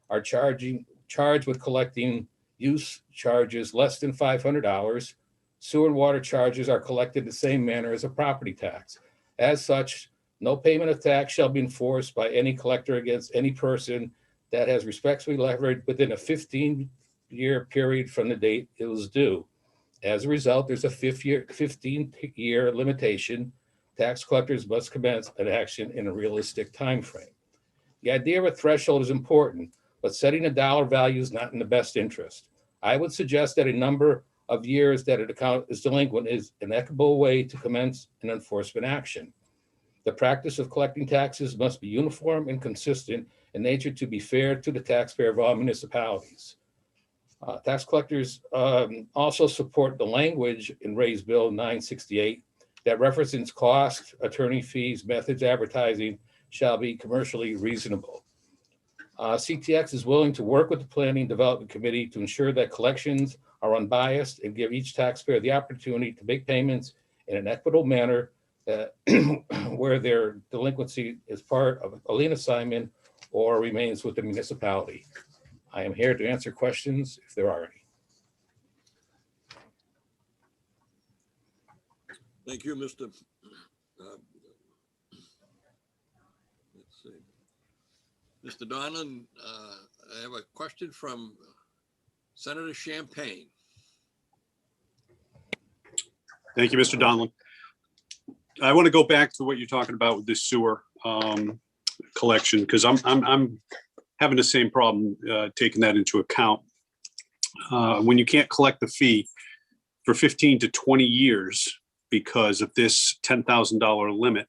Speaker 17: are charged with collecting use charges less than $500. Sewer and water charges are collected the same manner as a property tax. As such, no payment of tax shall be enforced by any collector against any person that has respectfully levied within a 15-year period from the date it was due. As a result, there's a 15-year limitation. Tax collectors must commence an action in a realistic time frame. The idea of a threshold is important, but setting a dollar value is not in the best interest. I would suggest that a number of years that an account is delinquent is an equitable way to commence an enforcement action. The practice of collecting taxes must be uniform and consistent in nature to be fair to the taxpayer of all municipalities. Tax collectors also support the language in Raise Bill 968 that references cost, attorney fees, methods, advertising shall be commercially reasonable. CTX is willing to work with the Planning and Development Committee to ensure that collections are unbiased and give each taxpayer the opportunity to make payments in an equitable manner where their delinquency is part of a lien assignment or remains with the municipality. I am here to answer questions if there are any.
Speaker 2: Thank you, Mr. Let's see. Mr. Donlin, I have a question from Senator Champagne.
Speaker 10: Thank you, Mr. Donlin. I want to go back to what you're talking about with the sewer collection, because I'm having the same problem taking that into account. when you can't collect the fee for 15 to 20 years because of this $10,000 limit,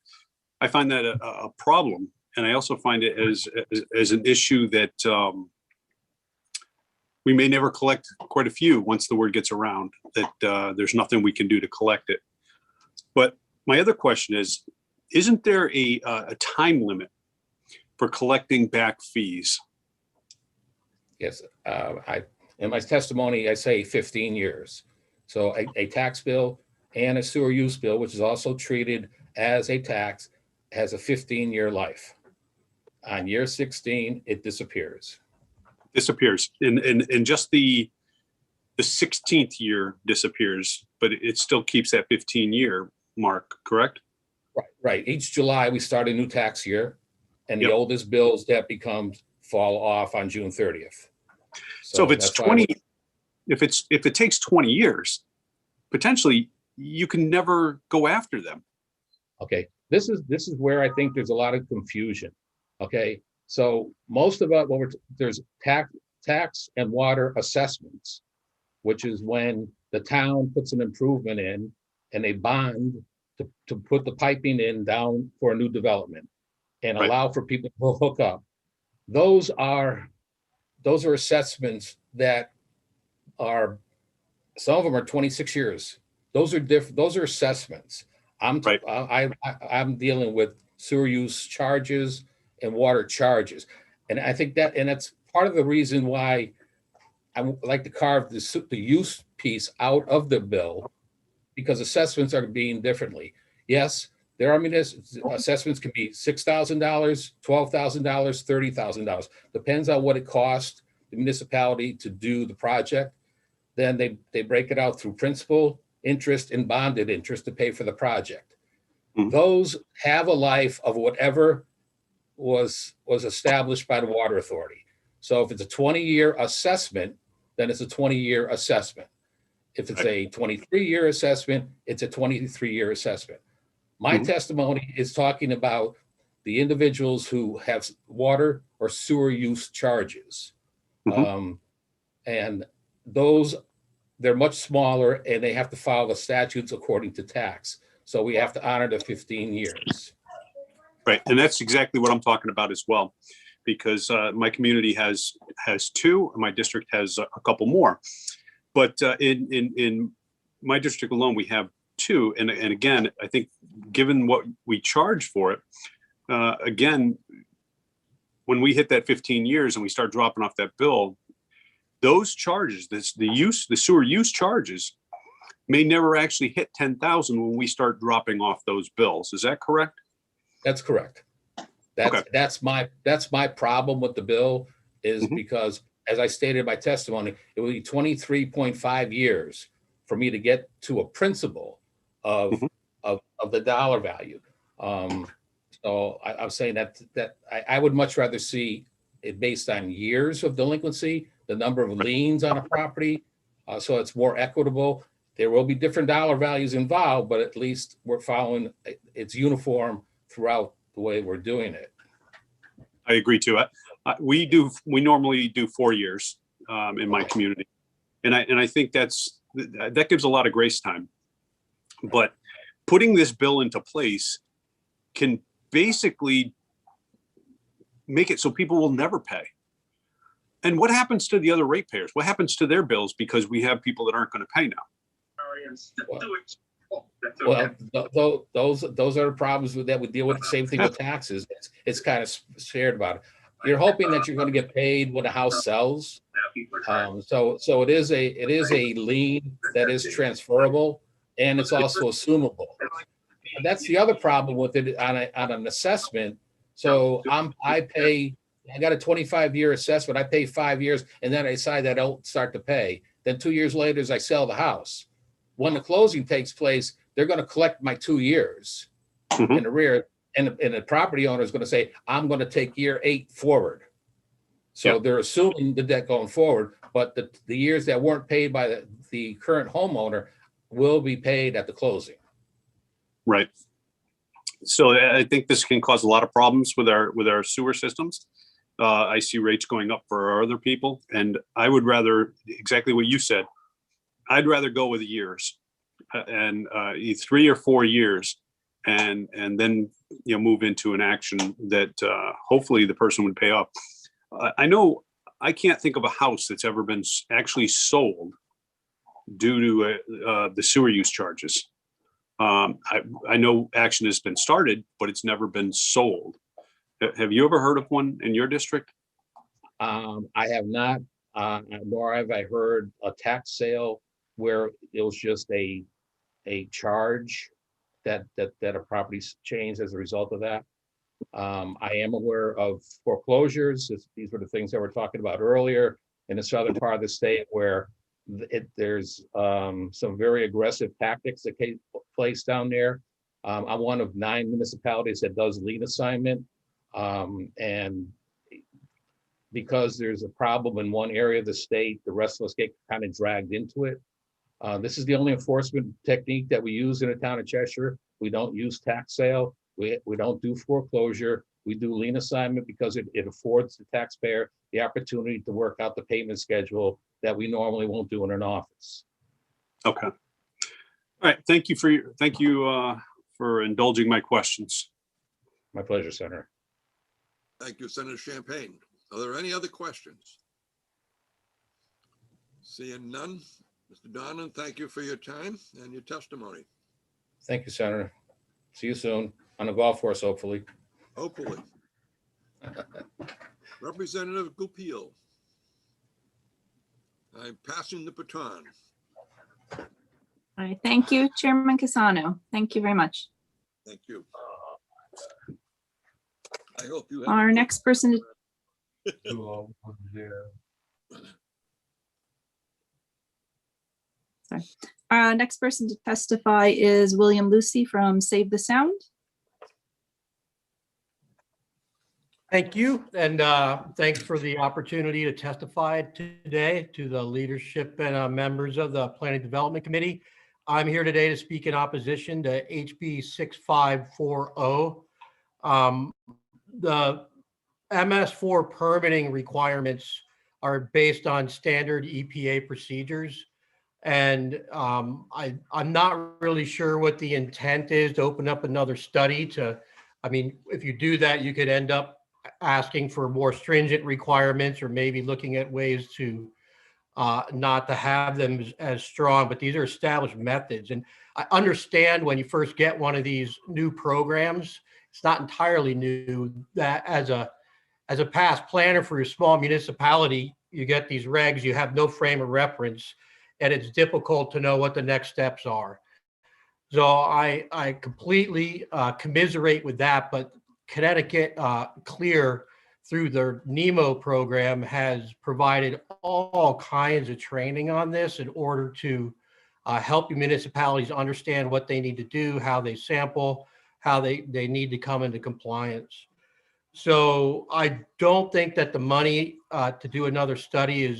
Speaker 10: I find that a problem. And I also find it as an issue that we may never collect quite a few once the word gets around that there's nothing we can do to collect it. But my other question is, isn't there a time limit for collecting back fees?
Speaker 17: Yes, in my testimony, I say 15 years. So a tax bill and a sewer use bill, which is also treated as a tax, has a 15-year life. On year 16, it disappears. And just the 16th year disappears, but it still keeps that 15-year mark, correct? Right. Each July, we start a new tax year, and the oldest bills that fall off on June 30th.
Speaker 10: So if it's 20, if it takes 20 years, potentially you can never go after them.
Speaker 17: Okay, this is where I think there's a lot of confusion. Okay, so most of there's tax and water assessments, which is when the town puts an improvement in and they bond to put the piping in down for a new development and allow for people to hook up. Those are assessments that are, some of them are 26 years. Those are different. Those are assessments. I'm dealing with sewer use charges and water charges, and I think that's part of the reason why I like to carve the use piece out of the bill, because assessments are being differently. Yes, there are assessments can be $6,000, $12,000, $30,000. Depends on what it costs the municipality to do the project. Then they break it out through principal, interest, and bonded interest to pay for the project. Those have a life of whatever was established by the Water Authority. So if it's a 20-year assessment, then it's a 20-year assessment. If it's a 23-year assessment, it's a 23-year assessment. My testimony is talking about the individuals who have water or sewer use charges. And those, they're much smaller and they have to follow the statutes according to tax. So we have to honor the 15 years.
Speaker 10: Right, and that's exactly what I'm talking about as well, because my community has two, and my district has a couple more. But in my district alone, we have two. And again, I think given what we charge for it, again, when we hit that 15 years and we start dropping off that bill, those charges, the sewer use charges may never actually hit 10,000 when we start dropping off those bills. Is that correct?
Speaker 17: That's correct. That's my problem with the bill is because, as I stated in my testimony, it would be 23.5 years for me to get to a principle of the dollar value. So I'm saying that I would much rather see it based on years of delinquency, the number of liens on a property, so it's more equitable. There will be different dollar values involved, but at least we're following, it's uniform throughout the way we're doing it.
Speaker 10: I agree too. We normally do 4 years in my community, and I think that gives a lot of grace time. But putting this bill into place can basically make it so people will never pay. And what happens to the other ratepayers? What happens to their bills because we have people that aren't going to pay now?
Speaker 17: Well, those are the problems that we deal with. The same thing with taxes. It's kind of shared about it. You're hoping that you're going to get paid when the house sells. So it is a lien that is transferable, and it's also assumable. That's the other problem with it on an assessment. So I got a 25-year assessment. I pay 5 years, and then I decide that I don't start to pay. Then 2 years later, as I sell the house. When the closing takes place, they're going to collect my 2 years in arrear, and the property owner is going to say, I'm going to take year 8 forward. So they're assuming the debt going forward, but the years that weren't paid by the current homeowner will be paid at the closing.
Speaker 10: Right. So I think this can cause a lot of problems with our sewer systems. I see rates going up for our other people, and I would rather, exactly what you said, I'd rather go with years and 3 or 4 years, and then move into an action that hopefully the person would pay off. I know I can't think of a house that's ever been actually sold due to the sewer use charges. I know action has been started, but it's never been sold. Have you ever heard of one in your district?
Speaker 17: I have not, nor have I heard a tax sale where it was just a charge that a property changed as a result of that. I am aware of foreclosures. These were the things that we're talking about earlier in the southern part of the state, where there's some very aggressive tactics that take place down there. I'm one of 9 municipalities that does lien assignment. And because there's a problem in one area of the state, the rest of us get kind of dragged into it. This is the only enforcement technique that we use in the town of Cheshire. We don't use tax sale. We don't do foreclosure. We do lien assignment because it affords the taxpayer the opportunity to work out the payment schedule that we normally won't do in an office.
Speaker 10: Okay. All right. Thank you for indulging my questions.
Speaker 17: My pleasure, Senator.
Speaker 2: Thank you, Senator Champagne. Are there any other questions? Seeing none, Mr. Donnan, thank you for your time and your testimony.
Speaker 17: Thank you, Senator. See you soon on the golf course, hopefully.
Speaker 2: Hopefully. Representative Goupil. I'm passing the baton.
Speaker 19: All right, thank you, Chairman Casano. Thank you very much.
Speaker 2: Thank you. I hope you have
Speaker 19: Our next person to Sorry. Our next person to testify is William Lucy from Save the Sound.
Speaker 13: Thank you, and thanks for the opportunity to testify today to the leadership and members of the Planning Development Committee. I'm here today to speak in opposition to HB 6540. The MS4 permitting requirements are based on standard EPA procedures. And I'm not really sure what the intent is to open up another study to, I mean, if you do that, you could end up asking for more stringent requirements or maybe looking at ways to not to have them as strong, but these are established methods. And I understand when you first get one of these new programs, it's not entirely new, that as a past planner for your small municipality, you get these regs, you have no frame of reference, and it's difficult to know what the next steps are. So I completely commiserate with that, but Connecticut Clear through their NEMO program has provided all kinds of training on this in order to help municipalities understand what they need to do, how they sample, how they need to come into compliance. So I don't think that the money to do another study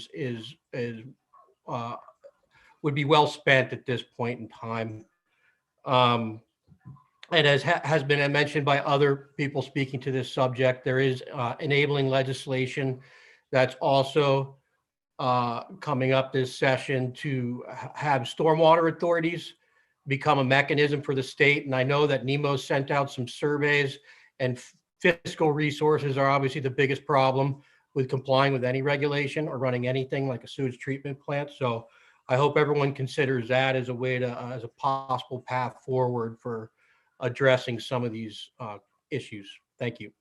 Speaker 13: would be well spent at this point in time. And as has been mentioned by other people speaking to this subject, there is enabling legislation that's also coming up this session to have stormwater authorities become a mechanism for the state. And I know that NEMO sent out some surveys, and fiscal resources are obviously the biggest problem with complying with any regulation or running anything like a sewage treatment plant. So I hope everyone considers that as a way to, as a possible path forward for addressing some of these issues. Thank you.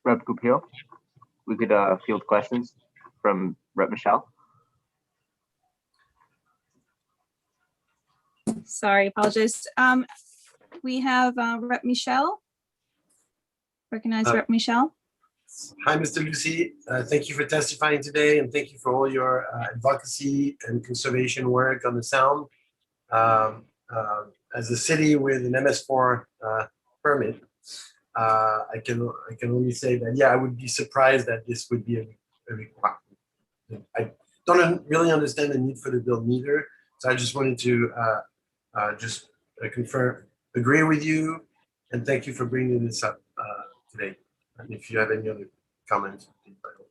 Speaker 3: Rep. Goupil, we could field questions from Rep. Michelle.
Speaker 19: Sorry, apologize. We have Rep. Michelle. Recognize Rep. Michelle.
Speaker 5: Hi, Mr. Lucy. Thank you for testifying today, and thank you for all your advocacy and conservation work on the Sound. As a city with an MS4 permit, I can only say that, yeah, I would be surprised that this would be a requirement. don't really understand the need for the bill neither. So I just wanted to agree with you, and thank you for bringing this up today. And if you have any other comments, please by all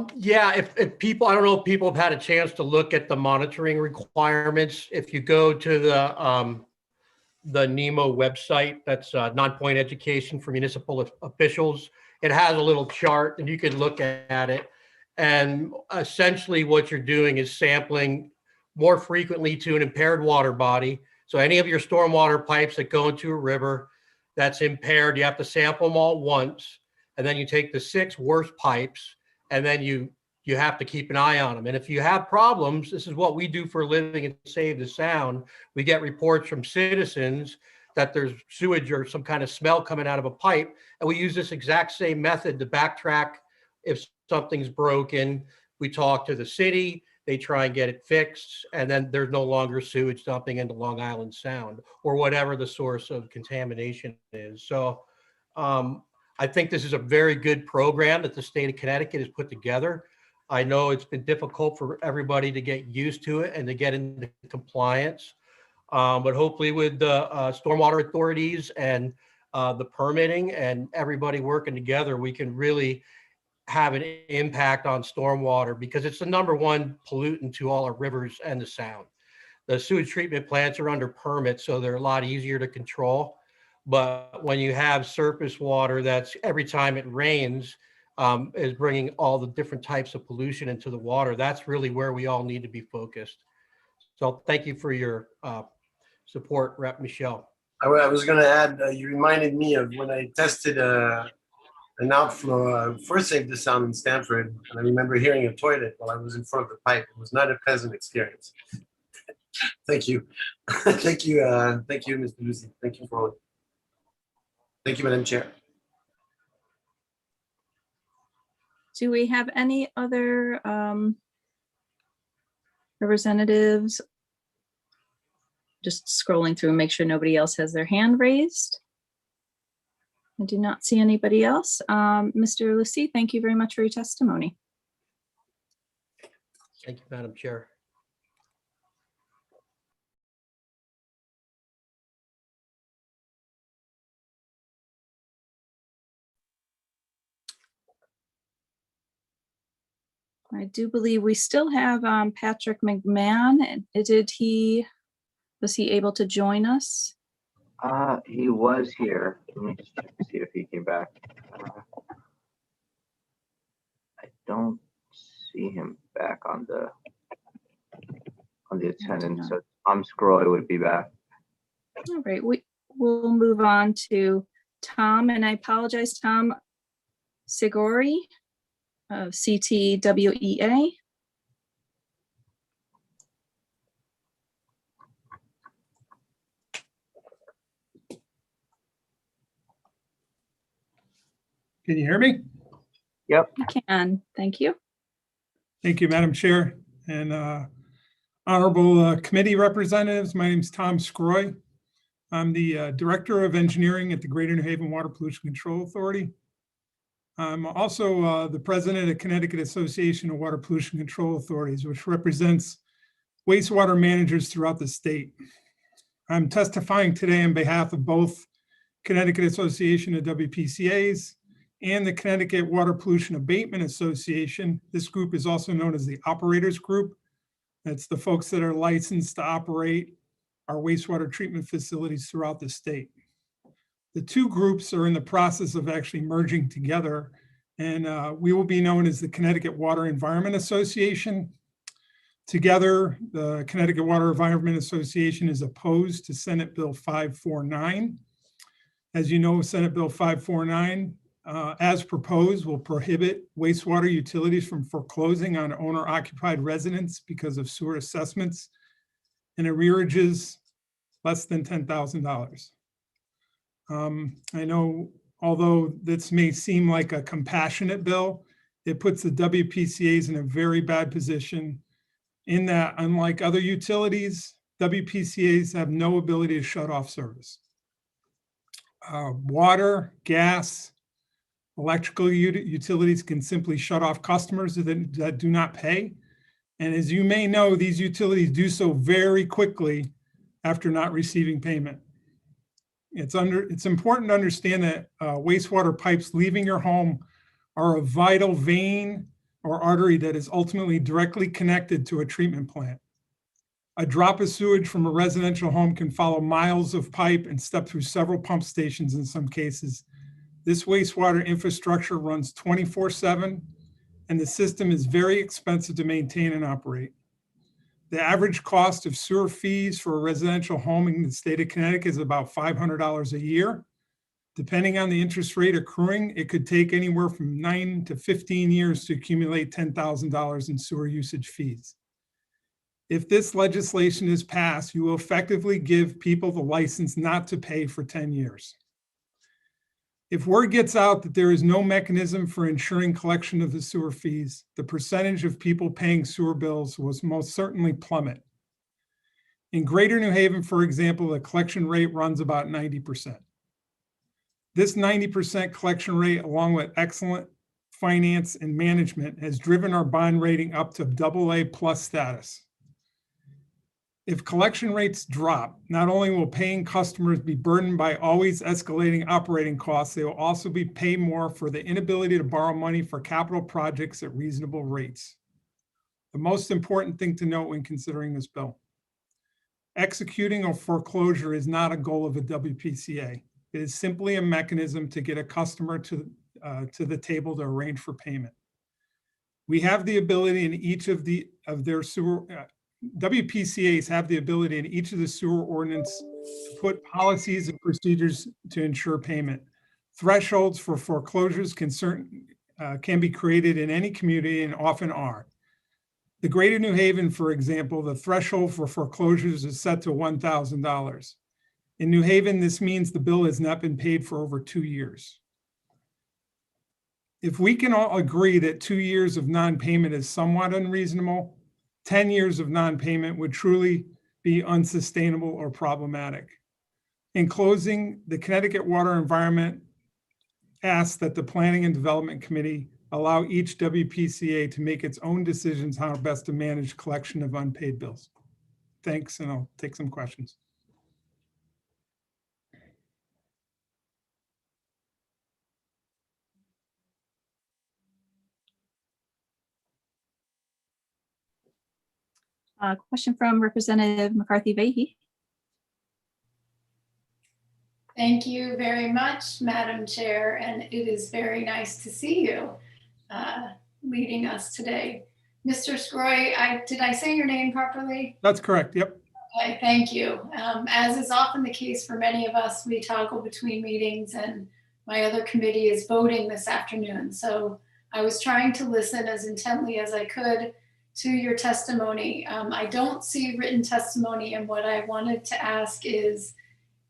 Speaker 5: means.
Speaker 13: Yeah, if people, I don't know if people have had a chance to look at the monitoring requirements. If you go to the NEMO website, that's non-point education for municipal officials. It has a little chart and you can look at it. And essentially what you're doing is sampling more frequently to an impaired water body. So any of your stormwater pipes that go into a river that's impaired, you have to sample them all once. And then you take the 6 worst pipes and then you have to keep an eye on them. And if you have problems, this is what we do for a living and Save the Sound. We get reports from citizens that there's sewage or some kind of smell coming out of a pipe. And we use this exact same method to backtrack if something's broken. We talk to the city, they try and get it fixed, and then there's no longer sewage dumping into Long Island Sound or whatever the source of contamination is. So I think this is a very good program that the state of Connecticut has put together. I know it's been difficult for everybody to get used to it and to get into compliance. But hopefully with the stormwater authorities and the permitting and everybody working together, we can really have an impact on stormwater because it's the #1 pollutant to all our rivers and the sound. The sewage treatment plants are under permit, so they're a lot easier to control. But when you have surface water that's every time it rains, is bringing all the different types of pollution into the water. That's really where we all need to be focused. So thank you for your support, Rep. Michelle.
Speaker 5: I was going to add, you reminded me of when I tested an outflow for Save the Sound in Stamford, and I remember hearing a toilet while I was in front of the pipe. It was not a pleasant experience. Thank you. Thank you, Mr. Lucy. Thank you for all. Thank you, Madam Chair.
Speaker 19: Do we have any other representatives? Just scrolling through and make sure nobody else has their hand raised. I do not see anybody else. Mr. Lucy, thank you very much for your testimony.
Speaker 13: Thank you, Madam Chair.
Speaker 19: I do believe we still have Patrick McMahon. Was he able to join us?
Speaker 3: He was here. Let me just check to see if he came back. I don't see him back on the attendance. So Tom Scroy would be back.
Speaker 19: All right, we'll move on to Tom, and I apologize, Tom Sigori of CTWEA.
Speaker 6: Can you hear me?
Speaker 3: Yep.
Speaker 19: You can. Thank you.
Speaker 6: Thank you, Madam Chair and honorable committee representatives. My name is Tom Scroy. I'm the Director of Engineering at the Greater New Haven Water Pollution Control Authority. I'm also the President of Connecticut Association of Water Pollution Control Authorities, which represents wastewater managers throughout the state. I'm testifying today on behalf of both Connecticut Association of WPCAs and the Connecticut Water Pollution Abatement Association. This group is also known as the Operators Group. That's the folks that are licensed to operate our wastewater treatment facilities throughout the state. The two groups are in the process of actually merging together, and we will be known as the Connecticut Water Environment Association. Together, the Connecticut Water Environment Association is opposed to Senate Bill 549. As you know, Senate Bill 549, as proposed, will prohibit wastewater utilities from foreclosing on owner-occupied residents because of sewer assessments and arrearages less than $10,000. I know, although this may seem like a compassionate bill, it puts the WPCAs in a very bad position in that, unlike other utilities, WPCAs have no ability to shut off service. Water, gas, Electrical utilities can simply shut off customers that do not pay. And as you may know, these utilities do so very quickly after not receiving payment. It's important to understand that wastewater pipes leaving your home are a vital vein or artery that is ultimately directly connected to a treatment plant. A drop of sewage from a residential home can follow miles of pipe and step through several pump stations in some cases. This wastewater infrastructure runs 24/7, and the system is very expensive to maintain and operate. The average cost of sewer fees for a residential home in the state of Connecticut is about $500 a year. Depending on the interest rate accruing, it could take anywhere from 9 to 15 years to accumulate $10,000 in sewer usage fees. If this legislation is passed, you will effectively give people the license not to pay for 10 years. If word gets out that there is no mechanism for ensuring collection of the sewer fees, the percentage of people paying sewer bills will most certainly plummet. In Greater New Haven, for example, the collection rate runs about 90%. This 90% collection rate, along with excellent finance and management, has driven our bond rating up to AA+ status. If collection rates drop, not only will paying customers be burdened by always escalating operating costs, they will also be paid more for the inability to borrow money for capital projects at reasonable rates. The most important thing to note when considering this bill: executing a foreclosure is not a goal of a WPCA. It is simply a mechanism to get a customer to the table to arrange for payment. We have the ability in each of their sewer, WPCAs have the ability in each of the sewer ordinance to put policies and procedures to ensure payment. Thresholds for foreclosures can be created in any community and often are. The Greater New Haven, for example, the threshold for foreclosures is set to $1,000. In New Haven, this means the bill has not been paid for over 2 years. If we can all agree that 2 years of non-payment is somewhat unreasonable, 10 years of non-payment would truly be unsustainable or problematic. In closing, the Connecticut Water Environment asks that the Planning and Development Committee allow each WPCA to make its own decisions how best to manage collection of unpaid bills. Thanks, and I'll take some questions.
Speaker 19: Question from Representative McCarthy-Vahey.
Speaker 14: Thank you very much, Madam Chair, and it is very nice to see you leading us today. Mr. Scroy, did I say your name properly?
Speaker 6: That's correct, yep.
Speaker 14: Okay, thank you. As is often the case for many of us, we toggle between meetings and my other committee is voting this afternoon. So I was trying to listen as intently as I could to your testimony. I don't see written testimony, and what I wanted to ask is,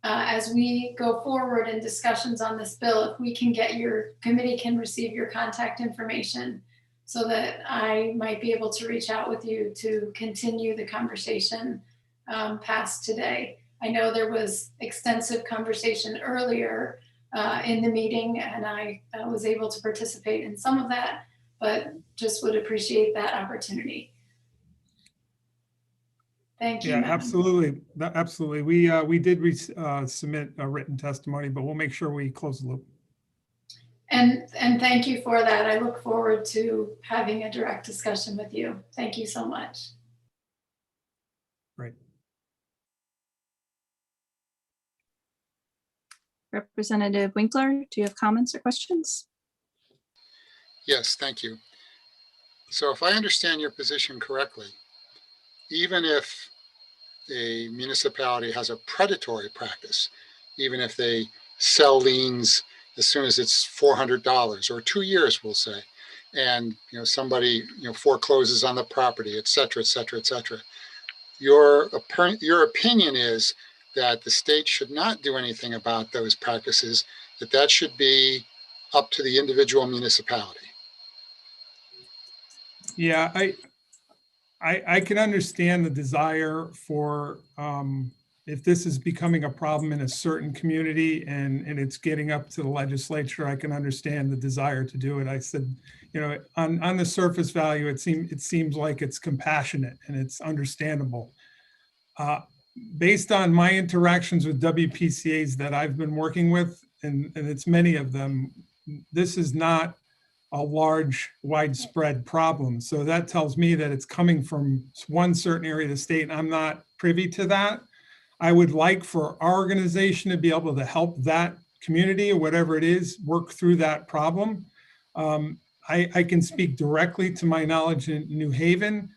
Speaker 14: as we go forward in discussions on this bill, if we can get your committee can receive your contact information so that I might be able to reach out with you to continue the conversation past today. I know there was extensive conversation earlier in the meeting, and I was able to participate in some of that, but just would appreciate that opportunity. Thank you.
Speaker 6: Yeah,
Speaker 14: Madam.
Speaker 6: absolutely. Absolutely. We did submit a written testimony, but we'll make sure we close the loop.
Speaker 14: And thank you for that. I look forward to having a direct discussion with you. Thank you so much.
Speaker 6: Great.
Speaker 19: Representative Winkler, do you have comments or questions?
Speaker 12: Yes, thank you. So if I understand your position correctly, even if a municipality has a predatory practice, even if they sell liens as soon as it's $400 or 2 years, we'll say, and somebody forecloses on the property, et cetera, et cetera, et cetera, your opinion is that the state should not do anything about those practices, that should be up to the individual municipality.
Speaker 6: Yeah, I can understand the desire for if this is becoming a problem in a certain community and it's getting up to the legislature, I can understand the desire to do it. I said, on the surface value, it seems like it's compassionate and it's understandable. Based on my interactions with WPCAs that I've been working with, and it's many of them, this is not a large, widespread problem. So that tells me that it's coming from one certain area of the state, and I'm not privy to that. I would like for our organization to be able to help that community or whatever it is work through that problem. I can speak directly to my knowledge in New Haven.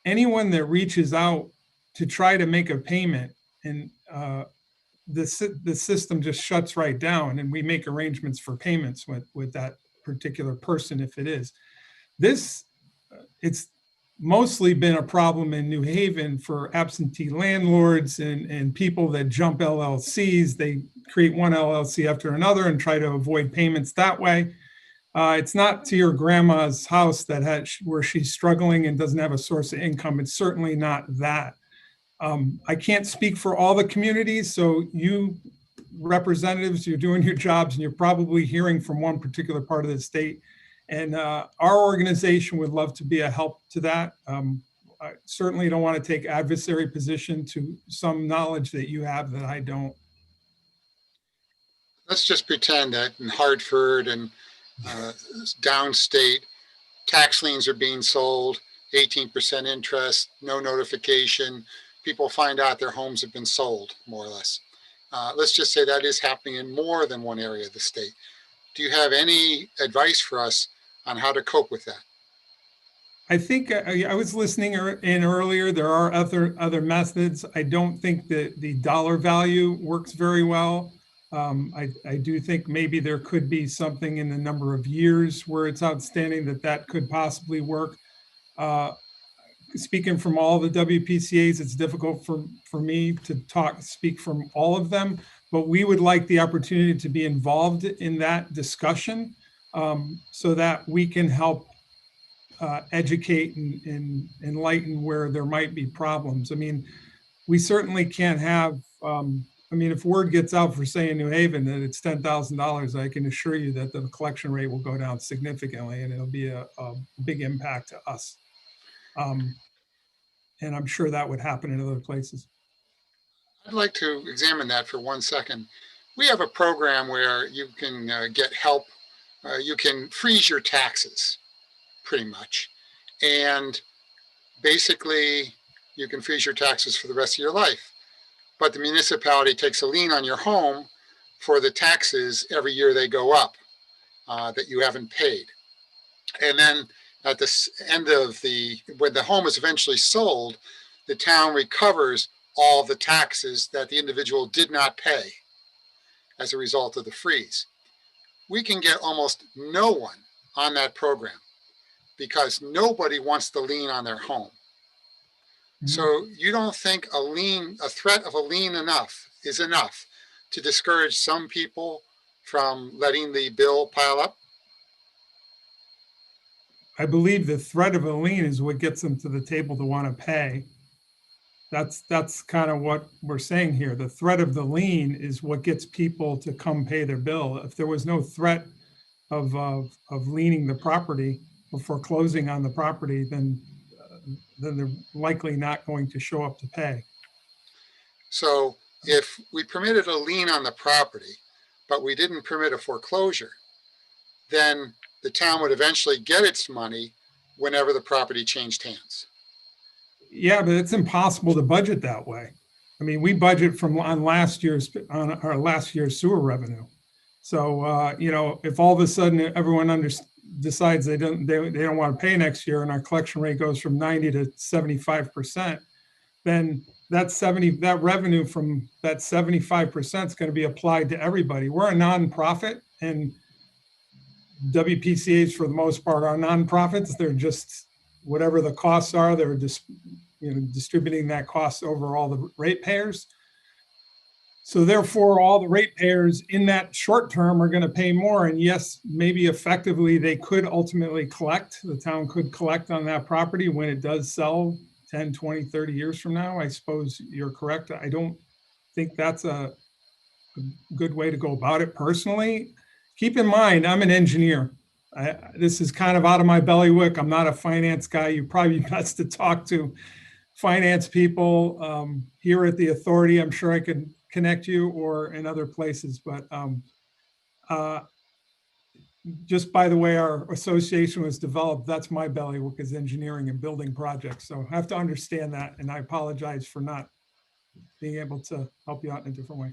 Speaker 6: Anyone that reaches out to try to make a payment and the system just shuts right down, and we make arrangements for payments with that particular person if it is. It's mostly been a problem in New Haven for absentee landlords and people that jump LLCs. They create one LLC after another and try to avoid payments that way. It's not to your grandma's house where she's struggling and doesn't have a source of income. It's certainly not that. I can't speak for all the communities, so you representatives, you're doing your jobs and you're probably hearing from one particular part of the state. And our organization would love to be a help to that. I certainly don't want to take adversary position to some knowledge that you have that I don't.
Speaker 12: Let's just pretend that in Hartford and downstate, tax liens are being sold, 18% interest, no notification. People find out their homes have been sold, more or less. Let's just say that is happening in more than one area of the state. Do you have any advice for us on how to cope with that?
Speaker 6: I think I was listening in earlier. There are other methods. I don't think that the dollar value works very well. I do think maybe there could be something in the number of years where it's outstanding that could possibly work. Speaking from all the WPCAs, it's difficult for me to speak from all of them, but we would like the opportunity to be involved in that discussion so that we can help educate and enlighten where there might be problems. I mean, we certainly can't have, if word gets out for, say, in New Haven that it's $10,000, I can assure you that the collection rate will go down significantly and it'll be a big impact to us. And I'm sure that would happen in other places.
Speaker 12: I'd like to examine that for 1 second. We have a program where you can get help. You can freeze your taxes, pretty much. And basically, you can freeze your taxes for the rest of your life. But the municipality takes a lien on your home for the taxes every year they go up that you haven't paid. And then at the end of when the home is eventually sold, the town recovers all the taxes that the individual did not pay as a result of the freeze. We can get almost no one on that program because nobody wants the lien on their home. Mm-hmm. So you don't think a threat of a lien is enough to discourage some people from letting the bill pile up?
Speaker 6: I believe the threat of a lien is what gets them to the table to want to pay. That's kind of what we're saying here. The threat of the lien is what gets people to come pay their bill. If there was no threat of liening the property or foreclosing on the property, then they're likely not going to show up to pay.
Speaker 12: So if we permitted a lien on the property, but we didn't permit a foreclosure, then the town would eventually get its money whenever the property changed hands.
Speaker 6: Yeah, but it's impossible to budget that way. I mean, we budget on our last year's sewer revenue. So if all of a sudden everyone decides they don't want to pay next year, and our collection rate goes from 90 to 75%, then that revenue from that 75% is going to be applied to everybody. We're a nonprofit, and WPCAs for the most part are nonprofits. They're just whatever the costs are, they're just distributing that cost over all the ratepayers. So therefore, all the ratepayers in that short term are going to pay more. And yes, maybe effectively they could ultimately collect. The town could collect on that property when it does sell 10, 20, 30 years from now. I suppose you're correct. I don't think that's a good way to go about it personally. Keep in mind, I'm an engineer. This is kind of out of my bailiwick. I'm not a finance guy. You're probably best to talk to finance people here at the authority. I'm sure I could connect you or in other places, but just by the way our association was developed, that's my bailiwick, is engineering and building projects. So I have to understand that, and I apologize for not being able to help you out in a different way.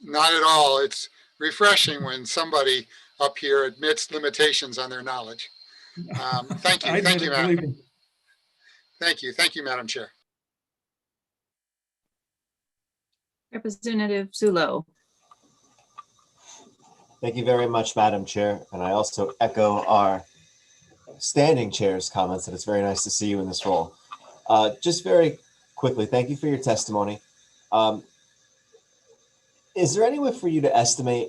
Speaker 12: Not at all. It's refreshing when somebody up here admits limitations on their knowledge. Thank you. Thank you, Madam. Thank you. Thank you, Madam Chair.
Speaker 19: Representative Zullo.
Speaker 15: Thank you very much, Madam Chair. And I also echo our standing chair's comments that it's very nice to see you in this role. Just very quickly, thank you for your testimony. Is there any way for you to estimate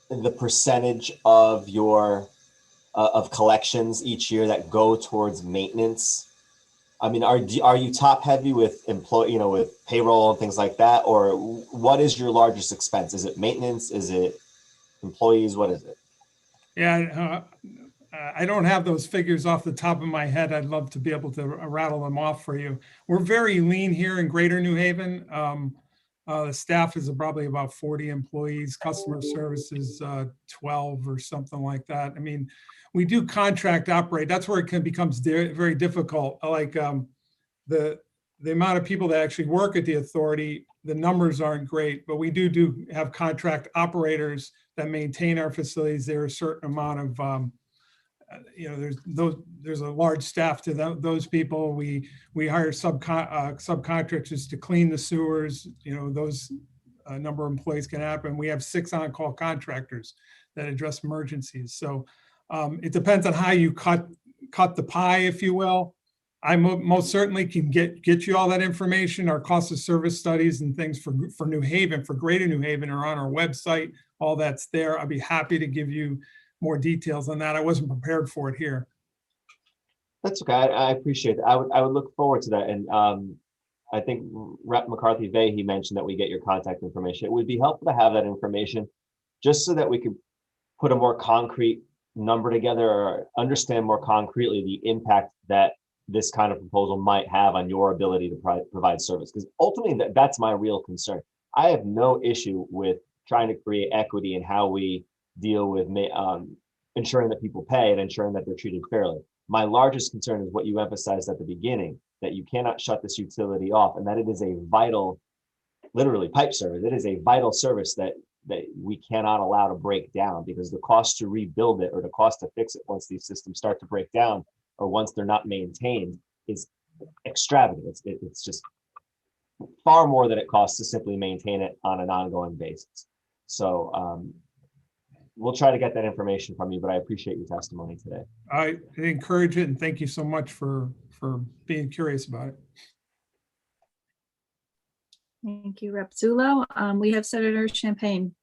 Speaker 15: the percentage of your of collections each year that go towards maintenance? I mean, are you top heavy with with payroll and things like that, or what is your largest expense? Is it maintenance? Is it employees? What is it?
Speaker 6: Yeah, I don't have those figures off the top of my head. I'd love to be able to rattle them off for you. We're very lean here in Greater New Haven. The staff is probably about 40 employees. Customer service is 12 or something like that. I mean, we do contract operate. That's where it becomes very difficult. Like the amount of people that actually work at the authority, the numbers aren't great, but we do have contract operators that maintain our facilities. There are a certain amount of there's a large staff to those people. We hire subcontractors to clean the sewers. Those number of employees can happen. We have 6 on-call contractors that address emergencies. So it depends on how you cut the pie, if you will. I most certainly can get you all that information. Our cost of service studies and things for New Haven, for Greater New Haven, are on our website. All that's there. I'd be happy to give you more details on that. I wasn't prepared for it here.
Speaker 15: That's okay. I appreciate it. I would look forward to that. And I think Rep. McCarthy-Vahey mentioned that we get your contact information. It would be helpful to have that information just so that we could put a more concrete number together or understand more concretely the impact that this kind of proposal might have on your ability to provide service. Because ultimately, that's my real concern. I have no issue with trying to create equity in how we deal with ensuring that people pay and ensuring that they're treated fairly. My largest concern is what you emphasized at the beginning, that you cannot shut this utility off, and that it is a vital, literally pipe service. It is a vital service that we cannot allow to break down, because the cost to rebuild it or the cost to fix it once these systems start to break down or once they're not maintained is extravagant. It's just far more than it costs to simply maintain it on an ongoing basis. So we'll try to get that information from you, but I appreciate your testimony today.
Speaker 6: I encourage it, and thank you so much for being curious about it.
Speaker 19: Thank you, Rep. Zullo. We have Senator Champagne.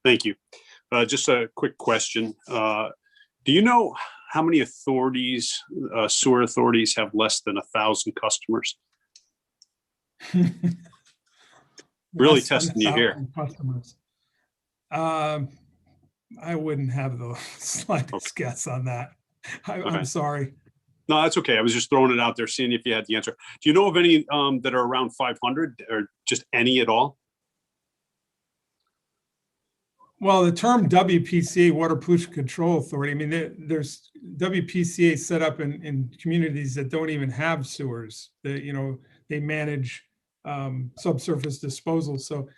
Speaker 18: Thank you. Just a quick question. Do you know how many authorities, sewer authorities, have less than 1,000 customers? Really testing you here.
Speaker 6: Customers. I wouldn't have the slightest guess on that. I'm sorry.
Speaker 18: No, that's okay. I was just throwing it out there, seeing if you had the answer. Do you know of any that are around 500, or just any at all?
Speaker 6: Well, the term WPCA, Water Pollution Control Authority, I mean, there's WPCA set up in communities that don't even have sewers. They manage subsurface disposal. So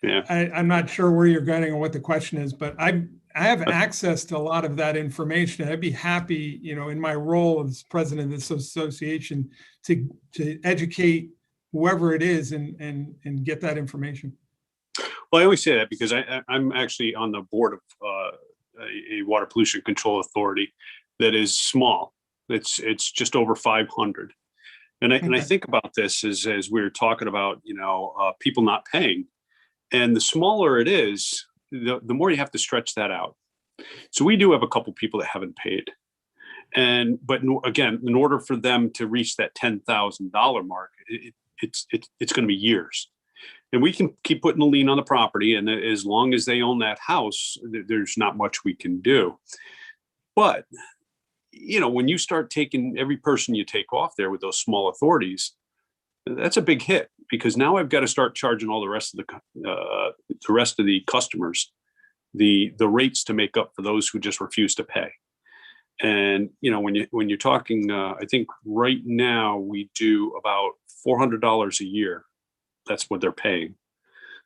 Speaker 6: yeah. I'm not sure where you're going or what the question is, but I have access to a lot of that information. I'd be happy, in my role as president of this association, to educate whoever it is and get that information.
Speaker 18: Well, I always say that because I'm actually on the board of a water pollution control authority that is small. It's just over 500. And I think about this as we were talking about, people not paying. And the smaller it is, the more you have to stretch that out. So we do have a couple people that haven't paid. But again, in order for them to reach that $10,000 mark, it's going to be years. And we can keep putting a lien on the property, and as long as they own that house, there's not much we can do. But, you know, when you start taking every person you take off there with those small authorities, that's a big hit, because now I've got to start charging all the rest of the customers the rates to make up for those who just refuse to pay. And, you know, when you're talking, I think right now we do about $400 a year. That's what they're paying.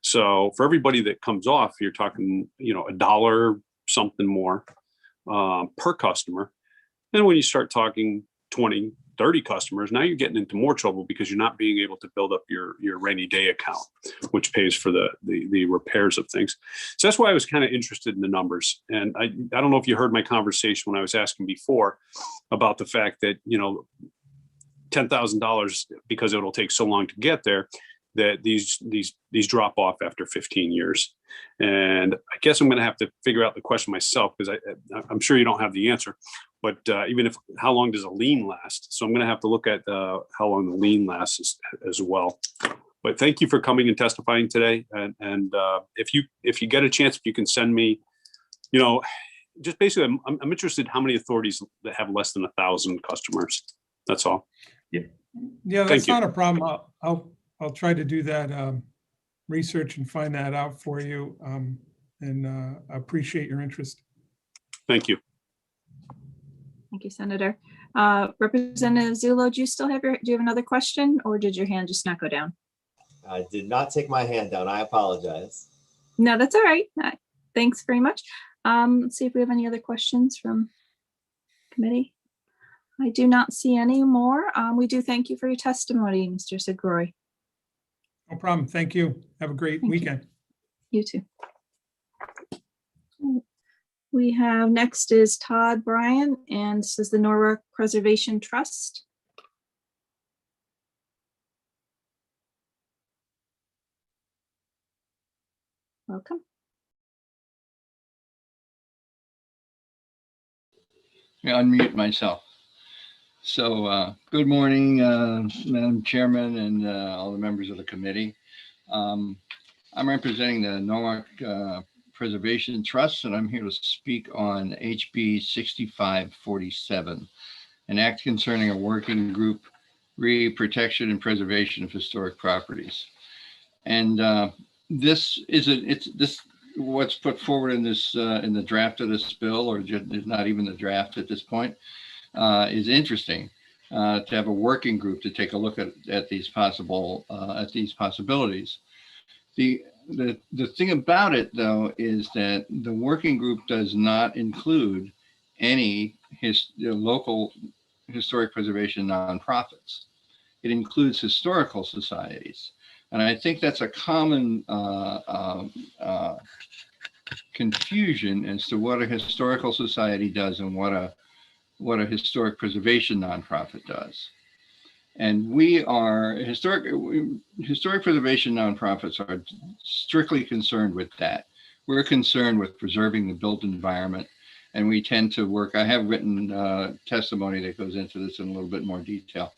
Speaker 18: So for everybody that comes off, you're talking, you know, $1 something more per customer. And when you start talking 20, 30 customers, now you're getting into more trouble, because you're not being able to build up your rainy day account, which pays for the repairs of things. So that's why I was kind of interested in the numbers. And I don't know if you heard my conversation when I was asking before about the fact that, you know, $10,000, because it'll take so long to get there, that these drop off after 15 years. And I guess I'm going to have to figure out the question myself, because I'm sure you don't have the answer. But even if, how long does a lien last? So I'm going to have to look at how long the lien lasts as well. But thank you for coming and testifying today. And if you get a chance, if you can send me, you know, just basically, I'm interested how many authorities that have less than 1,000 customers. That's all.
Speaker 6: Yeah, that's not a problem. I'll try to do that research and find that out for you. And I appreciate your interest.
Speaker 18: Thank you.
Speaker 19: Thank you, Senator. Representative Zullo, do you have another question, or did your hand just not go down?
Speaker 15: I did not take my hand down. I apologize.
Speaker 19: No, that's all right. Thanks very much. Let's see if we have any other questions from committee. I do not see any more. We do thank you for your testimony, Mr. Segroy.
Speaker 6: No problem. Thank you. Have a great weekend.
Speaker 19: You too. We have next is Todd Bryan, and this is the Norwalk Preservation Trust. Welcome.
Speaker 8: Unmute myself. So good morning, Madam Chairman and all the members of the committee. I'm representing the Norwalk Preservation Trust, and I'm here to speak on HB 6547, an act concerning a working group protection and preservation of historic properties. And this what's put forward in this in the draft of this bill, or just not even the draft at this point, is interesting to have a working group to take a look at these possibilities. The thing about it, though, is that the working group does not include any local historic preservation nonprofits. It includes historical societies. And I think that's a common confusion as to what a historical society does and what a historic preservation nonprofit does. And we are historic preservation nonprofits are strictly concerned with that. We're concerned with preserving the built environment, and we tend to work. I have written testimony that goes into this in a little bit more detail,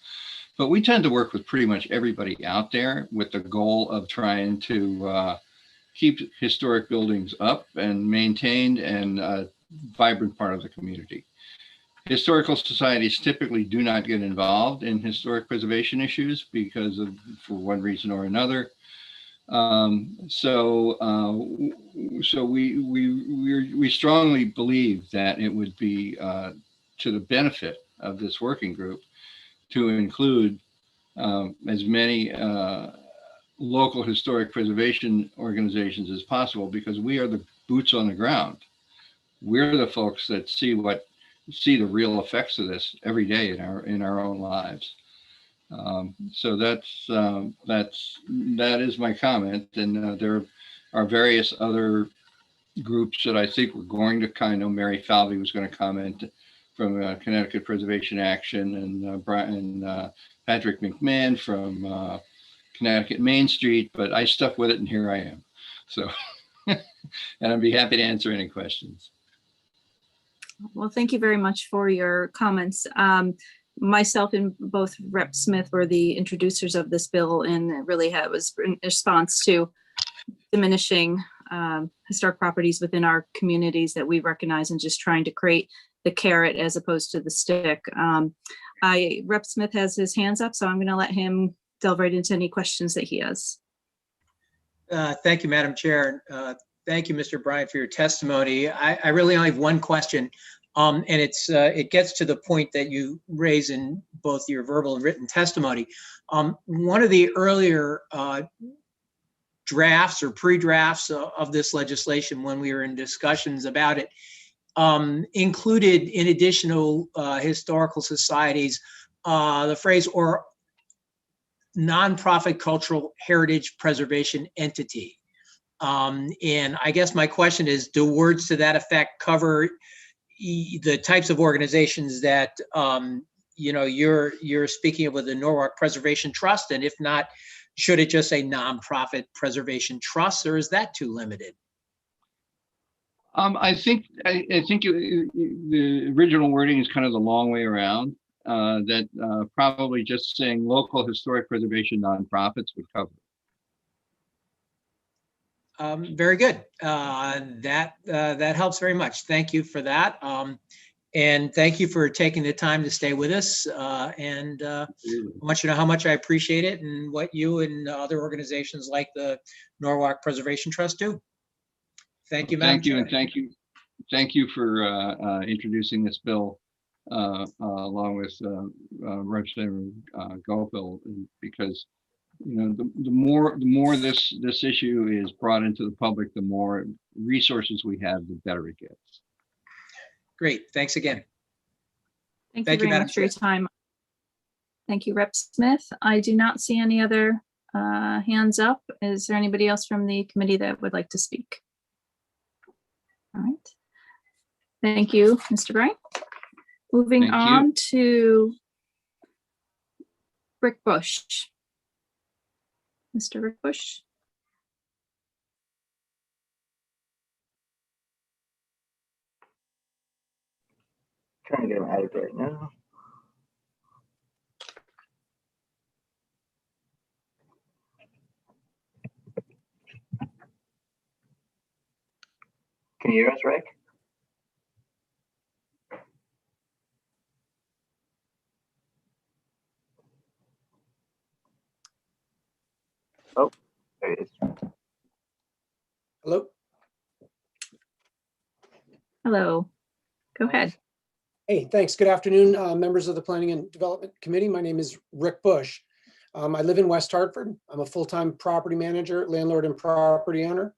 Speaker 8: but we tend to work with pretty much everybody out there with the goal of trying to keep historic buildings up and maintained and a vibrant part of the community. Historical societies typically do not get involved in historic preservation issues because of, for one reason or another. So we strongly believe that it would be to the benefit of this working group to include as many local historic preservation organizations as possible, because we are the boots on the ground. We're the folks that see the real effects of this every day in our own lives. So that is my comment. And there are various other groups that I think we're going to kind of, Mary Falvey was going to comment from Connecticut Preservation Action, and Patrick McMahon from Connecticut Main Street, but I stuck with it and here I am. So, and I'd be happy to answer any questions.
Speaker 19: Well, thank you very much for your comments. myself and both Rep. Smith were the introducers of this bill, and it really was in response to diminishing historic properties within our communities that we recognize, and just trying to create the carrot as opposed to the stick. Rep. Smith has his hands up, so I'm going to let him delve right into any questions that he has.
Speaker 16: Thank you, Madam Chair. Thank you, Mr. Bryant, for your testimony. I really only have one question, and it gets to the point that you raise in both your verbal and written testimony. One of the earlier drafts or pre-drafts of this legislation, when we were in discussions about it, included, in additional historical societies, the phrase "or nonprofit cultural heritage preservation entity." And I guess my question is, do words to that effect cover the types of organizations that you're speaking of with the Norwalk Preservation Trust? And if not, should it just say nonprofit preservation trusts, or is that too limited?
Speaker 8: I think the original wording is kind of the long way around. That probably just saying local historic preservation nonprofits would cover.
Speaker 16: Very good. That helps very much. Thank you for that. And thank you for taking the time to stay with us. And I want you to know how much I appreciate it and what you and other organizations like the Norwalk Preservation Trust do. Thank you, Madam
Speaker 8: Thank you,
Speaker 16: Chair.
Speaker 8: and thank you for introducing this bill along with Representative Goldfield, because the more this issue is brought into the public, the more resources we have, the better it gets.
Speaker 16: Great. Thanks again.
Speaker 19: Thank you very much for your time. Thank you, Rep. Smith. I do not see any other hands up. Is there anybody else from the committee that would like to speak? All right. Thank you, Mr. Bryant. Moving on to Rick Bush. Mr. Rick Bush.
Speaker 3: Trying to get him added right now. Can you hear us, Rick? Oh, there it is.
Speaker 11: Hello.
Speaker 19: Hello. Go ahead.
Speaker 11: Hey, thanks. Good afternoon, members of the Planning and Development Committee. My name is Rick Bush. I live in West Hartford. I'm a full-time property manager, landlord, and property owner.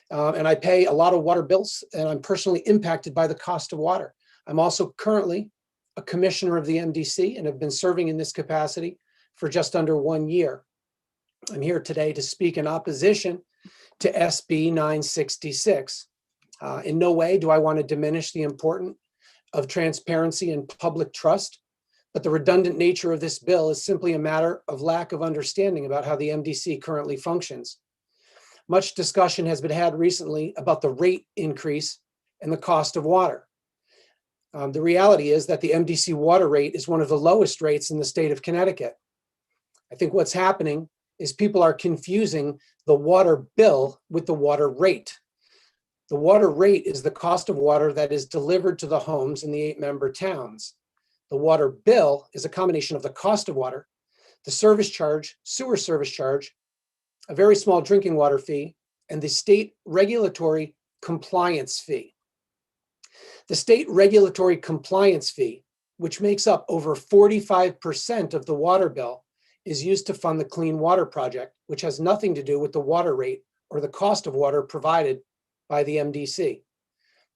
Speaker 11: And I pay a lot of water bills, and I'm personally impacted by the cost of water. I'm also currently a commissioner of the MDC and have been serving in this capacity for just under 1 year. I'm here today to speak in opposition to SB 966. In no way do I want to diminish the importance of transparency and public trust, but the redundant nature of this bill is simply a matter of lack of understanding about how the MDC currently functions. Much discussion has been had recently about the rate increase and the cost of water. The reality is that the MDC water rate is one of the lowest rates in the state of Connecticut. I think what's happening is people are confusing the water bill with the water rate. The water rate is the cost of water that is delivered to the homes in the 8-member towns. The water bill is a combination of the cost of water, the service charge, sewer service charge, a very small drinking water fee, and the state regulatory compliance fee. The state regulatory compliance fee, which makes up over 45% of the water bill, is used to fund the Clean Water Project, which has nothing to do with the water rate or the cost of water provided by the MDC.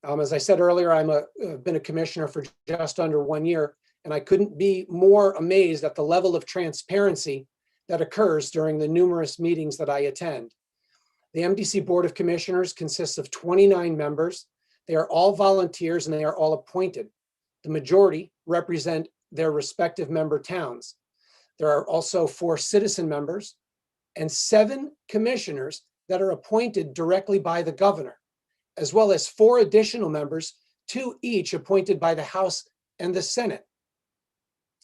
Speaker 11: As I said earlier, I've been a commissioner for just under 1 year, and I couldn't be more amazed at the level of transparency that occurs during the numerous meetings that I attend. The MDC Board of Commissioners consists of 29 members. They are all volunteers and they are all appointed. The majority represent their respective member towns. There are also 4 citizen members and 7 commissioners that are appointed directly by the governor, as well as 4 additional members, 2 each appointed by the House and the Senate.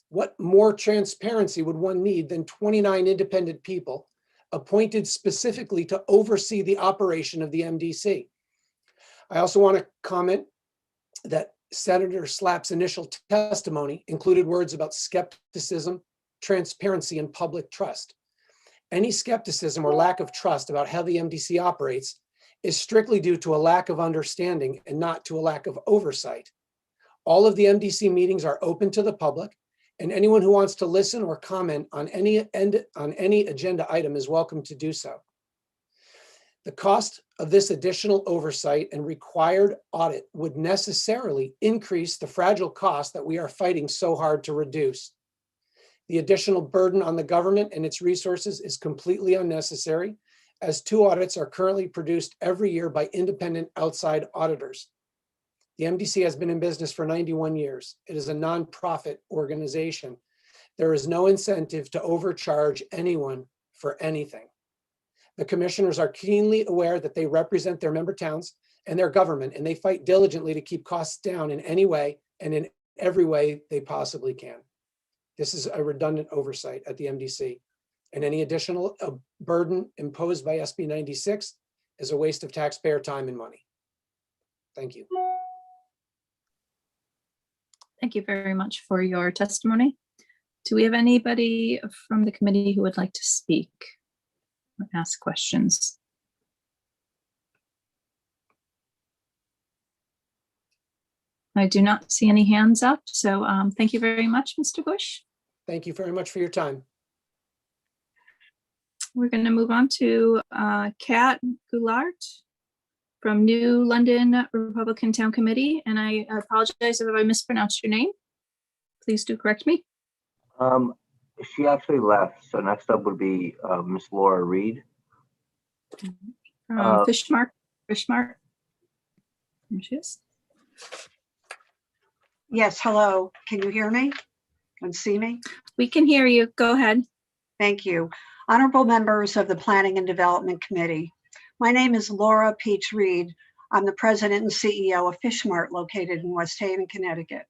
Speaker 11: What more transparency would one need than 29 independent people appointed specifically to oversee the operation of the MDC? I also want to comment that Senator Slapp's initial testimony included words about skepticism, transparency, and public trust. Any skepticism or lack of trust about how the MDC operates is strictly due to a lack of understanding and not to a lack of oversight. All of the MDC meetings are open to the public, and anyone who wants to listen or comment on any agenda item is welcome to do so. The cost of this additional oversight and required audit would necessarily increase the fragile cost that we are fighting so hard to reduce. The additional burden on the government and its resources is completely unnecessary, as 2 audits are currently produced every year by independent outside auditors. The MDC has been in business for 91 years. It is a nonprofit organization. There is no incentive to overcharge anyone for anything. The commissioners are keenly aware that they represent their member towns and their government, and they fight diligently to keep costs down in any way and in every way they possibly can. This is a redundant oversight at the MDC, and any additional burden imposed by SB 96 is a waste of taxpayer time and money. Thank you.
Speaker 19: Thank you very much for your testimony. Do we have anybody from the committee who would like to speak or ask questions? I do not see any hands up, so thank you very much, Mr. Bush.
Speaker 11: Thank you very much for your time.
Speaker 19: We're going to move on to Kat Goulart from New London Republican Town Committee, and I apologize if I mispronounced your name. Please do correct me.
Speaker 3: She actually left, so next up would be Miss Laura Reed.
Speaker 19: Fishmark. There she is.
Speaker 4: Yes, hello. Can you hear me and see me?
Speaker 19: We can hear you. Go ahead.
Speaker 4: Thank you. Honorable members of the Planning and Development Committee. My name is Laura Peach Reed. I'm the president and CEO of Fishmark, located in West Haven, Connecticut.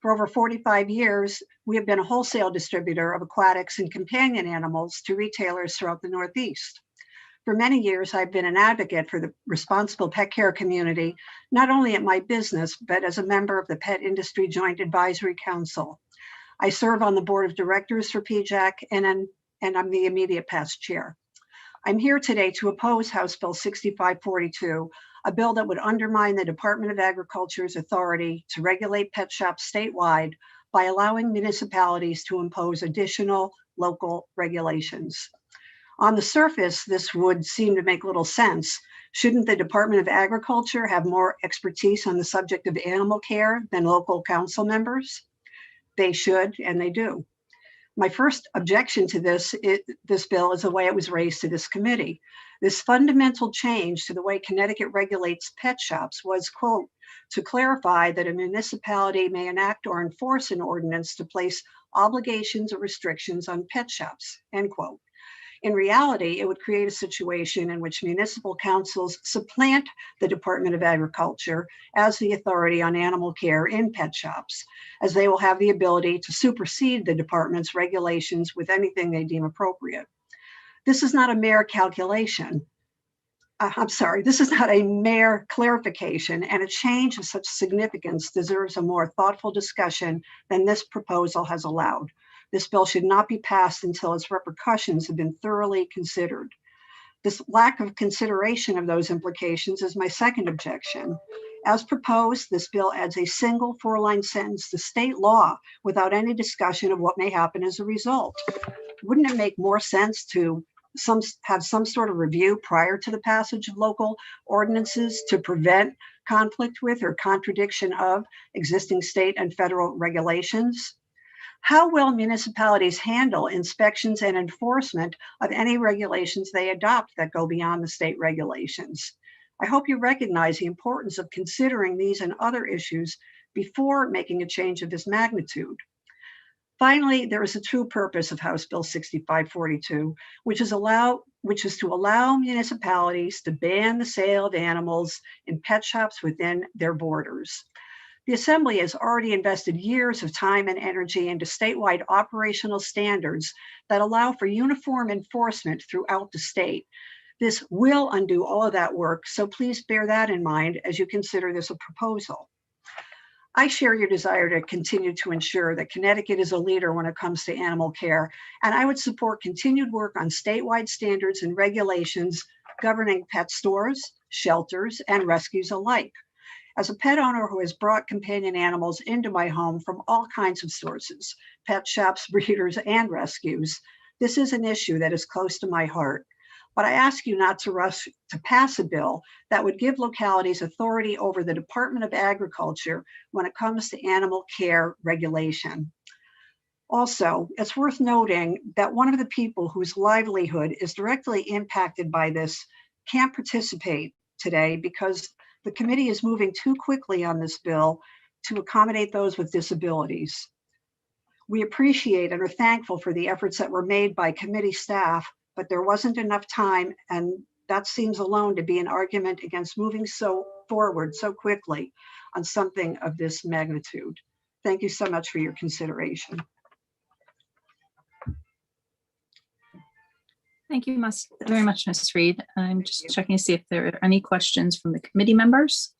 Speaker 4: For over 45 years, we have been a wholesale distributor of aquatics and companion animals to retailers throughout the Northeast. For many years, I've been an advocate for the responsible pet care community, not only at my business, but as a member of the Pet Industry Joint Advisory Council. I serve on the board of directors for PJAC, and I'm the immediate past chair. I'm here today to oppose House Bill 6542, a bill that would undermine the Department of Agriculture's authority to regulate pet shops statewide by allowing municipalities to impose additional local regulations. On the surface, this would seem to make little sense. Shouldn't the Department of Agriculture have more expertise on the subject of animal care than local council members? They should, and they do. My first objection to this bill is the way it was raised to this committee. This fundamental change to the way Connecticut regulates pet shops was, quote, to clarify that a municipality may enact or enforce an ordinance to place obligations or restrictions on pet shops, end quote. In reality, it would create a situation in which municipal councils supplant the Department of Agriculture as the authority on animal care in pet shops, as they will have the ability to supersede the department's regulations with anything they deem appropriate. This is not a mere calculation. This is not a mere clarification, and a change of such significance deserves a more thoughtful discussion than this proposal has allowed. This bill should not be passed until its repercussions have been thoroughly considered. This lack of consideration of those implications is my second objection. As proposed, this bill adds a single 4-line sentence to state law without any discussion of what may happen as a result. Wouldn't it make more sense to have some sort of review prior to the passage of local ordinances to prevent conflict with or contradiction of existing state and federal regulations? How will municipalities handle inspections and enforcement of any regulations they adopt that go beyond the state regulations? I hope you recognize the importance of considering these and other issues before making a change of this magnitude. Finally, there is a true purpose of House Bill 6542, which is to allow municipalities to ban the sale of animals in pet shops within their borders. The Assembly has already invested years of time and energy into statewide operational standards that allow for uniform enforcement throughout the state. This will undo all of that work, so please bear that in mind as you consider this a proposal. I share your desire to continue to ensure that Connecticut is a leader when it comes to animal care, and I would support continued work on statewide standards and regulations governing pet stores, shelters, and rescues alike. As a pet owner who has brought companion animals into my home from all kinds of sources, pet shops, breeders, and rescues, this is an issue that is close to my heart. But I ask you not to rush to pass a bill that would give localities authority over the Department of Agriculture when it comes to animal care regulation. Also, it's worth noting that one of the people whose livelihood is directly impacted by this can't participate today because the committee is moving too quickly on this bill to accommodate those with disabilities. We appreciate and are thankful for the efforts that were made by committee staff, but there wasn't enough time, and that seems alone to be an argument against moving forward so quickly on something of this magnitude. Thank you so much for your consideration.
Speaker 19: Thank you very much, Ms. Reed. I'm just checking to see if there are any questions from the committee members.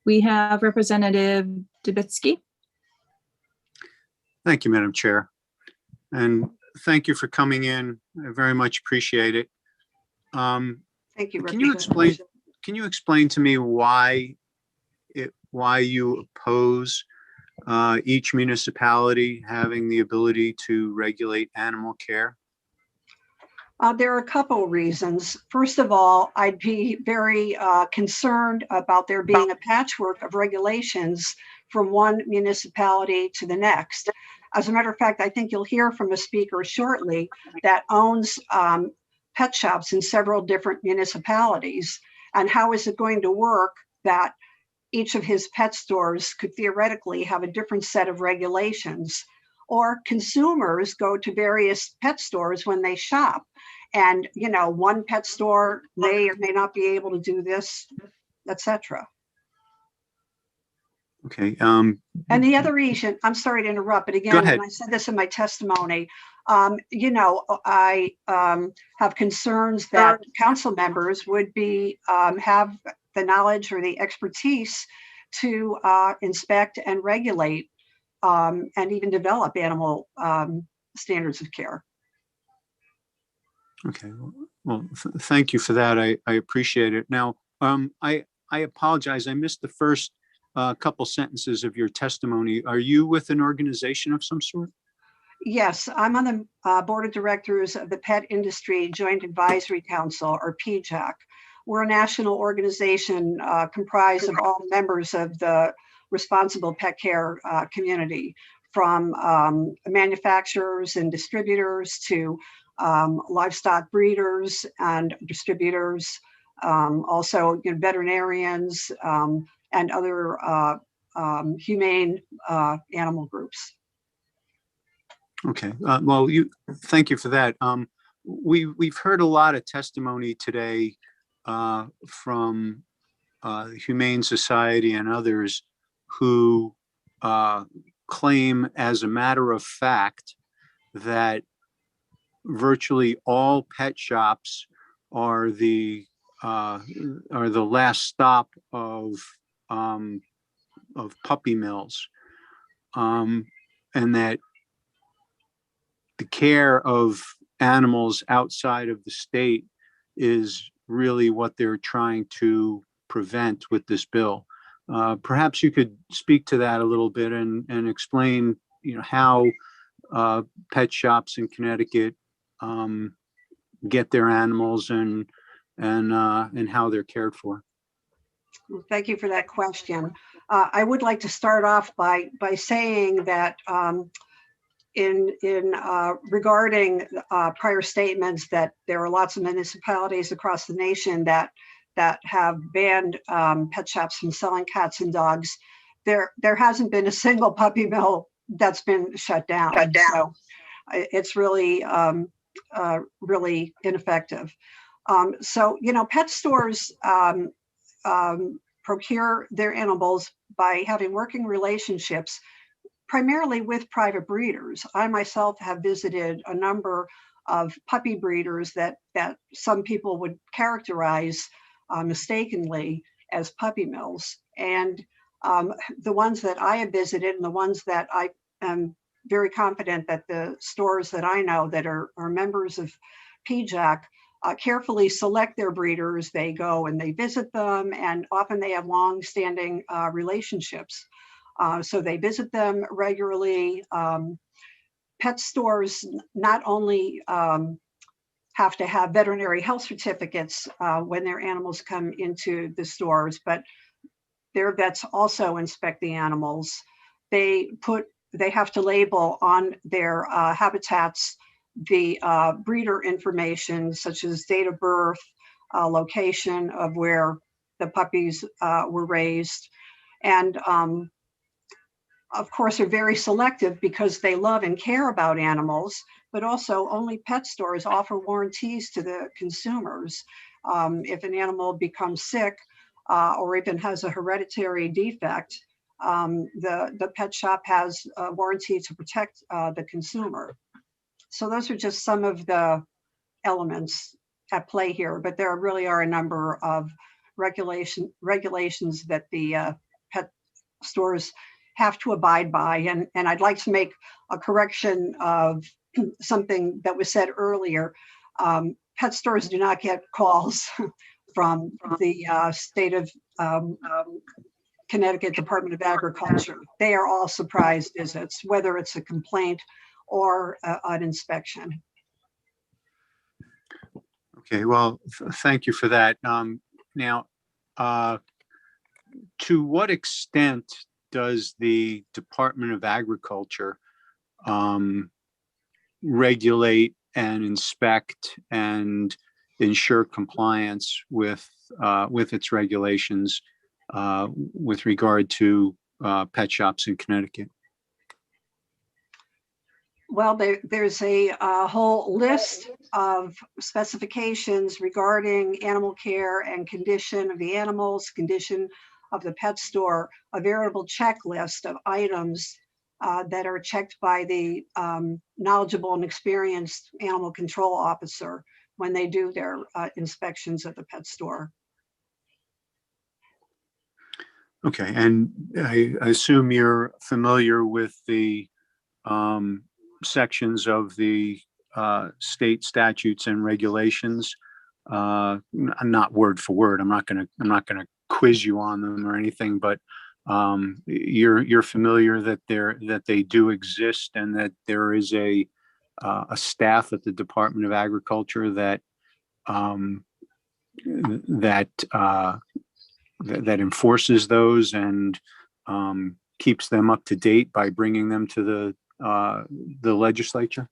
Speaker 19: We have Representative Dubitsky.
Speaker 10: Thank you, Madam Chair. And thank you for coming in. I very much appreciate it.
Speaker 4: Thank you.
Speaker 10: Can you explain to me why you oppose each municipality having the ability to regulate animal care?
Speaker 4: There are a couple of reasons. First of all, I'd be very concerned about there being a patchwork of regulations from one municipality to the next. As a matter of fact, I think you'll hear from a speaker shortly that owns pet shops in several different municipalities. And how is it going to work that each of his pet stores could theoretically have a different set of regulations? Or consumers go to various pet stores when they shop. And, you know, one pet store may or may not be able to do this, etc.
Speaker 10: Okay.
Speaker 4: And the other reason, I'm sorry to interrupt, but again, when I said this in my testimony, you know, I have concerns that council members would be have the knowledge or the expertise to inspect and regulate and even develop animal standards of care.
Speaker 10: Okay. Well, thank you for that. I appreciate it. Now, I apologize. I missed the first couple sentences of your testimony. Are you with an organization of some sort?
Speaker 4: Yes, I'm on the board of directors of the Pet Industry Joint Advisory Council, or PJAC. We're a national organization comprised of all members of the responsible pet care community, from manufacturers and distributors to livestock breeders and distributors, also veterinarians and other humane animal groups.
Speaker 10: Okay. Well, thank you for that. We've heard a lot of testimony today from the Humane Society and others who claim, as a matter of fact, that virtually all pet shops are the last stop of puppy mills, and that the care of animals outside of the state is really what they're trying to prevent with this bill. Perhaps you could speak to that a little bit and explain, you know, how pet shops in Connecticut get their animals and how they're cared for.
Speaker 4: Well, thank you for that question. I would like to start off by saying that regarding prior statements that there are lots of municipalities across the nation that have banned pet shops from selling cats and dogs, there hasn't been a single puppy mill that's been shut down. So it's really really ineffective. So, you know, pet stores procure their animals by having working relationships primarily with private breeders. I myself have visited a number of puppy breeders that some people would characterize mistakenly as puppy mills. And the ones that I have visited and the ones that I am very confident that the stores that I know that are members of PJAC carefully select their breeders. They go and they visit them, and often they have long-standing relationships. So they visit them regularly. Pet stores not only have to have veterinary health certificates when their animals come into the stores, but their vets also inspect the animals. They have to label on their habitats the breeder information, such as date of birth, location of where the puppies were raised, and of course, are very selective because they love and care about animals, but also only pet stores offer warranties to the consumers. If an animal becomes sick or even has a hereditary defect, the pet shop has a warranty to protect the consumer. So those are just some of the elements at play here, but there really are a number of regulations that the pet stores have to abide by. And I'd like to make a correction of something that was said earlier. Pet stores do not get calls from the state of Connecticut Department of Agriculture. They are all surprise visits, whether it's a complaint or an inspection.
Speaker 10: Okay, well, thank you for that. Now, to what extent does the Department of Agriculture regulate and inspect and ensure compliance with its regulations with regard to pet shops in Connecticut?
Speaker 4: Well, there's a whole list of specifications regarding animal care and condition of the animals, condition of the pet store, a veritable checklist of items that are checked by the knowledgeable and experienced animal control officer when they do their inspections at the pet store.
Speaker 10: Okay, and I assume you're familiar with the sections of the state statutes and regulations, not word for word. I'm not gonna quiz you on them or anything, but you're familiar that they do exist and that there is a staff at the Department of Agriculture that that enforces those and keeps them up to date by bringing them to the legislature?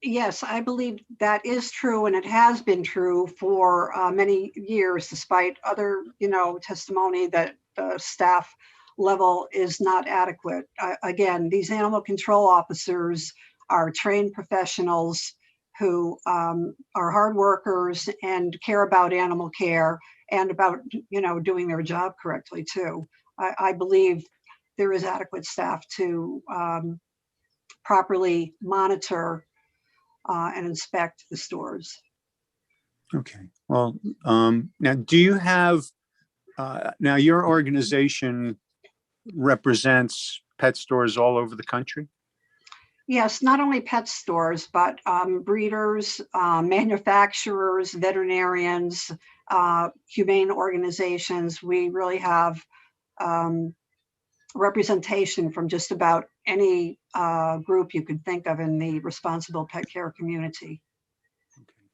Speaker 4: Yes, I believe that is true, and it has been true for many years, despite other, testimony that the staff level is not adequate. Again, these animal control officers are trained professionals who are hard workers and care about animal care and about, doing their job correctly too. I believe there is adequate staff to properly monitor and inspect the stores.
Speaker 10: Okay, well, now do you have, now your organization represents pet stores all over the country?
Speaker 4: Yes, not only pet stores, but breeders, manufacturers, veterinarians, humane organizations. We really have representation from just about any group you could think of in the responsible pet care community.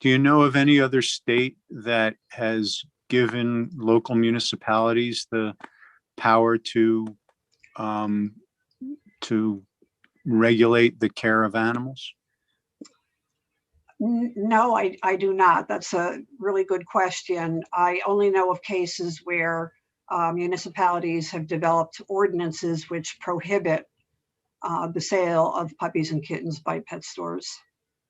Speaker 10: Do you know of any other state that has given local municipalities the power to regulate the care of animals?
Speaker 4: No, I do not. That's a really good question. I only know of cases where municipalities have developed ordinances which prohibit the sale of puppies and kittens by pet stores,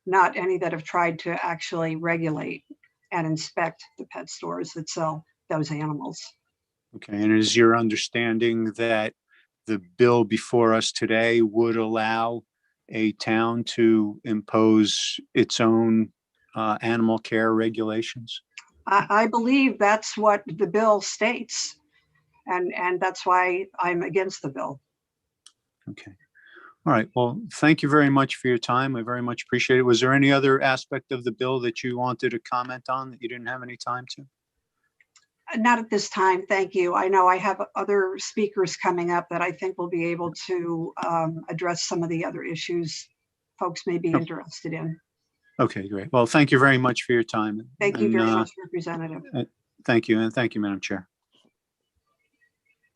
Speaker 4: not any that have tried to actually regulate and inspect the pet stores itself. those animals.
Speaker 10: Okay, and is your understanding that the bill before us today would allow a town to impose its own animal care regulations?
Speaker 4: I believe that's what the bill states. And that's why I'm against the bill.
Speaker 10: Okay. All right. Well, thank you very much for your time. I very much appreciate it. Was there any other aspect of the bill that you wanted to comment on that you didn't have any time to?
Speaker 4: Not at this time, thank you. I know I have other speakers coming up that I think will be able to address some of the other issues folks may be interested in.
Speaker 10: Okay, great. Well, thank you very much for your time.
Speaker 4: Thank you very much, Representative.
Speaker 10: Thank you. And thank you, Madam Chair.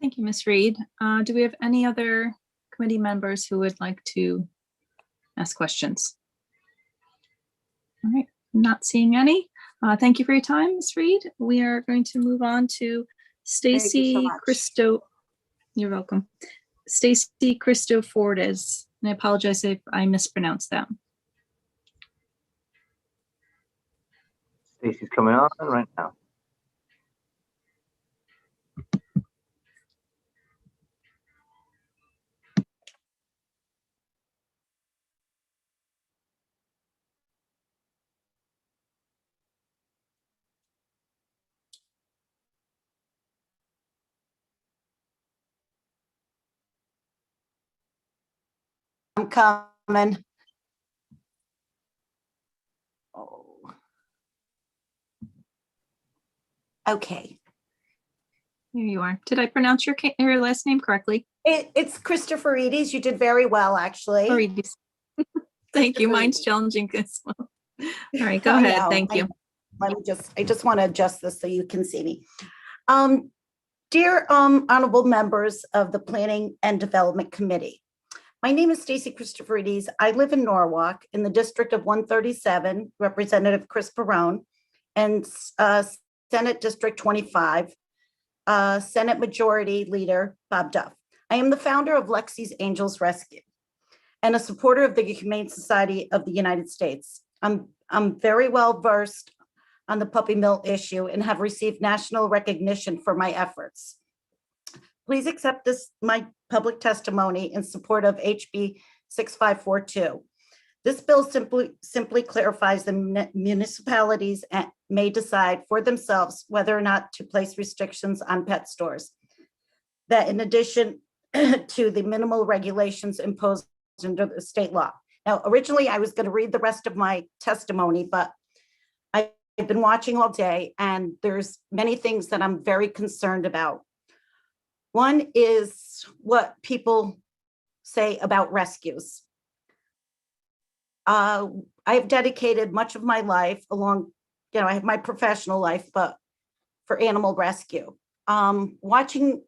Speaker 19: Thank you, Ms. Reed. Do we have any other committee members who would like to ask questions? All right, not seeing any. Thank you for your time, Ms. Reed. We are going to move on to Stacy Christo. You're welcome. Stacy Christofortes. And I apologize if I mispronounced that.
Speaker 3: Stacy's coming on right now.
Speaker 20: I'm coming. Oh. Okay.
Speaker 19: Here you are. Did I pronounce your last name correctly?
Speaker 20: It's Christophorides. You did very well, actually.
Speaker 19: Christophorides. Thank you. Mine's challenging as well. All right, go ahead. Thank you.
Speaker 20: I just want to adjust this so you can see me. Dear honorable members of the Planning and Development Committee, my name is Stacy Christophorides. I live in Norwalk in the district of 137, Representative Chris Perrone, and Senate District 25, Senate Majority Leader Bob Duff. I am the founder of Lexi's Angels Rescue and a supporter of the Humane Society of the United States. I'm very well versed on the puppy mill issue and have received national recognition for my efforts. Please accept my public testimony in support of HB 6542. This bill simply clarifies the municipalities may decide for themselves whether or not to place restrictions on pet stores. That in addition to the minimal regulations imposed under the state law. Now, originally I was going to read the rest of my testimony, but I've been watching all day and there's many things that I'm very concerned about. One is what people say about rescues. I've dedicated much of my life along, I have my professional life, but for animal rescue. Doing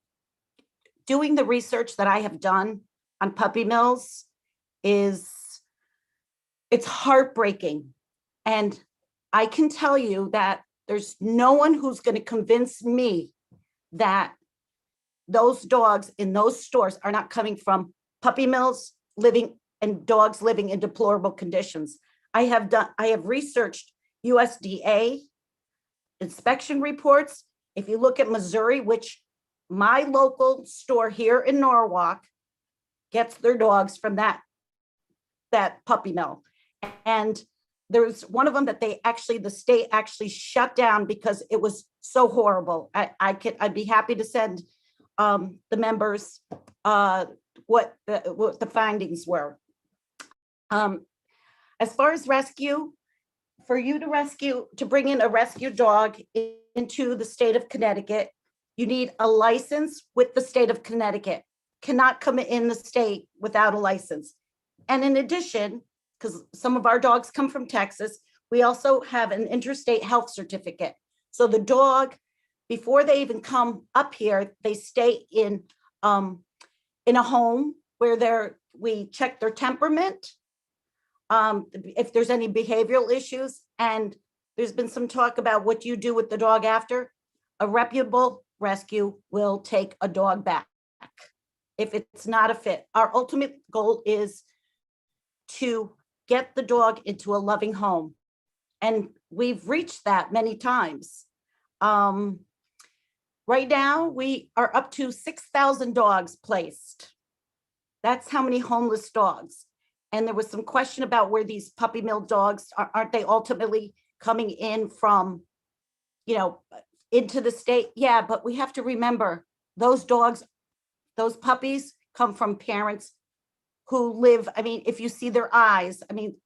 Speaker 20: the research that I have done on puppy mills it's heartbreaking. And I can tell you that there's no one who's going to convince me that those dogs in those stores are not coming from puppy mills and dogs living in deplorable conditions. I have researched USDA inspection reports. If you look at Missouri, which my local store here in Norwalk gets their dogs from that puppy mill. And there's one of them that the state actually shut down because it was so horrible. I'd be happy to send the members what the findings were. As far as rescue, for you to bring in a rescue dog into the state of Connecticut, you need a license with the state of Connecticut. Cannot come in the state without a license. And in addition, because some of our dogs come from Texas, we also have an interstate health certificate. So the dog, before they even come up here, they stay in a home where we check their temperament, if there's any behavioral issues, and there's been some talk about what you do with the dog after. A reputable rescue will take a dog back if it's not a fit. Our ultimate goal is to get the dog into a loving home. And we've reached that many times. Right now, we are up to 6,000 dogs placed. That's how many homeless dogs. And there was some question about where these puppy mill dogs aren't they ultimately coming in from, you know, into the state? Yeah, but we have to remember those dogs, those puppies come from parents who live. I mean, if you see their eyes, I mean,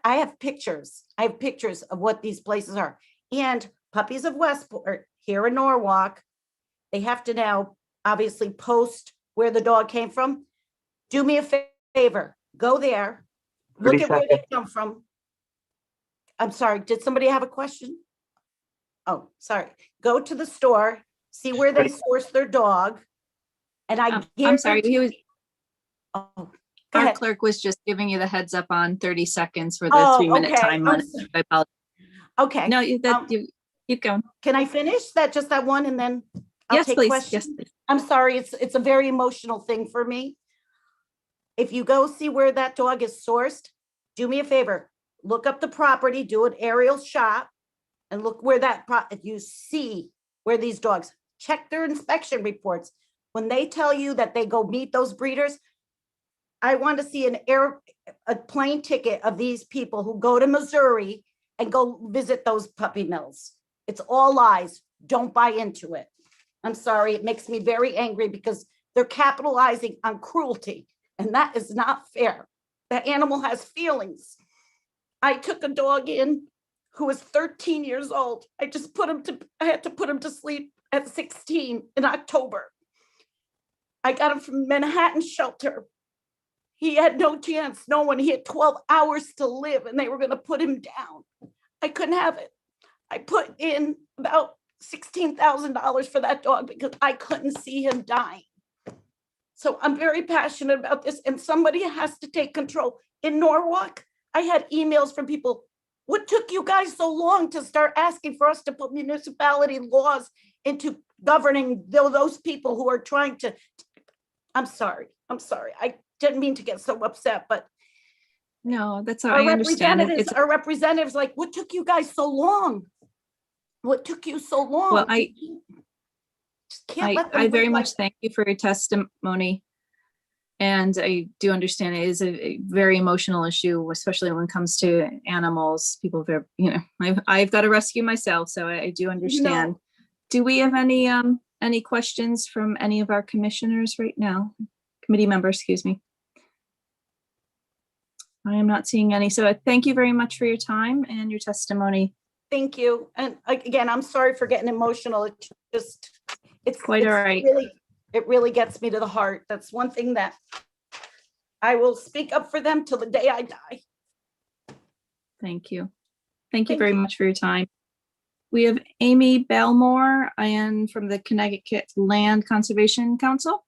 Speaker 20: I have pictures. I have pictures of what these places are. And Puppies of Westport here in Norwalk, they have to now obviously post where the dog came from. Do me a favor, go there, look at where they come from. I'm sorry, did somebody have a question? Oh, sorry. Go to the store, see where they source their dog. And
Speaker 19: I'm sorry,
Speaker 20: Go
Speaker 19: our
Speaker 20: ahead.
Speaker 19: clerk was just giving you the heads up on 30 seconds for the 3-minute
Speaker 20: okay.
Speaker 19: time limit. I apologize.
Speaker 20: Okay.
Speaker 19: No, you keep going.
Speaker 20: Can I finish just that one and then I'll
Speaker 19: Yes,
Speaker 20: take
Speaker 19: please.
Speaker 20: questions?
Speaker 19: Yes, please.
Speaker 20: I'm sorry, it's a very emotional thing for me. If you go see where that dog is sourced, do me a favor, look up the property, do an aerial shot and look where you see where these dogs, check their inspection reports. When they tell you that they go meet those breeders, I want to see a plane ticket of these people who go to Missouri and go visit those puppy mills. It's all lies. Don't buy into it. I'm sorry. It makes me very angry because they're capitalizing on cruelty, and that is not fair. The animal has feelings. I took a dog in who was 13 years old. I had to put him to sleep at 16 in October. I got him from Manhattan shelter. He had no chance, no one. He had 12 hours to live and they were going to put him down. I couldn't have it. I put in about $16,000 for that dog because I couldn't see him dying. So I'm very passionate about this and somebody has to take control. In Norwalk, I had emails from people, what took you guys so long to start asking for us to put municipality laws into governing those people who are trying to, I'm sorry. I didn't mean to get so upset, but
Speaker 19: no, that's all. I understand.
Speaker 20: Our representatives like, what took you guys so long? What took you so long?
Speaker 19: Well, I very much thank you for your testimony. And I do understand it is a very emotional issue, especially when it comes to animals. People, I've got to rescue myself, so I do understand. Do we have any questions from any of our commissioners right now? Committee members, excuse me. I am not seeing any. So thank you very much for your time and your testimony.
Speaker 20: Thank you. And again, I'm sorry for getting emotional. It's
Speaker 19: quite all right.
Speaker 20: It really gets me to the heart. That's one thing that I will speak up for them till the day I die.
Speaker 19: Thank you. Thank you very much for your time. We have Amy Belmore and from the Connecticut Land Conservation Council.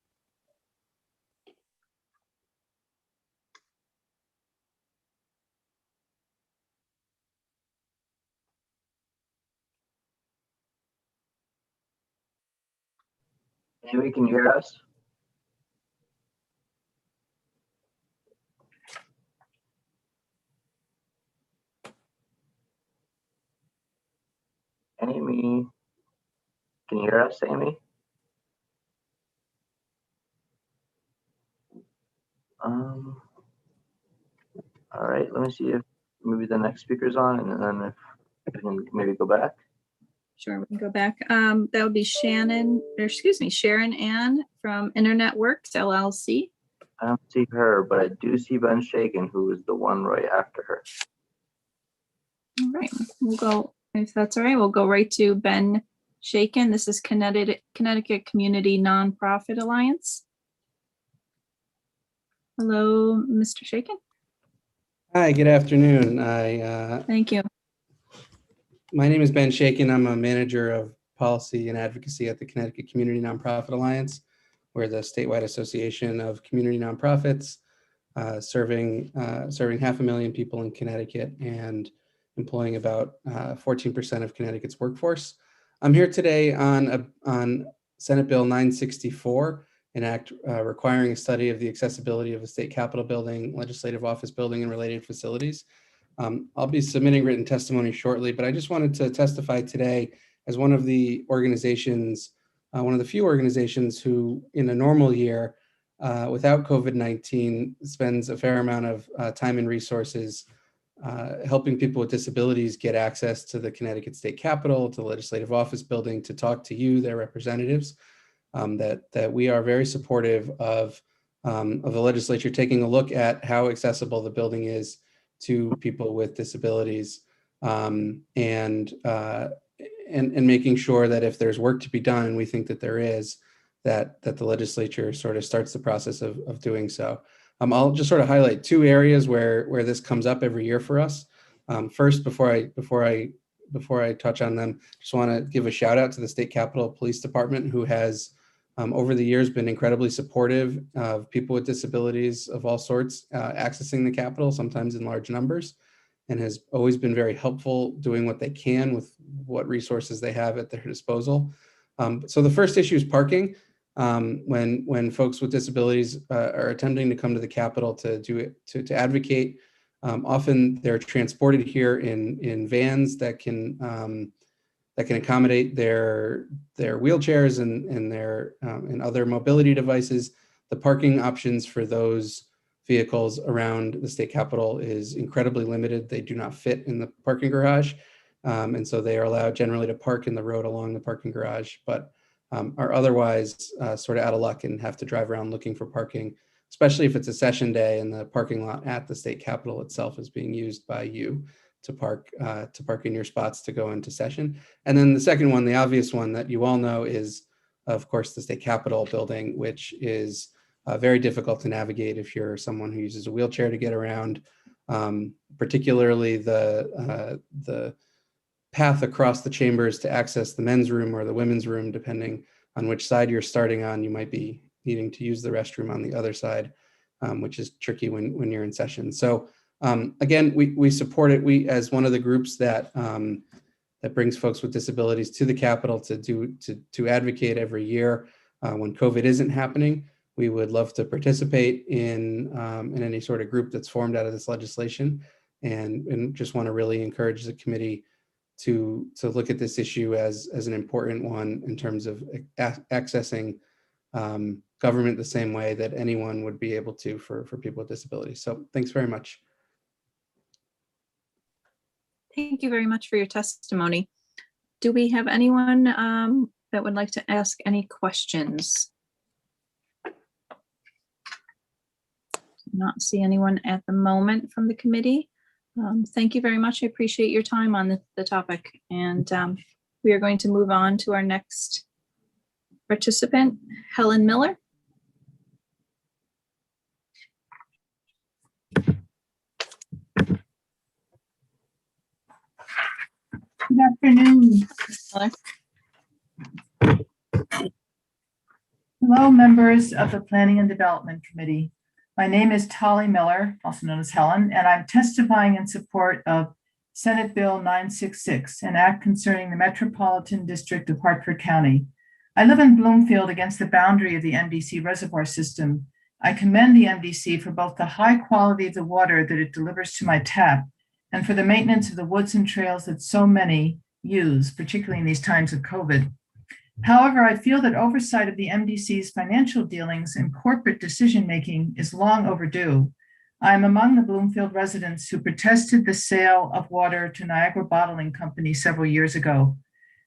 Speaker 3: Amy, can you hear us? Amy, can you hear us, Amy? All right, let me see if maybe the next speaker's on, and then if we can maybe go back.
Speaker 19: Sure, we can go back. That would be Sharon Ann from Internet Works LLC.
Speaker 3: I don't see her, but I do see Ben Shaken, who is the one right after her.
Speaker 19: All right, we'll go, if that's all right, we'll go right to Ben Shaken. This is Connecticut Community Nonprofit Alliance. Hello, Mr. Shaken.
Speaker 21: Hi, good afternoon.
Speaker 19: Thank you.
Speaker 21: My name is Ben Shaken. I'm a manager of policy and advocacy at the Connecticut Community Nonprofit Alliance. We're the statewide association of community nonprofits serving 500,000 people in Connecticut and employing about 14% of Connecticut's workforce. I'm here today on Senate Bill 964, an act requiring a study of the accessibility of the state capitol building, legislative office building, and related facilities. I'll be submitting written testimony shortly, but I just wanted to testify today as one of the organizations one of the few organizations who in a normal year without COVID-19 spends a fair amount of time and resources helping people with disabilities get access to the Connecticut State Capitol, to the Legislative Office Building, to talk to you, their representatives, that we are very supportive of the legislature taking a look at how accessible the building is to people with disabilities, and making sure that if there's work to be done, and we think that there is, that the legislature sort of starts the process of doing so. I'll just sort of highlight two areas where this comes up every year for us. First, before I touch on them, just want to give a shout out to the State Capitol Police Department, who has over the years been incredibly supportive of people with disabilities of all sorts accessing the Capitol, sometimes in large numbers, and has always been very helpful doing what they can with what resources they have at their disposal. So the first issue is parking. When folks with disabilities are attempting to come to the Capitol to advocate, often they're transported here in vans that can accommodate their wheelchairs and their and other mobility devices. The parking options for those vehicles around the state capitol is incredibly limited. They do not fit in the parking garage, and so they are allowed generally to park in the road along the parking garage, but are otherwise sort of out of luck and have to drive around looking for parking, especially if it's a session day and the parking lot at the state capitol itself is being used by you to park in your spots to go into session. And then the second one, the obvious one that you all know, is of course the state capitol building, which is very difficult to navigate if you're someone who uses a wheelchair to get around, particularly the path across the chambers to access the men's room or the women's room, depending on which side you're starting on. You might be needing to use the restroom on the other side, which is tricky when you're in session. So again, we support it. We, as one of the groups that brings folks with disabilities to the Capitol to advocate every year when COVID isn't happening, we would love to participate in any sort of group that's formed out of this legislation, and just want to really encourage the committee to look at this issue as an important one in terms of accessing government the same way that anyone would be able to for people with disabilities. So thanks very much.
Speaker 19: Thank you very much for your testimony. Do we have anyone that would like to ask any questions? Not see anyone at the moment from the committee. Thank you very much. I appreciate your time on the topic. And we are going to move on to our next participant, Helen Miller.
Speaker 9: Good afternoon. Hello, members of the Planning and Development Committee. My name is Tolly Miller, also known as Helen, and I'm testifying in support of Senate Bill 966, an act concerning the Metropolitan District of Hartford County. I live in Bloomfield against the boundary of the MDC reservoir system. I commend the MDC for both the high quality of the water that it delivers to my tap and for the maintenance of the woods and trails that so many use, particularly in these times of COVID. However, I feel that oversight of the MDC's financial dealings and corporate decision-making is long overdue. I am among the Bloomfield residents who protested the sale of water to Niagara Bottling Company several years ago.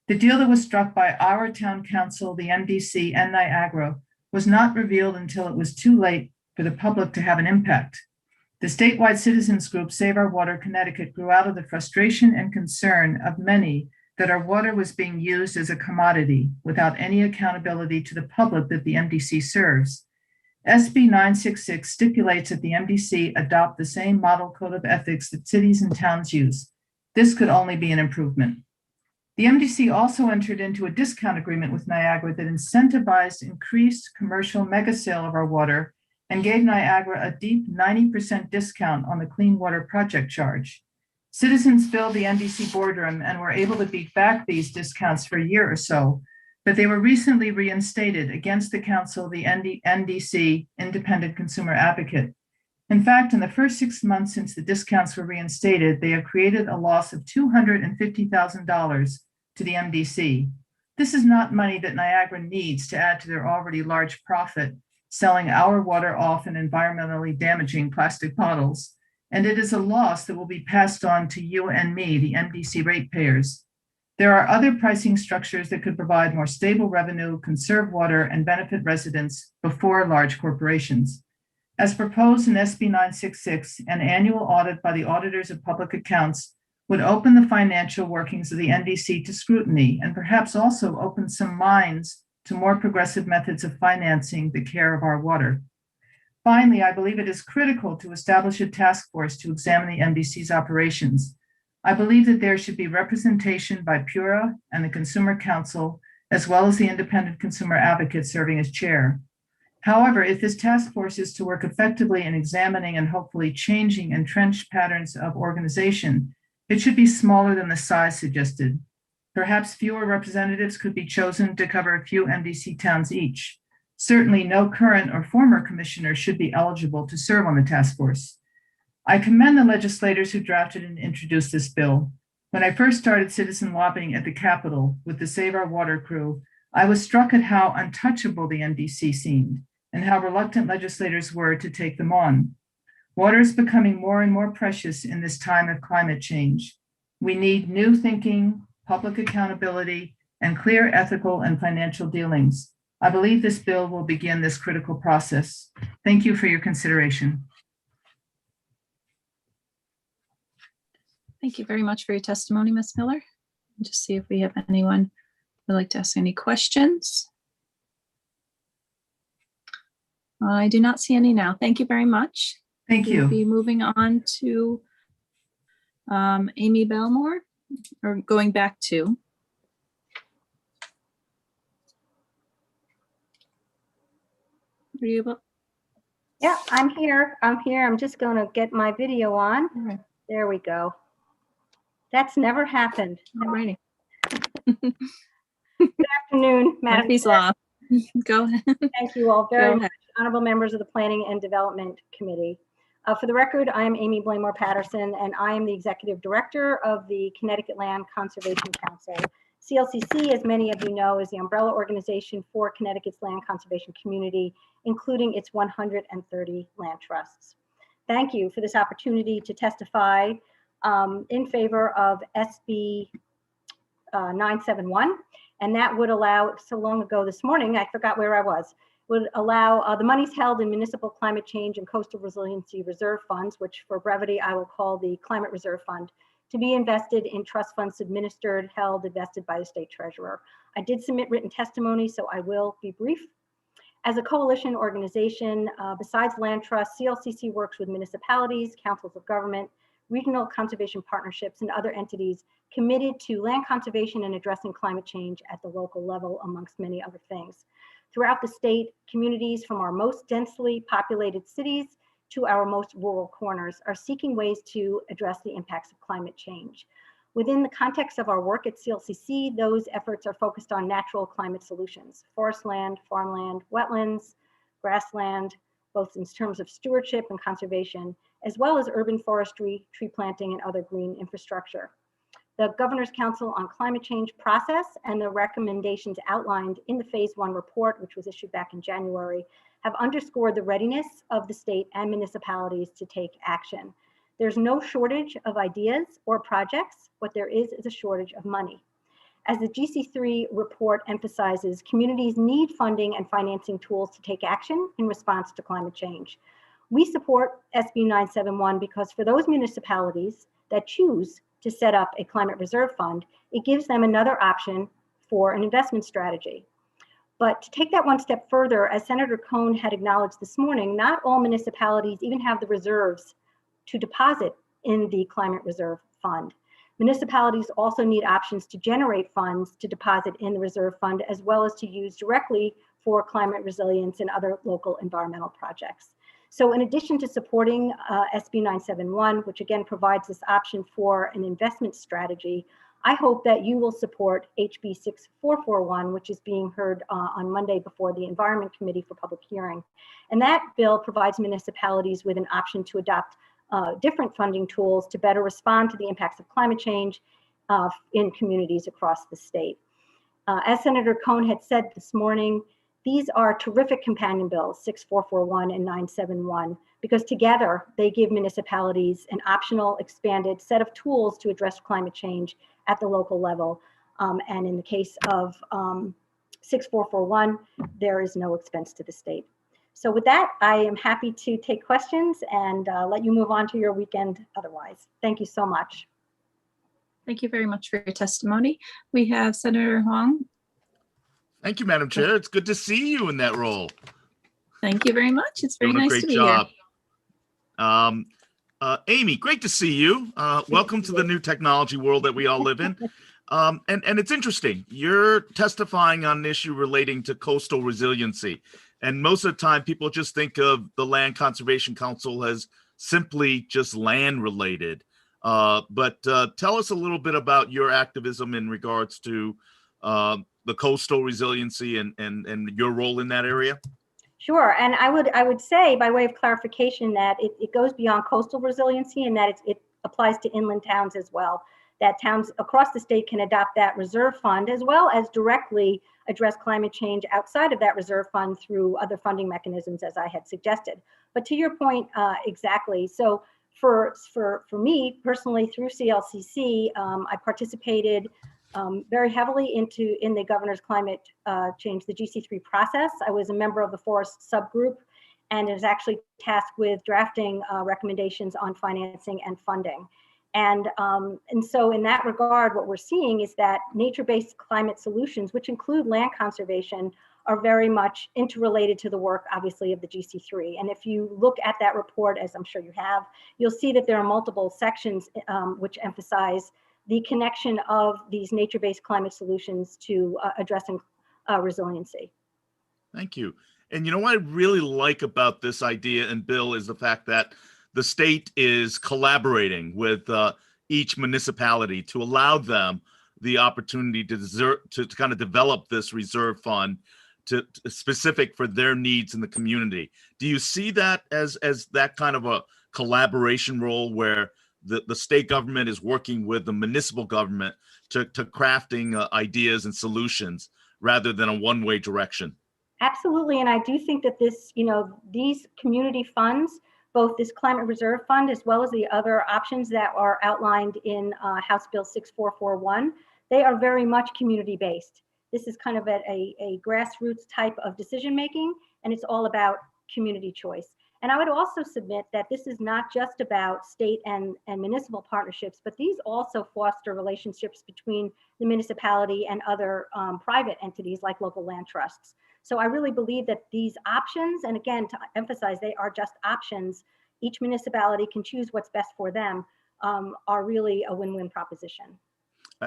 Speaker 9: The deal that was struck by our town council, the MDC, and Niagara was not revealed until it was too late for the public to have an impact. The statewide citizens group Save Our Water Connecticut grew out of the frustration and concern of many that our water was being used as a commodity without any accountability to the public that the MDC serves. SB 966 stipulates that the MDC adopt the same model code of ethics that cities and towns use. This could only be an improvement. The MDC also entered into a discount agreement with Niagara that incentivized increased commercial mega sale of our water and gave Niagara a deep 90% discount on the clean water project charge. Citizens filled the MDC boardroom and were able to beat back these discounts for a year or so, but they were recently reinstated against the council, the NDC, Independent Consumer Advocate. In fact, in the first 6 months since the discounts were reinstated, they have created a loss of $250,000 to the MDC. This is not money that Niagara needs to add to their already large profit selling our water off in environmentally damaging plastic bottles, and it is a loss that will be passed on to you and me, the MDC ratepayers. There are other pricing structures that could provide more stable revenue, conserve water, and benefit residents before large corporations. As proposed in SB 966, an annual audit by the auditors of public accounts would open the financial workings of the NDC to scrutiny and perhaps also open some minds to more progressive methods of financing the care of our water. Finally, I believe it is critical to establish a task force to examine the NDC's operations. I believe that there should be representation by PURA and the Consumer Council, as well as the independent consumer advocate serving as chair. However, if this task force is to work effectively in examining and hopefully changing entrenched patterns of organization, it should be smaller than the size suggested. Perhaps fewer representatives could be chosen to cover a few MDC towns each. Certainly no current or former commissioner should be eligible to serve on the task force. I commend the legislators who drafted and introduced this bill. When I first started citizen lobbying at the Capitol with the Save Our Water crew, I was struck at how untouchable the MDC seemed and how reluctant legislators were to take them on. Water is becoming more and more precious in this time of climate change. We need new thinking, public accountability, and clear ethical and financial dealings. I believe this bill will begin this critical process. Thank you for your consideration.
Speaker 19: Thank you very much for your testimony, Ms. Miller. Just see if we have anyone who would like to ask any questions. I do not see any now. Thank you very much.
Speaker 9: Thank you.
Speaker 19: We'll be moving on to Amy Belmore, or going back to. Are you able?
Speaker 7: Yeah, I'm here. I'm just going to get my video on.
Speaker 19: Right.
Speaker 7: There we go. That's never happened.
Speaker 19: Alrighty.
Speaker 7: Good afternoon, Madam
Speaker 19: Murphy's
Speaker 7: Chair.
Speaker 19: Law. Go ahead.
Speaker 7: Thank you all very
Speaker 19: Go
Speaker 7: much, honorable members of the Planning and Development Committee. For the record, I am Amy Blaymore Patterson, and I am the Executive Director of the Connecticut Land Conservation Council. CLCC, as many of you know, is the umbrella organization for Connecticut's land conservation community, including its 130 land trusts. Thank you for this opportunity to testify in favor of SB 971, and that would allow, so long ago this morning, I forgot where I was, would allow the monies held in municipal climate change and coastal resiliency reserve funds, which for brevity I will call the Climate Reserve Fund, to be invested in trust funds administered, held, invested by the state treasurer. I did submit written testimony, so I will be brief. As a coalition organization, besides land trusts, CLCC works with municipalities, councils of government, regional conservation partnerships, and other entities committed to land conservation and addressing climate change at the local level, amongst many other things. Throughout the state, communities from our most densely populated cities to our most rural corners are seeking ways to address the impacts of climate change. Within the context of our work at CLCC, those efforts are focused on natural climate solutions: forest land, farmland, wetlands, grassland, both in terms of stewardship and conservation, as well as urban forestry, tree planting, and other green infrastructure. The Governor's Council on Climate Change process and the recommendations outlined in the Phase 1 report, which was issued back in January, have underscored the readiness of the state and municipalities to take action. There's no shortage of ideas or projects. What there is a shortage of money. As the GC3 report emphasizes, communities need funding and financing tools to take action in response to climate change. We support SB 971 because for those municipalities that choose to set up a climate reserve fund, it gives them another option for an investment strategy. But to take that one step further, as Senator Cohn had acknowledged this morning, not all municipalities even have the reserves to deposit in the climate reserve fund. Municipalities also need options to generate funds to deposit in the reserve fund, as well as to use directly for climate resilience and other local environmental projects. So in addition to supporting SB 971, which again provides this option for an investment strategy, I hope that you will support HB 6441, which is being heard on Monday before the Environment Committee for public hearing. And that bill provides municipalities with an option to adopt different funding tools to better respond to the impacts of climate change in communities across the state. As Senator Cohn had said this morning, these are terrific companion bills, 6441 and 971, because together they give municipalities an optional expanded set of tools to address climate change at the local level. And in the case of 6441, there is no expense to the state. So with that, I am happy to take questions and let you move on to your weekend otherwise. Thank you so much.
Speaker 19: Thank you very much for your testimony. We have Senator Huang.
Speaker 1: Thank you, Madam Chair. It's good to see you in that role.
Speaker 19: Thank you very much. It's very
Speaker 1: Doing a
Speaker 19: nice
Speaker 1: great
Speaker 19: to be
Speaker 1: job.
Speaker 19: here.
Speaker 1: Amy, great to see you. Welcome to the new technology world that we all live in. And it's interesting. You're testifying on an issue relating to coastal resiliency. And most of the time, people just think of the Land Conservation Council as simply just land related. But tell us a little bit about your activism in regards to the coastal resiliency and your role in that area.
Speaker 7: Sure, and I would say by way of clarification that it goes beyond coastal resiliency and that it applies to inland towns as well. That towns across the state can adopt that reserve fund as well as directly address climate change outside of that reserve fund through other funding mechanisms, as I had suggested. But to your point, exactly. So for me personally, through CLCC, I participated very heavily in the governor's climate change, the GC3 process. I was a member of the forest subgroup and is actually tasked with drafting recommendations on financing and funding. And so in that regard, what we're seeing is that nature-based climate solutions, which include land conservation, are very much interrelated to the work, obviously, of the GC3. And if you look at that report, as I'm sure you have, you'll see that there are multiple sections which emphasize the connection of these nature-based climate solutions to addressing resiliency.
Speaker 1: Thank you. And you know what I really like about this idea and bill is the fact that the state is collaborating with each municipality to allow them the opportunity to kind of develop this reserve fund to specific for their needs in the community. Do you see that as that kind of a collaboration role where the state government is working with the municipal government to crafting ideas and solutions rather than a one-way direction?
Speaker 7: Absolutely, and I do think that this, these community funds, both this climate reserve fund as well as the other options that are outlined in House Bill 6441, they are very much community-based. This is kind of a grassroots type of decision making, and it's all about community choice. And I would also submit that this is not just about state and municipal partnerships, but these also foster relationships between the municipality and other private entities like local land trusts. So I really believe that these options, and again, to emphasize, they are just options, each municipality can choose what's best for them, are really a win-win proposition.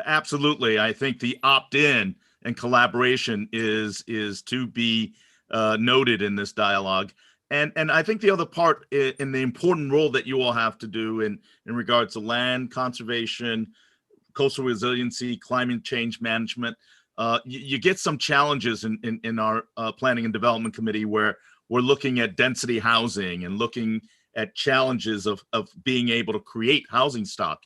Speaker 1: Absolutely. I think the opt-in and collaboration is to be noted in this dialogue. And I think the other part in the important role that you all have to do in regards to land conservation, coastal resiliency, climate change management, you get some challenges in our planning and development committee where we're looking at density housing and looking at challenges of being able to create housing stock.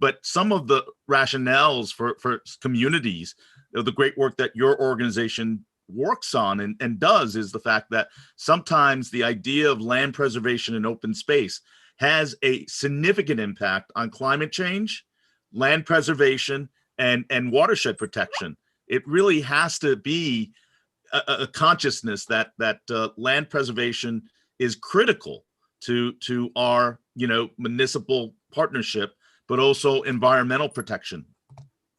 Speaker 1: But some of the rationales for communities, the great work that your organization works on and does is the fact that sometimes the idea of land preservation and open space has a significant impact on climate change, land preservation, and watershed protection. It really has to be a consciousness that land preservation is critical to our municipal partnership, but also environmental protection.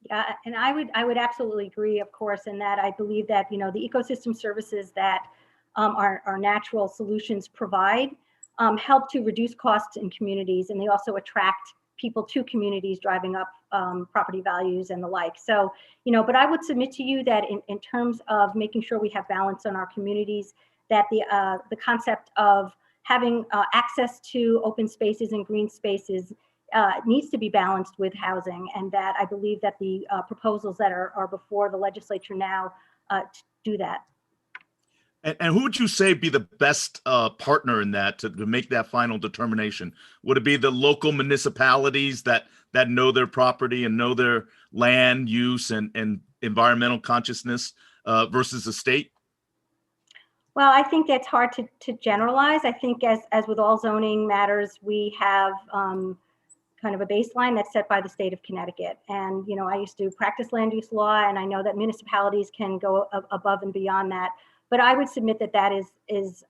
Speaker 7: Yeah, and I would absolutely agree, of course, in that I believe that the ecosystem services that our natural solutions provide help to reduce costs in communities, and they also attract people to communities, driving up property values and the like. So, but I would submit to you that in terms of making sure we have balance in our communities, that the concept of having access to open spaces and green spaces needs to be balanced with housing, and that I believe that the proposals that are before the legislature now do that.
Speaker 1: And who would you say be the best partner in that to make that final determination? Would it be the local municipalities that know their property and know their land use and environmental consciousness versus the state?
Speaker 7: Well, I think it's hard to generalize. I think as with all zoning matters, we have kind of a baseline that's set by the state of Connecticut. And, you know, I used to practice land use law, and I know that municipalities can go above and beyond that. But I would submit that that is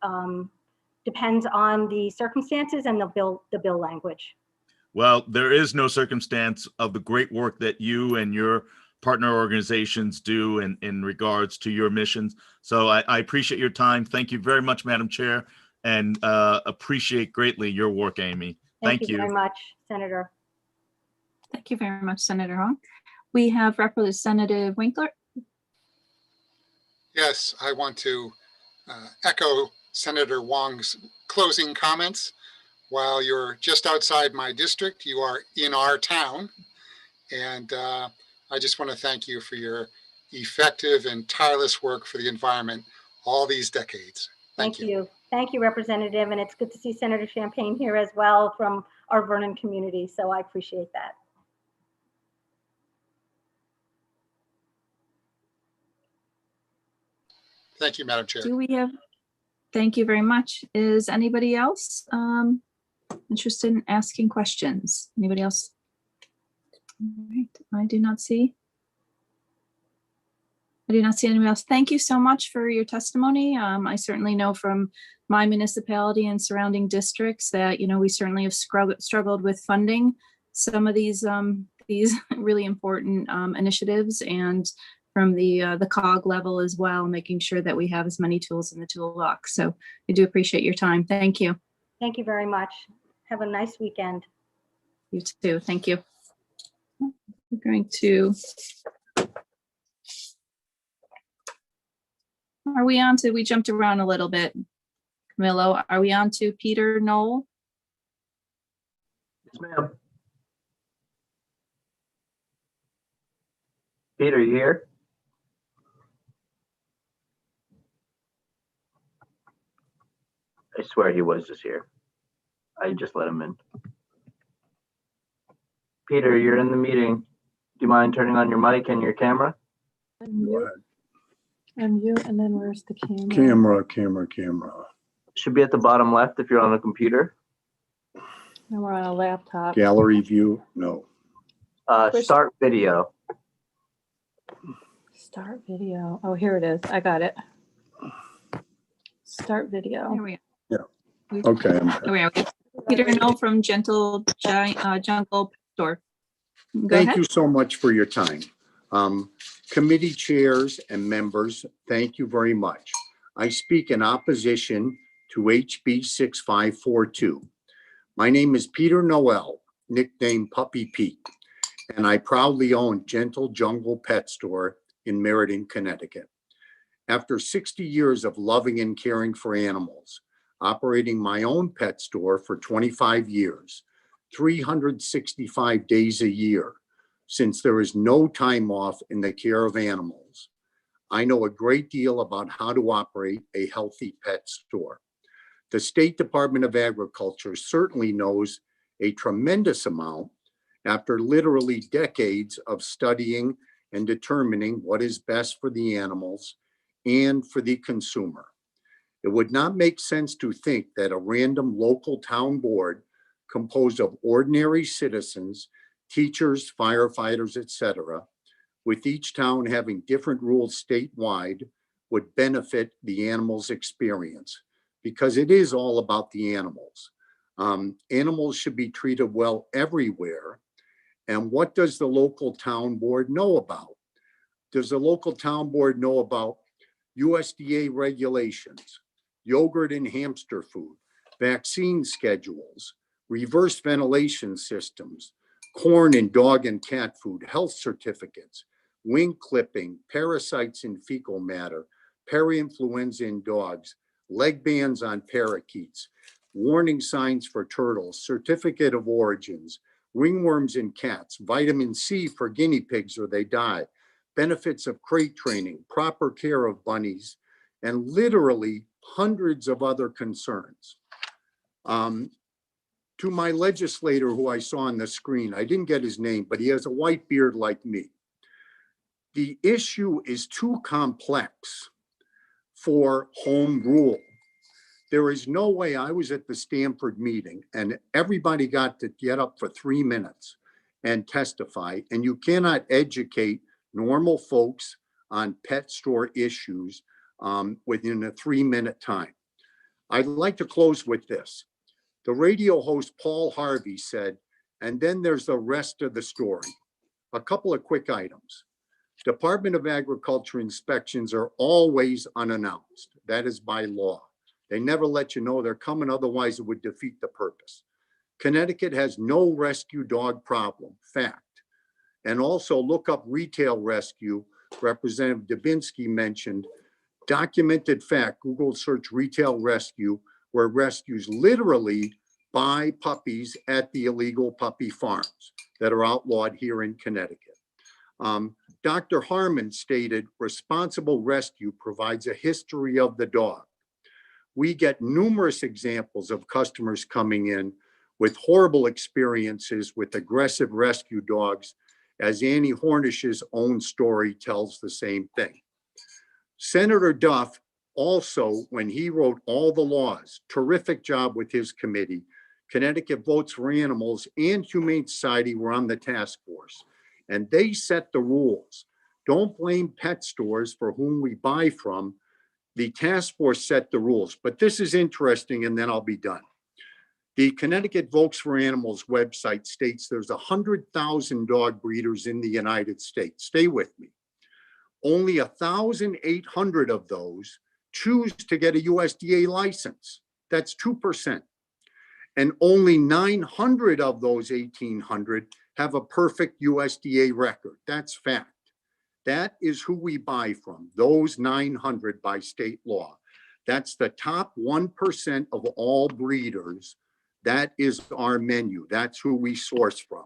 Speaker 7: depends on the circumstances and the bill language.
Speaker 1: Well, there is no circumstance of the great work that you and your partner organizations do in regards to your missions. So I appreciate your time. Thank you very much, Madam Chair, and appreciate greatly your work, Amy.
Speaker 7: Thank you very much, Senator.
Speaker 19: Thank you very much, Senator Hong. We have Representative Winkler.
Speaker 12: Yes, I want to echo Senator Wong's closing comments. While you're just outside my district, you are in our town. And I just want to thank you for your effective and tireless work for the environment all these decades. Thank you.
Speaker 7: Thank you, Representative. And it's good to see Senator Champagne here as well from our Vernon community. So I appreciate that.
Speaker 12: Thank you, Madam Chair.
Speaker 19: Do we have, thank you very much. Is anybody else interested in asking questions? Anybody else? All right, I do not see anyone else. Thank you so much for your testimony. I certainly know from my municipality and surrounding districts that, you know, we certainly have struggled with funding some of these really important initiatives, and from the COG level as well, making sure that we have as many tools in the toolbox. So I do appreciate your time. Thank you.
Speaker 7: Thank you very much. Have a nice weekend.
Speaker 19: You too. Thank you. We're going to, we jumped around a little bit. Camillo, are we on to Peter Knoll?
Speaker 3: Yes, ma'am. Peter, you here? I swear he was just here. I just let him in. Peter, you're in the meeting. Do you mind turning on your mic and your camera?
Speaker 17: Go
Speaker 22: And you, and then where's the camera?
Speaker 17: Camera.
Speaker 3: Should be at the bottom left if you're on a computer.
Speaker 22: And we're on a laptop.
Speaker 17: Gallery view, no.
Speaker 3: Start video.
Speaker 22: Start video. Oh, here it is. I got it. Start video.
Speaker 19: There we go.
Speaker 17: Yeah. Okay.
Speaker 19: There we go. Peter Knoll from Jungle Store. Go
Speaker 17: Thank
Speaker 19: ahead.
Speaker 17: you so much for your time. Committee chairs and members, thank you very much. I speak in opposition to HB 6542. My name is Peter Noel, nicknamed Puppy Pete, and I proudly own Gentle Jungle Pet Store in Meriden, Connecticut. After 60 years of loving and caring for animals, operating my own pet store for 25 years, 365 days a year, since there is no time off in the care of animals, I know a great deal about how to operate a healthy pet store. The State Department of Agriculture certainly knows a tremendous amount after literally decades of studying and determining what is best for the animals and for the consumer. It would not make sense to think that a random local town board composed of ordinary citizens, teachers, firefighters, etc., with each town having different rules statewide, would benefit the animals' experience, because it is all about the animals. Animals should be treated well everywhere. And what does the local town board know about? Does the local town board know about USDA regulations, yogurt and hamster food, vaccine schedules, reverse ventilation systems, corn and dog and cat food, health certificates, wing clipping, parasites in fecal matter, parainfluenza in dogs, leg bands on parakeets, warning signs for turtles, certificate of origins, ringworms in cats, vitamin C for guinea pigs or they die, benefits of crate training, proper care of bunnies, and literally hundreds of other concerns. To my legislator who I saw on the screen, I didn't get his name, but he has a white beard like me. the issue is too complex for home rule. There is no way. I was at the Stanford meeting and everybody got to get up for 3 minutes and testify, and you cannot educate normal folks on pet store issues within a 3-minute time. I'd like to close with this. The radio host Paul Harvey said, and then there's the rest of the story. A couple of quick items. Department of Agriculture inspections are always unannounced. That is by law. They never let you know they're coming, otherwise it would defeat the purpose. Connecticut has no rescue dog problem, fact. And also look up retail rescue. Representative Dubinsky mentioned, documented fact, Google search retail rescue, where rescues literally buy puppies at the illegal puppy farms that are outlawed here in Connecticut. Dr. Harmon stated, responsible rescue provides a history of the dog. We get numerous examples of customers coming in with horrible experiences with aggressive rescue dogs, as Annie Hornish's own story tells the same thing. Senator Duff also, when he wrote all the laws, terrific job with his committee. Connecticut Votes for Animals and Humane Society were on the task force, and they set the rules. Don't blame pet stores for whom we buy from. The task force set the rules, but this is interesting, and then I'll be done. The Connecticut Votes for Animals website states there's 100,000 dog breeders in the United States. Stay with me. Only 1,800 of those choose to get a USDA license. That's 2%. And only 900 of those 1,800 have a perfect USDA record. That's fact. That is who we buy from, those 900 by state law. That's the top 1% of all breeders. That is our menu. That's who we source from.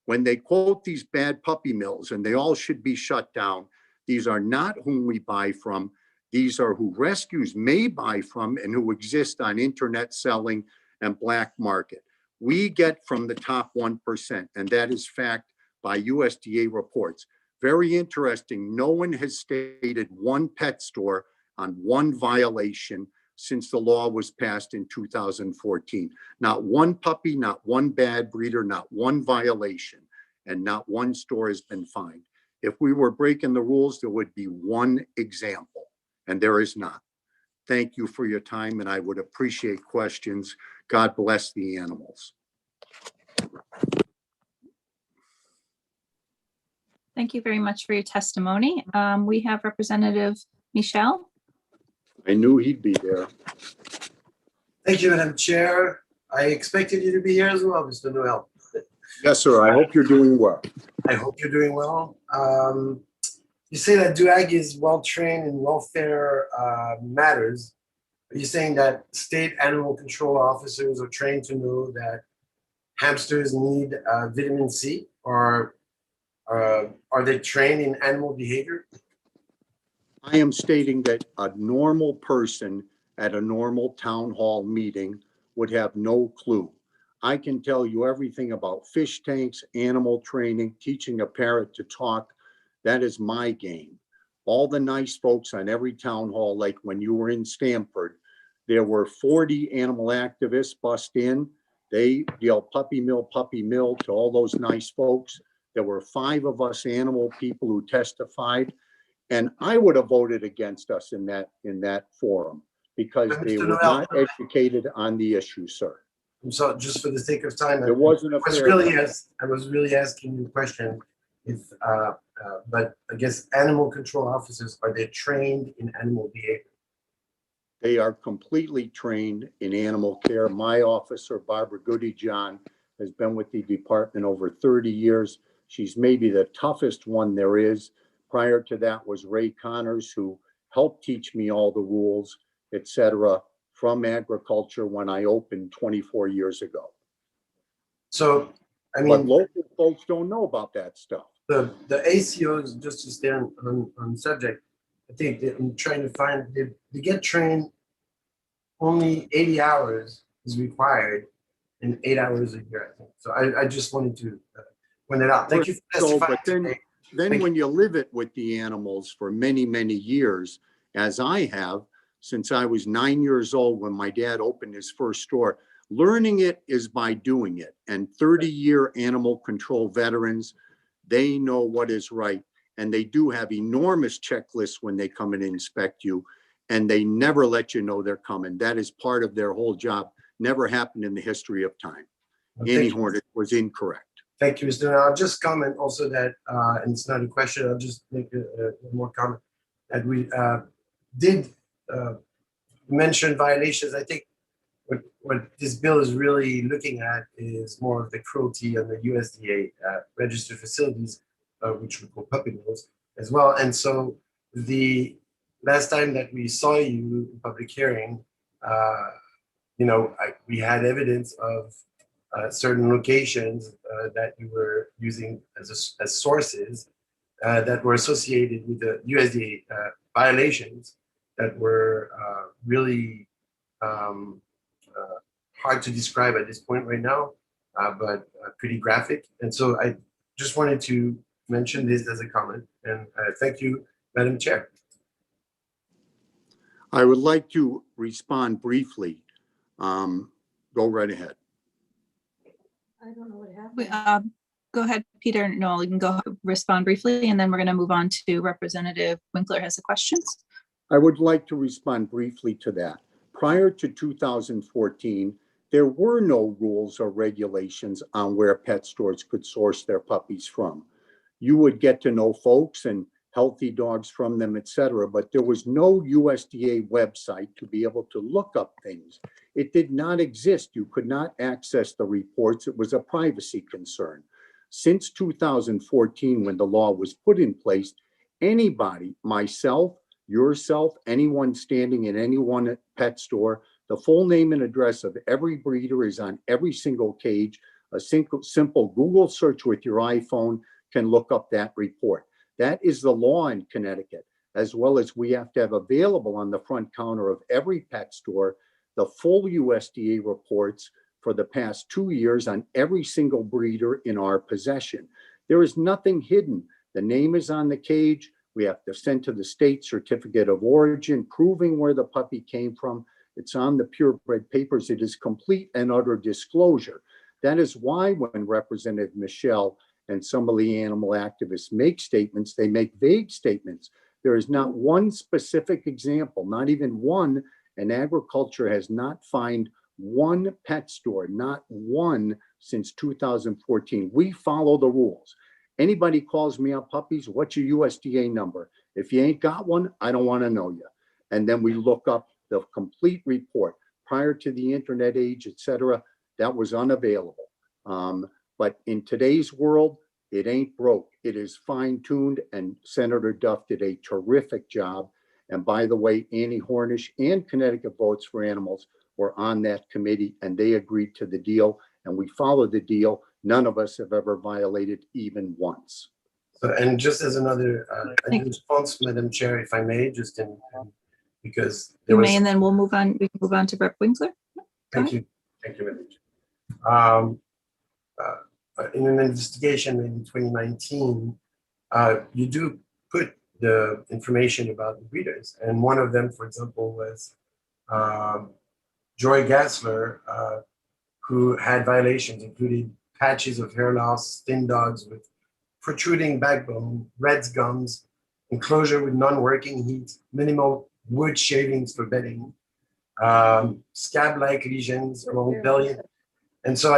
Speaker 17: When they quote these bad puppy mills and they all should be shut down, these are not whom we buy from. These are who rescues may buy from and who exist on internet selling and black market. We get from the top 1%, and that is fact by USDA reports. Very interesting. No one has stated one pet store on one violation since the law was passed in 2014. Not one puppy, not one bad breeder, not one violation, and not one store has been fined. If we were breaking the rules, there would be one example, and there is not. Thank you for your time, and I would appreciate questions. God bless the animals.
Speaker 19: Thank you very much for your testimony. We have Representative Michelle.
Speaker 17: I knew he'd be there.
Speaker 2: Thank you, Madam Chair. I expected you to be here as well, Mr. Noel.
Speaker 17: Yes, sir. I hope you're doing well.
Speaker 2: I hope you're doing well. You say that DUAG is well-trained in welfare matters. Are you saying that state animal control officers are trained to know that hamsters need vitamin C, or are they trained in animal behavior?
Speaker 17: I am stating that a normal person at a normal town hall meeting would have no clue. I can tell you everything about fish tanks, animal training, teaching a parrot to talk. That is my game. All the nice folks on every town hall, like when you were in Stamford, there were 40 animal activists bust in. They yelled puppy mill to all those nice folks. There were 5 of us animal people who testified. And I would have voted against us in that forum because they were not educated on the issue, sir.
Speaker 2: So just for the sake of time,
Speaker 17: There wasn't a
Speaker 2: I was really asking you a question. If, but I guess animal control officers, are they trained in animal behavior?
Speaker 17: They are completely trained in animal care. My officer, Barbara Goody John, has been with the department over 30 years. She's maybe the toughest one there is. Prior to that was Ray Connors, who helped teach me all the rules, etc., from agriculture when I opened 24 years ago.
Speaker 2: So, I mean,
Speaker 17: but local folks don't know about that stuff.
Speaker 2: The ACOs, just to stay on subject, I think I'm trying to find, they get trained, only 80 hours is required and 8 hours a year, I think. So I just wanted to point it out. Thank you for testifying today.
Speaker 17: then when you live it with the animals for many, many years, as I have, since I was 9 years old when my dad opened his first store, learning it is by doing it. And 30-year animal control veterans, they know what is right. And they do have enormous checklists when they come and inspect you, and they never let you know they're coming. That is part of their whole job. Never happened in the history of time. Annie Hornet was incorrect.
Speaker 2: Thank you, Mr. I'll just comment also that, and it's not a question, I'll just make a more comment, that we did mention violations. I think what this bill is really looking at is more of the cruelty on the USDA registered facilities, which we call puppy mills as well. And so the last time that we saw you in public hearing, we had evidence of certain locations that you were using as sources that were associated with the USDA violations that were really hard to describe at this point right now, but pretty graphic. And so I just wanted to mention this as a comment, and thank you, Madam Chair.
Speaker 17: I would like to respond briefly. Go right ahead.
Speaker 19: I don't know what happened. Go ahead, Peter. No, you can go respond briefly, and then we're going to move on to Representative Winkler has the questions.
Speaker 17: I would like to respond briefly to that. Prior to 2014, there were no rules or regulations on where pet stores could source their puppies from. You would get to know folks and healthy dogs from them, etc., but there was no USDA website to be able to look up things. It did not exist. You could not access the reports. It was a privacy concern. Since 2014, when the law was put in place, anybody, myself, yourself, anyone standing in any one pet store, the full name and address of every breeder is on every single cage. A simple Google search with your iPhone can look up that report. That is the law in Connecticut, as well as we have to have available on the front counter of every pet store the full USDA reports for the past 2 years on every single breeder in our possession. There is nothing hidden. The name is on the cage. We have to send to the state certificate of origin, proving where the puppy came from. It's on the purebred papers. It is complete and utter disclosure. That is why when Representative Michelle and some of the animal activists make statements, they make vague statements. There is not one specific example, not even one, and agriculture has not found one pet store, not one since 2014. We follow the rules. Anybody calls me on puppies, what's your USDA number? If you ain't got one, I don't want to know you. And then we look up the complete report. Prior to the internet age, etc., that was unavailable. But in today's world, it ain't broke. It is fine-tuned, and Senator Duff did a terrific job. And by the way, Annie Hornish and Connecticut Votes for Animals were on that committee, and they agreed to the deal, and we followed the deal. None of us have ever violated even once.
Speaker 2: So, and just as another response, Madam Chair, if I may, just because there
Speaker 19: You
Speaker 2: was.
Speaker 19: may, and then we'll move on. We can move on to Rep. Winkler.
Speaker 2: Thank you, Madam Chair. In an investigation in 2019, you do put the information about the breeders, and one of them, for example, was Joy Gassler, who had violations, including patches of hair loss, thin dogs with protruding backbone, Red's gums, enclosure with non-working heat, minimal wood shavings for bedding, scab-like lesions along belly. And so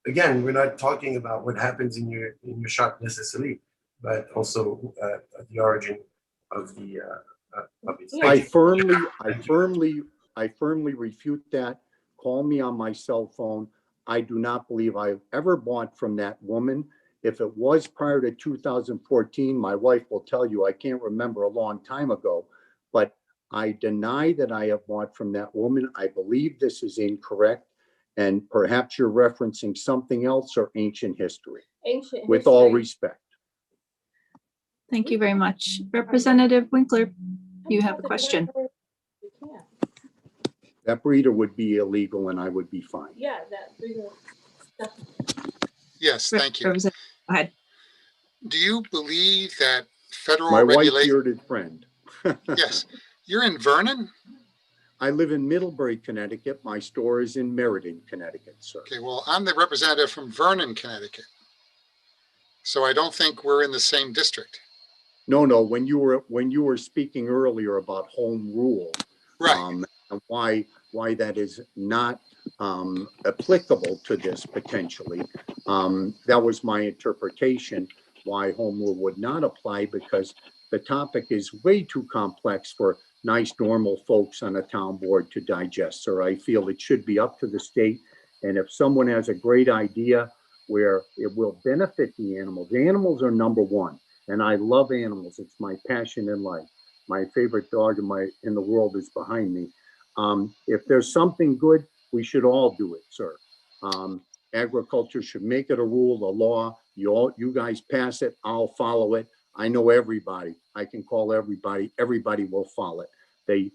Speaker 2: again, we're not talking about what happens in your shop necessarily, but also the origin of the puppies.
Speaker 17: I firmly refute that. Call me on my cell phone. I do not believe I've ever bought from that woman. If it was prior to 2014, my wife will tell you, I can't remember a long time ago, but I deny that I have bought from that woman. I believe this is incorrect. And perhaps you're referencing something else or ancient history. With all respect.
Speaker 19: Thank you very much. Representative Winkler, you have a question.
Speaker 17: That breeder would be illegal and I would be fine.
Speaker 22: Yeah, that breeder.
Speaker 12: Yes, thank you.
Speaker 19: Go ahead.
Speaker 12: do you believe that federal
Speaker 17: My
Speaker 12: regulation?
Speaker 17: white-bearded friend.
Speaker 12: Yes, you're in Vernon?
Speaker 17: I live in Middlebury, Connecticut. My store is in Meriden, Connecticut, sir.
Speaker 12: Okay, well, I'm the representative from Vernon, Connecticut. So I don't think we're in the same district.
Speaker 17: No, when you were speaking earlier about home rule,
Speaker 12: right,
Speaker 17: and why that is not applicable to this potentially, that was my interpretation why home rule would not apply, because the topic is way too complex for nice normal folks on a town board to digest. Sir, I feel it should be up to the state, and if someone has a great idea where it will benefit the animals are number one. And I love animals. It's my passion in life. My favorite dog in the world is behind me. If there's something good, we should all do it, sir. Agriculture should make it a rule, a law. You guys pass it, I'll follow it. I know everybody. I can call everybody. Everybody will follow it.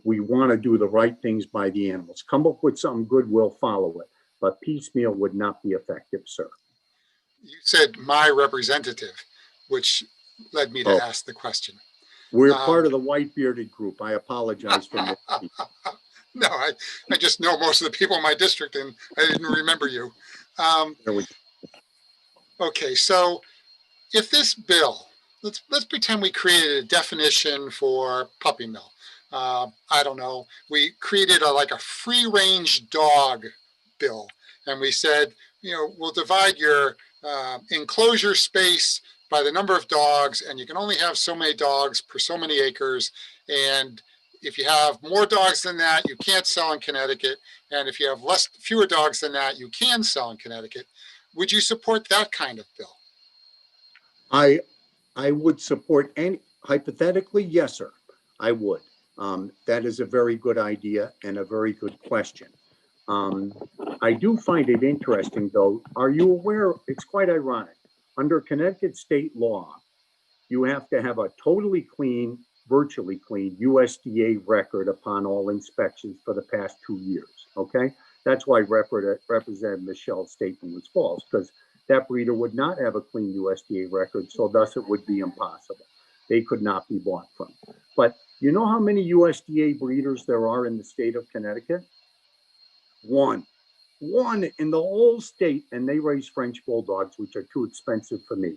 Speaker 17: We want to do the right things by the animals. Come up with something good, we'll follow it. But piecemeal would not be effective, sir.
Speaker 12: you said my representative, which led me to ask the question.
Speaker 17: We're part of the white bearded group. I apologize for that.
Speaker 12: No, I just know most of the people in my district, and I didn't remember you. Okay, so if this bill, let's pretend we created a definition for puppy mill. I don't know. We created like a free range dog bill, and we said, we'll divide your enclosure space by the number of dogs, and you can only have so many dogs per so many acres. And if you have more dogs than that, you can't sell in Connecticut. And if you have fewer dogs than that, you can sell in Connecticut. Would you support that kind of bill?
Speaker 17: I would support any, hypothetically, yes, sir, I would. That is a very good idea and a very good question. I do find it interesting, though. Are you aware? It's quite ironic. Under Connecticut state law, you have to have a totally clean, virtually clean USDA record upon all inspections for the past 2 years. Okay, that's why Representative Michelle's statement was false, because that breeder would not have a clean USDA record, so thus it would be impossible. They could not be bought from. But you know how many USDA breeders there are in the state of Connecticut? One in the whole state, and they raise French bulldogs, which are too expensive for me.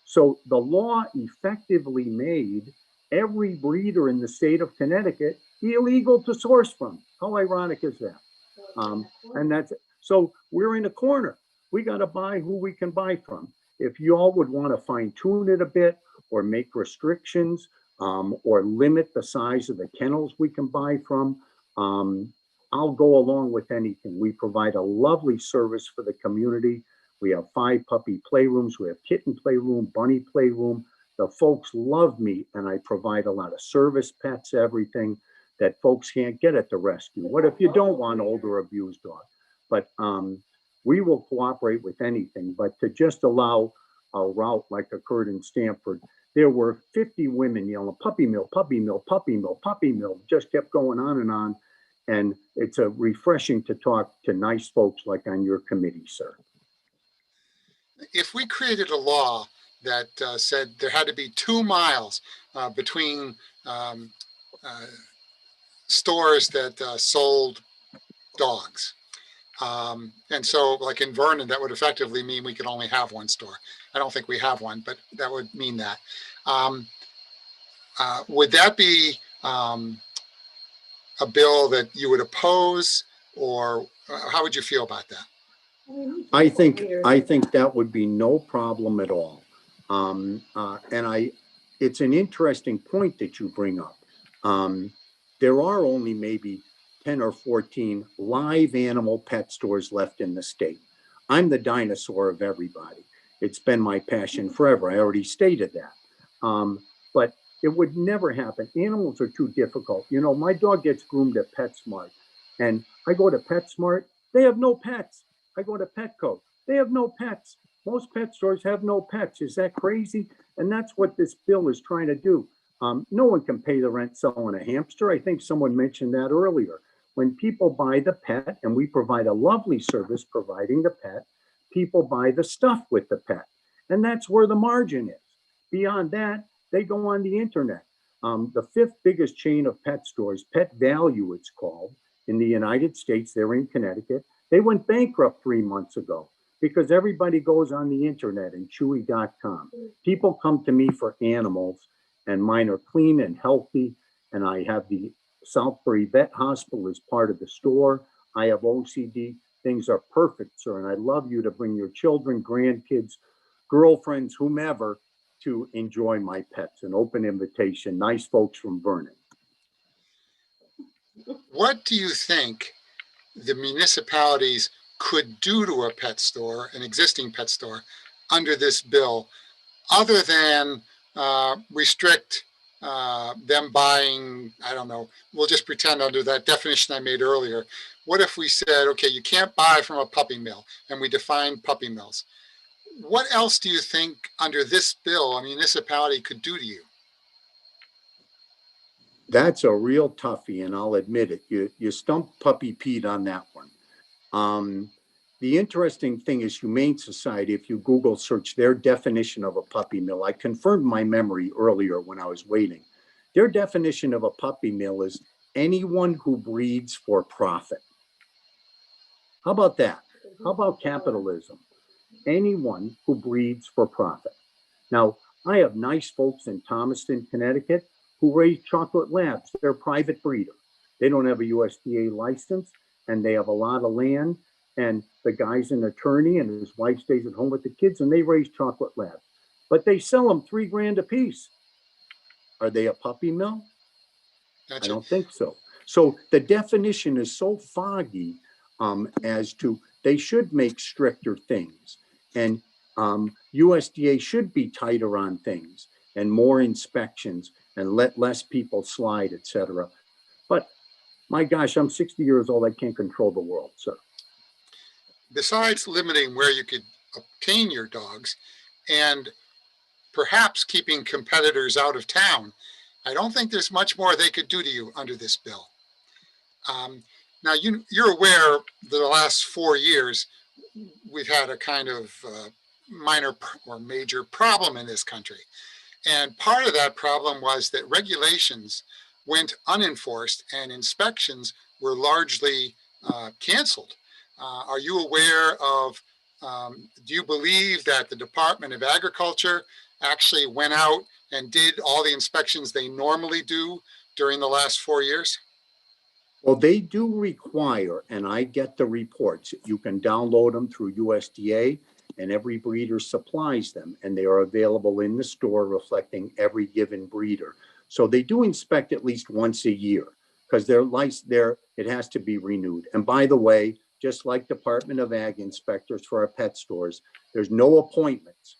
Speaker 17: So the law effectively made every breeder in the state of Connecticut illegal to source from. How ironic is that? And that's so we're in a corner. We got to buy who we can buy from. If you all would want to fine tune it a bit or make restrictions or limit the size of the kennels we can buy from, I'll go along with anything. We provide a lovely service for the community. We have 5 puppy playrooms. We have kitten playroom, bunny playroom. The folks love me, and I provide a lot of service pets, everything that folks can't get at the rescue. What if you don't want older abused dogs? But we will cooperate with anything. But to just allow a route like occurred in Stamford, there were 50 women yelling, puppy mill, puppy mill, puppy mill, puppy mill, just kept going on and on. And it's refreshing to talk to nice folks like on your committee, sir.
Speaker 12: If we created a law that said there had to be 2 miles between stores that sold dogs, and so like in Vernon, that would effectively mean we could only have 1 store. I don't think we have one, but that would mean that. Would that be a bill that you would oppose, or how would you feel about that?
Speaker 17: I think that would be no problem at all. It's an interesting point that you bring up. There are only maybe 10 or 14 live animal pet stores left in the state. I'm the dinosaur of everybody. It's been my passion forever. I already stated that. But it would never happen. Animals are too difficult. My dog gets groomed at PetSmart, and I go to PetSmart, they have no pets. I go to Petco, they have no pets. Most pet stores have no pets. Is that crazy? And that's what this bill is trying to do. No one can pay the rent selling a hamster. I think someone mentioned that earlier. When people buy the pet, and we provide a lovely service providing the pet, people buy the stuff with the pet. And that's where the margin is. Beyond that, they go on the internet. The fifth biggest chain of pet stores, Pet Value it's called, in the United States, they're in Connecticut. They went bankrupt 3 months ago because everybody goes on the internet and chewy.com. People come to me for animals and mine are clean and healthy. And I have the Southbury Vet Hospital as part of the store. I have OCD. Things are perfect, sir. And I'd love you to bring your children, grandkids, girlfriends, whomever, to enjoy my pets. An open invitation. Nice folks from Vernon.
Speaker 12: What do you think the municipalities could do to a pet store, an existing pet store, under this bill, other than restrict them buying, I don't know, we'll just pretend under that definition I made earlier. What if we said, okay, you can't buy from a puppy mill, and we define puppy mills? What else do you think under this bill a municipality could do to you?
Speaker 17: That's a real toughie, and I'll admit it. You stumped Puppy Pete on that one. The interesting thing is Humane Society, if you Google search their definition of a puppy mill, I confirmed my memory earlier when I was waiting. Their definition of a puppy mill is anyone who breeds for profit. How about that? How about capitalism? Anyone who breeds for profit. Now, I have nice folks in Thomaston, Connecticut, who raise chocolate labs. They're a private breeder. They don't have a USDA license, and they have a lot of land. And the guy's an attorney, and his wife stays at home with the kids, and they raise chocolate labs. But they sell them $3 grand a piece. Are they a puppy mill?
Speaker 12: Gotcha.
Speaker 17: I don't think so. So the definition is so foggy as to they should make stricter things, and USDA should be tighter on things and more inspections and let less people slide, etc. But my gosh, I'm 60 years old. I can't control the world, sir.
Speaker 12: Besides limiting where you could obtain your dogs and perhaps keeping competitors out of town, I don't think there's much more they could do to you under this bill. Now, you're aware that the last 4 years, we've had a kind of minor or major problem in this country. And part of that problem was that regulations went unenforced and inspections were largely canceled. Are you aware of, do you believe that the Department of Agriculture actually went out and did all the inspections they normally do during the last 4 years?
Speaker 17: Well, they do require, and I get the reports, you can download them through USDA, and every breeder supplies them, and they are available in the store reflecting every given breeder. So they do inspect at least once a year because it has to be renewed. And by the way, just like Department of Ag inspectors for our pet stores, there's no appointments.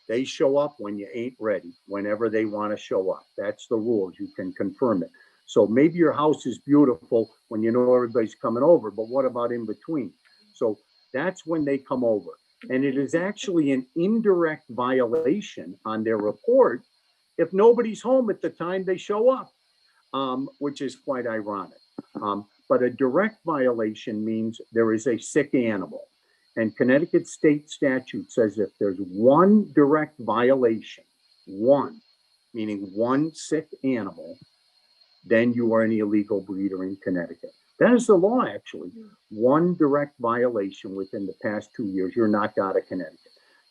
Speaker 17: They show up when you ain't ready, whenever they want to show up. That's the rules. You can confirm it. So maybe your house is beautiful when you know everybody's coming over, but what about in between? So that's when they come over. And it is actually an indirect violation on their report if nobody's home at the time they show up, which is quite ironic. But a direct violation means there is a sick animal. And Connecticut state statute says if there's one direct violation, one, meaning one sick animal, then you are an illegal breeder in Connecticut. That is the law, actually. One direct violation within the past 2 years, you're knocked out of Connecticut.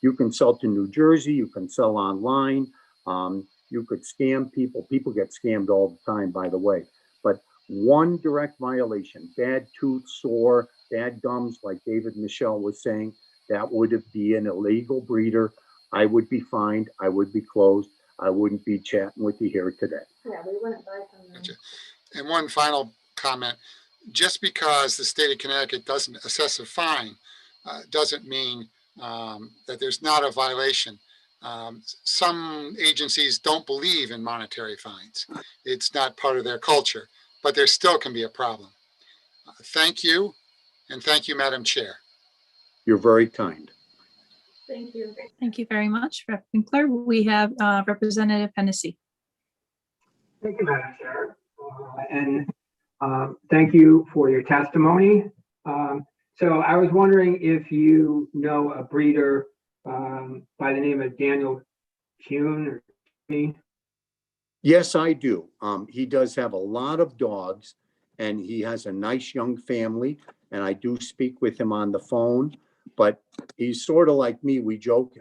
Speaker 17: You can sell to New Jersey, you can sell online, you could scam people. People get scammed all the time, by the way. But one direct violation, bad tooth, sore, bad gums, like David Michelle was saying, that would be an illegal breeder. I would be fined, I would be closed. I wouldn't be chatting with you here today.
Speaker 7: Yeah, we wouldn't buy from them.
Speaker 12: Gotcha. And one final comment, just because the state of Connecticut doesn't assess a fine doesn't mean that there's not a violation. Some agencies don't believe in monetary fines. It's not part of their culture, but there still can be a problem. Thank you, and thank you, Madam Chair.
Speaker 17: You're very kind.
Speaker 7: Thank you.
Speaker 19: Thank you very much, Rep. Winkler. We have Representative Hennessy.
Speaker 5: Thank you, Madam Chair. And thank you for your testimony. So I was wondering if you know a breeder by the name of Daniel Kuhn or me?
Speaker 17: Yes, I do. He does have a lot of dogs and he has a nice young family, and I do speak with him on the phone, but he's sort of like me. We joke,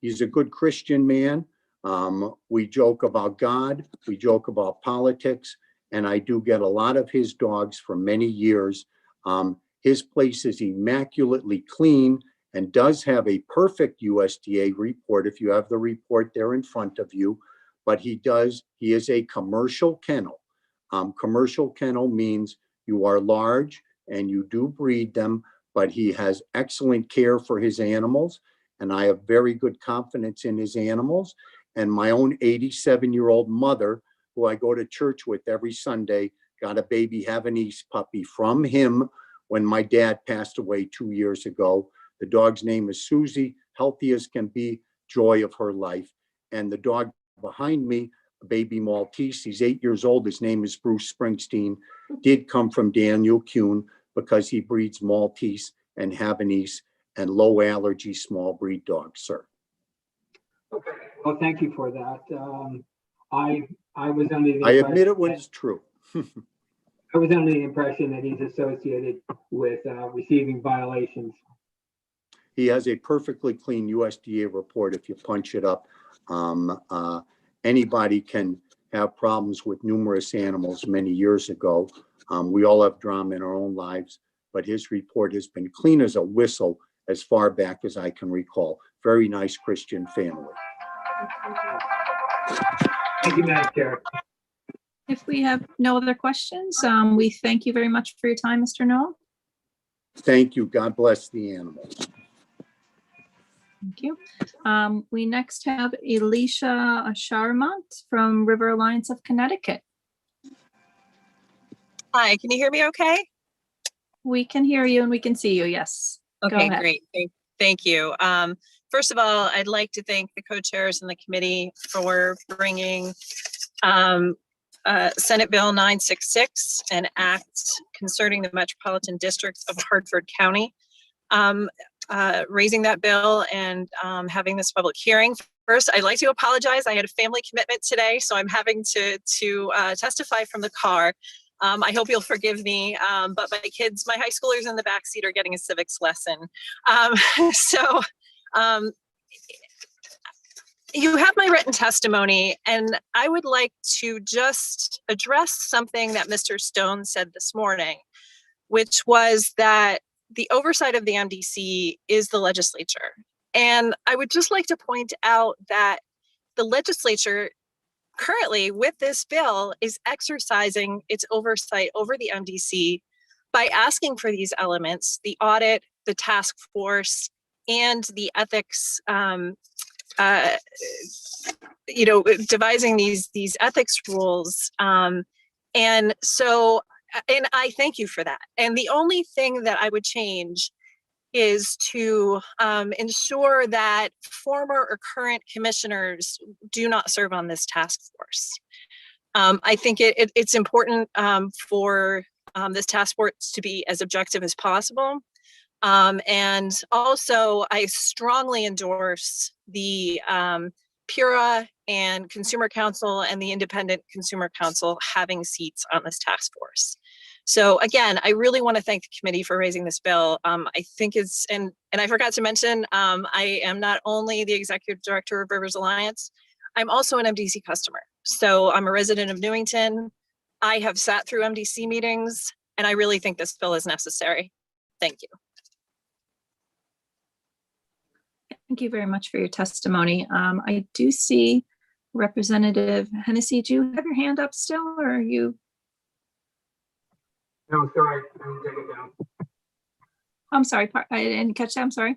Speaker 17: he's a good Christian man. We joke about God, we joke about politics, and I do get a lot of his dogs for many years. His place is immaculately clean and does have a perfect USDA report if you have the report there in front of you. But he is a commercial kennel. Commercial kennel means you are large and you do breed them, but he has excellent care for his animals. And I have very good confidence in his animals. And my own 87-year-old mother, who I go to church with every Sunday, got a baby Havanese puppy from him when my dad passed away 2 years ago. The dog's name is Susie, healthy as can be, joy of her life. And the dog behind me, a baby Maltese, he's 8 years old. His name is Bruce Springsteen, did come from Daniel Kuhn because he breeds Maltese and Havanese and low allergy small breed dogs, sir.
Speaker 5: Okay, well, thank you for that. I was under the
Speaker 17: I admit it when it's true.
Speaker 5: I was under the impression that he's associated with receiving violations.
Speaker 17: He has a perfectly clean USDA report if you punch it up. Anybody can have problems with numerous animals many years ago. We all have drama in our own lives, but his report has been clean as a whistle as far back as I can recall. Very nice Christian family.
Speaker 5: Thank you, Madam Chair.
Speaker 19: If we have no other questions, we thank you very much for your time, Mr. Noel.
Speaker 17: Thank you. God bless the animals.
Speaker 19: Thank you. We next have Alicia Charmont from River Alliance of Connecticut.
Speaker 13: Hi, can you hear me okay?
Speaker 19: We can hear you and we can see you, yes. Go
Speaker 13: Okay,
Speaker 19: ahead.
Speaker 13: great. Thank you. First of all, I'd like to thank the co-chairs and the committee for bringing Senate Bill 966, an act concerning the Metropolitan District of Hartford County, raising that bill and having this public hearing. First, I'd like to apologize. I had a family commitment today, so I'm having to testify from the car. I hope you'll forgive me, but my kids, my high schoolers in the backseat are getting a civics lesson. You have my written testimony, and I would like to just address something that Mr. Stone said this morning, which was that the oversight of the MDC is the legislature. And I would just like to point out that the legislature currently with this bill is exercising its oversight over the MDC by asking for these elements, the audit, the task force, and the ethics, devising these ethics rules. And I thank you for that. And the only thing that I would change is to ensure that former or current commissioners do not serve on this task force. I think it's important for this task force to be as objective as possible. And also, I strongly endorse the PURA and Consumer Council and the Independent Consumer Council having seats on this task force. So again, I really want to thank the committee for raising this bill. I think it's, and I forgot to mention, I am not only the executive director of Rivers Alliance, I'm also an MDC customer. So I'm a resident of Newington. I have sat through MDC meetings, and I really think this bill is necessary. Thank you.
Speaker 19: Thank you very much for your testimony. I do see Representative Hennessy. Do you have your hand up still, or are you?
Speaker 5: No, sorry, I didn't take it down.
Speaker 19: I'm sorry, I didn't catch that. I'm sorry.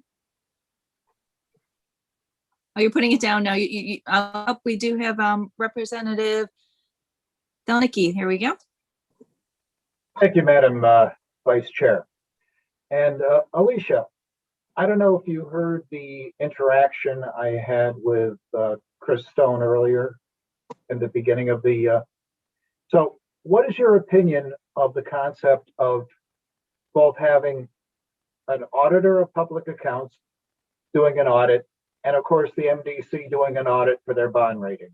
Speaker 19: Oh, you're putting it down now. We do have Representative Delnicky. Here we go.
Speaker 14: Thank you, Madam Vice Chair. And Alicia, I don't know if you heard the interaction I had with Chris Stone earlier in the beginning of the, so what is your opinion of the concept of both having an auditor of public accounts doing an audit and of course, the MDC doing an audit for their bond rating.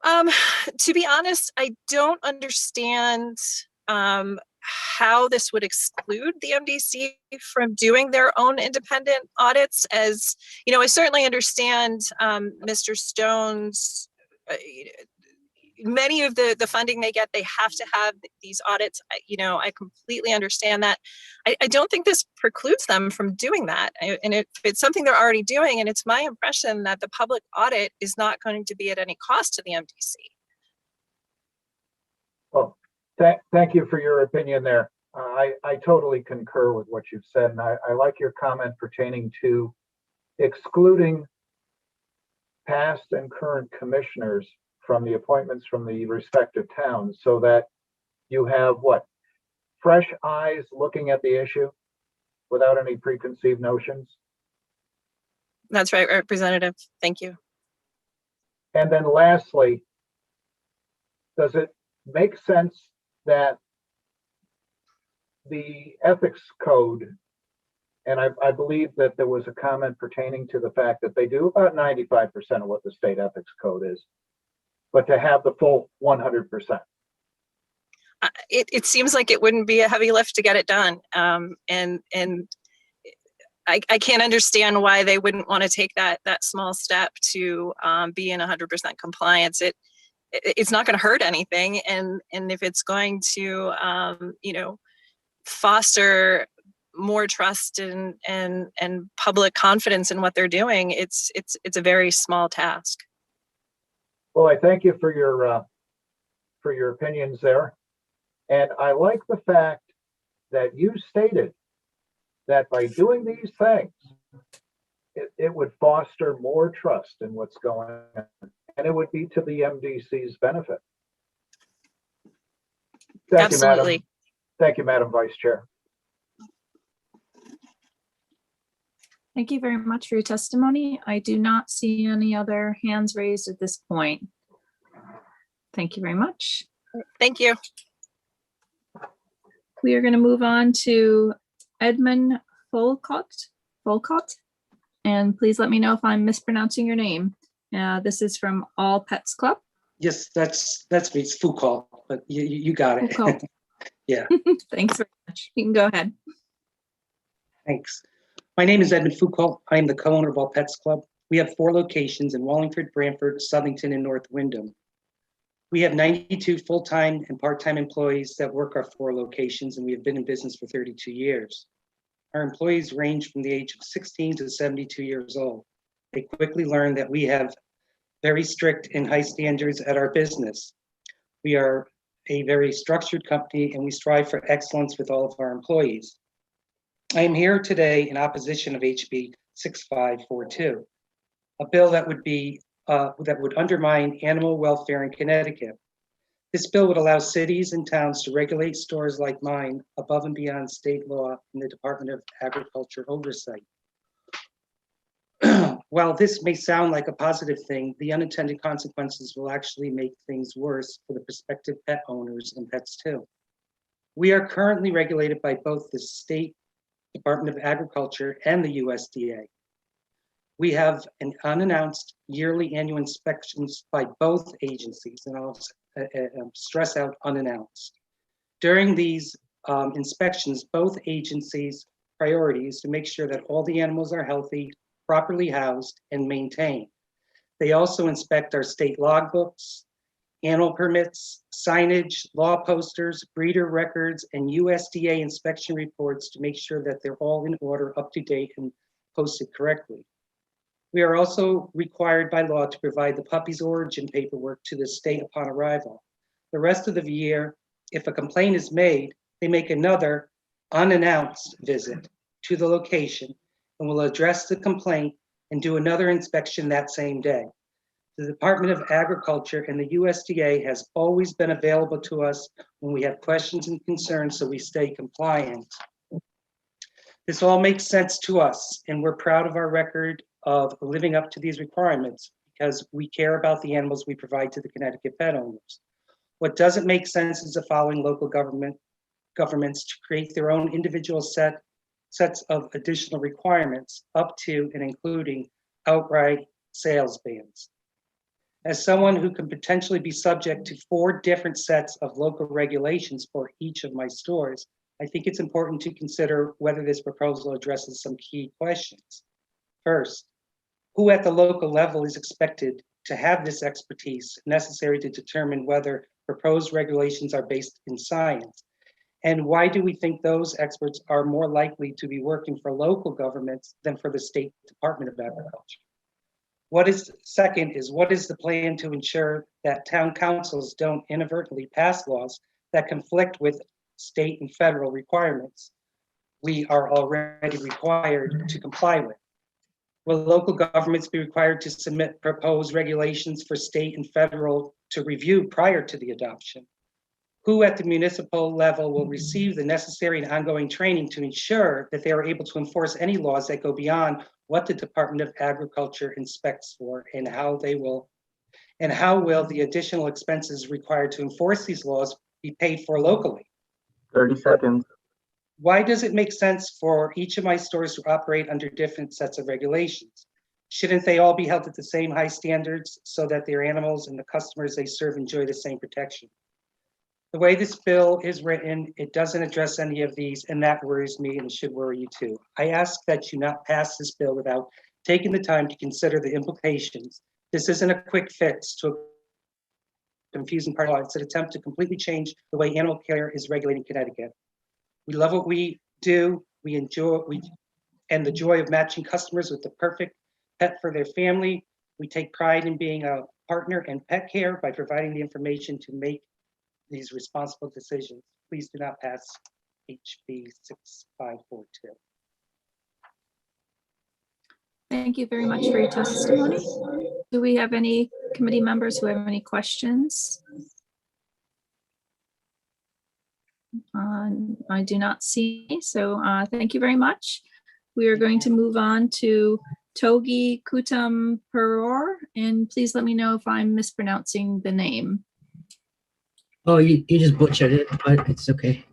Speaker 13: To be honest, I don't understand how this would exclude the MDC from doing their own independent audits. As you know, I certainly understand Mr. Stone's many of the funding they get, they have to have these audits. You know, I completely understand that. I don't think this precludes them from doing that. And if it's something they're already doing, and it's my impression that the public audit is not going to be at any cost to the MDC.
Speaker 14: Well, thank you for your opinion there. I totally concur with what you've said, and I like your comment pertaining to excluding past and current commissioners from the appointments from the respective towns, so that you have what? Fresh eyes looking at the issue without any preconceived notions.
Speaker 13: That's right, Representative. Thank you.
Speaker 14: And then lastly, does it make sense that the ethics code, and I believe that there was a comment pertaining to the fact that they do about 95% of what the state ethics code is, but to have the full 100%?
Speaker 13: It seems like it wouldn't be a heavy lift to get it done. And I can't understand why they wouldn't want to take that small step to be in 100% compliance. It's not going to hurt anything, and if it's going to you know, foster more trust and public confidence in what they're doing, it's a very small task.
Speaker 14: Well, I thank you for your opinions there, and I like the fact that you stated that by doing these things, it would foster more trust in what's going on, and it would be to the MDC's benefit. Thank you, Madam. Thank you, Madam Vice Chair.
Speaker 19: Thank you very much for your testimony. I do not see any other hands raised at this point. Thank you very much.
Speaker 13: Thank you.
Speaker 19: We are going to move on to Edmund Folcott. And please let me know if I'm mispronouncing your name. This is from All Pets Club.
Speaker 15: Yes, that's me. It's Foucault, but you got it.
Speaker 19: Foucault.
Speaker 15: Yeah.
Speaker 19: Thanks very much. You can go ahead.
Speaker 15: Thanks. My name is Edmund Foucault. I am the co-owner of All Pets Club. We have 4 locations in Wallingford, Brantford, Southington, and North Wyndham. We have 92 full-time and part-time employees that work our 4 locations, and we have been in business for 32 years. Our employees range from the age of 16 to 72 years old. They quickly learn that we have very strict and high standards at our business. We are a very structured company, and we strive for excellence with all of our employees. I am here today in opposition of HB 6542, a bill that would undermine animal welfare in Connecticut. This bill would allow cities and towns to regulate stores like mine above and beyond state law and the Department of Agriculture oversight. While this may sound like a positive thing, the unintended consequences will actually make things worse for the prospective pet owners and pets too. We are currently regulated by both the state Department of Agriculture and the USDA. We have an unannounced yearly annual inspections by both agencies, and I'll stress out unannounced. During these inspections, both agencies' priority is to make sure that all the animals are healthy, properly housed, and maintained. They also inspect our state logbooks, animal permits, signage, law posters, breeder records, and USDA inspection reports to make sure that they're all in order, up to date, and posted correctly. We are also required by law to provide the puppy's origin paperwork to the state upon arrival. The rest of the year, if a complaint is made, they make another unannounced visit to the location and will address the complaint and do another inspection that same day. The Department of Agriculture and the USDA has always been available to us when we have questions and concerns, so we stay compliant. This all makes sense to us, and we're proud of our record of living up to these requirements because we care about the animals we provide to the Connecticut pet owners. What doesn't make sense is the following local governments to create their own individual set sets of additional requirements up to and including outright sales bans. As someone who can potentially be subject to 4 different sets of local regulations for each of my stores, I think it's important to consider whether this proposal addresses some key questions. First, who at the local level is expected to have this expertise necessary to determine whether proposed regulations are based in science? And why do we think those experts are more likely to be working for local governments than for the State Department of Agriculture? Second is, what is the plan to ensure that town councils don't inadvertently pass laws that conflict with state and federal requirements we are already required to comply with? Will local governments be required to submit proposed regulations for state and federal to review prior to the adoption? Who at the municipal level will receive the necessary and ongoing training to ensure that they are able to enforce any laws that go beyond what the Department of Agriculture inspects for, and how will the additional expenses required to enforce these laws be paid for locally?
Speaker 3: 30 seconds.
Speaker 15: Why does it make sense for each of my stores to operate under different sets of regulations? Shouldn't they all be held at the same high standards so that their animals and the customers they serve enjoy the same protection? The way this bill is written, it doesn't address any of these, and that worries me and should worry you too. I ask that you not pass this bill without taking the time to consider the implications. This isn't a quick fix to a confusing part of law. It's an attempt to completely change the way animal care is regulated in Connecticut. We love what we do. We enjoy and the joy of matching customers with the perfect pet for their family. We take pride in being a partner in pet care by providing the information to make these responsible decisions. Please do not pass HB 6542.
Speaker 19: Thank you very much for your testimony. Do we have any committee members who have any questions? I do not see, so thank you very much. We are going to move on to Togi Kutam Peror, and please let me know if I'm mispronouncing the name.
Speaker 6: Oh, you just butchered it, but it's okay.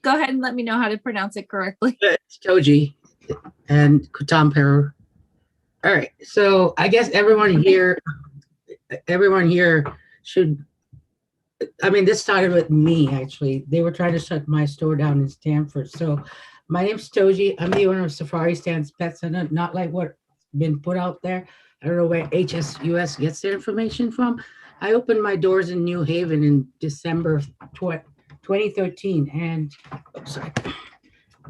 Speaker 19: Go ahead and let me know how to pronounce it correctly.
Speaker 6: It's Toji and Kutam Peror. All right, so I guess everyone here should, I mean, this started with me, actually. They were trying to shut my store down in Stamford. So my name's Toji. I'm the owner of Safari Stands Pet Center, not like what's been put out there. I don't know where HSUS gets their information from. I opened my doors in New Haven in December of 2013.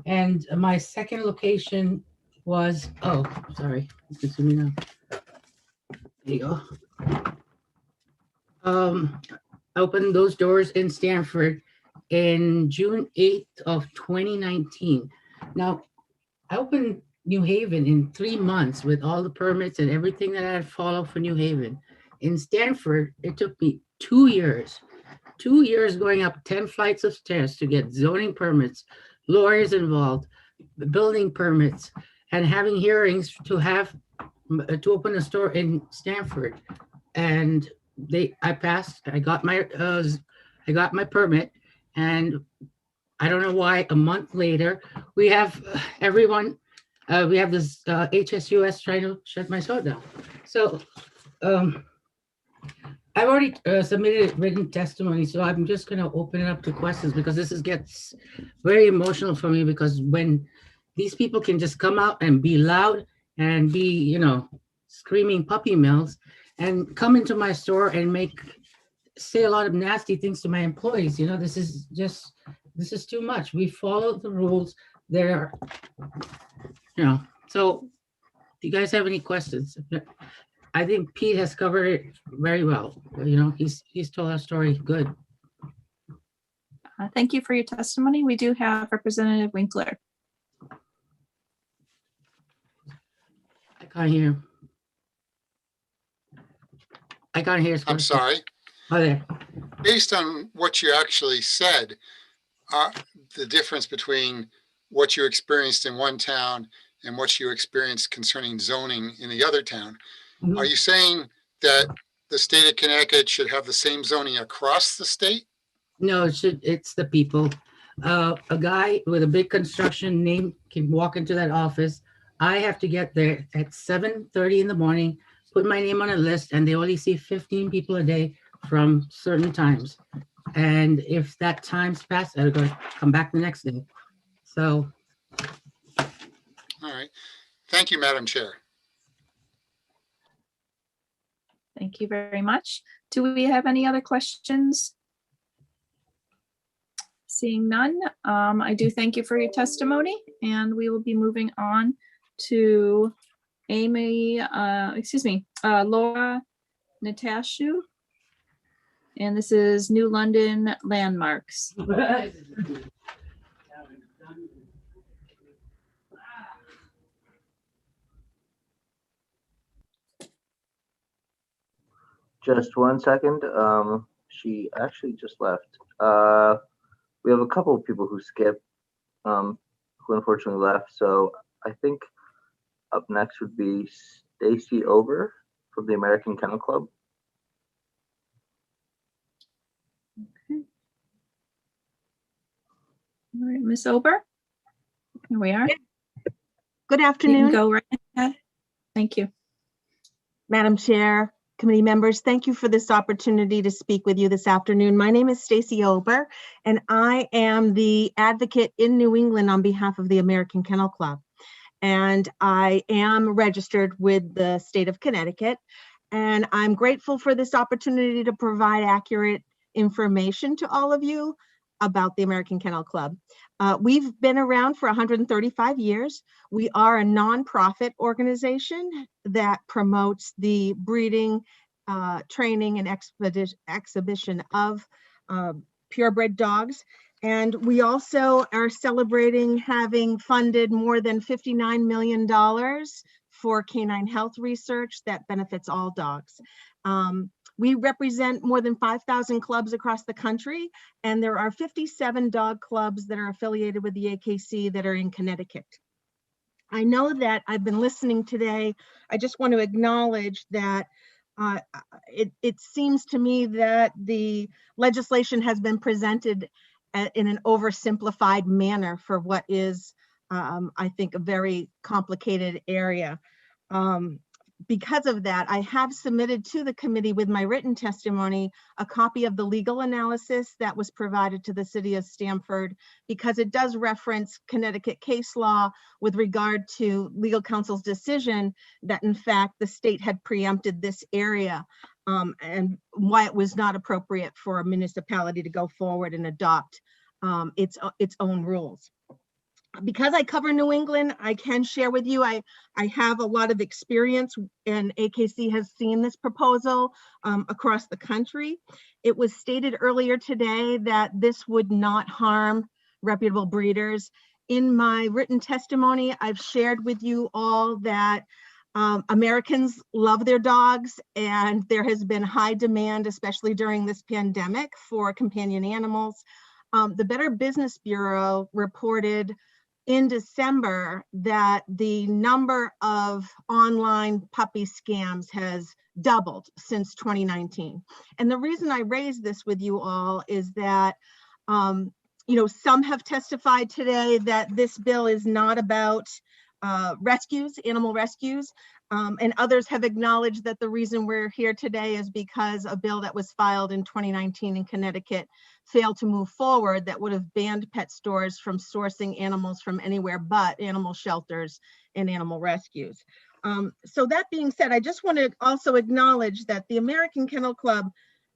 Speaker 6: And my second location was, oh, sorry, you can see me now. There you go. I opened those doors in Stamford in June 8th of 2019. Now, I opened New Haven in 3 months with all the permits and everything that I had followed for New Haven. In Stamford, it took me 2 years. 2 years going up 10 flights of stairs to get zoning permits, lawyers involved, building permits, and having hearings to open a store in Stamford. And I passed. I got my permit, and I don't know why a month later we have everyone. We have this HSUS trying to shut my store down. So I've already submitted written testimony, so I'm just going to open it up to questions, because this gets very emotional for me, because when these people can just come out and be loud and be, screaming puppy mills and come into my store and say a lot of nasty things to my employees, this is too much. We follow the rules there, so do you guys have any questions? I think Pete has covered it very well. He's told our story good.
Speaker 19: Thank you for your testimony. We do have Representative Winkler.
Speaker 6: I can't hear.
Speaker 12: I'm sorry.
Speaker 6: Oh, there.
Speaker 12: Based on what you actually said, the difference between what you experienced in one town and what you experienced concerning zoning in the other town, are you saying that the state of Connecticut should have the same zoning across the state?
Speaker 6: No, it's the people. A guy with a big construction name can walk into that office. I have to get there at 7:30 in the morning, put my name on a list, and they only see 15 people a day from certain times. And if that time's passed, I gotta come back the next day. So,
Speaker 12: All right. Thank you, Madam Chair.
Speaker 19: Thank you very much. Do we have any other questions? Seeing none, I do thank you for your testimony, and we will be moving on to Laura Natashu. And this is New London Landmarks.
Speaker 3: Just 1 second. She actually just left. We have a couple of people who skipped, who unfortunately left. So I think up next would be Stacy Ober from the American Kennel Club.
Speaker 19: Okay. All right, Miss Ober. Here we are.
Speaker 8: Good
Speaker 19: You
Speaker 8: afternoon,
Speaker 19: can go right ahead. Thank you.
Speaker 8: Madam Chair, committee members. Thank you for this opportunity to speak with you this afternoon. My name is Stacy Ober, and I am the advocate in New England on behalf of the American Kennel Club. And I am registered with the state of Connecticut. And I'm grateful for this opportunity to provide accurate information to all of you about the American Kennel Club. We've been around for 135 years. We are a nonprofit organization that promotes the breeding, training, and exhibition of purebred dogs. And we also are celebrating having funded more than $59 million for canine health research that benefits all dogs. We represent more than 5,000 clubs across the country, and there are 57 dog clubs that are affiliated with the AKC that are in Connecticut. I know that I've been listening today. I just want to acknowledge that it seems to me that the legislation has been presented in an oversimplified manner for what is, I think, a very complicated area. Because of that, I have submitted to the committee with my written testimony a copy of the legal analysis that was provided to the city of Stamford, because it does reference Connecticut case law with regard to legal counsel's decision that in fact the state had preempted this area, and why it was not appropriate for a municipality to go forward and adopt its own rules. Because I cover New England, I can share with you, I have a lot of experience, and AKC has seen this proposal across the country. It was stated earlier today that this would not harm reputable breeders. In my written testimony, I've shared with you all that Americans love their dogs, and there has been high demand, especially during this pandemic, for companion animals. The Better Business Bureau reported in December that the number of online puppy scams has doubled since 2019. And the reason I raise this with you all is that, some have testified today that this bill is not about animal rescues, and others have acknowledged that the reason we're here today is because a bill that was filed in 2019 in Connecticut failed to move forward that would have banned pet stores from sourcing animals from anywhere but animal shelters and animal rescues. So that being said, I just want to also acknowledge that the American Kennel Club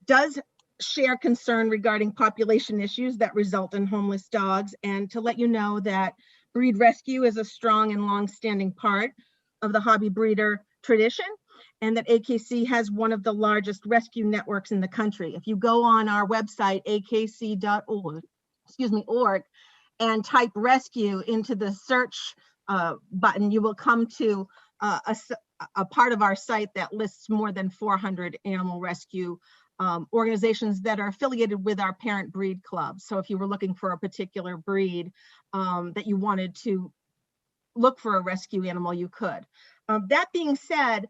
Speaker 8: does share concern regarding population issues that result in homeless dogs, and to let you know that breed rescue is a strong and long-standing part of the hobby breeder tradition, and that AKC has one of the largest rescue networks in the country. If you go on our website, akc.org, and type rescue into the search button, you will come to a part of our site that lists more than 400 animal rescue organizations that are affiliated with our parent breed clubs. So if you were looking for a particular breed that you wanted to look for a rescue animal, you could. That being said,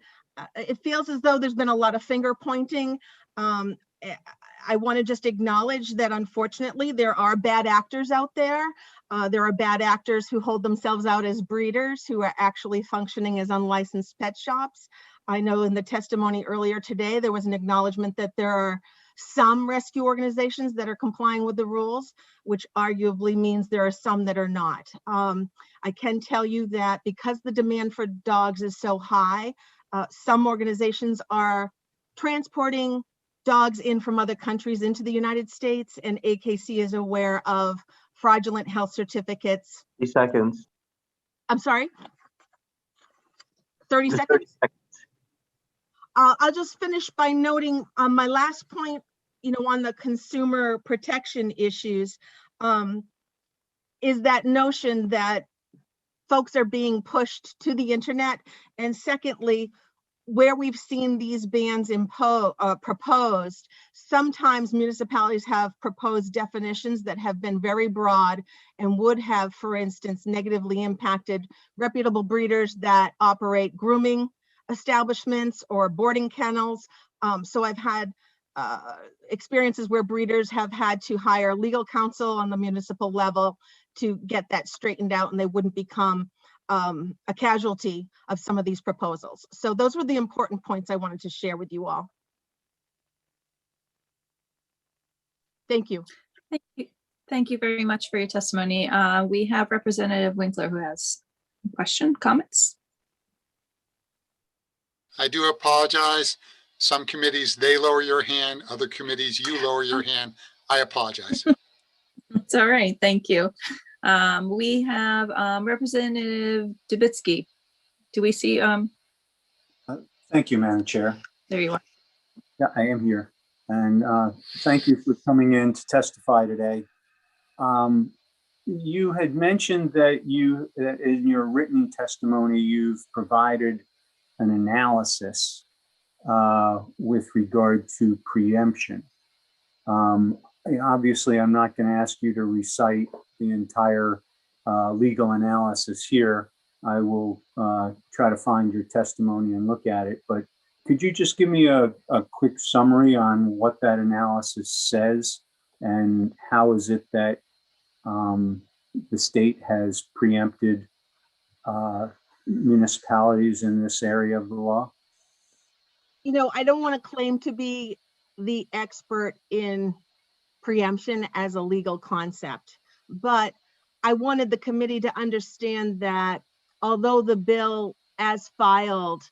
Speaker 8: it feels as though there's been a lot of finger pointing. I want to just acknowledge that unfortunately there are bad actors out there. There are bad actors who hold themselves out as breeders who are actually functioning as unlicensed pet shops. I know in the testimony earlier today, there was an acknowledgement that there are some rescue organizations that are complying with the rules, which arguably means there are some that are not. I can tell you that because the demand for dogs is so high, some organizations are transporting dogs in from other countries into the United States, and AKC is aware of fraudulent health certificates.
Speaker 3: 30 seconds.
Speaker 8: I'm sorry? 30
Speaker 3: Just
Speaker 8: seconds?
Speaker 3: 30 seconds.
Speaker 8: I'll just finish by noting on my last point, on the consumer protection issues, is that notion that folks are being pushed to the internet. And secondly, where we've seen these bans proposed, sometimes municipalities have proposed definitions that have been very broad and would have, for instance, negatively impacted reputable breeders that operate grooming establishments or boarding kennels. So I've had experiences where breeders have had to hire legal counsel on the municipal level to get that straightened out, and they wouldn't become a casualty of some of these proposals. So those were the important points I wanted to share with you all. Thank you.
Speaker 19: Thank you. Thank you very much for your testimony. We have Representative Winkler who has a question, comments.
Speaker 12: I do apologize. Some committees, they lower your hand. Other committees, you lower your hand. I apologize.
Speaker 19: It's all right. Thank you. We have Representative Dubitsky. Do we see?
Speaker 10: Thank you, Madam Chair.
Speaker 19: There you are.
Speaker 10: Yeah, I am here. And thank you for coming in to testify today. You had mentioned that in your written testimony, you've provided an analysis with regard to preemption. Obviously, I'm not going to ask you to recite the entire legal analysis here. I will try to find your testimony and look at it, but could you just give me a quick summary on what that analysis says and how is it that the state has preempted municipalities in this area of the law?
Speaker 8: I don't want to claim to be the expert in preemption as a legal concept, but I wanted the committee to understand that although the bill as filed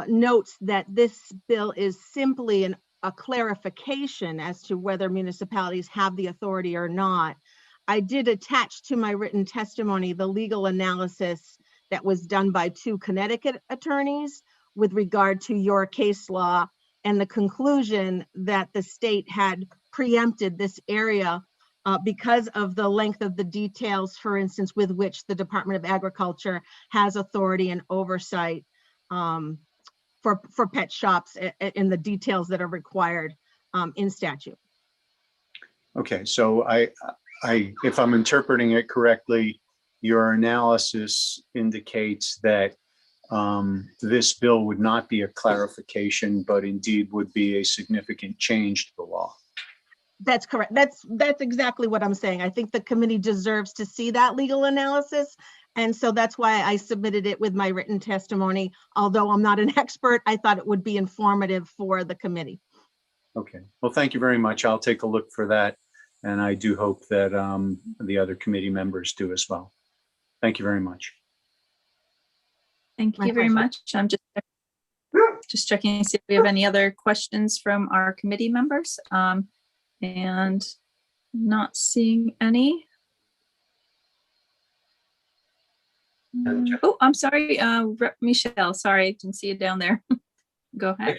Speaker 8: notes that this bill is simply a clarification as to whether municipalities have the authority or not, I did attach to my written testimony the legal analysis that was done by 2 Connecticut attorneys with regard to your case law and the conclusion that the state had preempted this area because of the length of the details, for instance, with which the Department of Agriculture has authority and oversight for pet shops and the details that are required in statute.
Speaker 10: Okay, so if I'm interpreting it correctly, your analysis indicates that this bill would not be a clarification, but indeed would be a significant change to the law.
Speaker 8: That's correct. That's exactly what I'm saying. I think the committee deserves to see that legal analysis. And so that's why I submitted it with my written testimony. Although I'm not an expert, I thought it would be informative for the committee.
Speaker 10: Okay, well, thank you very much. I'll take a look for that. And I do hope that the other committee members do as well. Thank you very much.
Speaker 19: Thank you very much. I'm just checking to see if we have any other questions from our committee members. And not seeing any. Oh, I'm sorry, Rep. Michelle. Sorry, didn't see you down there. Go ahead.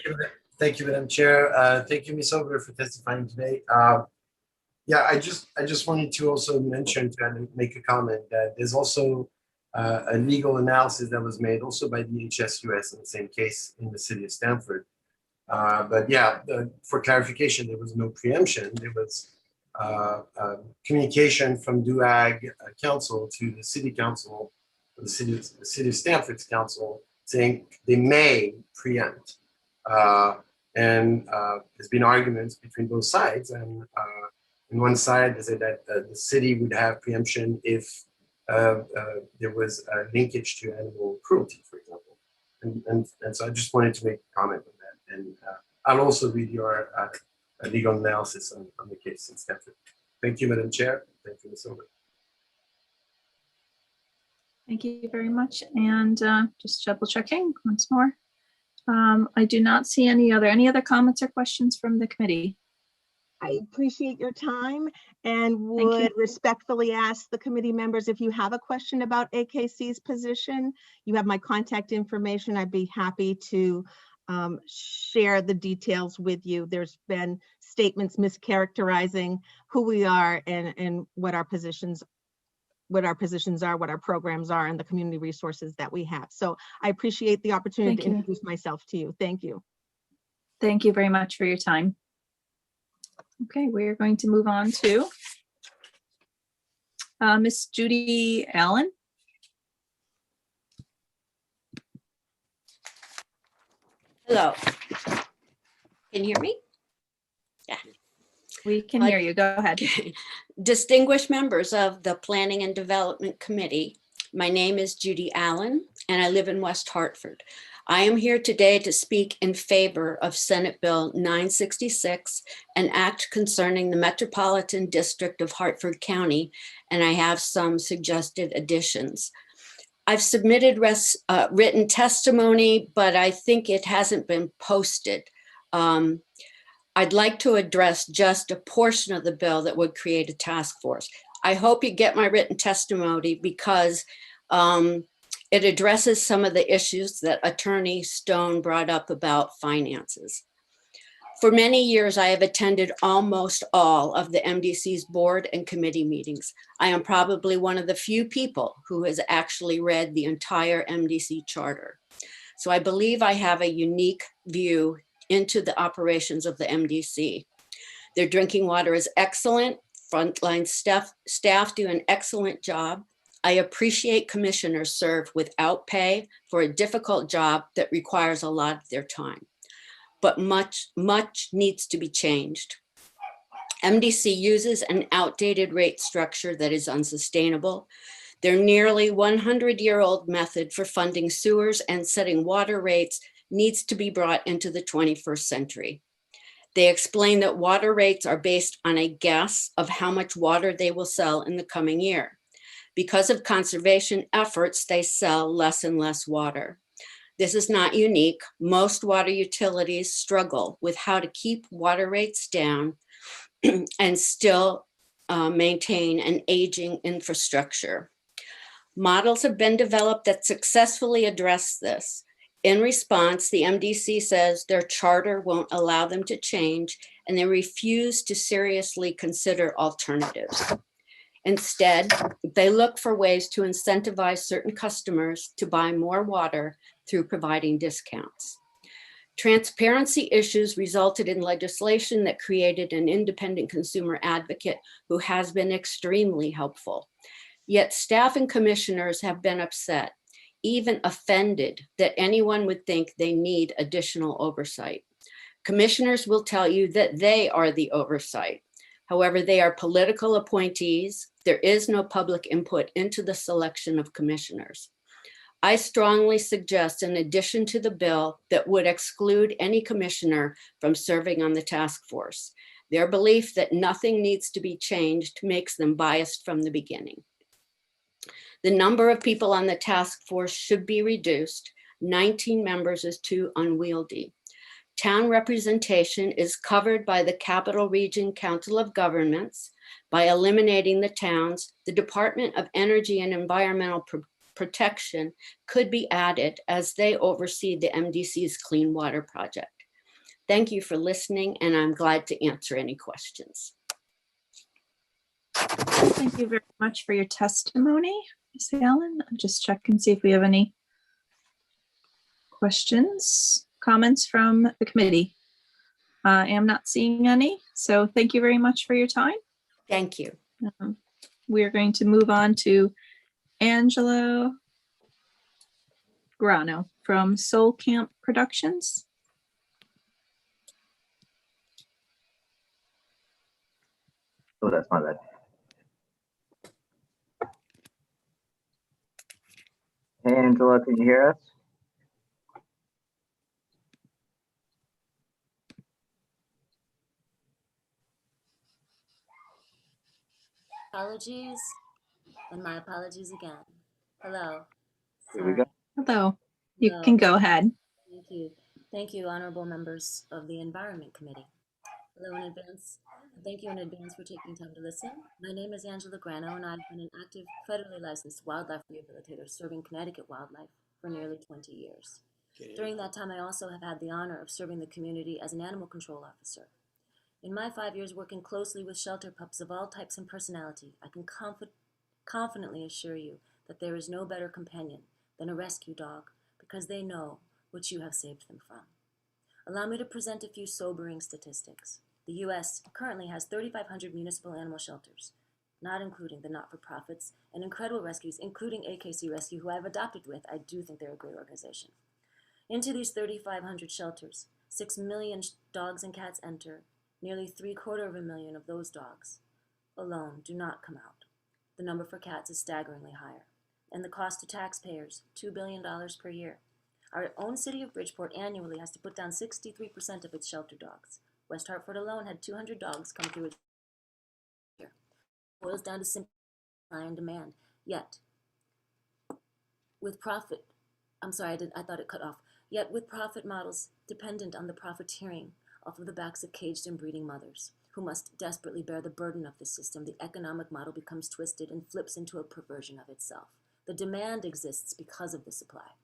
Speaker 2: Thank you, Madam Chair. Thank you, Ms. Ober, for testifying today. Yeah, I just wanted to also mention and make a comment that there's also a legal analysis that was made also by the HSUS in the same case in the city of Stamford. But yeah, for clarification, there was no preemption. There was communication from DUAG council to the city council, the city of Stamford's council, saying they may preempt. And there's been arguments between both sides. And on one side, they say that the city would have preemption if there was a linkage to animal cruelty, for example. And so I just wanted to make a comment on that. And I'll also read your legal analysis on the case in Stanford. Thank you, Madam Chair. Thank you, Ms. Silver.
Speaker 19: Thank you very much. And just double checking once more. I do not see any other comments or questions from the committee.
Speaker 8: I appreciate your time and would respectfully ask the committee members, if you have a question about AKC's position, you have my contact information. I'd be happy to share the details with you. There's been statements mischaracterizing who we are and what our positions are, what our programs are, and the community resources that we have. So I appreciate the opportunity to introduce myself to you. Thank you.
Speaker 19: Thank you very much for your time. Okay, we're going to move on to Miss Judy Allen.
Speaker 16: Hello. Can you hear me? Yeah.
Speaker 19: We can hear you. Go ahead.
Speaker 16: Distinguished members of the Planning and Development Committee, my name is Judy Allen, and I live in West Hartford. I am here today to speak in favor of Senate Bill 966, an act concerning the Metropolitan District of Hartford County, and I have some suggested additions. I've submitted written testimony, but I think it hasn't been posted. I'd like to address just a portion of the bill that would create a task force. I hope you get my written testimony because it addresses some of the issues that Attorney Stone brought up about finances. For many years, I have attended almost all of the MDC's board and committee meetings. I am probably one of the few people who has actually read the entire MDC charter. So I believe I have a unique view into the operations of the MDC. Their drinking water is excellent. Frontline staff do an excellent job. I appreciate commissioners serve without pay for a difficult job that requires a lot of their time. But much needs to be changed. MDC uses an outdated rate structure that is unsustainable. Their nearly 100-year-old method for funding sewers and setting water rates needs to be brought into the 21st century. They explain that water rates are based on a guess of how much water they will sell in the coming year. Because of conservation efforts, they sell less and less water. This is not unique. Most water utilities struggle with how to keep water rates down and still maintain an aging infrastructure. Models have been developed that successfully address this. In response, the MDC says their charter won't allow them to change, and they refuse to seriously consider alternatives. Instead, they look for ways to incentivize certain customers to buy more water through providing discounts. Transparency issues resulted in legislation that created an independent consumer advocate who has been extremely helpful. Yet staff and commissioners have been upset, even offended that anyone would think they need additional oversight. Commissioners will tell you that they are the oversight. However, they are political appointees. There is no public input into the selection of commissioners. I strongly suggest an addition to the bill that would exclude any commissioner from serving on the task force. Their belief that nothing needs to be changed makes them biased from the beginning. The number of people on the task force should be reduced. 19 members is too unwieldy. Town representation is covered by the Capital Region Council of Governments. By eliminating the towns, the Department of Energy and Environmental Protection could be added as they oversee the MDC's Clean Water Project. Thank you for listening, and I'm glad to answer any questions.
Speaker 19: Thank you very much for your testimony, Ms. Allen. I'll just check and see if we have any questions, comments from the committee. I am not seeing any, so thank you very much for your time.
Speaker 16: Thank you.
Speaker 19: We're going to move on to Angelo Grano from Soul Camp Productions.
Speaker 3: Oh, that's my bad. Angela, can you hear us?
Speaker 11: Apologies, and my apologies again. Hello.
Speaker 3: Here we go.
Speaker 19: Hello, you
Speaker 11: Hello.
Speaker 19: can go ahead.
Speaker 11: Thank you. Thank you, honorable members of the Environment Committee. Hello in advance. Thank you in advance for taking time to listen. My name is Angela Grano, and I've been an active federally licensed wildlife rehabilitator serving Connecticut wildlife for nearly 20 years. During that time, I also have had the honor of serving the community as an animal control officer. In my 5 years working closely with shelter pups of all types and personality, I can confidently assure you that there is no better companion than a rescue dog, because they know what you have saved them from. Allow me to present a few sobering statistics. The U.S. currently has 3,500 municipal animal shelters, not including the not-for-profits, and incredible rescues, including AKC Rescue, who I've adopted with. I do think they're a great organization. Into these 3,500 shelters, 6 million dogs and cats enter. Nearly 750,000 of those dogs alone do not come out. The number for cats is staggeringly higher. And the cost to taxpayers, $2 billion per year. Our own city of Bridgeport annually has to put down 63% of its shelter dogs. West Hartford alone had 200 dogs come through its year. It boils down to simple supply and demand. Yet, with profit, I thought it cut off. Yet with profit models dependent on the profiteering off of the backs of caged and breeding mothers, who must desperately bear the burden of the system, the economic model becomes twisted and flips into a perversion of itself. The demand exists because of the supply,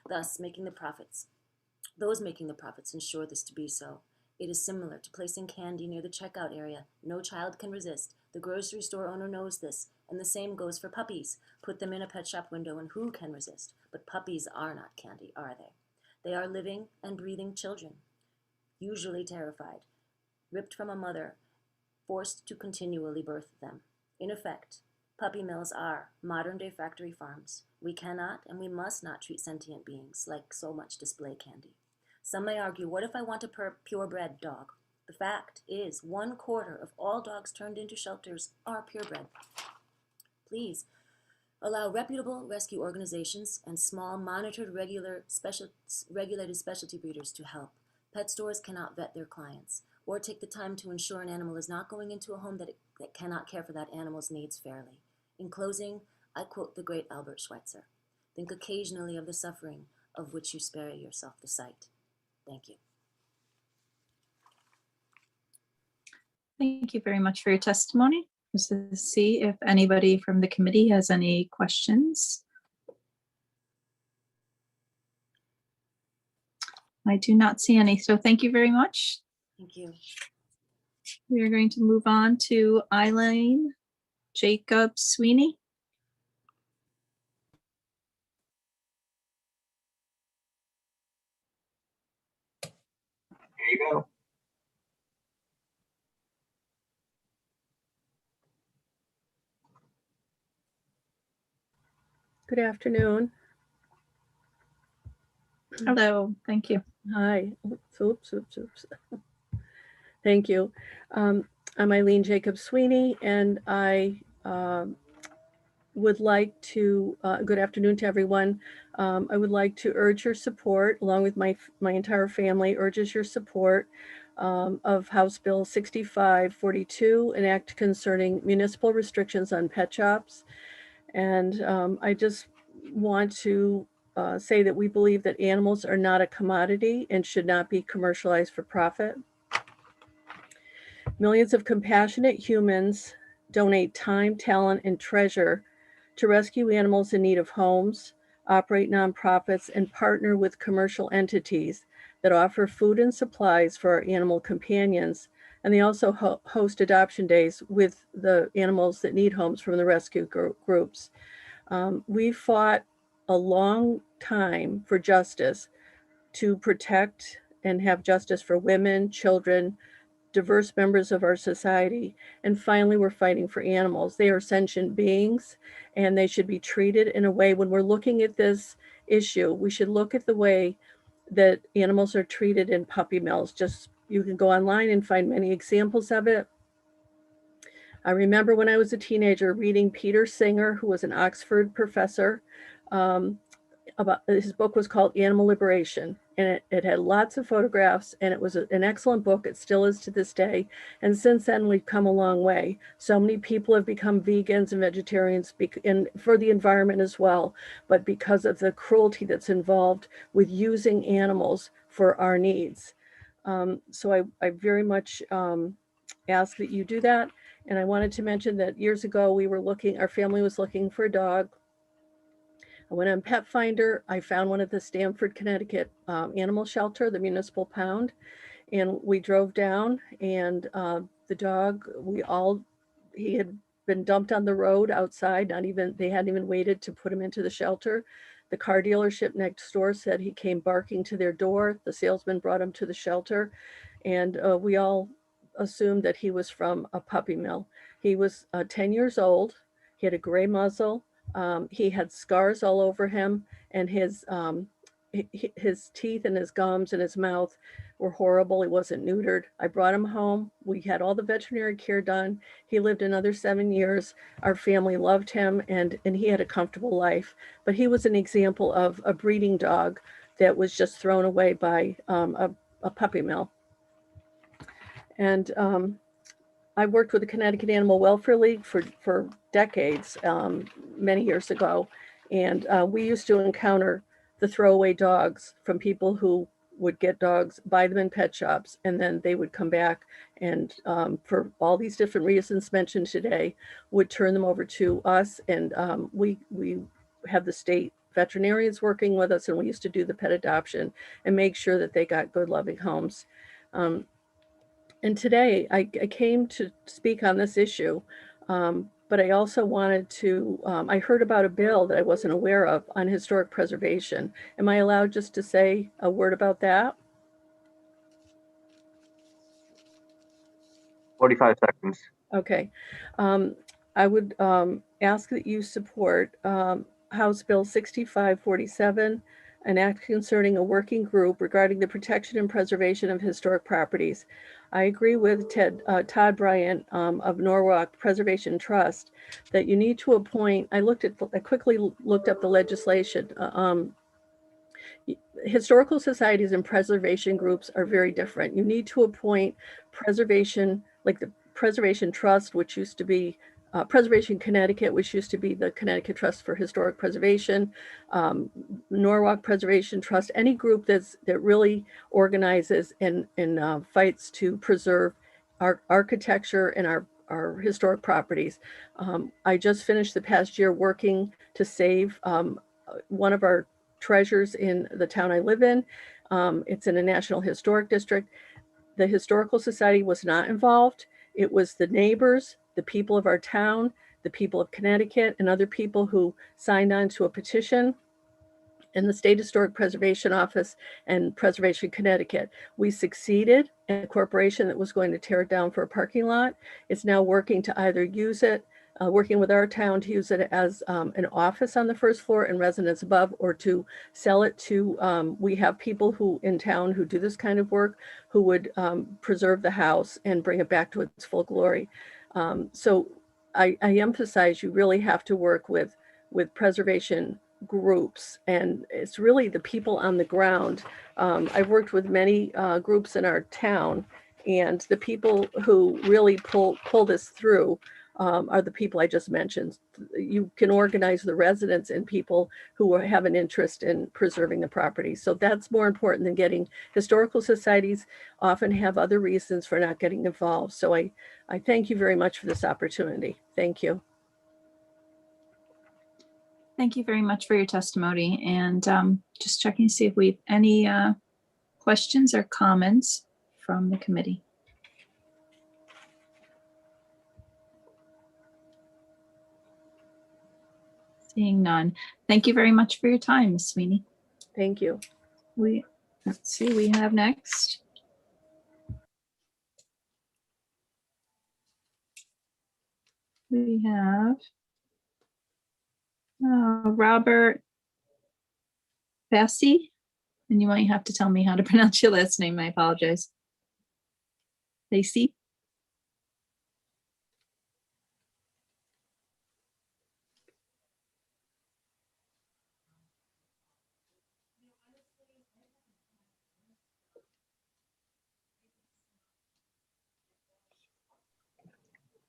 Speaker 11: thus those making the profits ensure this to be so. It is similar to placing candy near the checkout area. No child can resist. The grocery store owner knows this, and the same goes for puppies. Put them in a pet shop window and who can resist? But puppies are not candy, are they? They are living and breathing children, usually terrified, ripped from a mother, forced to continually birth them. In effect, puppy mills are modern-day factory farms. We cannot and we must not treat sentient beings like so much display candy. Some may argue, what if I want a purebred dog? The fact is, 1/4 of all dogs turned into shelters are purebred. Please allow reputable rescue organizations and small, monitored, regulated specialty breeders to help. Pet stores cannot vet their clients or take the time to ensure an animal is not going into a home that cannot care for that animal's needs fairly. In closing, I quote the great Albert Schweitzer, "Think occasionally of the suffering of which you spare yourself the sight." Thank you.
Speaker 19: Thank you very much for your testimony. Just to see if anybody from the committee has any questions. I do not see any, so thank you very much.
Speaker 11: Thank you.
Speaker 19: We are going to move on to Eileen Jacob Sweeney.
Speaker 3: Here you go.
Speaker 18: Good afternoon.
Speaker 19: Hello, thank you.
Speaker 18: Hi. Oops. Thank you. I'm Eileen Jacob Sweeney, and I would like to, good afternoon to everyone. I would like to urge your support, along with my entire family, urges your support of House Bill 6542, an act concerning municipal restrictions on pet shops. And I just want to say that we believe that animals are not a commodity and should not be commercialized for profit. Millions of compassionate humans donate time, talent, and treasure to rescue animals in need of homes, operate nonprofits, and partner with commercial entities that offer food and supplies for our animal companions. And they also host adoption days with the animals that need homes from the rescue groups. We fought a long time for justice to protect and have justice for women, children, diverse members of our society. And finally, we're fighting for animals. They are sentient beings, and they should be treated in a way, when we're looking at this issue, we should look at the way that animals are treated in puppy mills. You can go online and find many examples of it. I remember when I was a teenager reading Peter Singer, who was an Oxford professor, about his book was called Animal Liberation, and it had lots of photographs, and it was an excellent book. It still is to this day. And since then, we've come a long way. So many people have become vegans and vegetarians and for the environment as well, but because of the cruelty that's involved with using animals for our needs. So I very much ask that you do that. And I wanted to mention that years ago, our family was looking for a dog. I went on Pet Finder. I found one at the Stamford, Connecticut animal shelter, the Municipal Pound. And we drove down, and the dog, he had been dumped on the road outside. They hadn't even waited to put him into the shelter. The car dealership next door said he came barking to their door. The salesman brought him to the shelter, and we all assumed that he was from a puppy mill. He was 10 years old. He had a gray muzzle. He had scars all over him, and his teeth and his gums and his mouth were horrible. He wasn't neutered. I brought him home. We had all the veterinary care done. He lived another 7 years. Our family loved him, and he had a comfortable life. But he was an example of a breeding dog that was just thrown away by a puppy mill. And I worked with the Connecticut Animal Welfare League for decades, many years ago. And we used to encounter the throwaway dogs from people who would get dogs, buy them in pet shops, and then they would come back and for all these different reasons mentioned today, would turn them over to us. And we have the state veterinarians working with us, and we used to do the pet adoption and make sure that they got good, loving homes. And today I came to speak on this issue, but I also wanted to, I heard about a bill that I wasn't aware of on historic preservation. Am I allowed just to say a word about that?
Speaker 3: 45 seconds.
Speaker 18: Okay. I would ask that you support House Bill 6547, an act concerning a working group regarding the protection and preservation of historic properties. I agree with Todd Bryant of Norwalk Preservation Trust that you need to appoint, I quickly looked up the legislation. Historical societies and preservation groups are very different. You need to appoint preservation, like the Preservation Trust, which used to be Preservation Connecticut, which used to be the Connecticut Trust for Historic Preservation, Norwalk Preservation Trust, any group that really organizes and fights to preserve our architecture and our historic properties. I just finished the past year working to save one of our treasures in the town I live in. It's in a National Historic District. The Historical Society was not involved. It was the neighbors, the people of our town, the people of Connecticut, and other people who signed on to a petition in the State Historic Preservation Office and Preservation Connecticut. We succeeded, and a corporation that was going to tear it down for a parking lot is now working to either use it, working with our town to use it as an office on the first floor and residents above, or to sell it to, we have people who in town who do this kind of work who would preserve the house and bring it back to its full glory. So I emphasize you really have to work with preservation groups, and it's really the people on the ground. I've worked with many groups in our town, and the people who really pull this through are the people I just mentioned. You can organize the residents and people who have an interest in preserving the property. So that's more important than getting, historical societies often have other reasons for not getting involved. So I thank you very much for this opportunity. Thank you.
Speaker 19: Thank you very much for your testimony, and just checking to see if we have any questions or comments from the committee. Seeing none. Thank you very much for your time, Ms. Sweeney.
Speaker 18: Thank you.
Speaker 19: Let's see, we have next. We have Robert Bassi, and you might have to tell me how to pronounce your last name. I apologize. Bassi.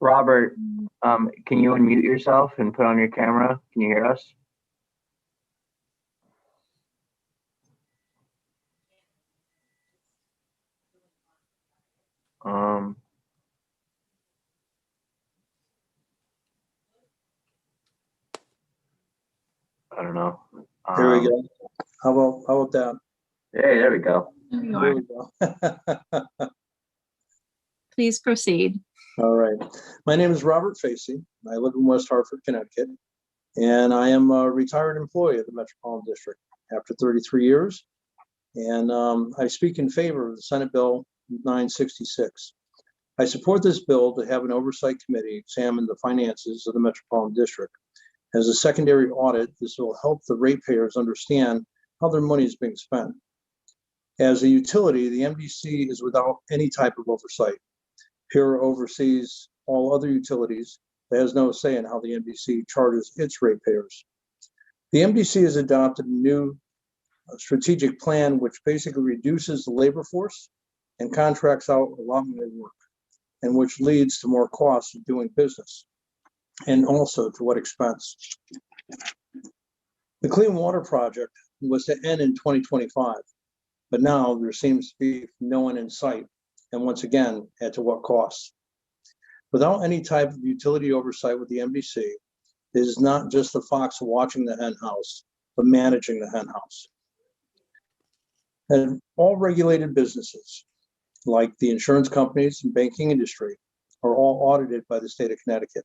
Speaker 3: Robert, can you unmute yourself and put on your camera? Can you hear us? I don't know.
Speaker 4: There we go. How about that?
Speaker 3: Hey, there we go.
Speaker 19: There you
Speaker 4: There
Speaker 19: are.
Speaker 4: we go.
Speaker 19: Please proceed.
Speaker 4: All right. My name is Robert Facey. I live in West Hartford, Connecticut, and I am a retired employee of the Metropolitan District after 33 years. And I speak in favor of the Senate Bill 966. I support this bill to have an oversight committee examine the finances of the Metropolitan District. As a secondary audit, this will help the ratepayers understand how their money is being spent. As a utility, the MDC is without any type of oversight. PURA oversees all other utilities, but has no say in how the MDC charges its ratepayers. The MDC has adopted a new strategic plan which basically reduces the labor force and contracts out a lot more work, and which leads to more costs of doing business, and also to what expense. The Clean Water Project was to end in 2025, but now there seems to be no one in sight, and once again, at to what cost. Without any type of utility oversight with the MDC, it is not just the fox watching the hen house, but managing the hen house. And all regulated businesses, like the insurance companies and banking industry, are all audited by the state of Connecticut.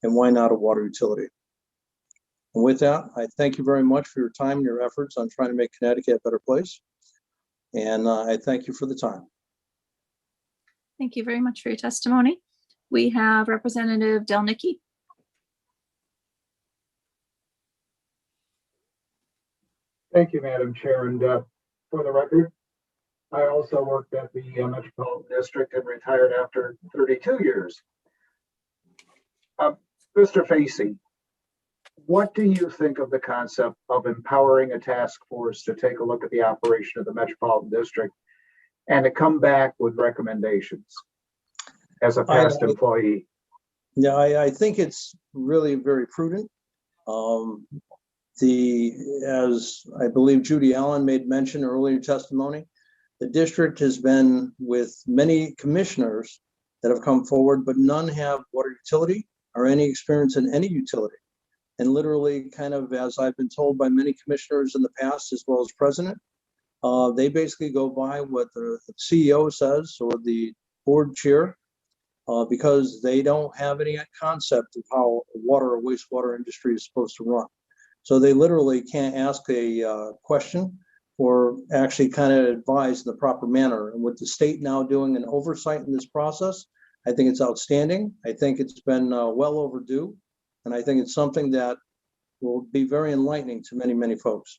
Speaker 4: And why not a water utility? And with that, I thank you very much for your time and your efforts on trying to make Connecticut a better place. And I thank you for the time.
Speaker 19: Thank you very much for your testimony. We have Representative Delnicki.
Speaker 14: Thank you, Madam Chair. And for the record, I also worked at the Metropolitan District and retired after 32 years. Mr. Facey, what do you think of the concept of empowering a task force to take a look at the operation of the Metropolitan District and to come back with recommendations as a past employee?
Speaker 4: Yeah, I think it's really very prudent. As I believe Judy Allen made mention earlier testimony, the district has been with many commissioners that have come forward, but none have water utility or any experience in any utility. And literally, kind of as I've been told by many commissioners in the past, as well as president, they basically go by what the CEO says or the board chair, because they don't have any concept of how a water or wastewater industry is supposed to run. So they literally can't ask a question or actually kind of advise in the proper manner. And with the state now doing an oversight in this process, I think it's outstanding. I think it's been well overdue. And I think it's something that will be very enlightening to many, many folks.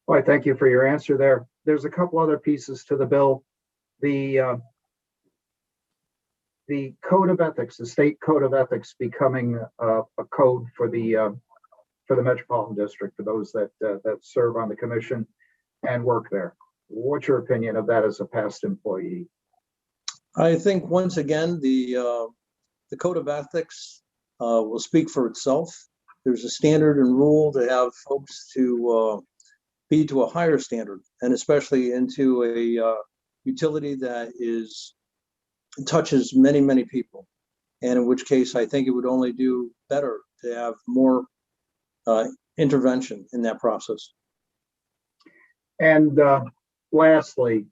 Speaker 14: Well, I thank you for your answer there. There's a couple other pieces to the bill. The code of ethics, the state code of ethics, becoming a code for the Metropolitan District, for those that serve on the commission and work there. What's your opinion of that as a past employee?
Speaker 4: I think once again, the code of ethics will speak for itself. There's a standard and rule to have folks to be to a higher standard, and especially into a utility that touches many, many people. And in which case, I think it would only do better to have more intervention in that process.
Speaker 14: And lastly,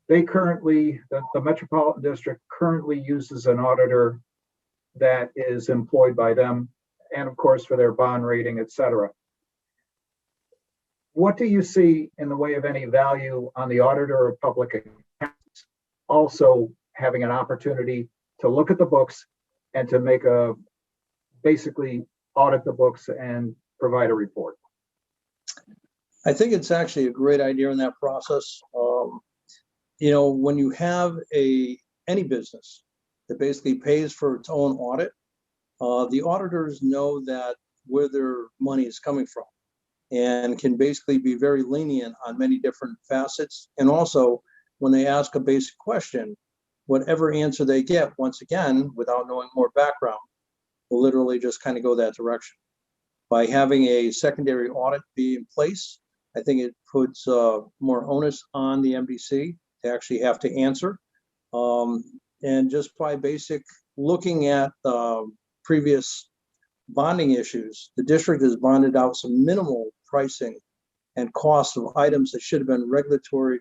Speaker 14: the Metropolitan District currently uses an auditor that is employed by them, and of course for their bond rating, et cetera. What do you see in the way of any value on the auditor of public accounts also having an opportunity to look at the books and to make basically audit the books and provide a report?
Speaker 4: I think it's actually a great idea in that process. When you have any business that basically pays for its own audit, the auditors know that where their money is coming from and can basically be very lenient on many different facets. And also, when they ask a basic question, whatever answer they get, once again, without knowing more background, will literally just kind of go that direction. By having a secondary audit be in place, I think it puts more onus on the MDC to actually have to answer. And just by basic looking at previous bonding issues, the district has bonded out some minimal pricing and cost of items that should have been regulatory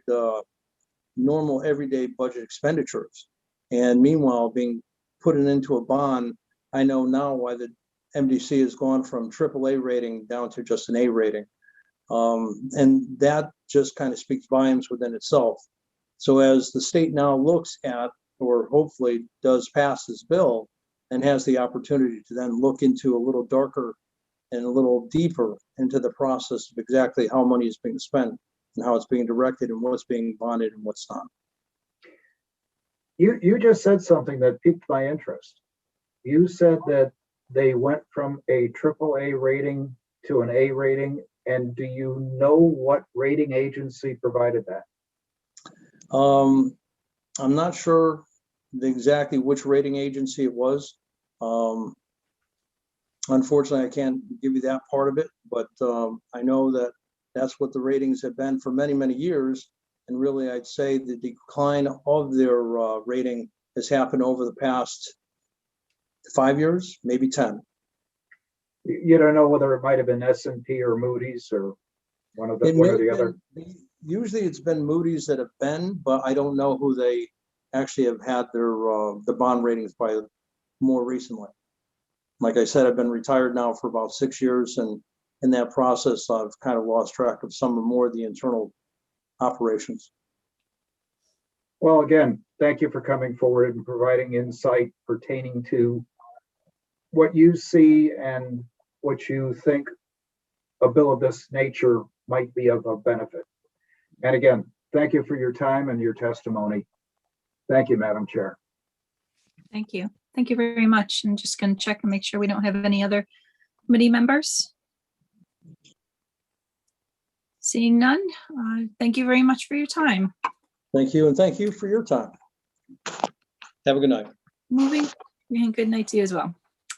Speaker 4: normal everyday budget expenditures. And meanwhile, being put into a bond, I know now why the MDC has gone from AAA rating down to just an A rating. And that just kind of speaks volumes within itself. So as the state now looks at, or hopefully does pass this bill, and has the opportunity to then look into a little darker and a little deeper into the process of exactly how money is being spent and how it's being directed and what's being bonded and what's not.
Speaker 14: You just said something that piqued my interest. You said that they went from a AAA rating to an A rating, and do you know what rating agency provided that?
Speaker 4: I'm not sure exactly which rating agency it was. Unfortunately, I can't give you that part of it, but I know that that's what the ratings have been for many, many years. And really, I'd say the decline of their rating has happened over the past 5 years, maybe 10.
Speaker 14: You don't know whether it might have been S&P or Moody's or one or the other?
Speaker 4: Usually it's been Moody's that have been, but I don't know who they actually have had their the bond ratings by more recently. Like I said, I've been retired now for about 6 years, and in that process, I've kind of lost track of some more of the internal operations.
Speaker 14: Well, again, thank you for coming forward and providing insight pertaining to what you see and what you think a bill of this nature might be of a benefit. And again, thank you for your time and your testimony. Thank you, Madam Chair.
Speaker 19: Thank you. Thank you very much. I'm just going to check and make sure we don't have any other committee members. Seeing none, thank you very much for your time.
Speaker 4: Thank you, and thank you for your time. Have a good night.
Speaker 19: And good night to you as well.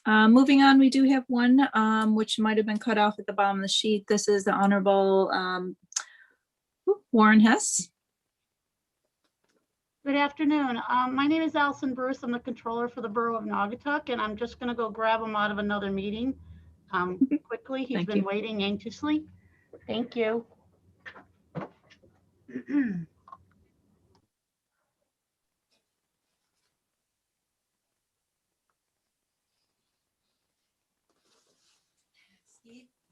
Speaker 19: Moving on, we do have one which might have been cut off at the bottom of the sheet. This is the Honorable Warren Hess.
Speaker 20: Good afternoon. My name is Allison Bruce. I'm the controller for the Borough of Naugatuck, and I'm just going to go grab him out of another meeting quickly. He's been waiting anxiously. Thank you.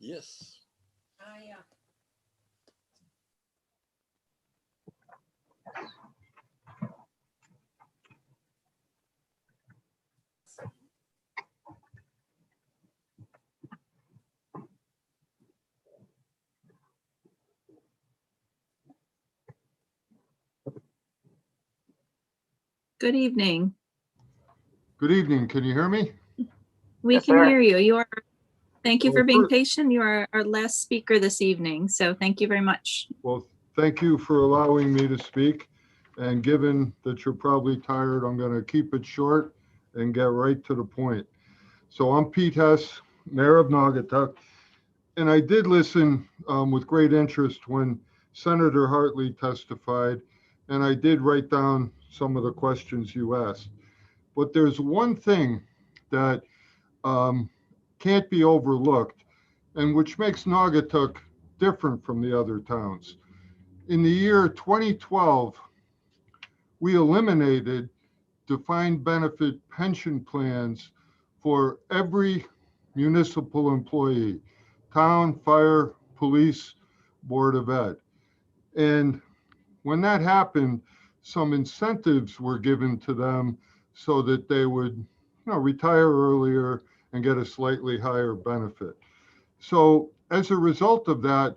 Speaker 21: Yes.
Speaker 19: Good evening.
Speaker 23: Good evening. Can you hear me?
Speaker 19: We
Speaker 23: Yes,
Speaker 19: can
Speaker 23: sir.
Speaker 19: hear you. Thank you
Speaker 23: Well,
Speaker 19: for being patient. You are our last speaker this evening, so thank you very much.
Speaker 23: Well, thank you for allowing me to speak. And given that you're probably tired, I'm going to keep it short and get right to the point. So I'm Pete Hess, Mayor of Naugatuck, and I did listen with great interest when Senator Hartley testified, and I did write down some of the questions you asked. But there's one thing that can't be overlooked, and which makes Naugatuck different from the other towns. In the year 2012, we eliminated defined benefit pension plans for every municipal employee, town, fire, police, Board of Ed. And when that happened, some incentives were given to them so that they would, retire earlier and get a slightly higher benefit. So as a result of that,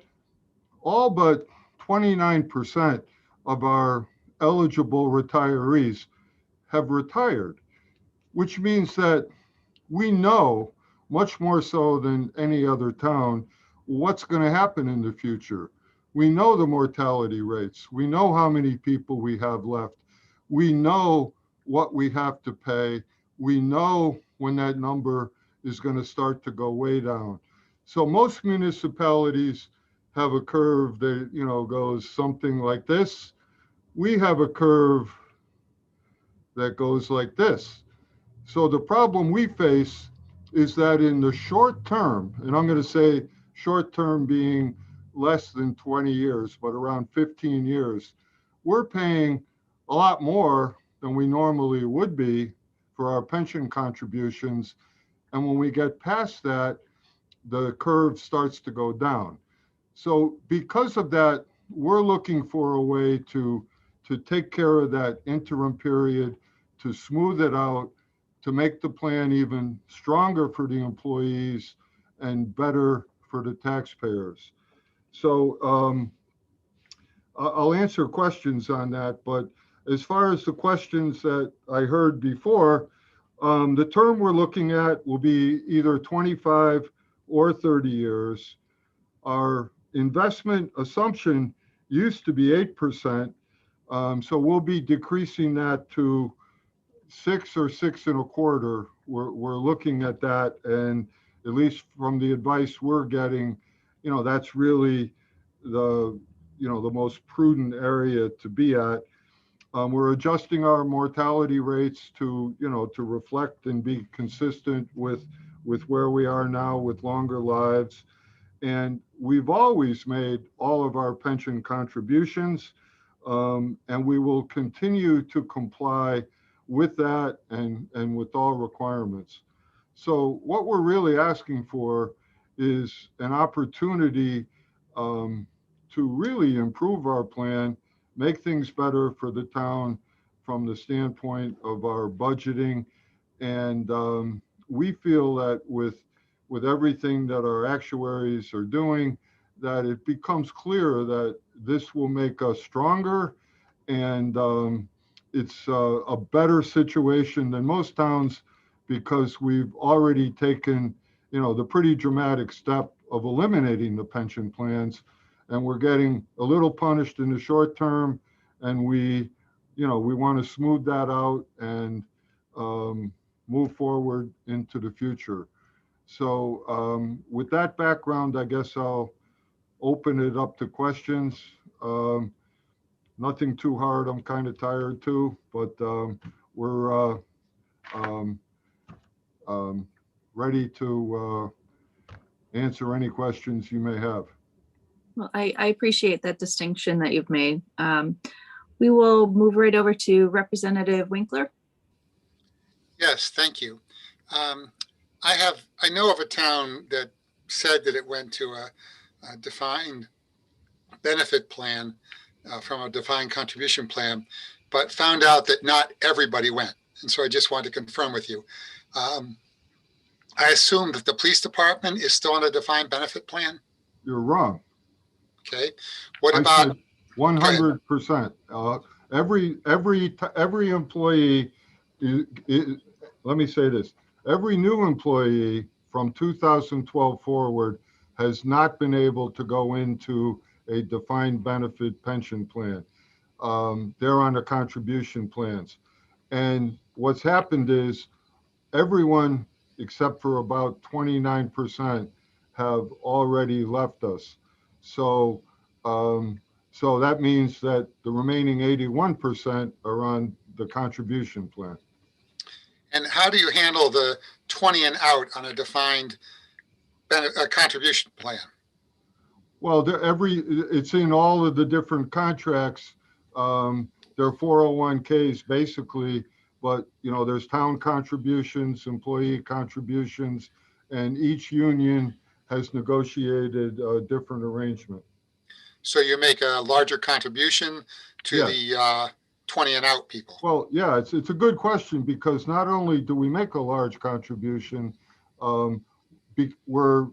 Speaker 23: all but 29% of our eligible retirees have retired, which means that we know, much more so than any other town, what's going to happen in the future. We know the mortality rates. We know how many people we have left. We know what we have to pay. We know when that number is going to start to go way down. So most municipalities have a curve that, you know, goes something like this. We have a curve that goes like this. So the problem we face is that in the short term, and I'm going to say short term being less than 20 years, but around 15 years, we're paying a lot more than we normally would be for our pension contributions. And when we get past that, the curve starts to go down. So because of that, we're looking for a way to take care of that interim period, to smooth it out, to make the plan even stronger for the employees and better for the taxpayers. So I'll answer questions on that, but as far as the questions that I heard before, the term we're looking at will be either 25 or 30 years. Our investment assumption used to be 8%, so we'll be decreasing that to 6 or 6.25. We're looking at that, and at least from the advice we're getting, you know, that's really the, you know, the most prudent area to be at. We're adjusting our mortality rates to, you know, to reflect and be consistent with where we are now with longer lives. And we've always made all of our pension contributions, and we will continue to comply with that and with all requirements. So what we're really asking for is an opportunity to really improve our plan, make things better for the town from the standpoint of our budgeting. And we feel that with everything that our actuaries are doing, that it becomes clear that this will make us stronger, and it's a better situation than most towns because we've already taken, you know, the pretty dramatic step of eliminating the pension plans, and we're getting a little punished in the short term, and we want to smooth that out and move forward into the future. So with that background, I guess I'll open it up to questions. Nothing too hard. I'm kind of tired too, but we're ready to answer any questions you may have.
Speaker 19: Well, I appreciate that distinction that you've made. We will move right over to Representative Winkler.
Speaker 12: Yes, thank you. I know of a town that said that it went to a defined benefit plan from a defined contribution plan, but found out that not everybody went. And so I just wanted to confirm with you. I assume that the police department is still on a defined benefit plan?
Speaker 23: You're wrong.
Speaker 12: Okay. What about
Speaker 23: 100%? Every employee, let me say this, every new employee from 2012 forward has not been able to go into a defined benefit pension plan. They're on the contribution plans. And what's happened is everyone except for about 29% have already left us. So so that means that the remaining 81% are on the contribution plan.
Speaker 12: And how do you handle the 20 and out on a defined contribution plan?
Speaker 23: Well, it's in all of the different contracts. They're 401ks basically, but you know, there's town contributions, employee contributions, and each union has negotiated a different arrangement.
Speaker 12: So you make a larger contribution to the 20 and out people?
Speaker 23: Well, yeah, it's a good question because not only do we make a large contribution, we're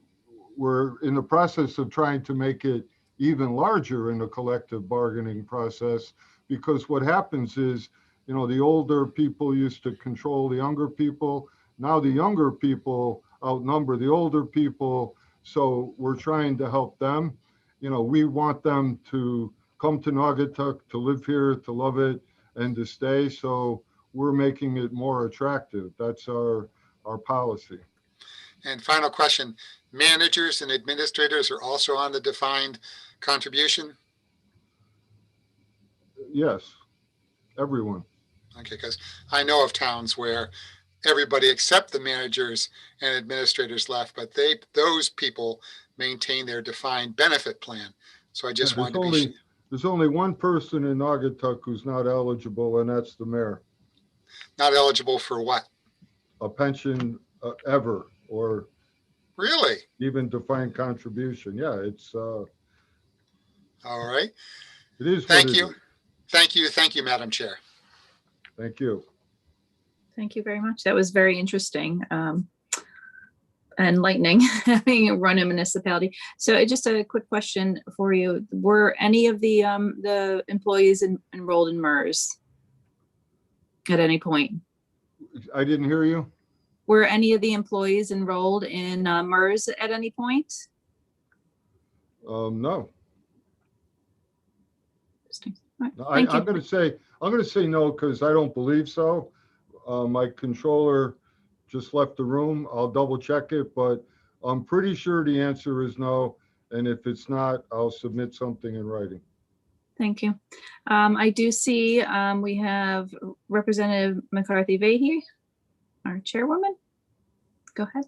Speaker 23: in the process of trying to make it even larger in the collective bargaining process, because what happens is, you know, the older people used to control the younger people. Now the younger people outnumber the older people. So we're trying to help them. You know, we want them to come to Naugatuck, to live here, to love it, and to stay. So we're making it more attractive. That's our policy.
Speaker 12: And final question, managers and administrators are also on the defined contribution?
Speaker 23: Yes, everyone.
Speaker 12: Okay, because I know of towns where everybody except the managers and administrators left, but those people maintain their defined benefit plan. So I just wanted to be
Speaker 23: There's only one person in Naugatuck who's not eligible, and that's the mayor.
Speaker 12: not eligible for what?
Speaker 23: A pension ever, or
Speaker 12: really
Speaker 23: even defined contribution. Yeah, it's
Speaker 12: all right.
Speaker 23: It is.
Speaker 12: Thank you. Thank you. Thank you, Madam Chair.
Speaker 23: Thank you.
Speaker 19: Thank you very much. That was very interesting. Enlightening, having run a municipality. So just a quick question for you. Were any of the employees enrolled in MERS at any point?
Speaker 23: I didn't hear you.
Speaker 19: Were any of the employees enrolled in MERS at any point?
Speaker 23: No.
Speaker 19: Interesting. Right.
Speaker 23: No,
Speaker 19: Thank
Speaker 23: I'm going to say no, because I don't believe so. My controller just left the room. I'll double check it, but I'm pretty sure the answer is no. And if it's not, I'll submit something in writing.
Speaker 19: Thank you. I do see we have Representative McCarthy Vahey, our chairwoman. Go ahead.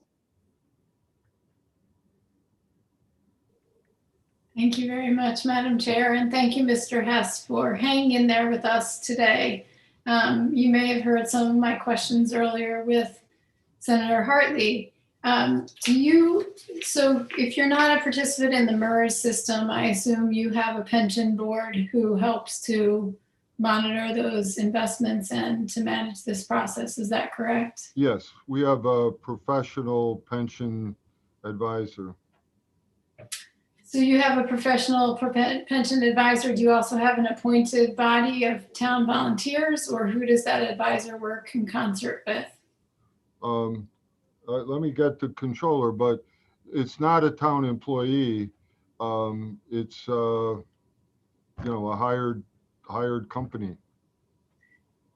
Speaker 1: Thank you very much, Madam Chair, and thank you, Mr. Hess, for hanging in there with us today. You may have heard some of my questions earlier with Senator Hartley. So if you're not a participant in the MERS system, I assume you have a pension board who helps to monitor those investments and to manage this process. Is that correct?
Speaker 23: Yes, we have a professional pension advisor.
Speaker 1: So you have a professional pension advisor. Do you also have an appointed body of town volunteers, or who does that advisor work in concert with?
Speaker 23: Let me get the controller, but it's not a town employee. It's a hired company.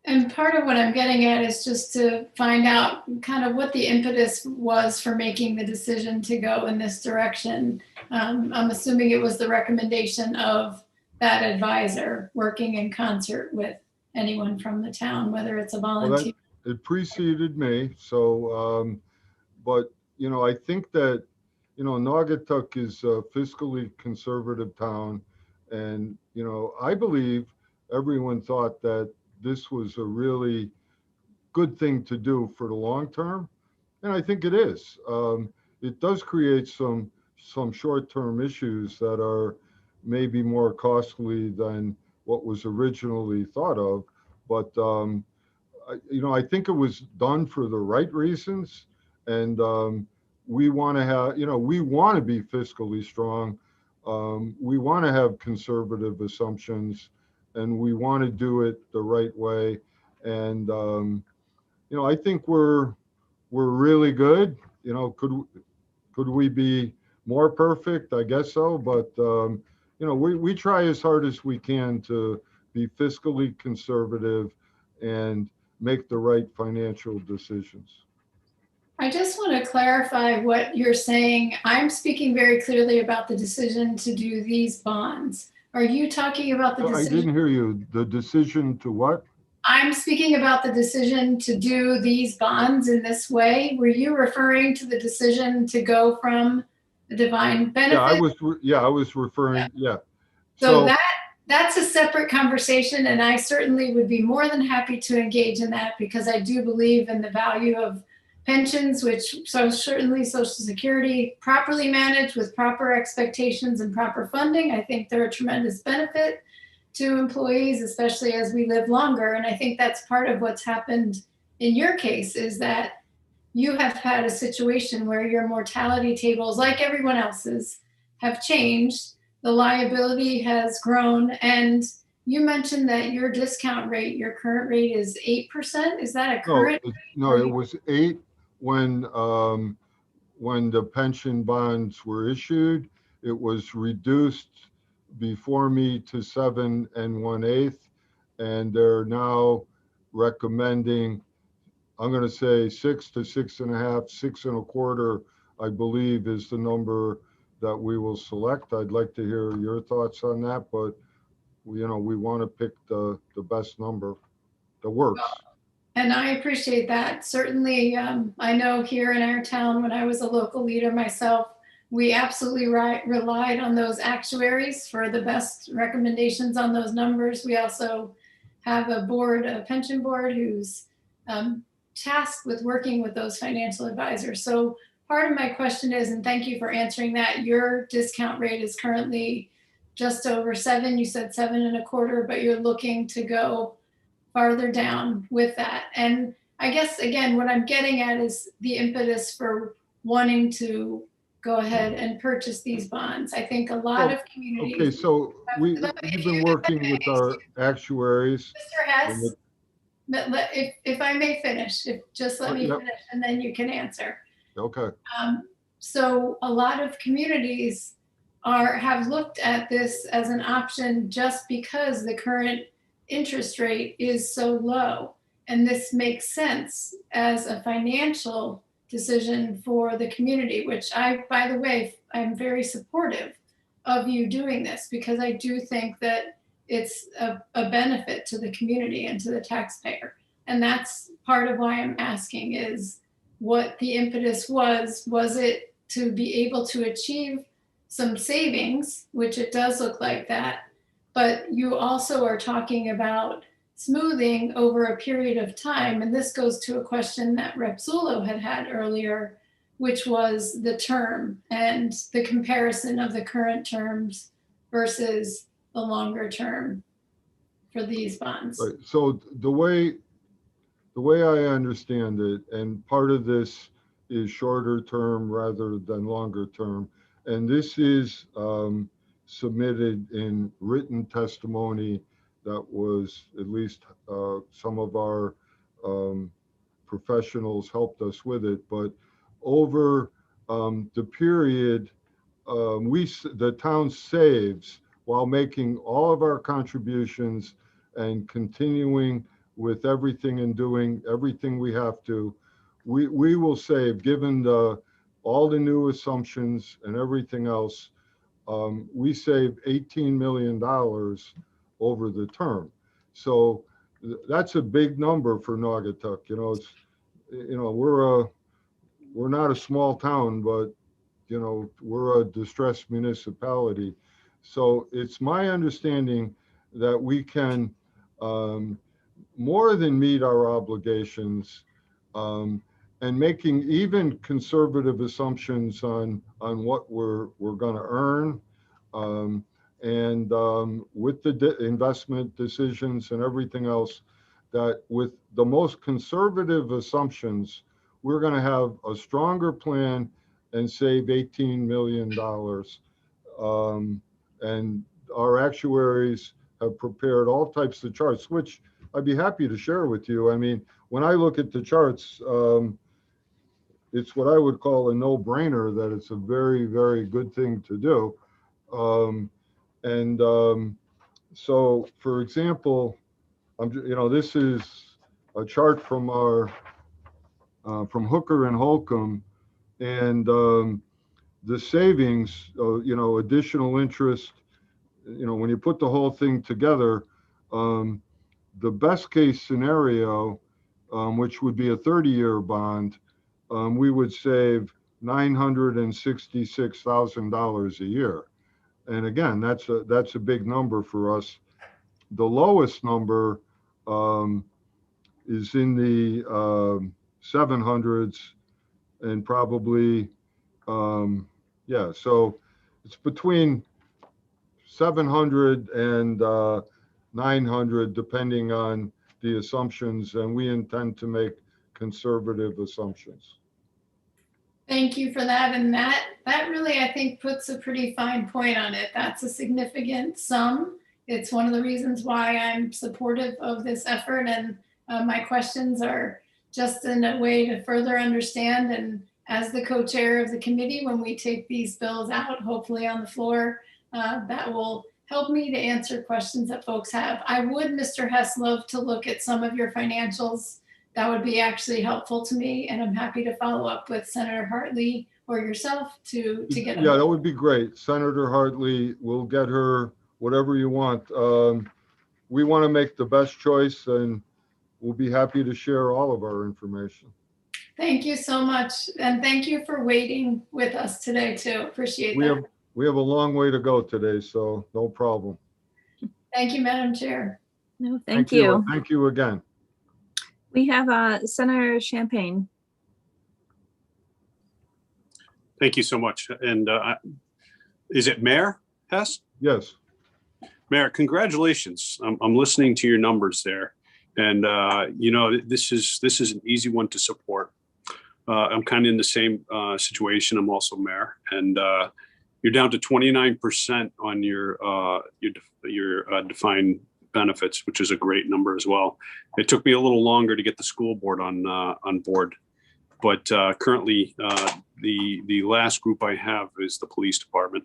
Speaker 1: And part of what I'm getting at is just to find out kind of what the impetus was for making the decision to go in this direction. I'm assuming it was the recommendation of that advisor working in concert with anyone from the town, whether it's a volunteer.
Speaker 23: Well, it preceded me. So, but, I think that, Naugatuck is a fiscally conservative town. And, I believe everyone thought that this was a really good thing to do for the long term. And I think it is. It does create some short-term issues that are maybe more costly than what was originally thought of. But, I think it was done for the right reasons. And we want to have, we want to be fiscally strong. We want to have conservative assumptions, and we want to do it the right way. And, I think we're really good. Could we be more perfect? I guess so. But, we try as hard as we can to be fiscally conservative and make the right financial decisions.
Speaker 1: I just want to clarify what you're saying. I'm speaking very clearly about the decision to do these bonds. Are you talking about the decision?
Speaker 23: I didn't hear you. The decision to what?
Speaker 1: I'm speaking about the decision to do these bonds in this way. Were you referring to the decision to go from the defined benefit?
Speaker 23: I was referring. Yeah.
Speaker 1: So that's a separate conversation, and I certainly would be more than happy to engage in that, because I do believe in the value of pensions, which certainly Social Security properly managed with proper expectations and proper funding. I think they're a tremendous benefit to employees, especially as we live longer. And I think that's part of what's happened in your case, is that you have had a situation where your mortality tables, like everyone else's, have changed. The liability has grown. And you mentioned that your discount rate, your current rate is 8%. Is that a current?
Speaker 23: No, it was 8 when the pension bonds were issued. It was reduced before me to 7 1/8, and they're now recommending, I'm going to say 6 to 6.5, 6.25, I believe is the number that we will select. I'd like to hear your thoughts on that, but we want to pick the best number that works.
Speaker 1: And I appreciate that. Certainly, I know here in our town, when I was a local leader myself, we absolutely relied on those actuaries for the best recommendations on those numbers. We also have a board, a pension board, who's tasked with working with those financial advisors. So part of my question is, and thank you for answering that, your discount rate is currently just over 7. You said 7.25, but you're looking to go farther down with that. And I guess, again, what I'm getting at is the impetus for wanting to go ahead and purchase these bonds. I think a lot of communities.
Speaker 23: Okay, so we've been working with our actuaries.
Speaker 1: Mr. Hess, if I may finish, just let me
Speaker 23: Yep.
Speaker 1: finish and then you can answer.
Speaker 23: Okay.
Speaker 1: So a lot of communities have looked at this as an option just because the current interest rate is so low. And this makes sense as a financial decision for the community, which by the way, I'm very supportive of you doing this, because I do think that it's a benefit to the community and to the taxpayer. And that's part of why I'm asking is what the impetus was. Was it to be able to achieve some savings, which it does look like that, but you also are talking about smoothing over a period of time. And this goes to a question that Rep. Zullo had earlier, which was the term and the comparison of the current terms versus the longer term for these bonds.
Speaker 23: Right. So the way I understand it, and part of this is shorter term rather than longer term, and this is submitted in written testimony that was at least some of our professionals helped us with it. But over the period, the town saves while making all of our contributions and continuing with everything and doing everything we have to. We will save, given all the new assumptions and everything else, we save $18 million over the term. So that's a big number for Naugatuck. We're not a small town, but we're a distressed municipality. So it's my understanding that we can more than meet our obligations, and making even conservative assumptions on what we're going to earn, and with the investment decisions and everything else, that with the most conservative assumptions, we're going to have a stronger plan and save $18 million. And our actuaries have prepared all types of charts, which I'd be happy to share with you. I mean, when I look at the charts, it's what I would call a no-brainer that it's a very, very good thing to do. So, for example, this is a chart from our from Hooker and Holcomb, and the savings, additional interest. When you put the whole thing together, the best case scenario, which would be a 30-year bond, we would save $966,000 a year. And again, that's a big number for us. The lowest number is in the 700s, and probably, so it's between 700 and 900, depending on the assumptions, and we intend to make conservative assumptions.
Speaker 1: Thank you for that. And that really, I think, puts a pretty fine point on it. That's a significant sum. It's one of the reasons why I'm supportive of this effort. And my questions are just in a way to further understand. And as the co-chair of the committee, when we take these bills out, hopefully on the floor, that will help me to answer questions that folks have. I would, Mr. Hess, love to look at some of your financials. That would be actually helpful to me, and I'm happy to follow up with Senator Hartley or yourself to get.
Speaker 23: Yeah, that would be great. Senator Hartley, we'll get her whatever you want. We want to make the best choice, and we'll be happy to share all of our information.
Speaker 1: Thank you so much, and thank you for waiting with us today too. Appreciate that.
Speaker 23: We have a long way to go today, so no problem.
Speaker 1: Thank you, Madam Chair.
Speaker 19: No, thank you.
Speaker 23: Thank you again.
Speaker 19: We have Senator Champagne.
Speaker 9: Thank you so much. And is it Mayor Hess?
Speaker 23: Yes.
Speaker 9: Mayor, congratulations. I'm listening to your numbers there. And you know, this is an easy one to support. I'm kind of in the same situation. I'm also mayor, and you're down to 29% on your defined benefits, which is a great number as well. It took me a little longer to get the school board on board, but currently the last group I have is the police department.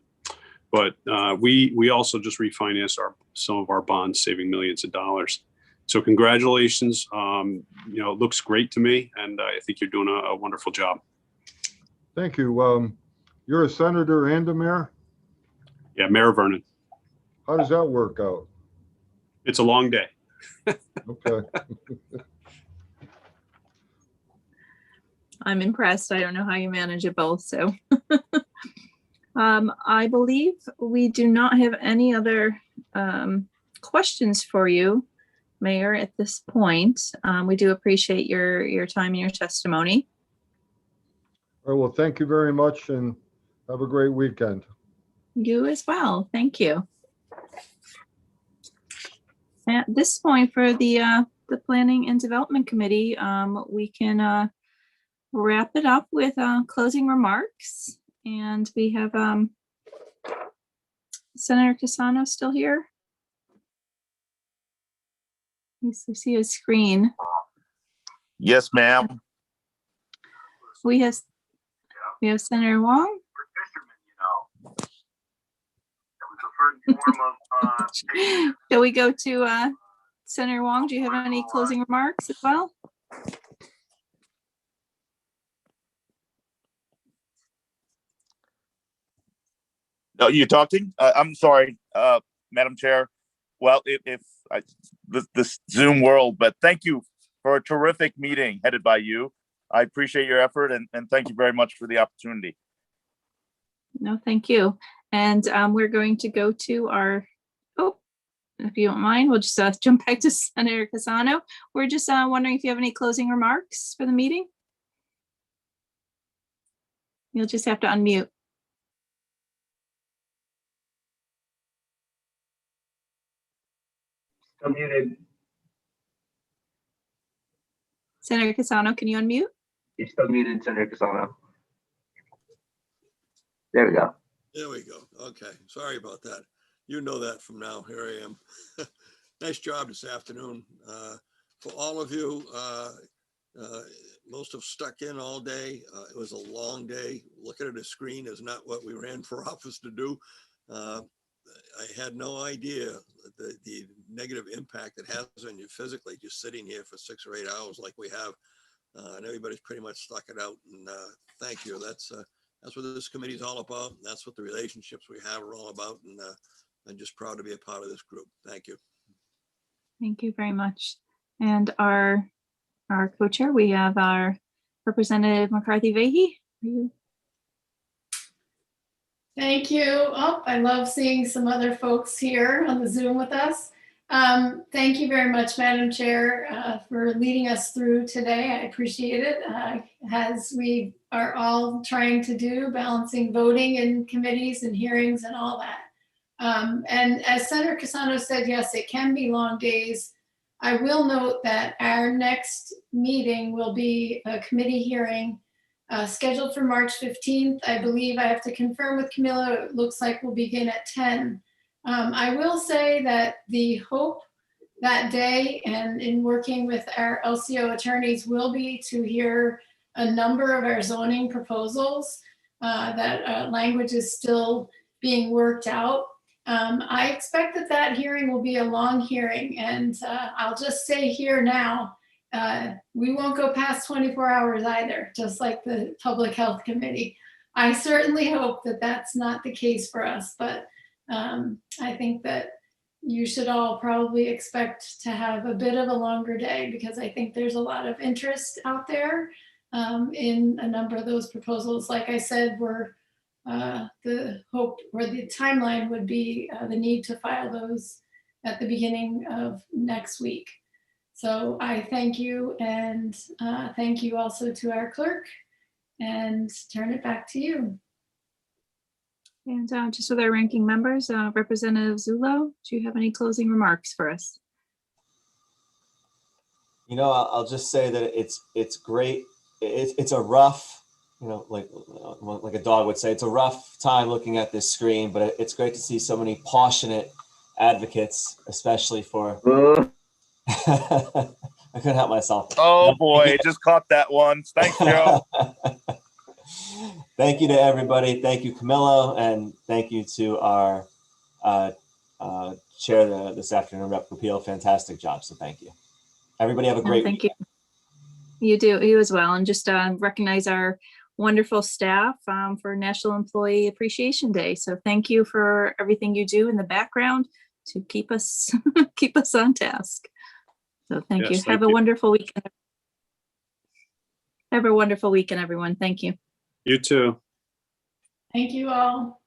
Speaker 9: But we also just refinanced some of our bonds, saving millions of dollars. So congratulations. You know, it looks great to me, and I think you're doing a wonderful job.
Speaker 23: Thank you. You're a senator and a mayor?
Speaker 9: Yeah, Mayor Vernon.
Speaker 23: How does that work out?
Speaker 9: It's a long day.
Speaker 23: Okay.
Speaker 19: I'm impressed. I don't know how you manage it both. So I believe we do not have any other questions for you, Mayor, at this point. We do appreciate your time and your testimony.
Speaker 23: All right, well, thank you very much, and have a great weekend.
Speaker 19: You as well. Thank you. At this point, for the Planning and Development Committee, we can wrap it up with closing remarks. And we have Senator Casano still here. We see his screen.
Speaker 21: Yes, ma'am.
Speaker 19: We have Senator Wong. Shall we go to Senator Wong? Do you have any closing remarks as well?
Speaker 21: No, you're talking? I'm sorry, Madam Chair. Well, this Zoom world, but thank you for a terrific meeting headed by you. I appreciate your effort, and thank you very much for the opportunity.
Speaker 19: No, thank you. And we're going to go to our, if you don't mind, we'll just jump back to Senator Casano. We're just wondering if you have any closing remarks for the meeting. You'll just have to unmute.
Speaker 5: Still muted.
Speaker 19: Senator Casano, can you unmute?
Speaker 3: You're still muted, Senator Casano. There we go.
Speaker 22: There we go. Okay. Sorry about that. You know that from now. Here I am. Nice job this afternoon. For all of you, most have stuck in all day. It was a long day. Looking at a screen is not what we ran for office to do. I had no idea the negative impact it has on you physically, just sitting here for 6 or 8 hours like we have. And everybody's pretty much stuck it out. And thank you. That's what this committee is all about. That's what the relationships we have are all about. And I'm just proud to be a part of this group. Thank you.
Speaker 19: Thank you very much. And our co-chair, we have our Representative McCarthy Vahey.
Speaker 1: Thank you. Oh, I love seeing some other folks here on the Zoom with us. Thank you very much, Madam Chair, for leading us through today. I appreciate it, as we are all trying to do, balancing voting and committees and hearings and all that. And as Senator Casano said, yes, it can be long days. I will note that our next meeting will be a committee hearing scheduled for March 15th. I believe I have to confirm with Camilla. It looks like we'll begin at 10. I will say that the hope that day, and in working with our LCO attorneys, will be to hear a number of our zoning proposals. That language is still being worked out. I expect that that hearing will be a long hearing, and I'll just say here now, we won't go past 24 hours either, just like the Public Health Committee. I certainly hope that that's not the case for us, but I think that you should all probably expect to have a bit of a longer day, because I think there's a lot of interest out there in a number of those proposals. Like I said, the hope or the timeline would be the need to file those at the beginning of next week. So I thank you, and thank you also to our clerk, and turn it back to you.
Speaker 19: And just with our ranking members, Representative Zullo, do you have any closing remarks for us?
Speaker 7: You know, I'll just say that it's great. It's a rough, you know, like a dog would say, it's a rough time looking at this screen, but it's great to see so many passionate advocates, especially for. I couldn't help myself.
Speaker 21: Oh boy, just caught that one. Thanks, Joe.
Speaker 7: Thank you to everybody. Thank you, Camillo, and thank you to our chair this afternoon, Rep. Rapil. Fantastic job. So thank you. Everybody have a great
Speaker 19: Thank you. You do, you as well. And just recognize our wonderful staff for National Employee Appreciation Day. So thank you for everything you do in the background to keep us keep us on task. So thank you. Have a wonderful weekend. Have a wonderful weekend, everyone. Thank you.
Speaker 9: You too.
Speaker 1: Thank you all.